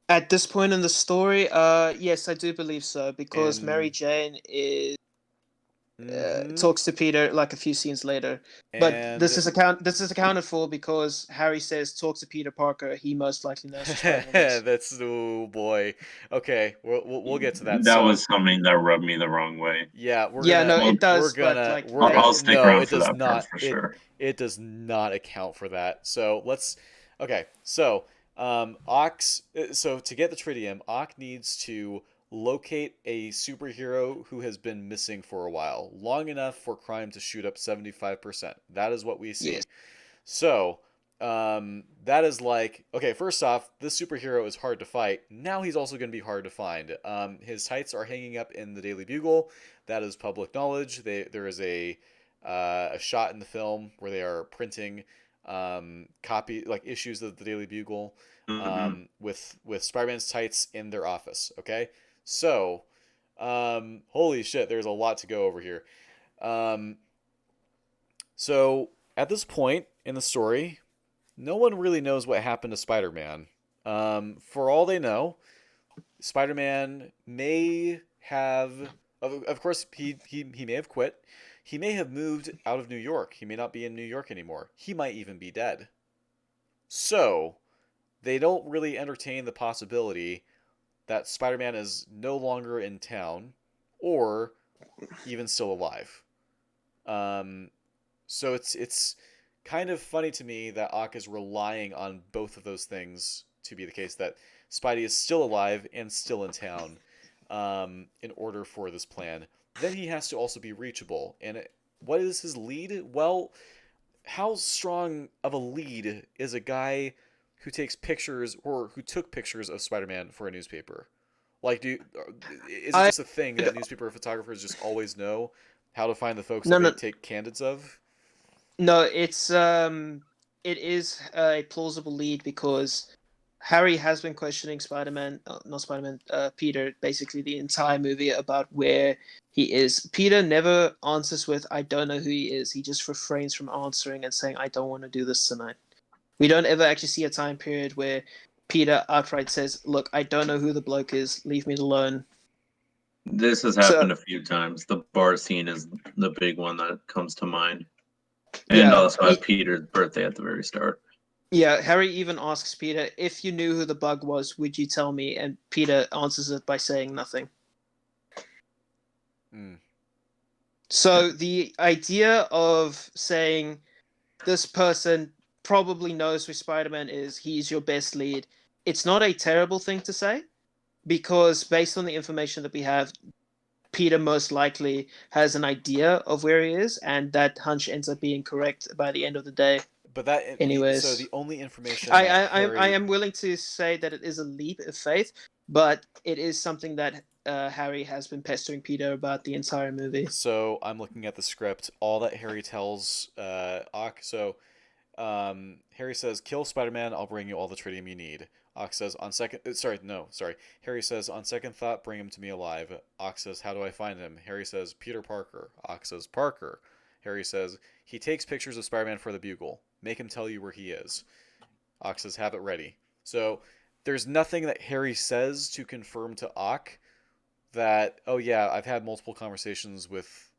At this point in the story, yes, I do believe so because Mary And Jane is mm-hmm. talks to Peter like a few scenes later. But And this is accounted for because Harry says talk to Peter Parker. He most likely knows who Spider-Man is. that's oh boy. Okay, we'll get to that. That So was something that rubbed me the wrong way. yeah, Yeah, no, Well, it does, but like I'll they, stick no, around it for does that part not. for It sure. it does not account for that. So let's okay. So Ox. So to get the tritium, Ock needs to locate a superhero who has been missing for a while, long enough for crime to shoot up 75%. That is what we see. yes, So, that is like, okay, first off, this superhero is hard to fight. Now he's also going to be hard to find. His tights are hanging up in the Daily Bugle. That is public knowledge. There is a shot in the film where they are printing copy like issues of the Daily Bugle Mm-hmm. with Spider-Man's tights in their office. Okay, so holy shit, there's a lot to go over here. Um, so at this point in the story, no one really knows what happened to Spider-Man. For all they know, Spider-Man may have, of course, he may have quit. He may have moved out of New York. He may not be in New York anymore. He might even be dead. So they don't really entertain the possibility that Spider-Man is no longer in town or even still alive. Um, So it's kind of funny to me that Ock is relying on both of those things to be the case that Spidey is still alive and still in town in order for this plan. Then he has to also be reachable. And what is his lead? Well, how strong of a lead is a guy who takes pictures or who took pictures of Spider-Man for a newspaper? Like, is it I just a thing that newspaper photographers just always know how to find the folks that no they no take candids of? no. It is a plausible lead because Harry has been questioning Spider-Man, not Spider-Man, Peter, basically the entire movie about where he is. Peter never answers with "I don't know who he is." He just refrains from answering and saying, "I don't want to do this tonight." We don't ever actually see a time period where Peter outright says, "Look, I don't know who the bloke is. Leave me alone." This has So happened a few times. The bar scene is the big one that comes to mind. And yeah, also at Peter's birthday at the very start. yeah. Harry even asks Peter, "If you knew who the bug was, would you tell me?" And Peter answers it by saying nothing. Mm. So the idea of saying this person probably knows who Spider-Man is, he's your best lead, it's not a terrible thing to say because based on the information that we have, Peter most likely has an idea of where he is, and that hunch ends up being correct by the end of the day. But so Anyways, the only information that I Harry am willing to say that it is a leap of faith, but it is something that Harry has been pestering Peter about the entire movie. so I'm looking at the script. All that Harry tells Ock. So Harry says, "Kill Spider-Man. I'll bring you all the tritium you need." Ock says, "On second, sorry, no, sorry." Harry says, "On second thought, bring him to me alive." Ock says, "How do I find him?" Harry says, "Peter Parker." Ock says, "Parker." Harry says, "He takes pictures of Spider-Man for the Bugle. Make him tell you where he is." Ock says, "Have it ready." So there's nothing that Harry says to confirm to Ock that, oh yeah, I've had multiple conversations with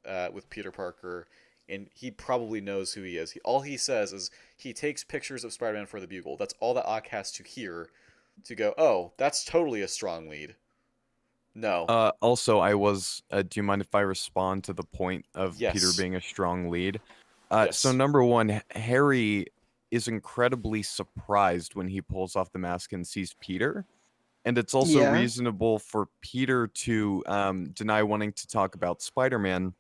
Peter Parker, and he probably knows who he is. All he says is he takes pictures of Spider-Man for the Bugle. That's all that Ock has to hear to go, oh, that's totally a strong lead. No. Also, do you mind if I respond to the point of Peter Yes. being a strong lead? So Yes. number one, Harry is incredibly surprised when he pulls off the mask and sees Peter. And it's also Yeah. reasonable for Peter to deny wanting to talk about Spider-Man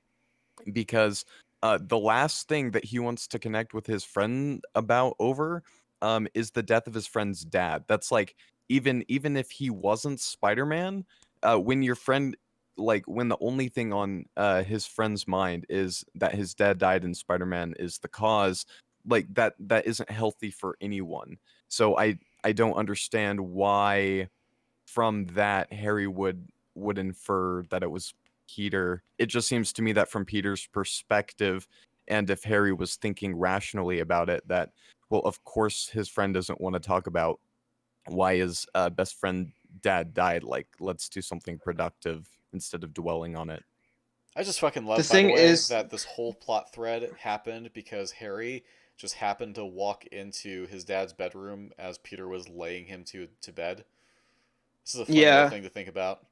because the last thing that he wants to connect with his friend about over is the death of his friend's dad. That's like even if he wasn't Spider-Man, when your friend when the only thing on his friend's mind is that his dad died and Spider-Man is the cause, that isn't healthy for anyone. So I don't understand why from that Harry would infer that it was Peter. It just seems to me that from Peter's perspective, and if Harry was thinking rationally about it, that well, of course his friend doesn't want to talk about why his best friend dad died. Like, let's do something productive instead of dwelling on it. I just fucking The love, by the thing way, is, that this whole plot thread happened because Harry just happened to walk into his dad's bedroom as Peter was laying him to bed. This is a funny little yeah, thing to think about.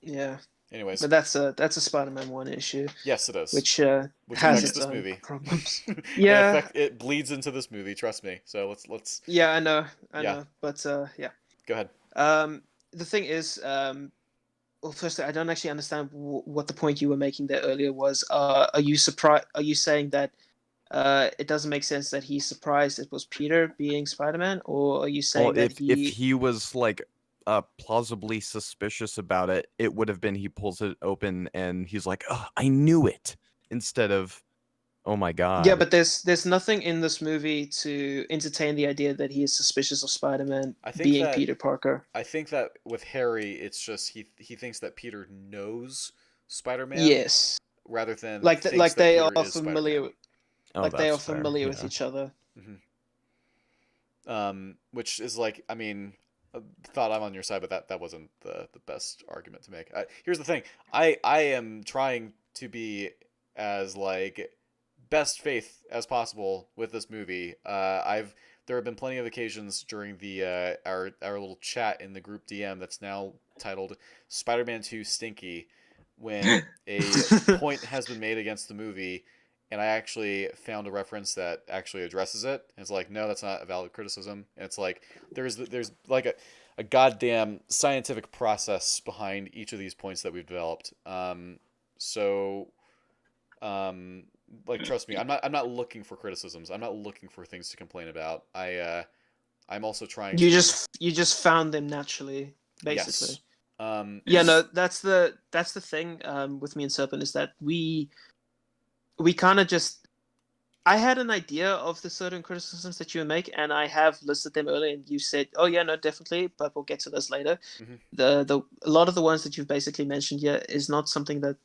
yeah. Anyways, But that's a Spider-Man 1 issue, yes, it is. which Which has affects its this own movie. problems. In Yeah, effect, it bleeds into this movie. Trust me. So let's yeah, I yeah, know. But yeah. go ahead. The thing is, well, firstly, I don't actually understand what the point you were making there earlier was. Are you surprised? Are you saying that it doesn't make sense that he's surprised it was Peter being Spider-Man, or are you Well, saying that if he? he was plausibly suspicious about it, it would have been he pulls it open and he's like, "Oh, I knew it," instead of, "Oh my Yeah, god." but there's nothing in this movie to entertain the idea that he is suspicious of Spider-Man I think being that Peter Parker. I think that with Harry, it's just he thinks that Peter knows Spider-Man Yes, rather than like thinks like that they Peter are is familiar, Spider-Man. Oh, like they are that's fair. familiar with Yeah. each other. Which is like, I mean, thought I'm on your side, but that wasn't the best argument to make. Here's the thing: I am trying to be as like best faith as possible with this movie. There have been plenty of occasions during the our little chat in the group DM that's now titled Spider-Man 2 Stinky, when a point has been made against the movie and I actually found a reference that actually addresses it. And it's like, no, that's not a valid criticism. And it's like there's like a goddamn scientific process behind each of these points that we've developed. So like trust me, I'm not looking for criticisms. I'm not looking for things to complain about. I'm also trying to You just found them naturally, yes. basically. Yeah, It's no, that's the thing with me and Serpent is that we kind of just I had an idea of the certain criticisms that you would make, and I have listed them earlier, and you said, "Oh yeah, no, definitely," but we'll get to this later. mhm. The a lot of the ones that you've basically mentioned here is not something that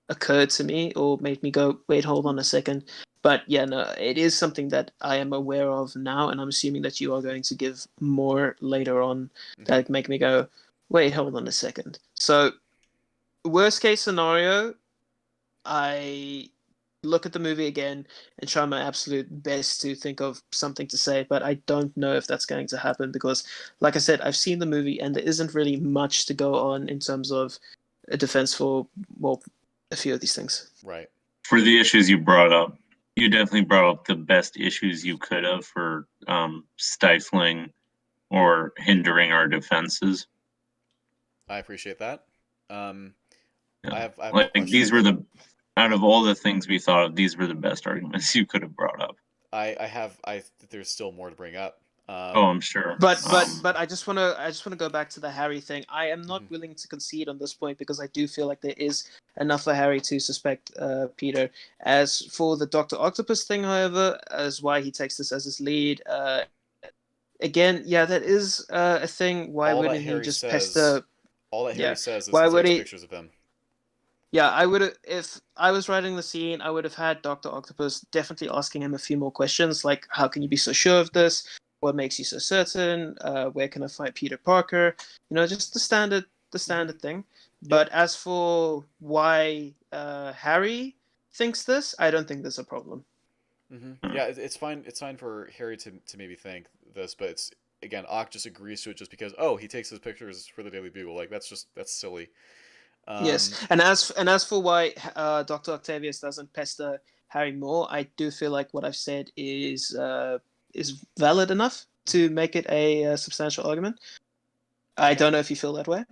occurred to me or made me go, "Wait, hold on a second." But yeah, no, it is something that I am aware of now, and I'm assuming that you are going to give more later on Mhm. that make me go, "Wait, hold on a second." So, worst case scenario, I look at the movie again and try my absolute best to think of something to say, but I don't know if that's going to happen because, like I said, I've seen the movie and there isn't really much to go on in terms of a defense for, well, a few of these things. Right. For the issues you brought up, you definitely brought up the best issues you could have for stifling or hindering our defenses. I appreciate that. Um, Yeah. I have no Like these were questions. the out of all the things we thought of, these were the best arguments you could have brought up. I there's still more to bring up. Oh, I'm sure. But I just wanna go back to the Harry thing. I am not Mhm. willing to concede on this point because I do feel like there is enough for Harry to suspect Peter. As for the Doctor Octopus thing, however, as why he takes this as his lead, again, yeah, that is a thing. Why all that wouldn't he Harry just says, pester? all that Harry Yeah, says is why he would takes he? pictures of him. Yeah, I would if I was writing the scene, I would have had Doctor Octopus definitely asking him a few more questions, like how can you be so sure of this? What makes you so certain? Where can I find Peter Parker? Just the Hmm. standard thing. Yep. But as for why Harry, thinks this, I don't think there's a problem. Yeah, it's fine. It's fine for Harry to maybe think this, but it's again, Ock just agrees to it just because he takes his pictures for the Daily Bugle. Like that's silly. Yes, and as for why Dr. Octavius doesn't pester Harry more, I do feel like what I've said is valid enough to make it a substantial argument. I don't know if you feel that way.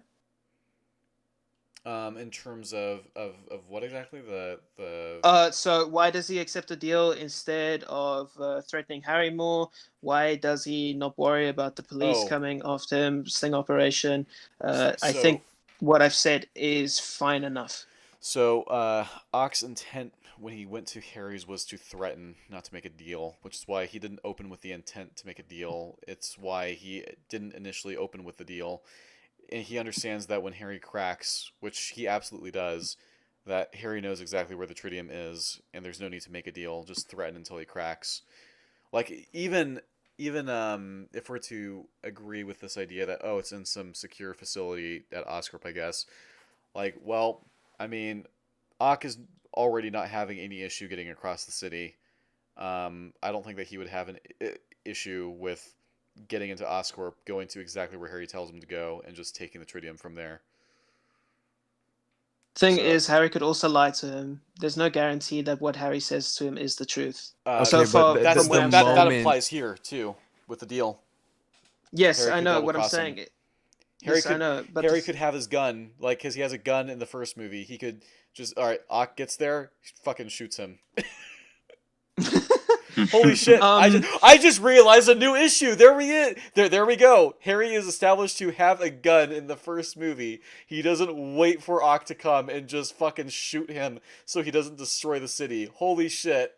In terms of what exactly So why does he accept a deal instead of threatening Harry more? Why does he not worry about the police coming after him, sting operation? I think what I've said is fine enough. So Ock's intent when he went to Harry's was to threaten, not to make a deal, which is why he didn't open with the intent to make a deal. It's why he didn't initially open with the deal. And he understands that when Harry cracks, which he absolutely does, that Harry knows exactly where the tritium is, and there's no need to make a deal. Just threaten until he cracks. Like even if we're to agree with this idea that it's in some secure facility at Oscorp, I guess. Like, well, I mean, Ock is already not having any issue getting across the city. I don't think that he would have an issue with getting into Oscorp, going to exactly where Harry tells him to go, and just taking the tritium from there. Thing is, Harry could also lie to him. There's no guarantee that what Harry says to him is the truth. So far, that applies here too with the deal. Yes, Harry I know what I'm saying. Harry could, I know, but Harry could have his gun, like, because he has a gun in the first movie. He could just, all right, Ock gets there, fucking shoots him. Holy shit! I just realized a new issue. There we go. Harry is established to have a gun in the first movie. He doesn't wait for Ock to come and just fucking shoot him so he doesn't destroy the city. Holy shit!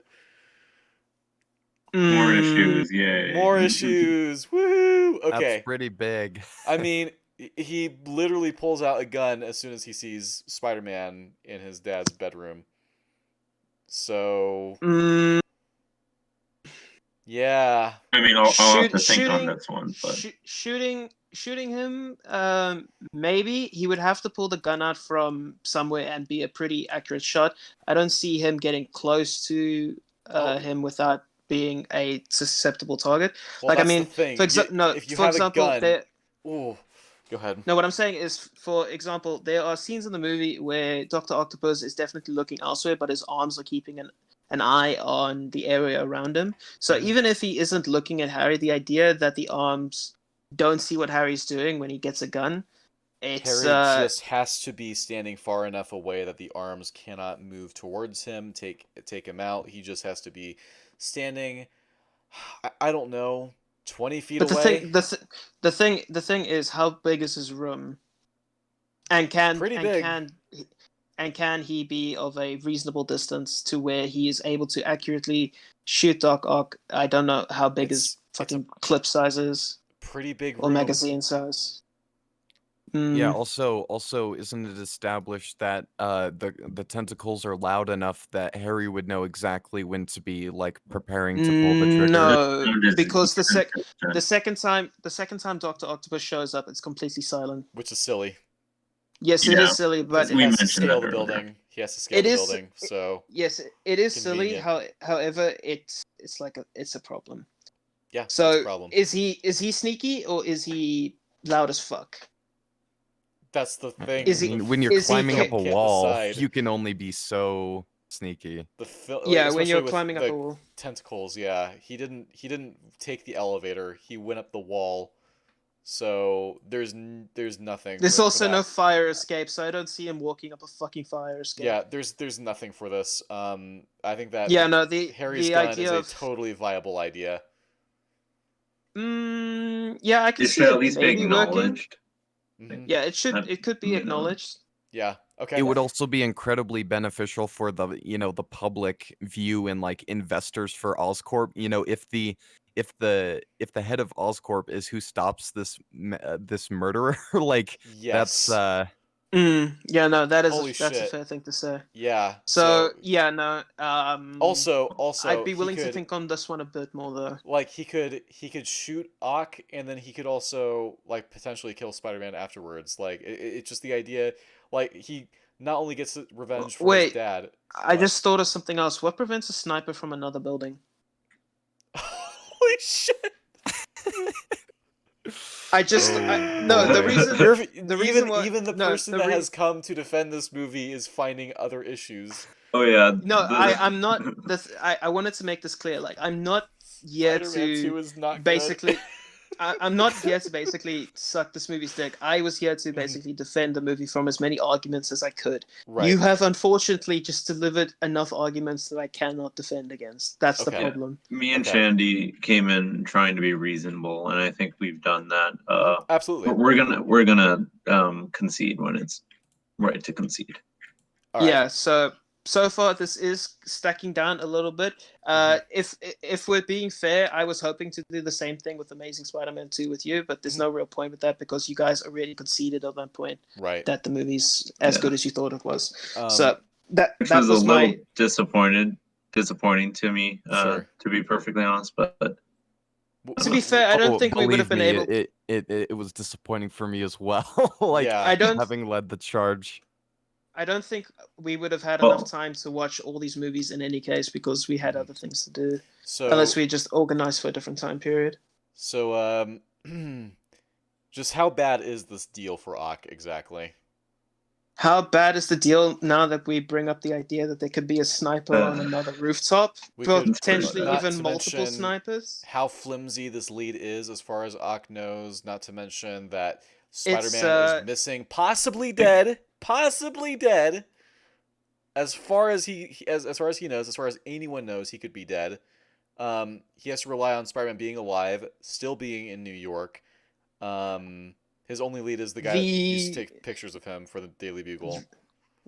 More issues, yay! More issues. Woohoo! Okay, that's pretty big. I mean, he literally pulls out a gun as soon as he sees Spider-Man in his dad's bedroom. So. Yeah. I mean, I'll have to think on this one. But shooting him, maybe he would have to pull the gun out from somewhere and be a pretty accurate shot. I don't see him getting close to him without being a susceptible target. Well, like, I mean, for example, go ahead. No, what I'm saying is, for example, there are scenes in the movie where Dr. Octopus is definitely looking elsewhere, but his arms are keeping an eye on the area around him. So even if he isn't looking at Harry, the idea that the arms don't see what Harry's doing when he gets a gun, Harry just has to be standing far enough away that the arms cannot move towards him, take him out. He just has to be standing, I don't know, 20 feet away. The thing is, how big is his room? And can he be of a reasonable distance to where he is able to accurately shoot Doc Ock? I don't know how big his fucking clip size is. Pretty big or room. Magazine size. Yeah. Also, isn't it established that the tentacles are loud enough that Harry would know exactly when to be like preparing to pull the trigger? No, because the second time Dr. Octopus shows up, it's completely silent, which is silly. Yes, it is silly, but he has to scale the building. He has to scale the building. So yes, it is silly. However, it's a problem. Yeah. So it's a problem. Is he sneaky or is he loud as fuck? That's the thing. When you're climbing up a wall, you can only be so sneaky. When you're climbing up a wall. Tentacles, yeah. He didn't take the elevator. He went up the wall. So there's nothing. There's also no fire escape, so I don't see him walking up a fucking fire escape. Yeah, there's nothing for this. I think that Harry's gun is a totally viable idea. Yeah, I can see it should at least be acknowledged. Yeah, it could be acknowledged. Yeah. Okay. It would also be incredibly beneficial for the the public view and like investors for Oscorp. If the head of Oscorp is who stops this murderer, like yes. Yeah, no, that's Holy a shit. fair thing to say. Yeah. So yeah, no. Also, I'd be he willing to could think on this one a bit more though. like he could shoot Ock, and then he could also like potentially kill Spider-Man afterwards. Like it's just the idea, like he not only gets revenge for his Wait, dad. I What? just thought of something else. What prevents a sniper from another building? Holy shit! No, the boy. reason why even the no person the that re has come to defend this movie is finding other issues. Oh yeah, no I'm not this I wanted to make this clear. Like I'm not here Spider-Man to 2 is not basically good. I'm not here to basically suck this movie's dick. I was here to basically defend the movie from as many arguments as I could. Right. You have unfortunately just delivered enough arguments that I cannot defend against. That's the Okay. problem. me and Okay. Shandy came in trying to be reasonable, and I think we've done that. Absolutely. We're gonna concede when it's right to concede. All right. Yeah, so far this is stacking down a little bit. If we're being fair, I was hoping to do the same thing with Amazing Spider-Man 2 with you, but there's no real point with that because you guys already conceded at that point Right. that the movie's as good as you thought it was. Um, So Which that was was a little my disappointing to me, Sure. to be perfectly honest. But to be fair, I don't think we would have been believe able. me, it was disappointing for me as well. Like Yeah. I don't. having led the charge. I don't think we would have had Well- enough time to watch all these movies in any case because we had other things to do. So Unless we just organized for a different time period. So just how bad is this deal for Ock exactly? How bad is the deal now that we bring up the idea that there could be a sniper on another rooftop? We could- Potentially not even to multiple mention snipers? How flimsy this lead is as far as Ock knows, not to mention that Spider-Man is missing, possibly dead. As far as as far as he knows, as far as anyone knows, he could be dead. He has to rely on Spider-Man being alive, still being in New York. His only lead is the guy that used to take pictures of him for the Daily Bugle.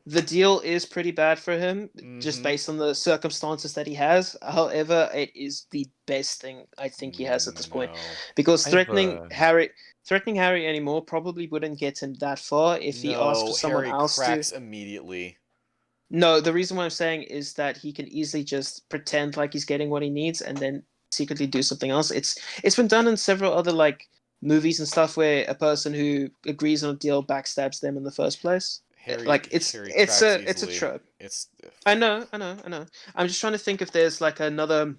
The deal is pretty bad for him, just based on the circumstances that he has. However, it is the best thing I think he has at this point. No. Because I have threatening Harry anymore probably wouldn't get him that far if he asked for someone Harry else cracks to. immediately. No, the reason why I'm saying is that he can easily just pretend like he's getting what he needs and then secretly do something else. It's been done in several other like movies and stuff where a person who agrees on a deal backstabs them in the first place. Harry, Like it's Harry a cracks trope. It's I know. I'm just trying to think if there's like another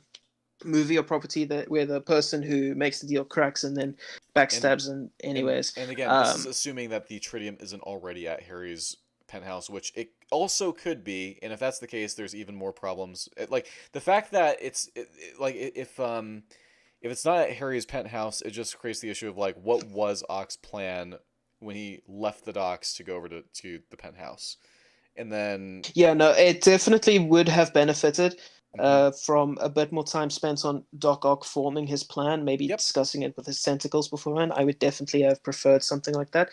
movie or property that where the person who makes the deal cracks and then backstabs them anyways. And again, this is assuming that the tritium isn't already at Harry's penthouse, which it also could be. And if that's the case, there's even more problems. Like the fact that like if it's not at Harry's penthouse, it just creates the issue of like what was Ock's plan when he left the docks to go over to the penthouse, and then Yeah, no, it definitely would have benefited from a bit more time spent on Doc Ock forming his plan, maybe discussing it with his tentacles beforehand. I would definitely have preferred something like that.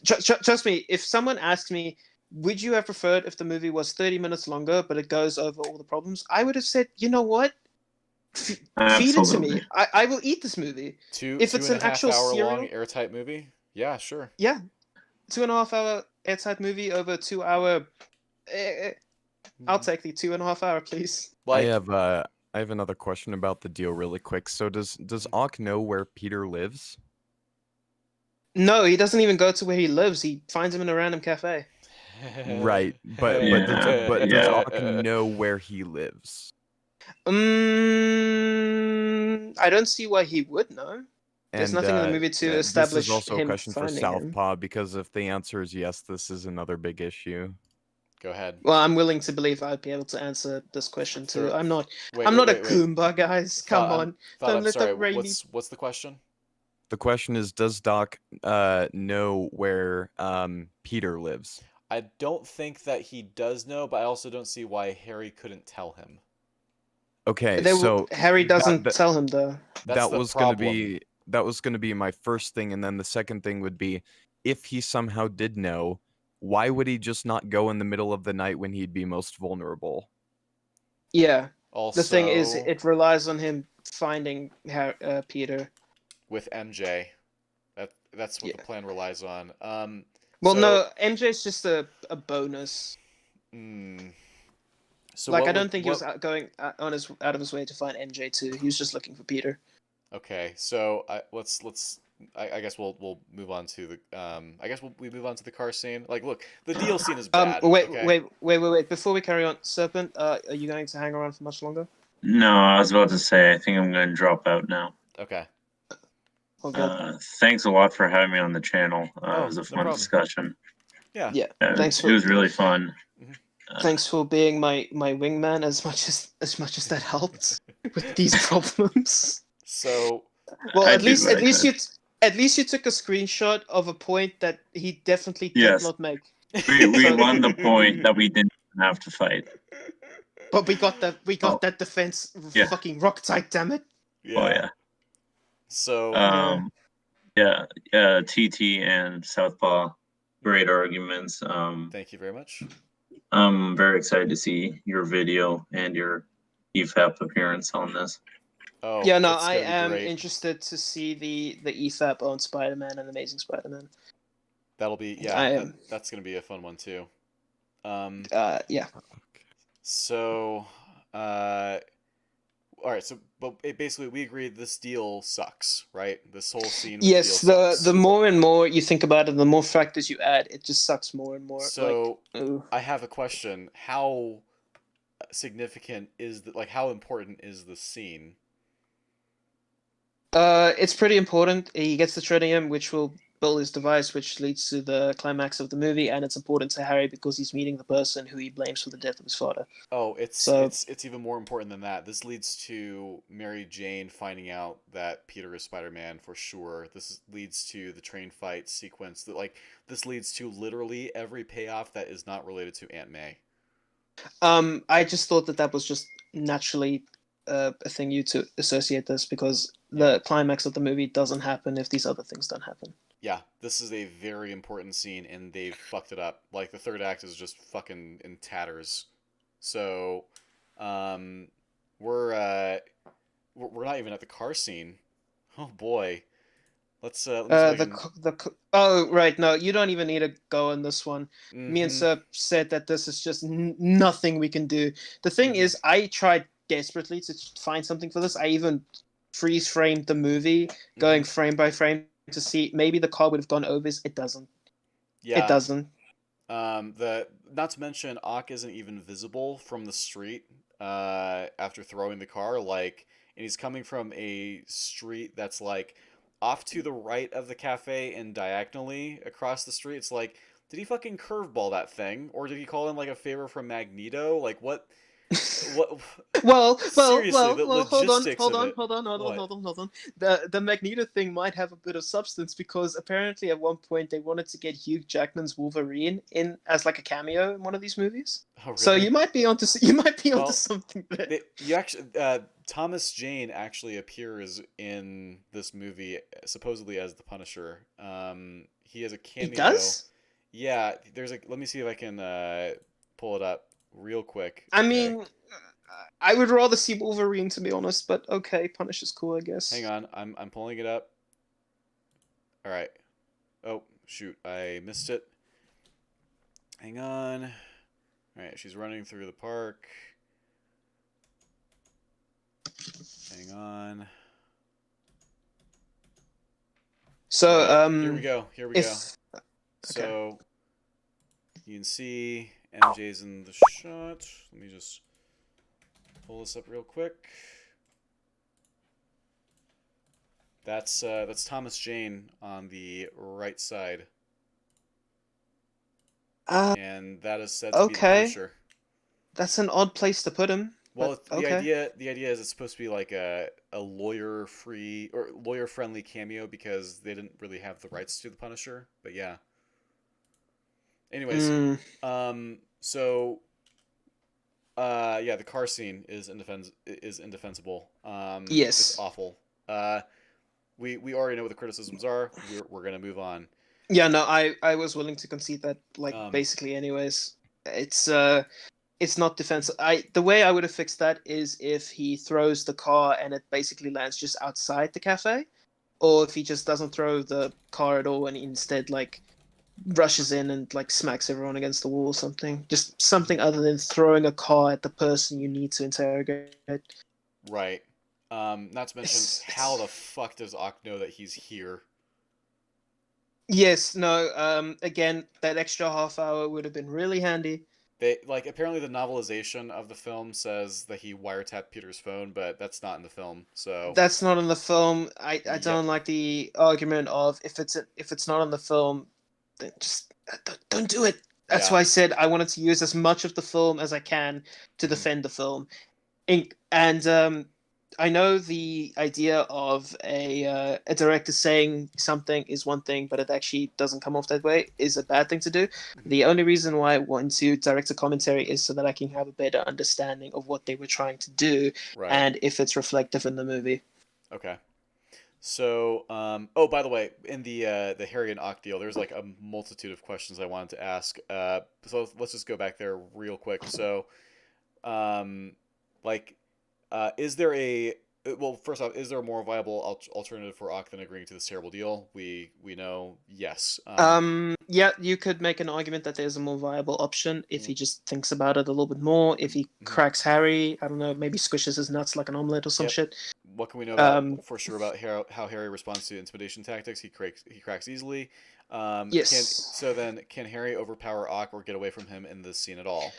Trust me, if someone asked me, would you have preferred if the movie was 30 minutes longer, but it goes over all the problems? I would have said, you know what? Feed it to me. I will eat this movie. If it's an actual long airtight movie, yeah, sure. Yeah, 2.5 hour airtight movie over 2 hour. I'll take the 2.5 hour, please. Like, I have another question about the deal really quick. So does Ock know where Peter lives? No, he doesn't even go to where he lives. He finds him in a random cafe. Right, but does Ock know where he lives? I don't see why he would know. There's nothing in the movie to establish him. This is also a question for Southpaw, him. because if the answer is yes, this is another big issue. Go ahead. Well, I'm willing to believe I'd be able to answer this question too. I'm not a Goomba, guys. Come on. Don't let the rainy... What's the question? The question is, does Doc know where Peter lives? I don't think that he does know, but I also don't see why Harry couldn't tell him. Okay, so Harry doesn't tell him though. That was gonna be my first thing, and then the second thing would be, if he somehow did know, why would he just not go in the middle of the night when he'd be most vulnerable? Yeah. Also, the thing is, it relies on him finding Peter. With MJ. That's what the plan relies on. Well, So- no, MJ's just a bonus. So Like, what I don't would- think he what- was going out of his way to find MJ too. He was just looking for Peter. Okay, so I guess we'll move on to the I guess we move on to the car scene. Like, look, the deal scene is bad. Wait, okay? wait. Before we carry on, Serpent, are you going to hang around for much longer? No, I was about to say, I think I'm going to drop out now. Okay. Or good? Thanks a lot for having me on the channel. It was a no fun problem. discussion. Yeah. Yeah. Yeah, Thanks it was really fun. Thanks for being my wingman as much as that helped with these problems. So Well, I at did least what I could. at least you took a screenshot of a point that he definitely did Yes. not make. We So- won the point that we didn't have to fight. But we got Oh. that defense Yeah. fucking rock tight, damn it. yeah. Oh yeah. So Yeah. TT and Southpaw, great arguments. thank you very much. I'm very excited to see your video and your EFAP appearance on this. Oh, Yeah, no, it's I gonna be am great. interested to see the EFAP on Spider-Man and Amazing Spider-Man. That'll be I am. that's gonna be a fun one too. Yeah. So all right. So, but basically, we agreed this deal sucks, right? This whole scene. With Yes, the deal sucks. the more and more you think about it, the more factors you add, it just sucks more and more. So like, ooh. I have a question. How significant is how important is the scene? It's pretty important. He gets the tritium, which will build his device, which leads to the climax of the movie, and it's important to Harry because he's meeting the person who he blames for the death of his father. Oh, it's So- it's even more important than that. This leads to Mary Jane finding out that Peter is Spider-Man for sure. Leads to the train fight sequence. This leads to literally every payoff that is not related to Aunt May. I just thought that was just naturally a thing you to associate this because the climax of the movie doesn't happen if these other things don't happen. Yeah, this is a very important scene, and they've fucked it up. Like, the third act is just fucking in tatters. So, we're not even at the car scene. Oh boy, let's let me see if I can- Oh right, no, you don't even need to go on this one. Me and Mhm. Seb said that this is just nothing we can do. The thing is, I tried desperately to find something for this. I even freeze framed the movie, going frame by frame to see maybe the car would have gone over. It doesn't. Yeah. It doesn't. Not to mention, Ock isn't even visible from the street after throwing the car. Like, and he's coming from a street that's like off to the right of the cafe and diagonally across the street. It's like, did he fucking curveball that thing, or did he call in like a favor from Magneto? Like, what? What? Seriously, the logistics hold of on, it. hold on. What? The Magneto thing might have a bit of substance because apparently at one point they wanted to get Hugh Jackman's Wolverine in as like a cameo in one of these movies. Oh, really? So you might be onto Well, something there. You actually, Thomas Jane actually appears in this movie supposedly as the Punisher. He has a cameo. He does? Yeah, let me see if I can pull it up real quick. I Okay. mean, I would rather see Wolverine to be honest, but okay, Punisher's cool, I guess. Hang on, I'm pulling it up. All right. Oh shoot, I missed it. Hang on. All right, she's running through the park. Hang on. So, All right, here we go. Here we go. Okay. So you can see MJ's in the shot. Let me just pull this up real quick. That's Thomas Jane on the right side, and that is said to be the okay. Punisher. That's an odd place to put him. Well, but okay. the idea is it's supposed to be like a lawyer free or lawyer friendly cameo because they didn't really have the rights to the Punisher. But yeah. Anyways, so yeah, the car scene is indefensible. Yes. It's awful. We already know what the criticisms are. We're gonna move on. Yeah, no, I was willing to concede that, like, basically anyways. It's not defensive. The way I would have fixed that is if he throws the car and it basically lands just outside the cafe, or if he just doesn't throw the car at all and instead like rushes in and like smacks everyone against the wall or something. Just something other than throwing a car at the person you need to interrogate. Right. Not to mention, how the fuck does Ock know that he's here? Yes, no, again, that extra half hour would have been really handy. They like apparently the novelization of the film says that he wiretapped Peter's phone, but that's not in the film. So That's not in the film. I yep. don't like the argument of if it's not in the film, then just don't do it. That's Yeah. why I said I wanted to use as much of the film as I can to defend the film. And I know the idea of a director saying something is one thing, but it actually doesn't come off that way is a bad thing to do. The only reason why I want to direct a commentary is so that I can have a better understanding of what they were trying to do Right. and if it's reflective in the movie. Okay. So, oh, by the way, in the Harry and Ock deal, there's like a multitude of questions I wanted to ask. So let's just go back there real quick. So, like, is there a well, first off, is there a more viable alternative for Ock than agreeing to this terrible deal? We know yes. Yeah, you could make an argument that there's a more viable option if he just thinks about it a little bit more. If he cracks Harry, I don't know, maybe squishes his nuts like an omelet or some shit. What can we know about for sure about how Harry responds to intimidation tactics? He cracks easily. Yes. Can Harry overpower Ock or get away from him in this scene at all?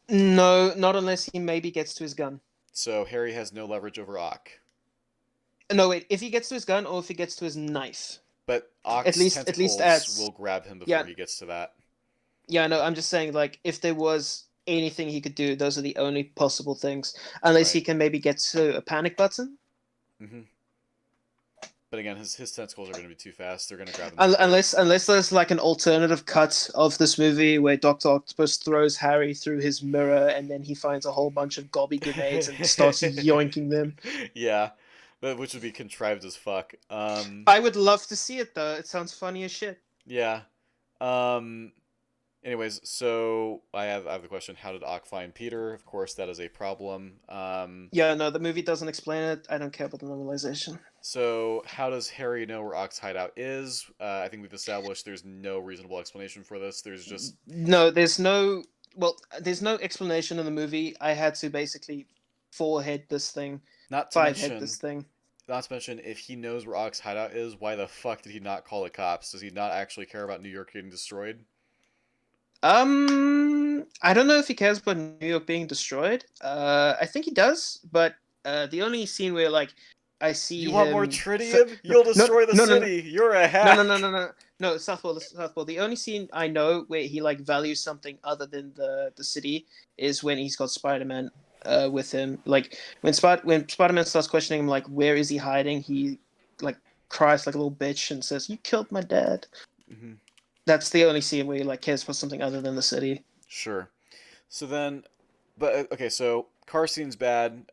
No, not unless he maybe gets to his gun. So Harry has no leverage over Ock. No, wait. If he gets to his gun or if he gets to his knife. But Ock's tentacles will grab him before he gets to that. Yeah, no, I'm just saying, like, if there was anything he could do, those are the only possible things. Unless he can maybe get to a panic button. Mm-hmm. But again, his tentacles are going to be too fast. They're going to grab him. Unless there's like an alternative cut of this movie where Dr. Octopus throws Harry through his mirror and then he finds a whole bunch of gobby grenades and starts yoinking them. Yeah, which would be contrived as fuck. I would love to see it though. It sounds funny as shit. Yeah. Anyways, so I have the question: how did Ock find Peter? Of course, that is a problem. Yeah, no, the movie doesn't explain it. I don't care about the normalization. So, how does Harry know where Ock's hideout is? I think we've established there's no reasonable explanation for this. There's just there's no explanation in the movie. I had to basically five-head this thing. Not to mention, if he knows where Ock's hideout is, why the fuck did he not call the cops? Does he not actually care about New York getting destroyed? I don't know if he cares about New York being destroyed. I think he does, but the only scene where like I see you want more tritium? You'll destroy the city. You're a hack. No, Southpaw. The only scene I know where he like values something other than the city is when he's got Spider-Man with him. Like when Spider-Man starts questioning him, like where is he hiding? He like cries like a little bitch and says, "You killed my dad." Mm-hmm. That's the only scene where he like cares for something other than the city. Sure. So then, but okay, so car scene's bad.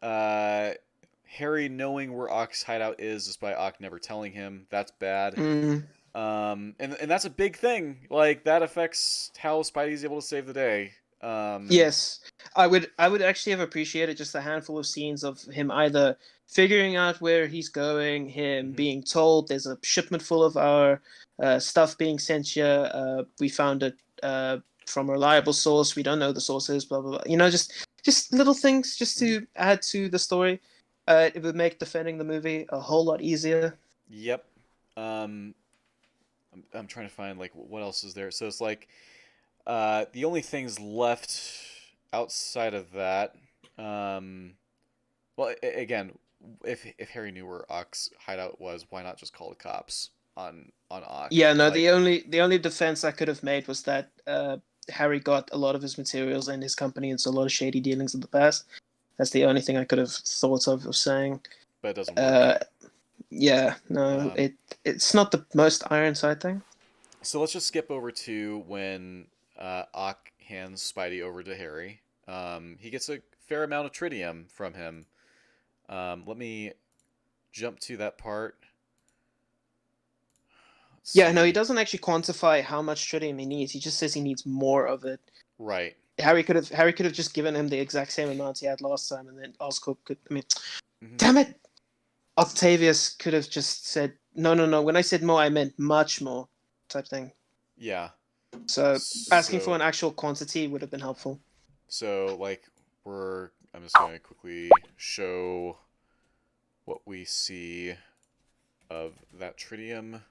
Harry knowing where Ock's hideout is despite Ock never telling him, that's bad. Mm. And that's a big thing. Like that affects how Spidey's able to save the day. Yes, I would actually have appreciated just a handful of scenes of him either figuring out where he's going, him being told there's a shipment full of our stuff being sent here. We found it from a reliable source. We don't know the sources. Blah blah blah. You know, just little things just to add to the story. It would make defending the movie a whole lot easier. Yep. I'm trying to find like what else is there. So it's like the only things left outside of that. Well, again, if Harry knew where Ock's hideout was, why not just call the cops on Ock? Yeah, no. Like, the only defense I could have made was that Harry got a lot of his materials and his company into a lot of shady dealings in the past. That's the only thing I could have thought of saying. But it doesn't work. Yeah, no, it's not the most Ironside thing. So let's just skip over to when Ock hands Spidey over to Harry. He gets a fair amount of tritium from him. Let me jump to that part. No, he doesn't actually quantify how much tritium he needs. He just says he needs more of it. Right. Harry could have just given him the exact same amount he had last time, and then Oscorp could. I mean, damn it! Octavius could have just said, "No. When I said more, I meant much more," type thing. Yeah. So asking for So an actual quantity would have been helpful. like I'm just gonna quickly show what we see of that tritium.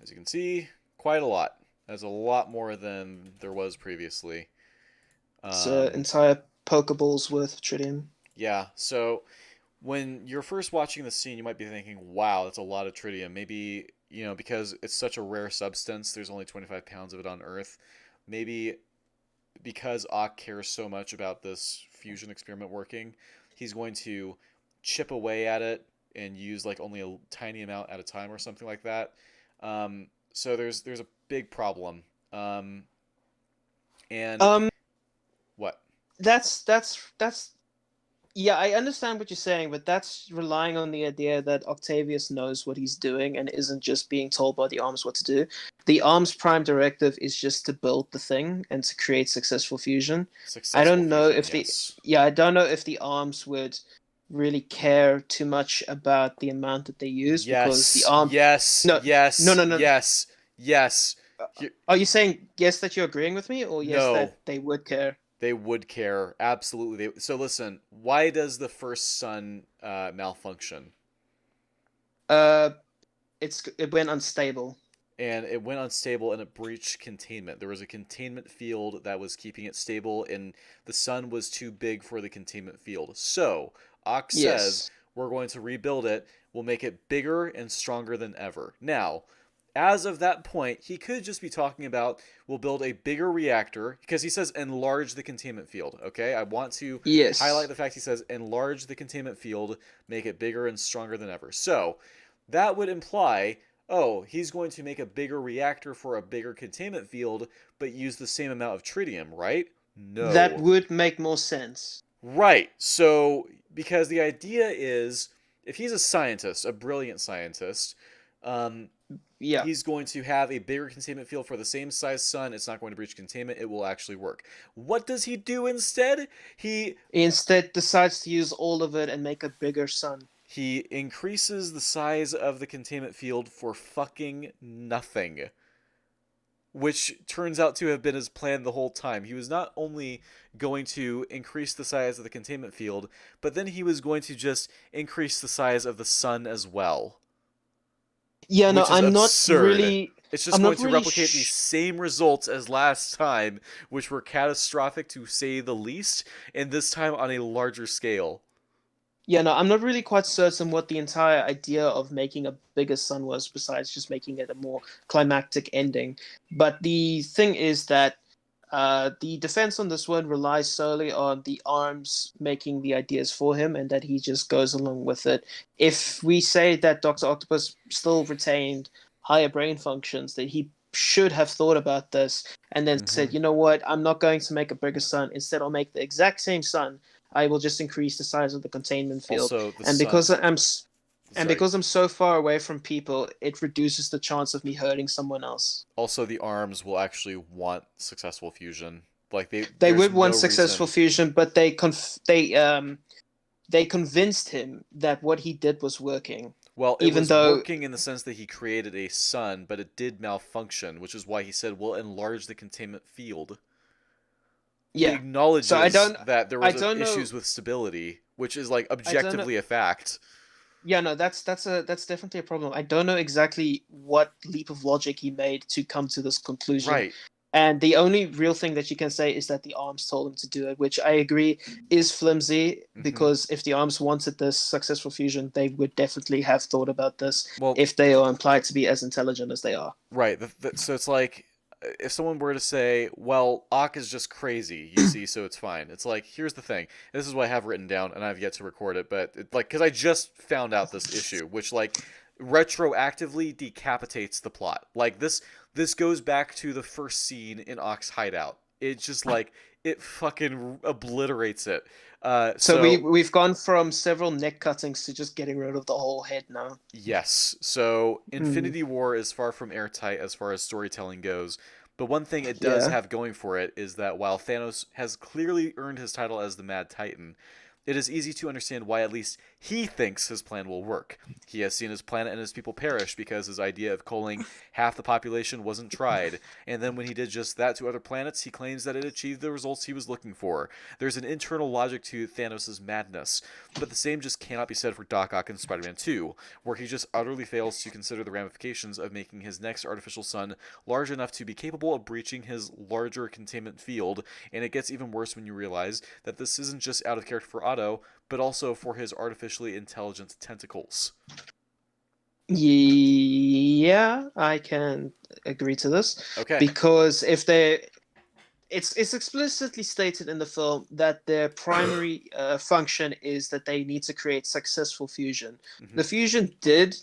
As you can see, quite a lot. That's a lot more than there was previously. It's Um, entire Pokeballs worth of tritium. yeah, so when you're first watching the scene, you might be thinking, wow, that's a lot of tritium. Maybe, because it's such a rare substance, there's only 25 pounds of it on Earth. Maybe because Ock cares so much about this fusion experiment working, he's going to chip away at it and use like only a tiny amount at a time or something like that. So there's a big problem. And Um, what? that's yeah, I understand what you're saying, but that's relying on the idea that Octavius knows what he's doing and isn't just being told by the arms what to do. The arms prime directive is just to build the thing and to create successful fusion. I Successful don't know fusion, if yes. I don't know if the arms would really care too much about the amount that they use because the Yes, arm yes, no no yes, no no yes, yes. are you saying yes that you're agreeing with me or yes No, that they would care? they would care. Absolutely. So listen, why does the first sun malfunction? Uh it went unstable. And it went unstable and it breached containment. There was a containment field that was keeping it stable, and the sun was too big for the containment field. So, Ox says, Yes. we're going to rebuild it. We'll make it bigger and stronger than ever. Now, as of that point, he could just be talking about we'll build a bigger reactor because he says enlarge the containment field. Okay, I want to highlight Yes. the fact he says enlarge the containment field, make it bigger and stronger than ever. So, that would imply oh, he's going to make a bigger reactor for a bigger containment field, but use the same amount of tritium, right? That No. would make more sense. Right. So, because the idea is if he's a scientist, a brilliant scientist, um, Yeah. he's going to have a bigger containment field for the same size sun. It's not going to breach containment. It will actually work. What does he do instead? He Instead decides to use all of it and make a bigger sun. he increases the size of the containment field for fucking nothing. Which turns out to have been his plan the whole time. He was not only going to increase the size of the containment field, but then he was going to just increase the size of the sun as well. Yeah, no, Which is absurd. It's just I'm going not to really replicate the same results as last time, which were catastrophic to say the least, and this time on a larger scale. Yeah, no, I'm not really quite certain what the entire idea of making a bigger sun was, besides just making it a more climactic ending. But the thing is that the defense on this one relies solely on the arms making the ideas for him, and that he just goes along with it. If we say that Doctor Octopus still retained higher brain functions, that he should have thought about this and then said, you know what, I'm not going to make a bigger sun. Instead, I'll make the exact same sun. I will just increase the size of the containment field. Also, the And sun. Sorry. because I'm so far away from people, it reduces the chance of me hurting someone else. Also, the arms will actually want successful fusion. Like They there's would want no successful reason. fusion, but they convinced him that what he did was working. Well, it Even was though working in the sense that he created a sun, but it did malfunction, which is why he said we'll enlarge the containment field. He yeah. So acknowledges that there I was don't know issues with stability, which is like I don't know objectively a fact. yeah, no, that's definitely a problem. I don't know exactly what leap of logic he made to come to this conclusion. Right. And the only real thing that you can say is that the arms told him to do it, which I agree is flimsy, because if the arms wanted this successful fusion, they would definitely have thought about this Well, if they are implied to be as intelligent as they are. right. So it's like if someone were to say, "Well, Ock is just crazy," you see, so it's fine. It's like here's the thing. This is what I have written down, and I've yet to record it, but because I just found out this issue, which like retroactively decapitates the plot. Like this goes back to the first scene in Ock's hideout. It's just like it fucking obliterates it. So we've gone from several neck cuttings to just getting rid of the whole head now. Yes. So Infinity War is far from airtight as far as storytelling goes. But one thing it does Yeah. have going for it is that while Thanos has clearly earned his title as the Mad Titan, it is easy to understand why at least He thinks his plan will work. He has seen his planet and his people perish because his idea of culling half the population wasn't tried. And then when he did just that to other planets, he claims that it achieved the results he was looking for. There's an internal logic to Thanos' madness. But the same just cannot be said for Doc Ock in Spider-Man 2, where he just utterly fails to consider the ramifications of making his next artificial sun large enough to be capable of breaching his larger containment field. And it gets even worse when you realize that this isn't just out of character for Otto, but also for his artificially intelligent tentacles. Yeah, I can agree to this. Okay. Because if it's explicitly stated in the film that their primary function is that they need to create successful fusion. Mm-hmm. The fusion did.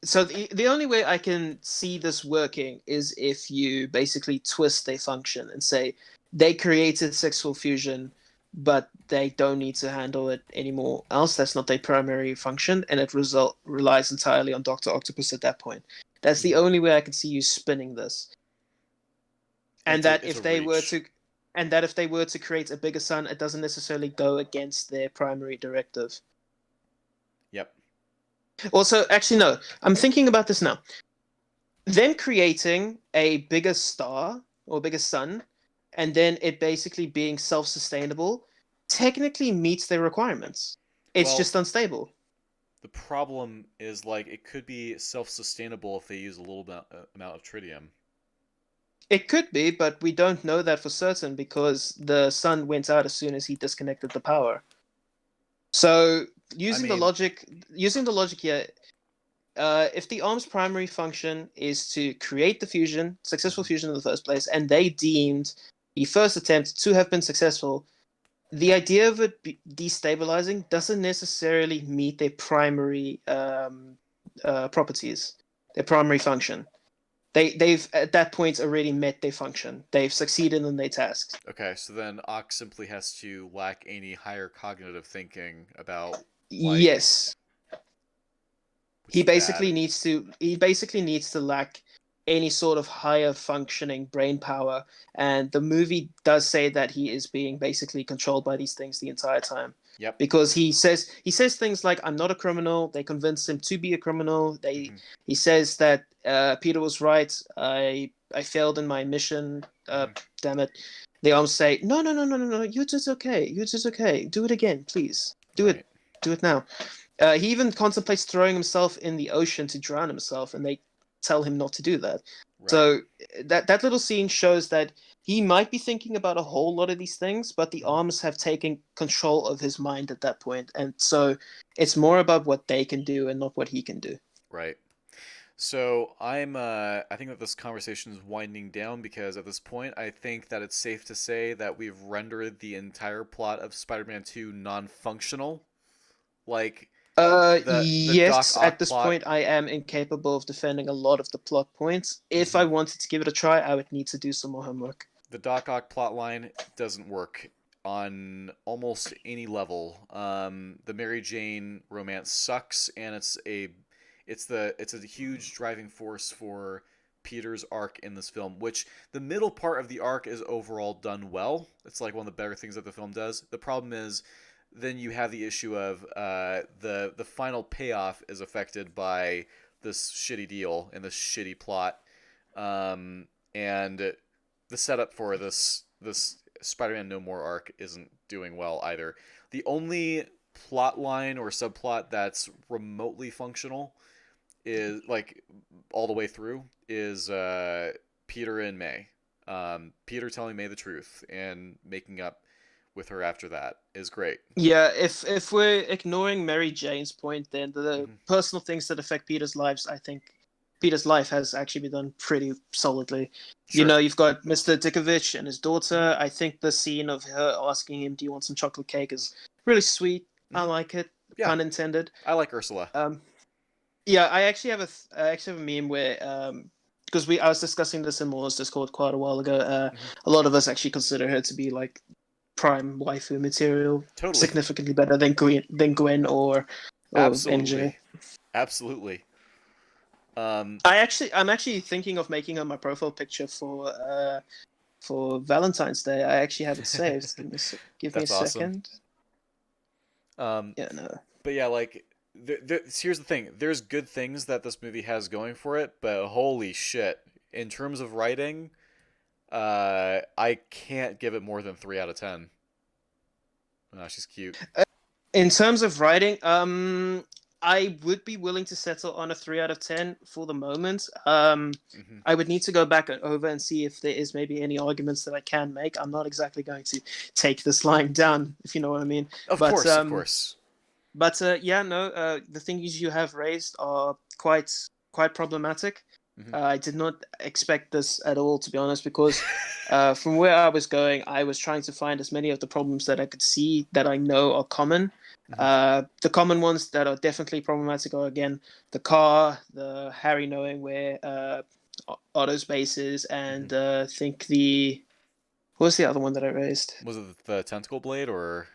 So the only way I can see this working is if you basically twist their function and say they created successful fusion, but they don't need to handle it anymore else. That's not their primary function, and it relies entirely on Dr. Octopus at that point. That's the only way I can see you spinning this. And that if they were to create a bigger sun, it doesn't necessarily go against their primary directive. Yep. Also, actually, no. I'm thinking about this now. Them creating a bigger star or bigger sun, and then it basically being self-sustainable, technically meets their requirements. It's just unstable. The problem is, like, it could be self-sustainable if they use a little amount of tritium. It could be, but we don't know that for certain because the sun went out as soon as he disconnected the power. So using the logic here, if the arm's primary function is to create the fusion, successful fusion in the first place, and they deemed the first attempt to have been successful, the idea of it destabilizing doesn't necessarily meet their primary properties, their primary function. They've at that point already met their function. They've succeeded in their tasks. Okay, so then Ock simply has to lack any higher cognitive thinking about. Yes. He basically needs to lack any sort of higher functioning brain power, and the movie does say that he is being basically controlled by these things the entire time. Yep. Because he says things like, "I'm not a criminal." They convince him to be a criminal. He says that Peter was right. I failed in my mission. Damn it. The arms say, "No. You did okay. You did okay. Do it again, please. Do it now." He even contemplates throwing himself in the ocean to drown himself, and they tell him not to do that. Right. So that little scene shows that he might be thinking about a whole lot of these things, but the arms have taken control of his mind at that point, and so it's more about what they can do and not what he can do. Right. So I think that this conversation is winding down because at this point I think that it's safe to say that we've rendered the entire plot of Spider-Man 2 non-functional. Like yes, at this point I am incapable of defending a lot of the plot points. If I wanted to give it a try, I would need to do some more homework. The Doc Ock plotline doesn't work on almost any level. The Mary Jane romance sucks, and it's a huge driving force for Peter's arc in this film, which the middle part of the arc is overall done well. It's like one of the better things that the film does. The problem is then you have the issue of the final payoff is affected by this shitty deal and this shitty plot, and the setup for this Spider-Man No More arc isn't doing well either. The only plot line or subplot that's remotely functional is, like, all the way through, is Peter and May. Peter telling May the truth and making up with her after that is great. Yeah, if we're ignoring Mary Jane's point, then the personal things that affect Peter's lives, I think Peter's life has actually been done pretty solidly. Sure. You know, you've got Mr. Dickovich and his daughter. I think the scene of her asking him, "Do you want some chocolate cake?" is really sweet. I like it. Yeah. Pun intended. I like Ursula. Yeah, I actually have a meme where because I was discussing this in Moore's Discord quite a while ago. A lot of us actually consider her to be like prime waifu material, totally. Significantly better than Gwen or Absolutely. MJ. Absolutely. I'm actually thinking of making her my profile picture for Valentine's Day. I actually have it saved. Give me a second. Yeah, no. but yeah, like here's the thing: there's good things that this movie has going for it, but holy shit, in terms of writing, I can't give it more than 3 out of 10. She's cute. In terms of writing, I would be willing to settle on a 3 out of 10 for the moment. Hmm. I would need to go back over and see if there is maybe any arguments that I can make. I'm not exactly going to take this lying down, if you know what I mean. Of But course, of course. But yeah, no, the things you have raised are quite problematic. Hmm. I did not expect this at all, to be honest, because from where I was going, I was trying to find as many of the problems that I could see that I know are common. The common ones that are definitely problematic are, again, the car, the Harry knowing where Otto's base is, and I think what was the other one that I raised? Was it the tentacle blade or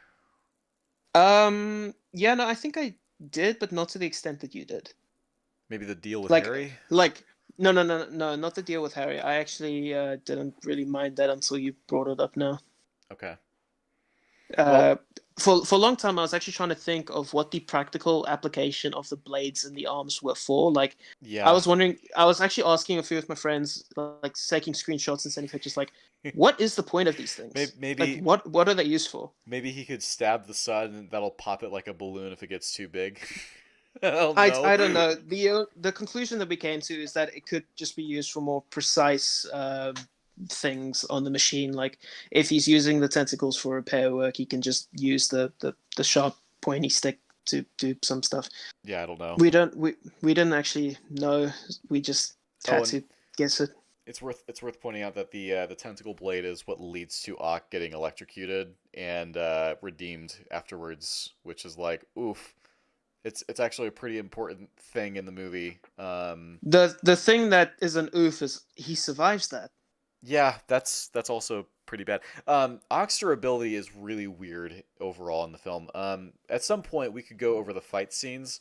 Yeah, no, I think I did, but not to the extent that you did. maybe the deal with Like, Harry? no, not the deal with Harry. I actually didn't really mind that until you brought it up now. Okay. Uh, Well, for a long time, I was actually trying to think of what the practical application of the blades and the arms were for. Like, I yeah. was wondering. I was actually asking a few of my friends, like taking screenshots and sending pictures. Like, what is the point of these things? Like, Maybe what are they used for? maybe he could stab the sun and that'll pop it like a balloon if it gets too big. I don't I know. don't know. The conclusion that we came to is that it could just be used for more precise things on the machine. Like if he's using the tentacles for repair work, he can just use the sharp pointy stick to do some stuff. Yeah, I don't know. We didn't actually know. We just Oh, had and to guess it. it's worth pointing out that the tentacle blade is what leads to Ock getting electrocuted and redeemed afterwards, which is like, oof. It's actually a pretty important thing in the movie. The thing that is an oof is he survives that. Yeah, that's also pretty bad. Ock's durability is really weird overall in the film. At some point we could go over the fight scenes.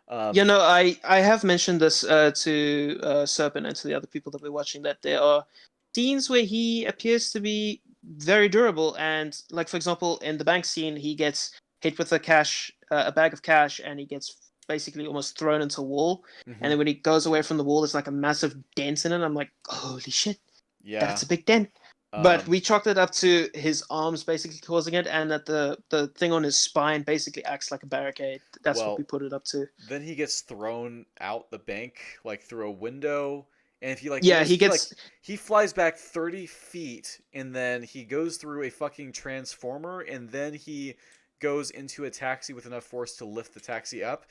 You Um, know, I have mentioned this to Serpent and to the other people that we're watching that there are scenes where he appears to be very durable, and like for example, in the bank scene, he gets hit with a bag of cash, and he gets basically almost thrown into a wall. And mhm. then when he goes away from the wall, there's like a massive dent in it. I'm like, holy shit, Yeah. that's a big dent. But Um, we chalked it up to his arms basically causing it, and that the thing on his spine basically acts like a barricade. That's what we well, put it up to. then he gets thrown out the bank like through a window, and if you like Yeah, notice, he gets he flies back 30 feet, and then he goes through a fucking transformer, and then he goes into a taxi with enough force to lift the taxi up.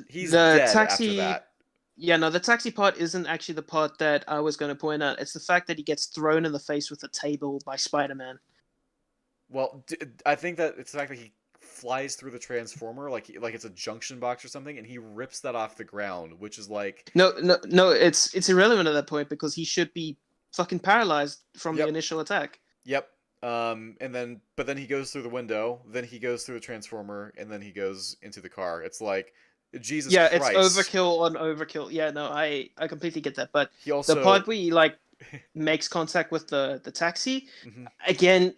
He's the dead after taxi. that. Yeah, no, the taxi part isn't actually the part that I was going to point out. It's the fact that he gets thrown in the face with a table by Spider-Man. Well, I think that it's the fact that he flies through the transformer like it's a junction box or something, and he rips that off the ground, which is like, No, it's irrelevant at that point because he should be fucking paralyzed from the yep, initial attack. yep. And then but then he goes through the window, then he goes through the transformer, and then he goes into the car. It's like Jesus Yeah, it's Christ. overkill on overkill. Yeah, no, I completely get that. But He the part also, where he like makes contact with the taxi, mhm. again,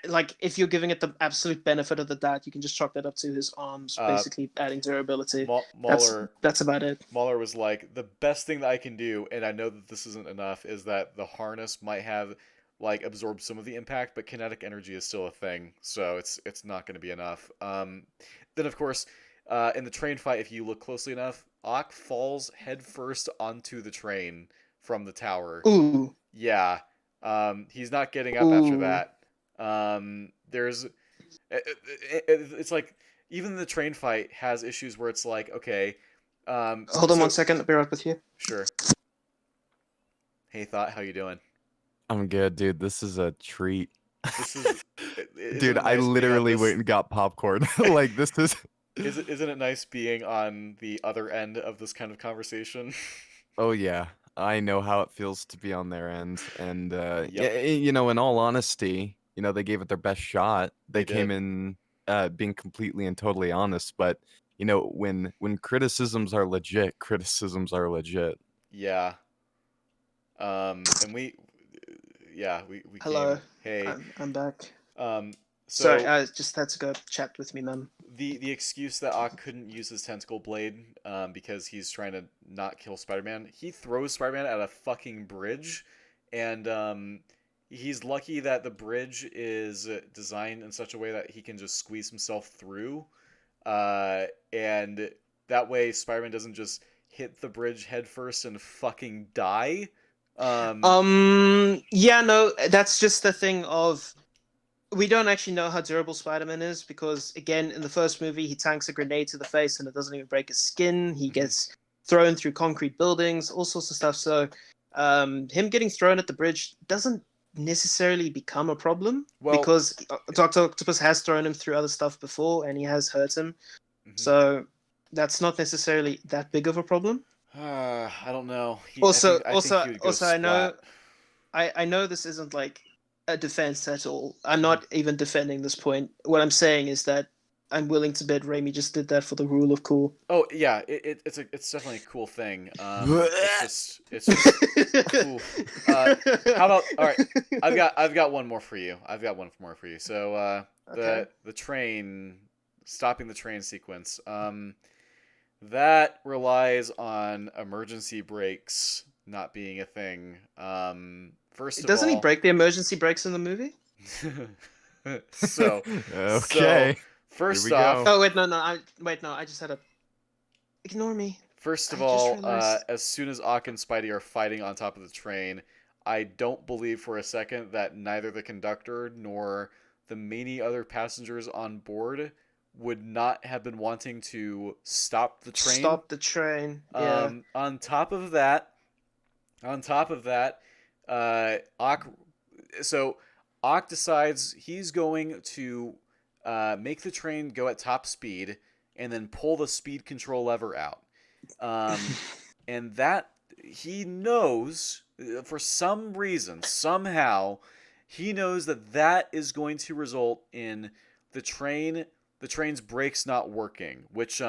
like if you're giving it the absolute benefit of the doubt, you can just chalk that up to his arms uh, basically adding durability. That's Mahler that's about it. Mahler was like, the best thing that I can do, and I know that this isn't enough, is that the harness might have like absorbed some of the impact, but kinetic energy is still a thing, so it's not going to be enough. Then of course, in the train fight, if you look closely enough, Ock falls headfirst onto the train from the tower. Ooh, Yeah, he's not getting up after ooh. that. There's, it's like even the train fight has issues where it's like, okay, Hold on so 1 second. I'll be right with you. sure. Hey, Thought, how you doing? I'm good, dude. This is a treat. This is, isn't Dude, it I nice being on literally this? went and got popcorn. Like this is Isn't it nice being on the other end of this kind of conversation? Oh yeah. I know how it feels to be on their end. And Yep, in all honesty, they gave it their best shot. they They came did. in being completely and totally honest, but when criticisms are legit, criticisms are legit. Yeah. And we, yeah, we Hello, came. Hey, I'm back. um, Sorry, I just had to go chat with me, mum. The excuse that Ock couldn't use his tentacle blade because he's trying to not kill Spider-Man. He throws Spider-Man at a fucking bridge, and he's lucky that the bridge is designed in such a way that he can just squeeze himself through, and that way Spider-Man doesn't just hit the bridge head first and fucking die. Yeah, no, that's just the thing of we don't actually know how durable Spider-Man is because, again, in the first movie, he tanks a grenade to the face and it doesn't even break his skin. He gets thrown through concrete buildings, all sorts of stuff. So, him getting thrown at the bridge doesn't necessarily become a problem because Dr. Octopus has thrown him through other stuff before and he has hurt him. So, that's not necessarily that big of a problem. I don't know. I know this isn't like a defense at all. I'm not even defending this point. What I'm saying is that I'm willing to bet Raimi just did that for the rule of cool. Oh yeah, it's definitely a cool thing. It's just cool. How about all right? I've got one more for you. So Okay. the train, stopping the train sequence. That relies on emergency brakes not being a thing. First of all, Doesn't he break the emergency brakes in the movie? so Okay. First Here we off, go. Oh wait, no, I just had a. Ignore me. first of I just all, realized. as soon as Ock and Spidey are fighting on top of the train, I don't believe for a second that neither the conductor nor the many other passengers on board would not have been wanting to stop the train. Stop the train. Yeah. On top of that, Ock decides he's going to make the train go at top speed and then pull the speed control lever out. And that he knows, for some reason, somehow, he knows that is going to result in the train's brakes not working, which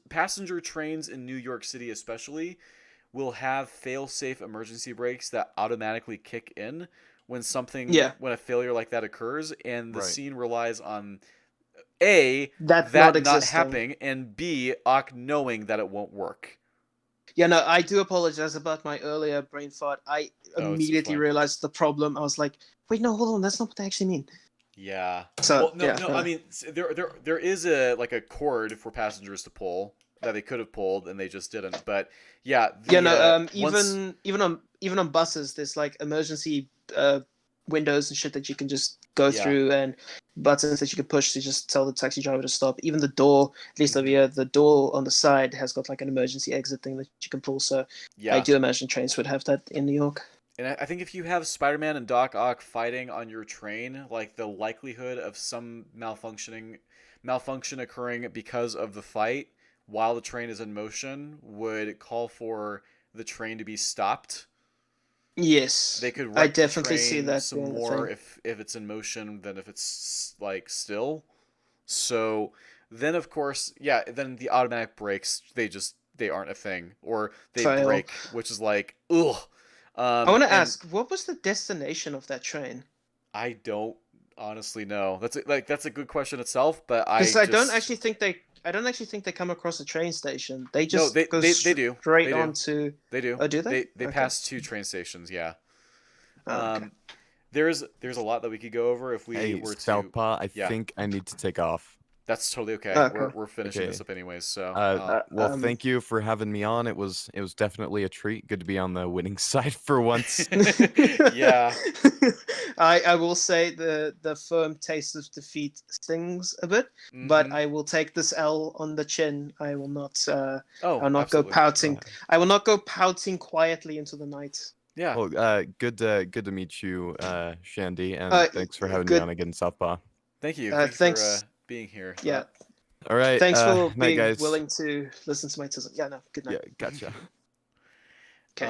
passenger trains in New York City especially will have fail-safe emergency brakes that automatically kick in when a failure like that occurs, and the scene relies on A, that not existing. happening, and B, Ock knowing that it won't work. Yeah, no, I do apologize about my earlier brain fart. I immediately realized the problem. I was like, wait, no, hold on, that's not what they actually mean. Yeah. So, I mean, there is a cord for passengers to pull that they could have pulled and they just didn't. But yeah, even on buses, there's like emergency windows and shit that you can just go through and buttons that you can push to just tell the taxi driver to stop. Even the door, at least over here, the door on the side has got like an emergency exit thing that you can pull. So I do imagine trains would have that in New York. And I think if you have Spider-Man and Doc Ock fighting on your train, like the likelihood of some malfunction occurring because of the fight while the train is in motion would call for the train to be stopped. Yes, they could. I definitely see that some more if it's in motion than if it's like still. So then, of course, then the automatic brakes they aren't a thing, or they break, which is like ugh. I want to ask, what was the destination of that train? I don't honestly know. That's a good question itself, but I don't actually think they come across a train station. They just they do straight onto. They do. Oh, do they? They pass 2 train stations. Yeah. Oh, okay. There's a lot that we could go over if we were to. Southpaw, I think I need to take off. That's totally okay. We're finishing this up anyways. So thank you for having me on. It was definitely a treat. Good to be on the winning side for once. Yeah. I will say the firm taste of defeat stings a bit, but I will take this L on the chin. I will not. I'll not go pouting. I will not go pouting quietly into the night. Yeah. Well, good to meet you, Shandy, and thanks for having me on again, Southpaw. Thank you. Thanks for being here. Yeah. All right. Thanks for being guys. willing to listen to my tism. Yeah. No. Good night. Yeah. Gotcha. Okay.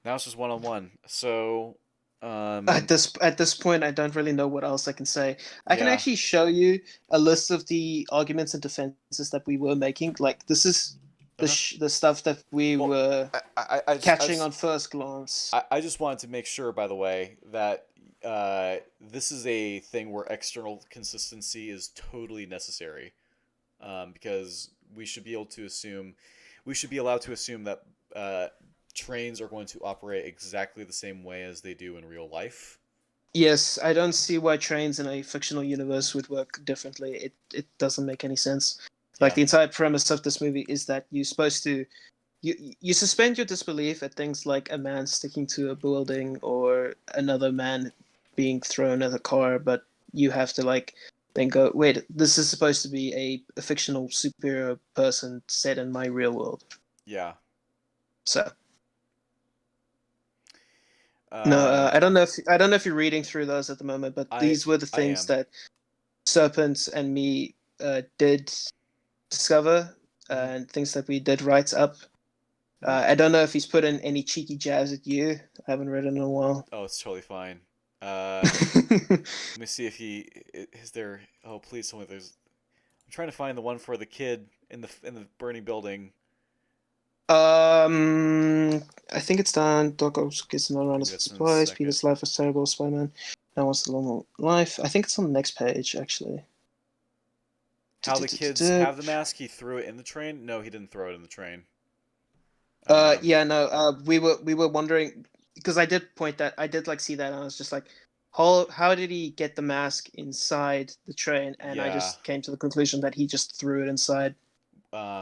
Now it's just one-on-one. So. At this point, I don't really know what else I can say. I can actually show you a list of the arguments and defenses that we were making. Like this is the stuff that we were catching on first glance. I just wanted to make sure, by the way, that this is a thing where external consistency is totally necessary, because we should be able to assume, we should be allowed to assume that trains are going to operate exactly the same way as they do in real life. Yes, I don't see why trains in a fictional universe would work differently. It doesn't make any sense. Like Yeah. the entire premise of this movie is that you're supposed to you suspend your disbelief at things like a man sticking to a building or another man being thrown at a car, but you have to like then go, wait, this is supposed to be a fictional superior person set in my real world. Yeah. So no, I don't know if you're reading through those at the moment, but these were the I things am. that Serpent and me did discover, and things that we did write up. I don't know if he's put in any cheeky jabs at you. I haven't read it in a while. Oh, it's totally fine. Let me see if he is there. Oh, please tell me there's. I'm trying to find the one for the kid in the burning building. I think it's done. Doc Ock gets another round of Maybe that's in a supplies. second. Peter's life was terrible. Spider-Man now wants a long life. I think it's on the next page, actually. How the kids have the mask? He threw it in the train? No, he didn't throw it in the train. Yeah, no. We were wondering because I did like see that, and I was just like, how did he get the mask inside the train? And I Yeah. just came to the conclusion that he just threw it inside.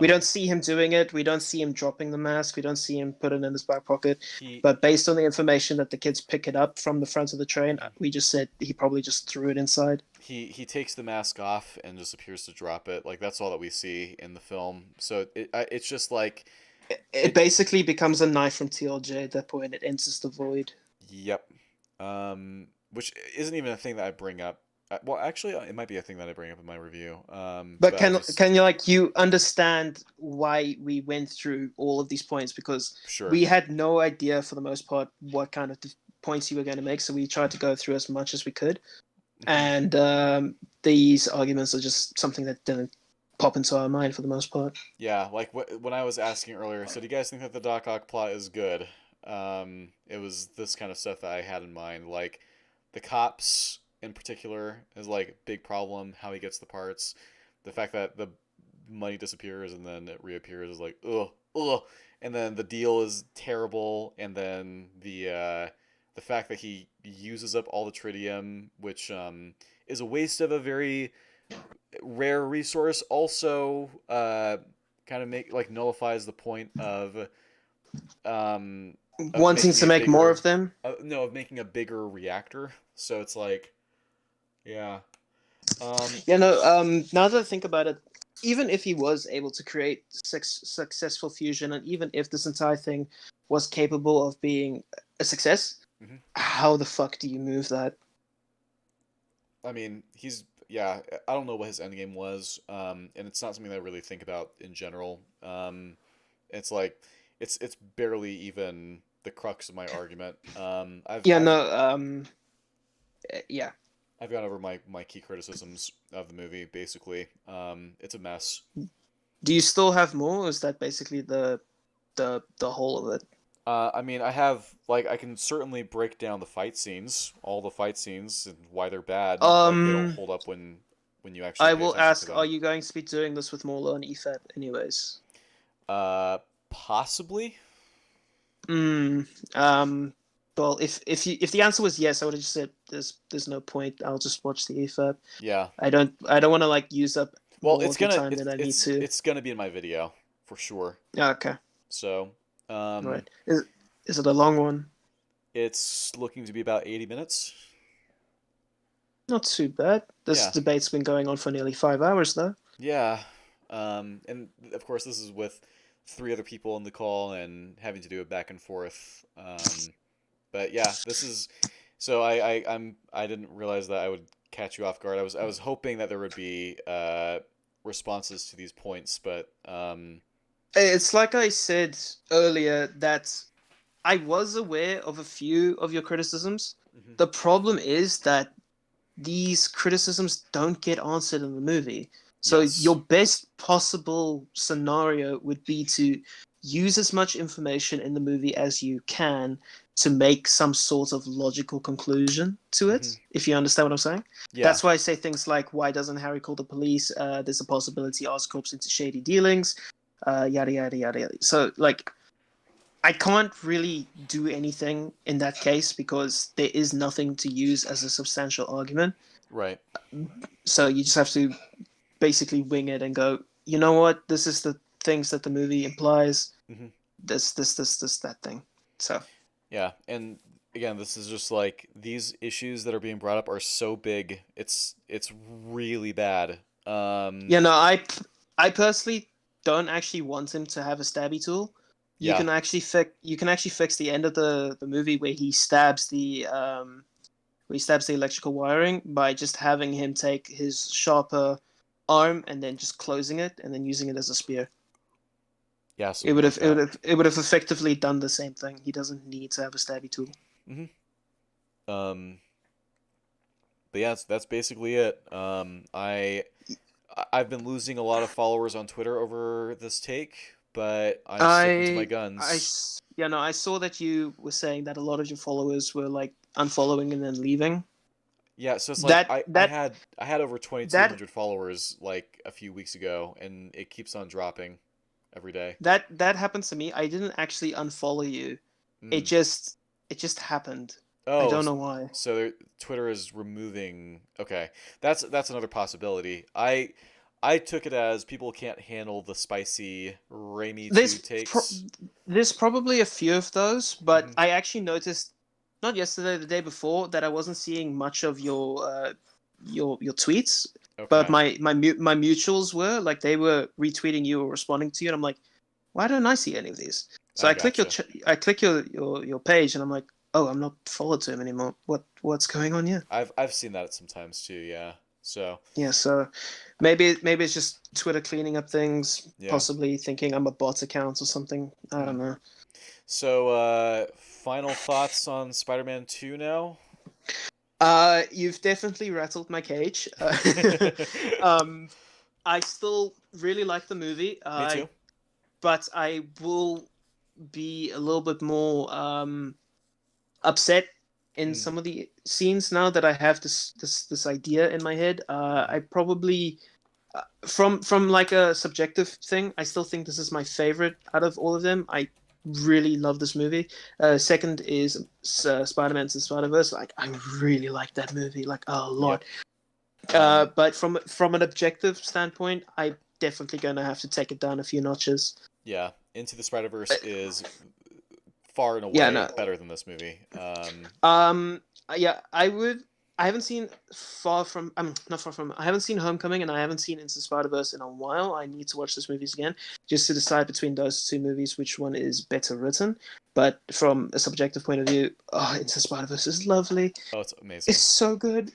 We don't see him doing it. We don't see him dropping the mask. We don't see him put it in his back pocket. But based on the information that the kids pick it up from the front of the train, we just said he probably just threw it inside. He takes the mask off and just appears to drop it. Like, that's all that we see in the film. So it's just like... It basically becomes a knife from TLJ at that point. It enters the void. Yep. Which isn't even a thing that I bring up. Well, actually, it might be a thing that I bring up in my review. But can you understand why we went through all of these points? Because Sure. we had no idea for the most part what kind of points you were going to make, so we tried to go through as much as we could. And these arguments are just something that didn't pop into our mind for the most part. Yeah, like when I was asking earlier, so do you guys think that the Doc Ock plot is good? It was this kind of stuff that I had in mind, like the cops in particular is like a big problem. How he gets the parts, the fact that the money disappears and then it reappears is like ugh, and then the deal is terrible, and then the fact that he uses up all the tritium, which is a waste of a very rare resource, also kind of nullifies the point of wanting to make more of them. No, of making a bigger reactor. So it's like, yeah. Now that I think about it, even if he was able to create successful fusion, and even if this entire thing was capable of being a success, how the fuck do you move that? I mean, I don't know what his endgame was, and it's not something that I really think about in general. It's like, it's barely even the crux of my argument. I've gone over my key criticisms of the movie, basically. It's a mess. Do you still have more, or is that basically the whole of it? I mean, I can certainly break down the fight scenes, all the fight scenes, and why they're bad. They don't hold up when you actually I pay will attention ask, to them. Are you going to be doing this with Morlo and EFAP anyways? Possibly. Well, if the answer was yes, I would have just said there's no point. I'll just watch the EFAP. Yeah. I don't want to like use up more it's of the gonna time that I need to. It's gonna be in my video for sure. Okay. So, right. Is it a long one? It's looking to be about 80 minutes. Not too bad. This debate's been going on for nearly 5 hours, though. Yeah. And of course, this is with 3 other people on the call and having to do it back and forth. But yeah, this is. So I didn't realize that I would catch you off guard. I was hoping that there would be responses to these points, but it's like I said earlier that I was aware of a few of your criticisms. The problem is that these criticisms don't get answered in the movie. So your best possible scenario would be to use as much information in the movie as you can to make some sort of logical conclusion to it, if you understand what I'm saying. Yeah. That's why I say things like, why doesn't Harry call the police? There's a possibility Oscorp's into shady dealings, yada, yada, yada, yada. So, like, I can't really do anything in that case because there is nothing to use as a substantial argument. Right. So you just have to basically wing it and go, you know what? This is the things that the movie implies. This, that thing. So. Yeah, and again, this is just like these issues that are being brought up are so big. It's really bad. Yeah, no, I personally don't actually want him to have a stabby tool. You Yeah. can actually fix the end of the movie where he stabs the electrical wiring by just having him take his sharper arm and then just closing it and then using it as a spear. Yeah, It would have effectively done the same thing. He doesn't need to have a stabby tool. But yeah, that's basically it. I've been losing a lot of followers on Twitter over this take, but I'm sticking to my guns. I saw that you were saying that a lot of your followers were like unfollowing and then leaving. Yeah, so it's like I had over 2,200 followers like a few weeks ago, and it keeps on dropping every day. That happens to me. I didn't actually unfollow you. It just happened. Oh, I don't know why. So Twitter is removing. Okay, that's another possibility. I took it as people can't handle the spicy Raimi 2 takes. There's probably a few of those, but I actually noticed not yesterday, the day before, that I wasn't seeing much of your tweets. Okay. But my mutuals were like, they were retweeting you or responding to you, and I'm like, why don't I see any of these? So I click your page, and I'm like, oh, I'm not followed to him anymore. What's going on here? I've seen that sometimes too. Yeah. So maybe it's just Twitter cleaning up things, possibly thinking I'm a bot account or something. I don't know. So final thoughts on Spider-Man 2 now? You've definitely rattled my cage. I still really like the movie. Me too. But I will be a little bit more upset in some of the scenes now that I have this idea in my head. I probably from like a subjective thing, I still think this is my favorite out of all of them. I really love this movie. Second is Spider-Man to Spider-Verse. Like, I really like that movie like a lot. Yep. But from an objective standpoint, I'm definitely going to have to take it down a few notches. Yeah, Into the Spider-Verse is far and away better than this movie. I haven't seen I haven't seen Homecoming, and I haven't seen Into the Spider-Verse in a while. I need to watch those movies again just to decide between those two movies which one is better written. But from a subjective point of view, Into the Spider-Verse is lovely. Oh, it's amazing. It's so good.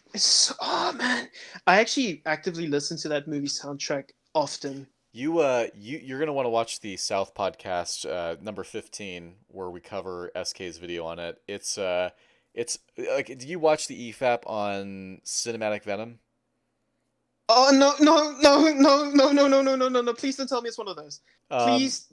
Man. I actually actively listen to that movie soundtrack often. You're gonna want to watch the South podcast number 15 where we cover SK's video on it. It's like, did you watch the EFAP on Cinematic Venom? Oh no! Please don't tell me it's one of those. Please.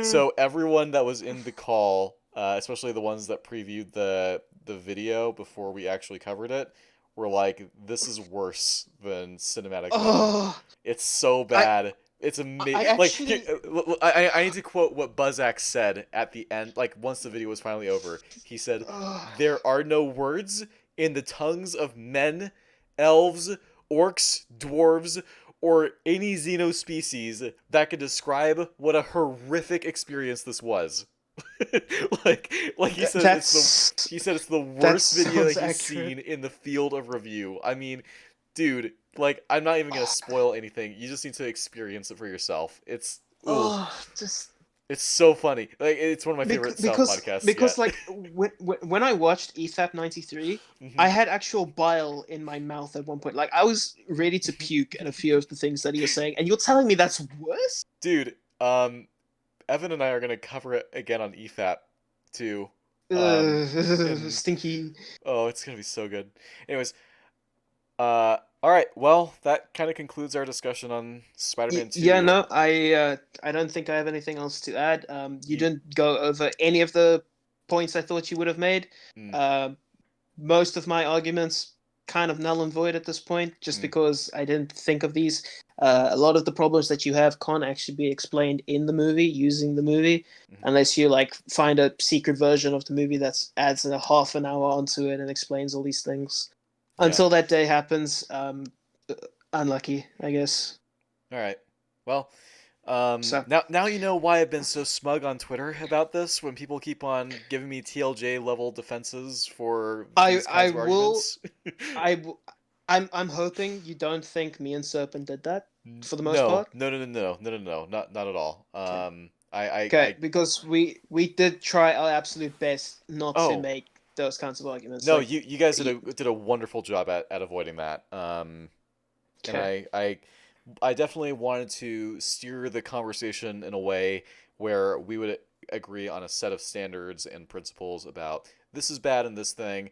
So everyone that was in the call, especially the ones that previewed the video before we actually covered it, were like, "This is worse than Cinematic Venom. It's so bad. It's amazing." I need to quote what Buzzak said at the end, like once the video was finally over. He said, "There are no words in the tongues of men, elves, orcs, dwarves, or any xenospecies that could describe what a horrific experience this was." like he said, it's the worst video that he's seen in the field of review. I mean, dude, like, I'm not even gonna spoil anything. You just need to experience it for yourself. It's it's so funny. Like, it's one of my favorite South podcasts. Because like when I watched EFAP 93, I had actual bile in my mouth at one point. Like, I was ready to puke at a few of the things that he was saying, and you're telling me that's worse? Dude, Evan and I are gonna cover it again on EFAP too. Stinky. Oh, it's gonna be so good. Anyways, All right. Well, that kind of concludes our discussion on Spider-Man Yeah, 2. no, I don't think I have anything else to add. You You, didn't go over any of the points I thought you would have made. mm, Uh, Most of my arguments kind of null and void at this point, just mm, because I didn't think of these. A lot of the problems that you have can't actually be explained in the movie using the movie, mhm. unless you like find a secret version of the movie that adds a half an hour onto it and explains all these things. Yeah. Until that day happens, unlucky, I guess. All right. Well, So now you know why I've been so smug on Twitter about this when people keep on giving me TLJ level defenses for I these I kinds of will arguments. I w- I'm hoping you don't think me and Serpent did that for the most No, part. no, no, no, no, no, no, no, not at all. Okay. I Okay, because we did try our absolute best not to oh make those kinds of arguments. no, Like, you guys y- did a wonderful job at avoiding that. And okay, I definitely wanted to steer the conversation in a way where we would agree on a set of standards and principles about this is bad in this thing,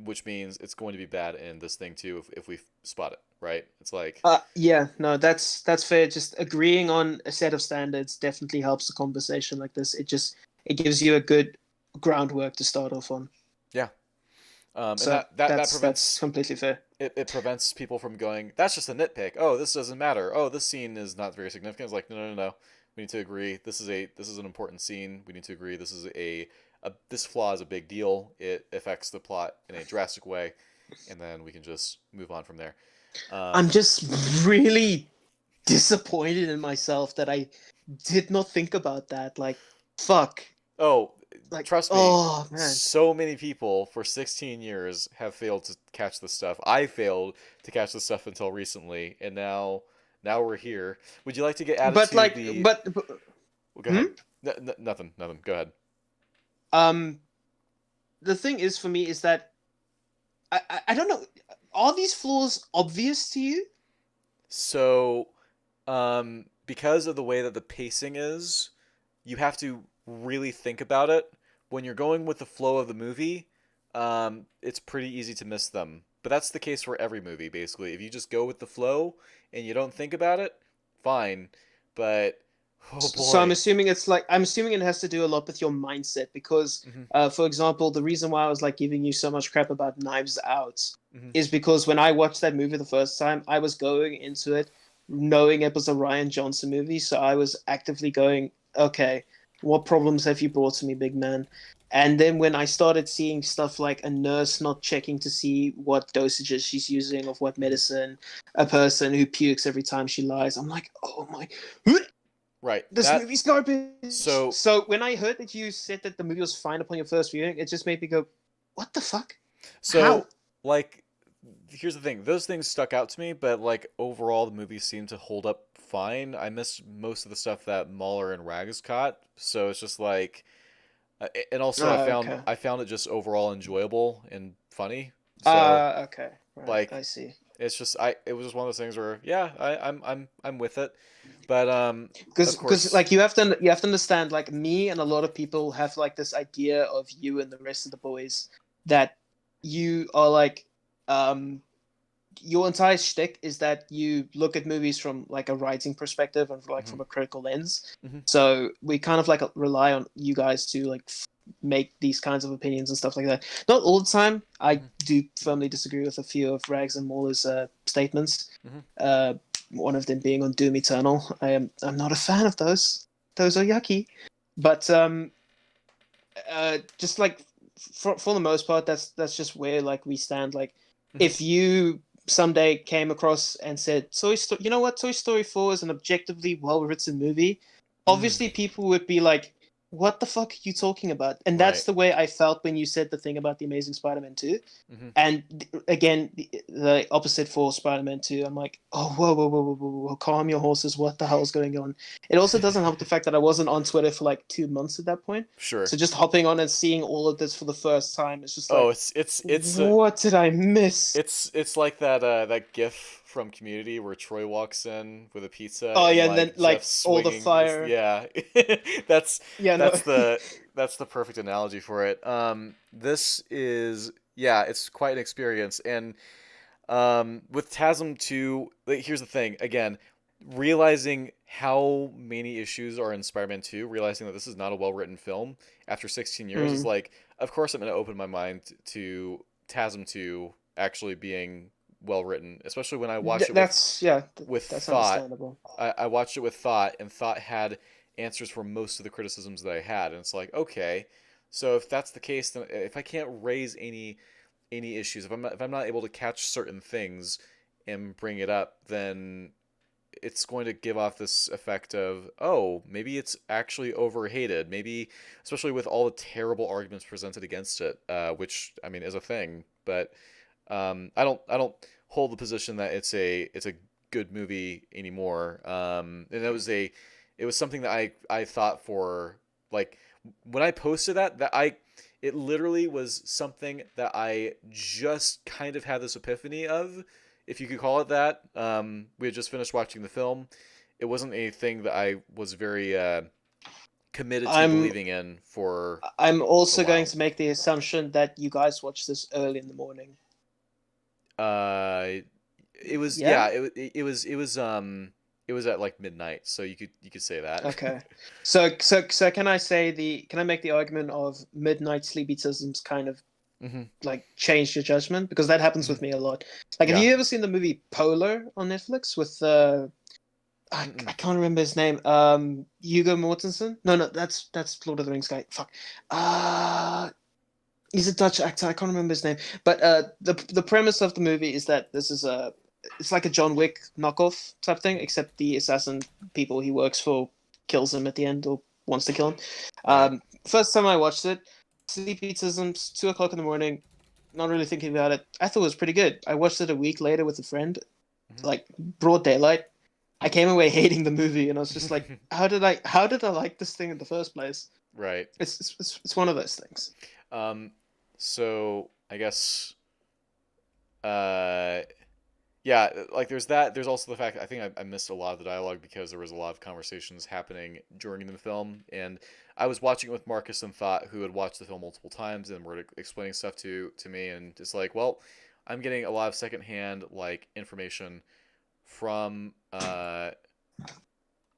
which means it's going to be bad in this thing too if we spot it, right? It's like, yeah, no, that's fair. Just agreeing on a set of standards definitely helps the conversation like this. It gives you a good groundwork to start off on. yeah. And So that that's prevents completely fair. it prevents people from going, that's just a nitpick. Oh, this doesn't matter. Oh, this scene is not very significant. It's like, no, no, no, no. We need to agree. This is an important scene. We need to agree. This is this flaw is a big deal. It affects the plot in a drastic way, and then we can just move on from there. I'm Um, just really disappointed in myself that I did not think about that. Like, fuck. oh, Like, trust me, oh man. so many people for 16 years have failed to catch this stuff. I failed to catch this stuff until recently, and now we're here. Would you like to get added But to like, the? but Well, go hmm? ahead. Nothing, nothing. Go ahead. um, the thing is for me is that I don't know. Are these flaws obvious to you? So, because of the way that the pacing is, you have to really think about it. When you're going with the flow of the movie, it's pretty easy to miss them. But that's the case for every movie, basically. If you just go with the flow and you don't think about it, fine. But oh So boy. I'm assuming it has to do a lot with your mindset because, Hmm. for example, the reason why I was like giving you so much crap about Knives Out Hmm. is because when I watched that movie the first time, I was going into it knowing it was a Ryan Johnson movie, so I was actively going, okay, what problems have you brought to me, big man? And then when I started seeing stuff like a nurse not checking to see what dosages she's using of what Hmm. medicine, a person who pukes every time she lies, I'm like, oh my, Right. this That movie's garbage. so So when I heard that you said that the movie was fine upon your first viewing, it just made me go, what the fuck? How? so like here's the thing. Those things stuck out to me, but like overall, the movie seemed to hold up fine. I missed most of the stuff that Mahler and Rags caught, so it's just like, and also Okay. I found it just overall enjoyable and funny. So Okay. Right. like, I see. it's just it was just one of those things where yeah, I'm with it, but of Because course, like you have to understand, like me and a lot of people have like this idea of you and the rest of the boys that you are like um your entire shtick is that you look at movies from like a writing perspective and like hmm from a critical lens. hmm So we kind of like rely on you guys to like make these kinds of opinions and stuff like that. Not all the time. I hmm do firmly disagree with a few of Rags and Mauler's statements. hmm Uh, one of them being on Doom Eternal. I'm not a fan of those. Those are yucky. But just like for the most part, that's just where like we stand. Like hmm if you someday came across and said you know what, Toy Story 4 is an objectively well written movie, mm, obviously people would be like, what the fuck are you talking about? And right, that's the way I felt when you said the thing about the Amazing Spider-Man 2. hmm And again, the opposite for Spider-Man 2. I'm like, oh, whoa, whoa, whoa, whoa, whoa, whoa, calm your horses. What the hell's going on? It also doesn't help the fact that I wasn't on Twitter for like 2 months at that point. sure. So just hopping on and seeing all of this for the first time, it's just Oh, like, it's what did I miss? it's like that GIF from Community where Troy walks in with a pizza Oh and yeah, and then like Jeff's like all the swinging. fire. Yeah, that's Yeah, no. that's the that's the perfect analogy for it. This is yeah, it's quite an experience, and With TASM 2, like, here's the thing. Again, realizing how many issues are in Spider-Man 2, realizing that this is not a well-written film after 16 years is like, of course I'm going to open my mind to TASM 2 actually being well-written, especially when I watched it with that's thought. understandable. I watched it with thought, and thought had answers for most of the criticisms that I had, and it's like, okay, so if that's the case, then if I can't raise any issues, if I'm not able to catch certain things and bring it up, then it's going to give off this effect of, oh, maybe it's actually overhated. Maybe, especially with all the terrible arguments presented against it, which I mean is a thing. But I don't hold the position that it's a good movie anymore. And it was something that I thought for, like, when I posted it literally was something that I just kind of had this epiphany of, if you could call it that. We had just finished watching the film. It wasn't anything that I was very committed to believing in for I'm a also while. going to make the assumption that you guys watched this early in the morning. It was Yeah? it was at like midnight, so you could say that. Okay. So can I make the argument of midnight sleepytisms kind of hmm like change your judgment? Because that happens with me a lot. Like, have Yeah. you ever seen the movie Polar on Netflix with I can't remember his name. Hugo Mortensen? No, that's Lord of the Rings guy. Fuck. He's a Dutch actor. I can't remember his name. But the premise of the movie is that this is it's like a John Wick knockoff type thing, except the assassin people he works for kills him at the end or wants to kill him. Right. First time I watched it, sleepytisms, 2 o'clock in the morning, not really thinking about it. I thought it was pretty good. I watched it a week later with a friend, Mhm. like broad daylight. I came away hating the movie, and I was just like, how did I like this thing in the first place? Right. It's one of those things. So I guess, uh, yeah, like there's that. There's also the fact I think I missed a lot of the dialogue because there was a lot of conversations happening during the film, and I was watching it with Marcus and Thought, who had watched the film multiple times and were explaining stuff to me, and it's like, well, I'm getting a lot of secondhand like information from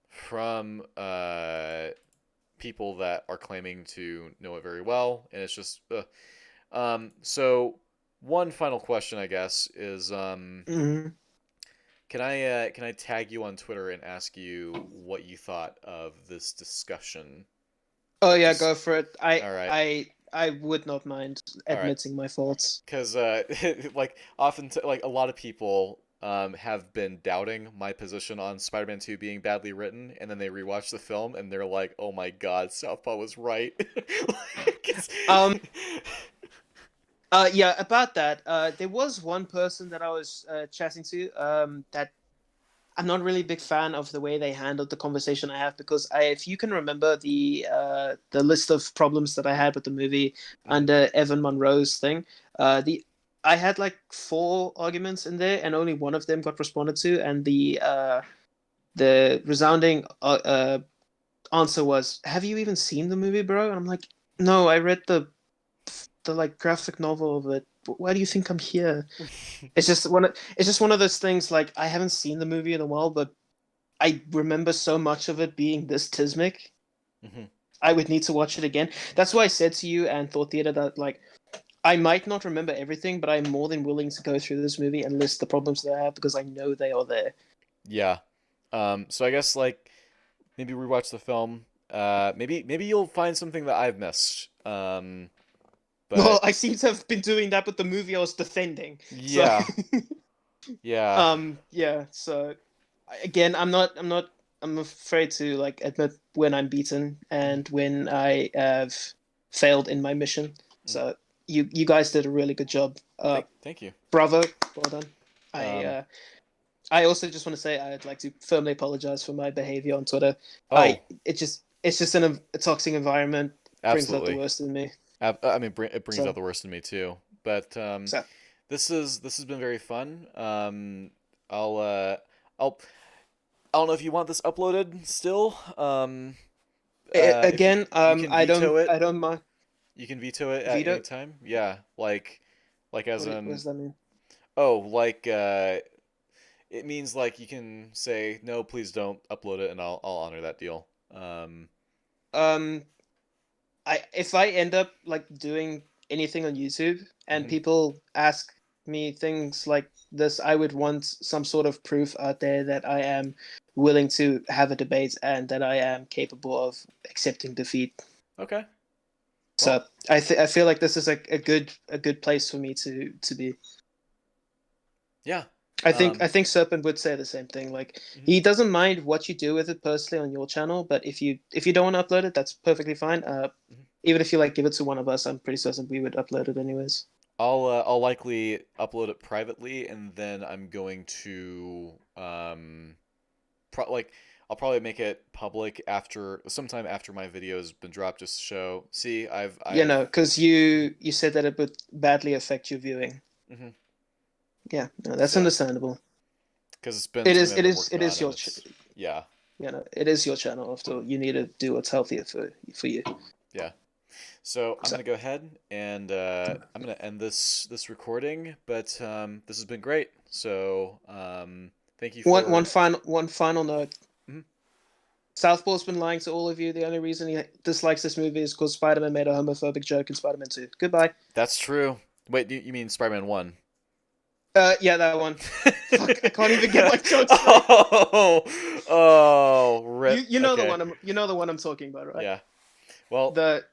from people that are claiming to know it very well, and it's just so one final question, I guess, is Mm-hmm. can I tag you on Twitter and ask you what you thought of this discussion? Oh Like yeah, this. go for it. All right. I would not mind All right. admitting my faults. Because like often like a lot of people have been doubting my position on Spider-Man 2 being badly written, and then they rewatch the film and they're like, "Oh my God, Southpaw was right." Um, yeah, about that. There was one person that I was chatting to. That I'm not really a big fan of the way they handled the conversation I have because if you can remember the list of problems that I had with the movie under Evan Monroe's thing, the I had like 4 arguments in there, and only one of them got responded to, and the resounding answer was, "Have you even seen the movie, bro?" And I'm like, "No, I read the like graphic novel of it. Why do you think I'm here?" It's just one of those things. Like, I haven't seen the movie in a while, but I remember so much of it being this tismic. hmm I would need to watch it again. That's why I said to you and Thought Theater that, like, I might not remember everything, but I'm more than willing to go through this movie and list the problems that I have because I know they are there. Yeah. So I guess like maybe rewatch the film. Maybe you'll find something that I've missed. Well, But I seem to have been doing that with the movie I was defending. So, yeah, yeah. yeah. So, again, I'm afraid to like admit when I'm beaten Mhm. and when I have failed in my mission. Mm. So you guys did a really good job. Thank you. Bravo, well done. I Um. uh, I also just want to say I'd like to firmly apologize for my behavior on Twitter. Oh, It's just a toxic environment, brings out the absolutely. worst in me. I mean, it brings out So the worst in me too. But so this has been very fun. I'll I'll I don't know if you want this uploaded still. If you again, can veto it, I don't mind you can veto it at any veto. time. Yeah, like as What in does that mean? Oh, like it means like you can say no, please don't upload it, and I'll honor that deal. Um, if I end up like doing anything on YouTube and Mhm. people ask me things like this, I would want some sort of proof out there that I am willing to have a debate and that I am capable of accepting defeat. Okay. So Well, I feel like this is a good place for me to be. yeah. I think Serpent would say the same thing. Like Mhm. he doesn't mind what you do with it personally on your channel, but if you don't want to upload it, that's perfectly fine. Mhm. Even if you like give it to one of us, I'm pretty certain we would upload it anyways. I'll likely upload it privately, and then I'm going to like I'll probably make it public after sometime after my video has been dropped, just to show. See, You I've know, because you said that it would badly affect your viewing. mm-hmm. Yeah, no, that's So understandable. because it's something I've been working It on, is and your it's yeah. you know, it is your channel. After all, you need to do what's healthier for you. Yeah. So I'm So gonna go ahead and I'm gonna end this recording. But this has been great. So thank you for. one final note. Mhm. Southpaw's been lying to all of you. The only reason he dislikes this movie is because Spider-Man made a homophobic joke in Spider-Man 2. Goodbye. That's true. Wait, you mean Spider-Man 1? Yeah, that one. Fuck, I can't even get my jokes straight. Oh, oh, rip. You know the Okay, one I'm talking about, right? yeah. Well, The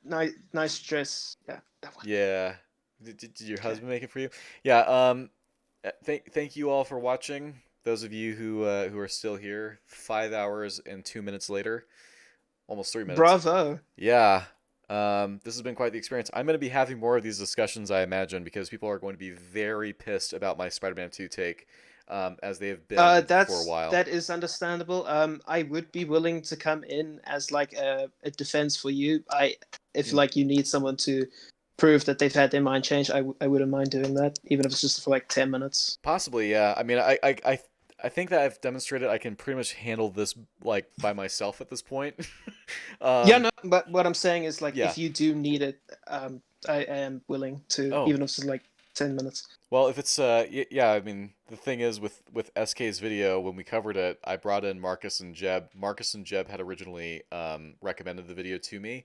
nice dress. Yeah, that one. yeah. Did your Okay. husband make it for you? Yeah. Thank you all for watching. Those of you who are still here, 5 hours and 2 minutes later, almost 3 minutes. Bravo. Yeah. This has been quite the experience. I'm going to be having more of these discussions, I imagine, because people are going to be very pissed about my Spider-Man 2 take, as they have been for a while. That is understandable. I would be willing to come in as like a defense for you. If Mm. like you need someone to prove that they've had their mind changed, I wouldn't mind doing that, even if it's just for like 10 minutes. Possibly, yeah. I mean, I think that I've demonstrated I can pretty much handle this like by myself at this point. Yeah, um, no, but what I'm saying is like yeah. if you do need it, I am willing to, Oh, even if it's like 10 minutes. well, if it's yeah, I mean, the thing is with SK's video when we covered it, I brought in Marcus and Jeb. Marcus and Jeb had originally recommended the video to me,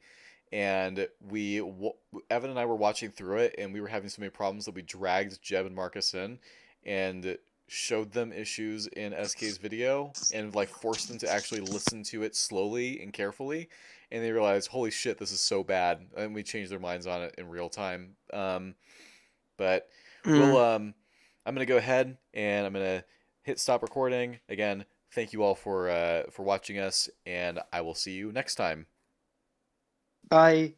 and Evan and I were watching through it, and we were having so many problems that we dragged Jeb and Marcus in, and showed them issues in SK's video, and like forced them to actually listen to it slowly and carefully, and they realized, holy shit, this is so bad, and we changed their minds on it in real time. But we'll Mm. I'm gonna go ahead and I'm gonna hit stop recording. Again, thank you all for watching us, and I will see you next time. Bye.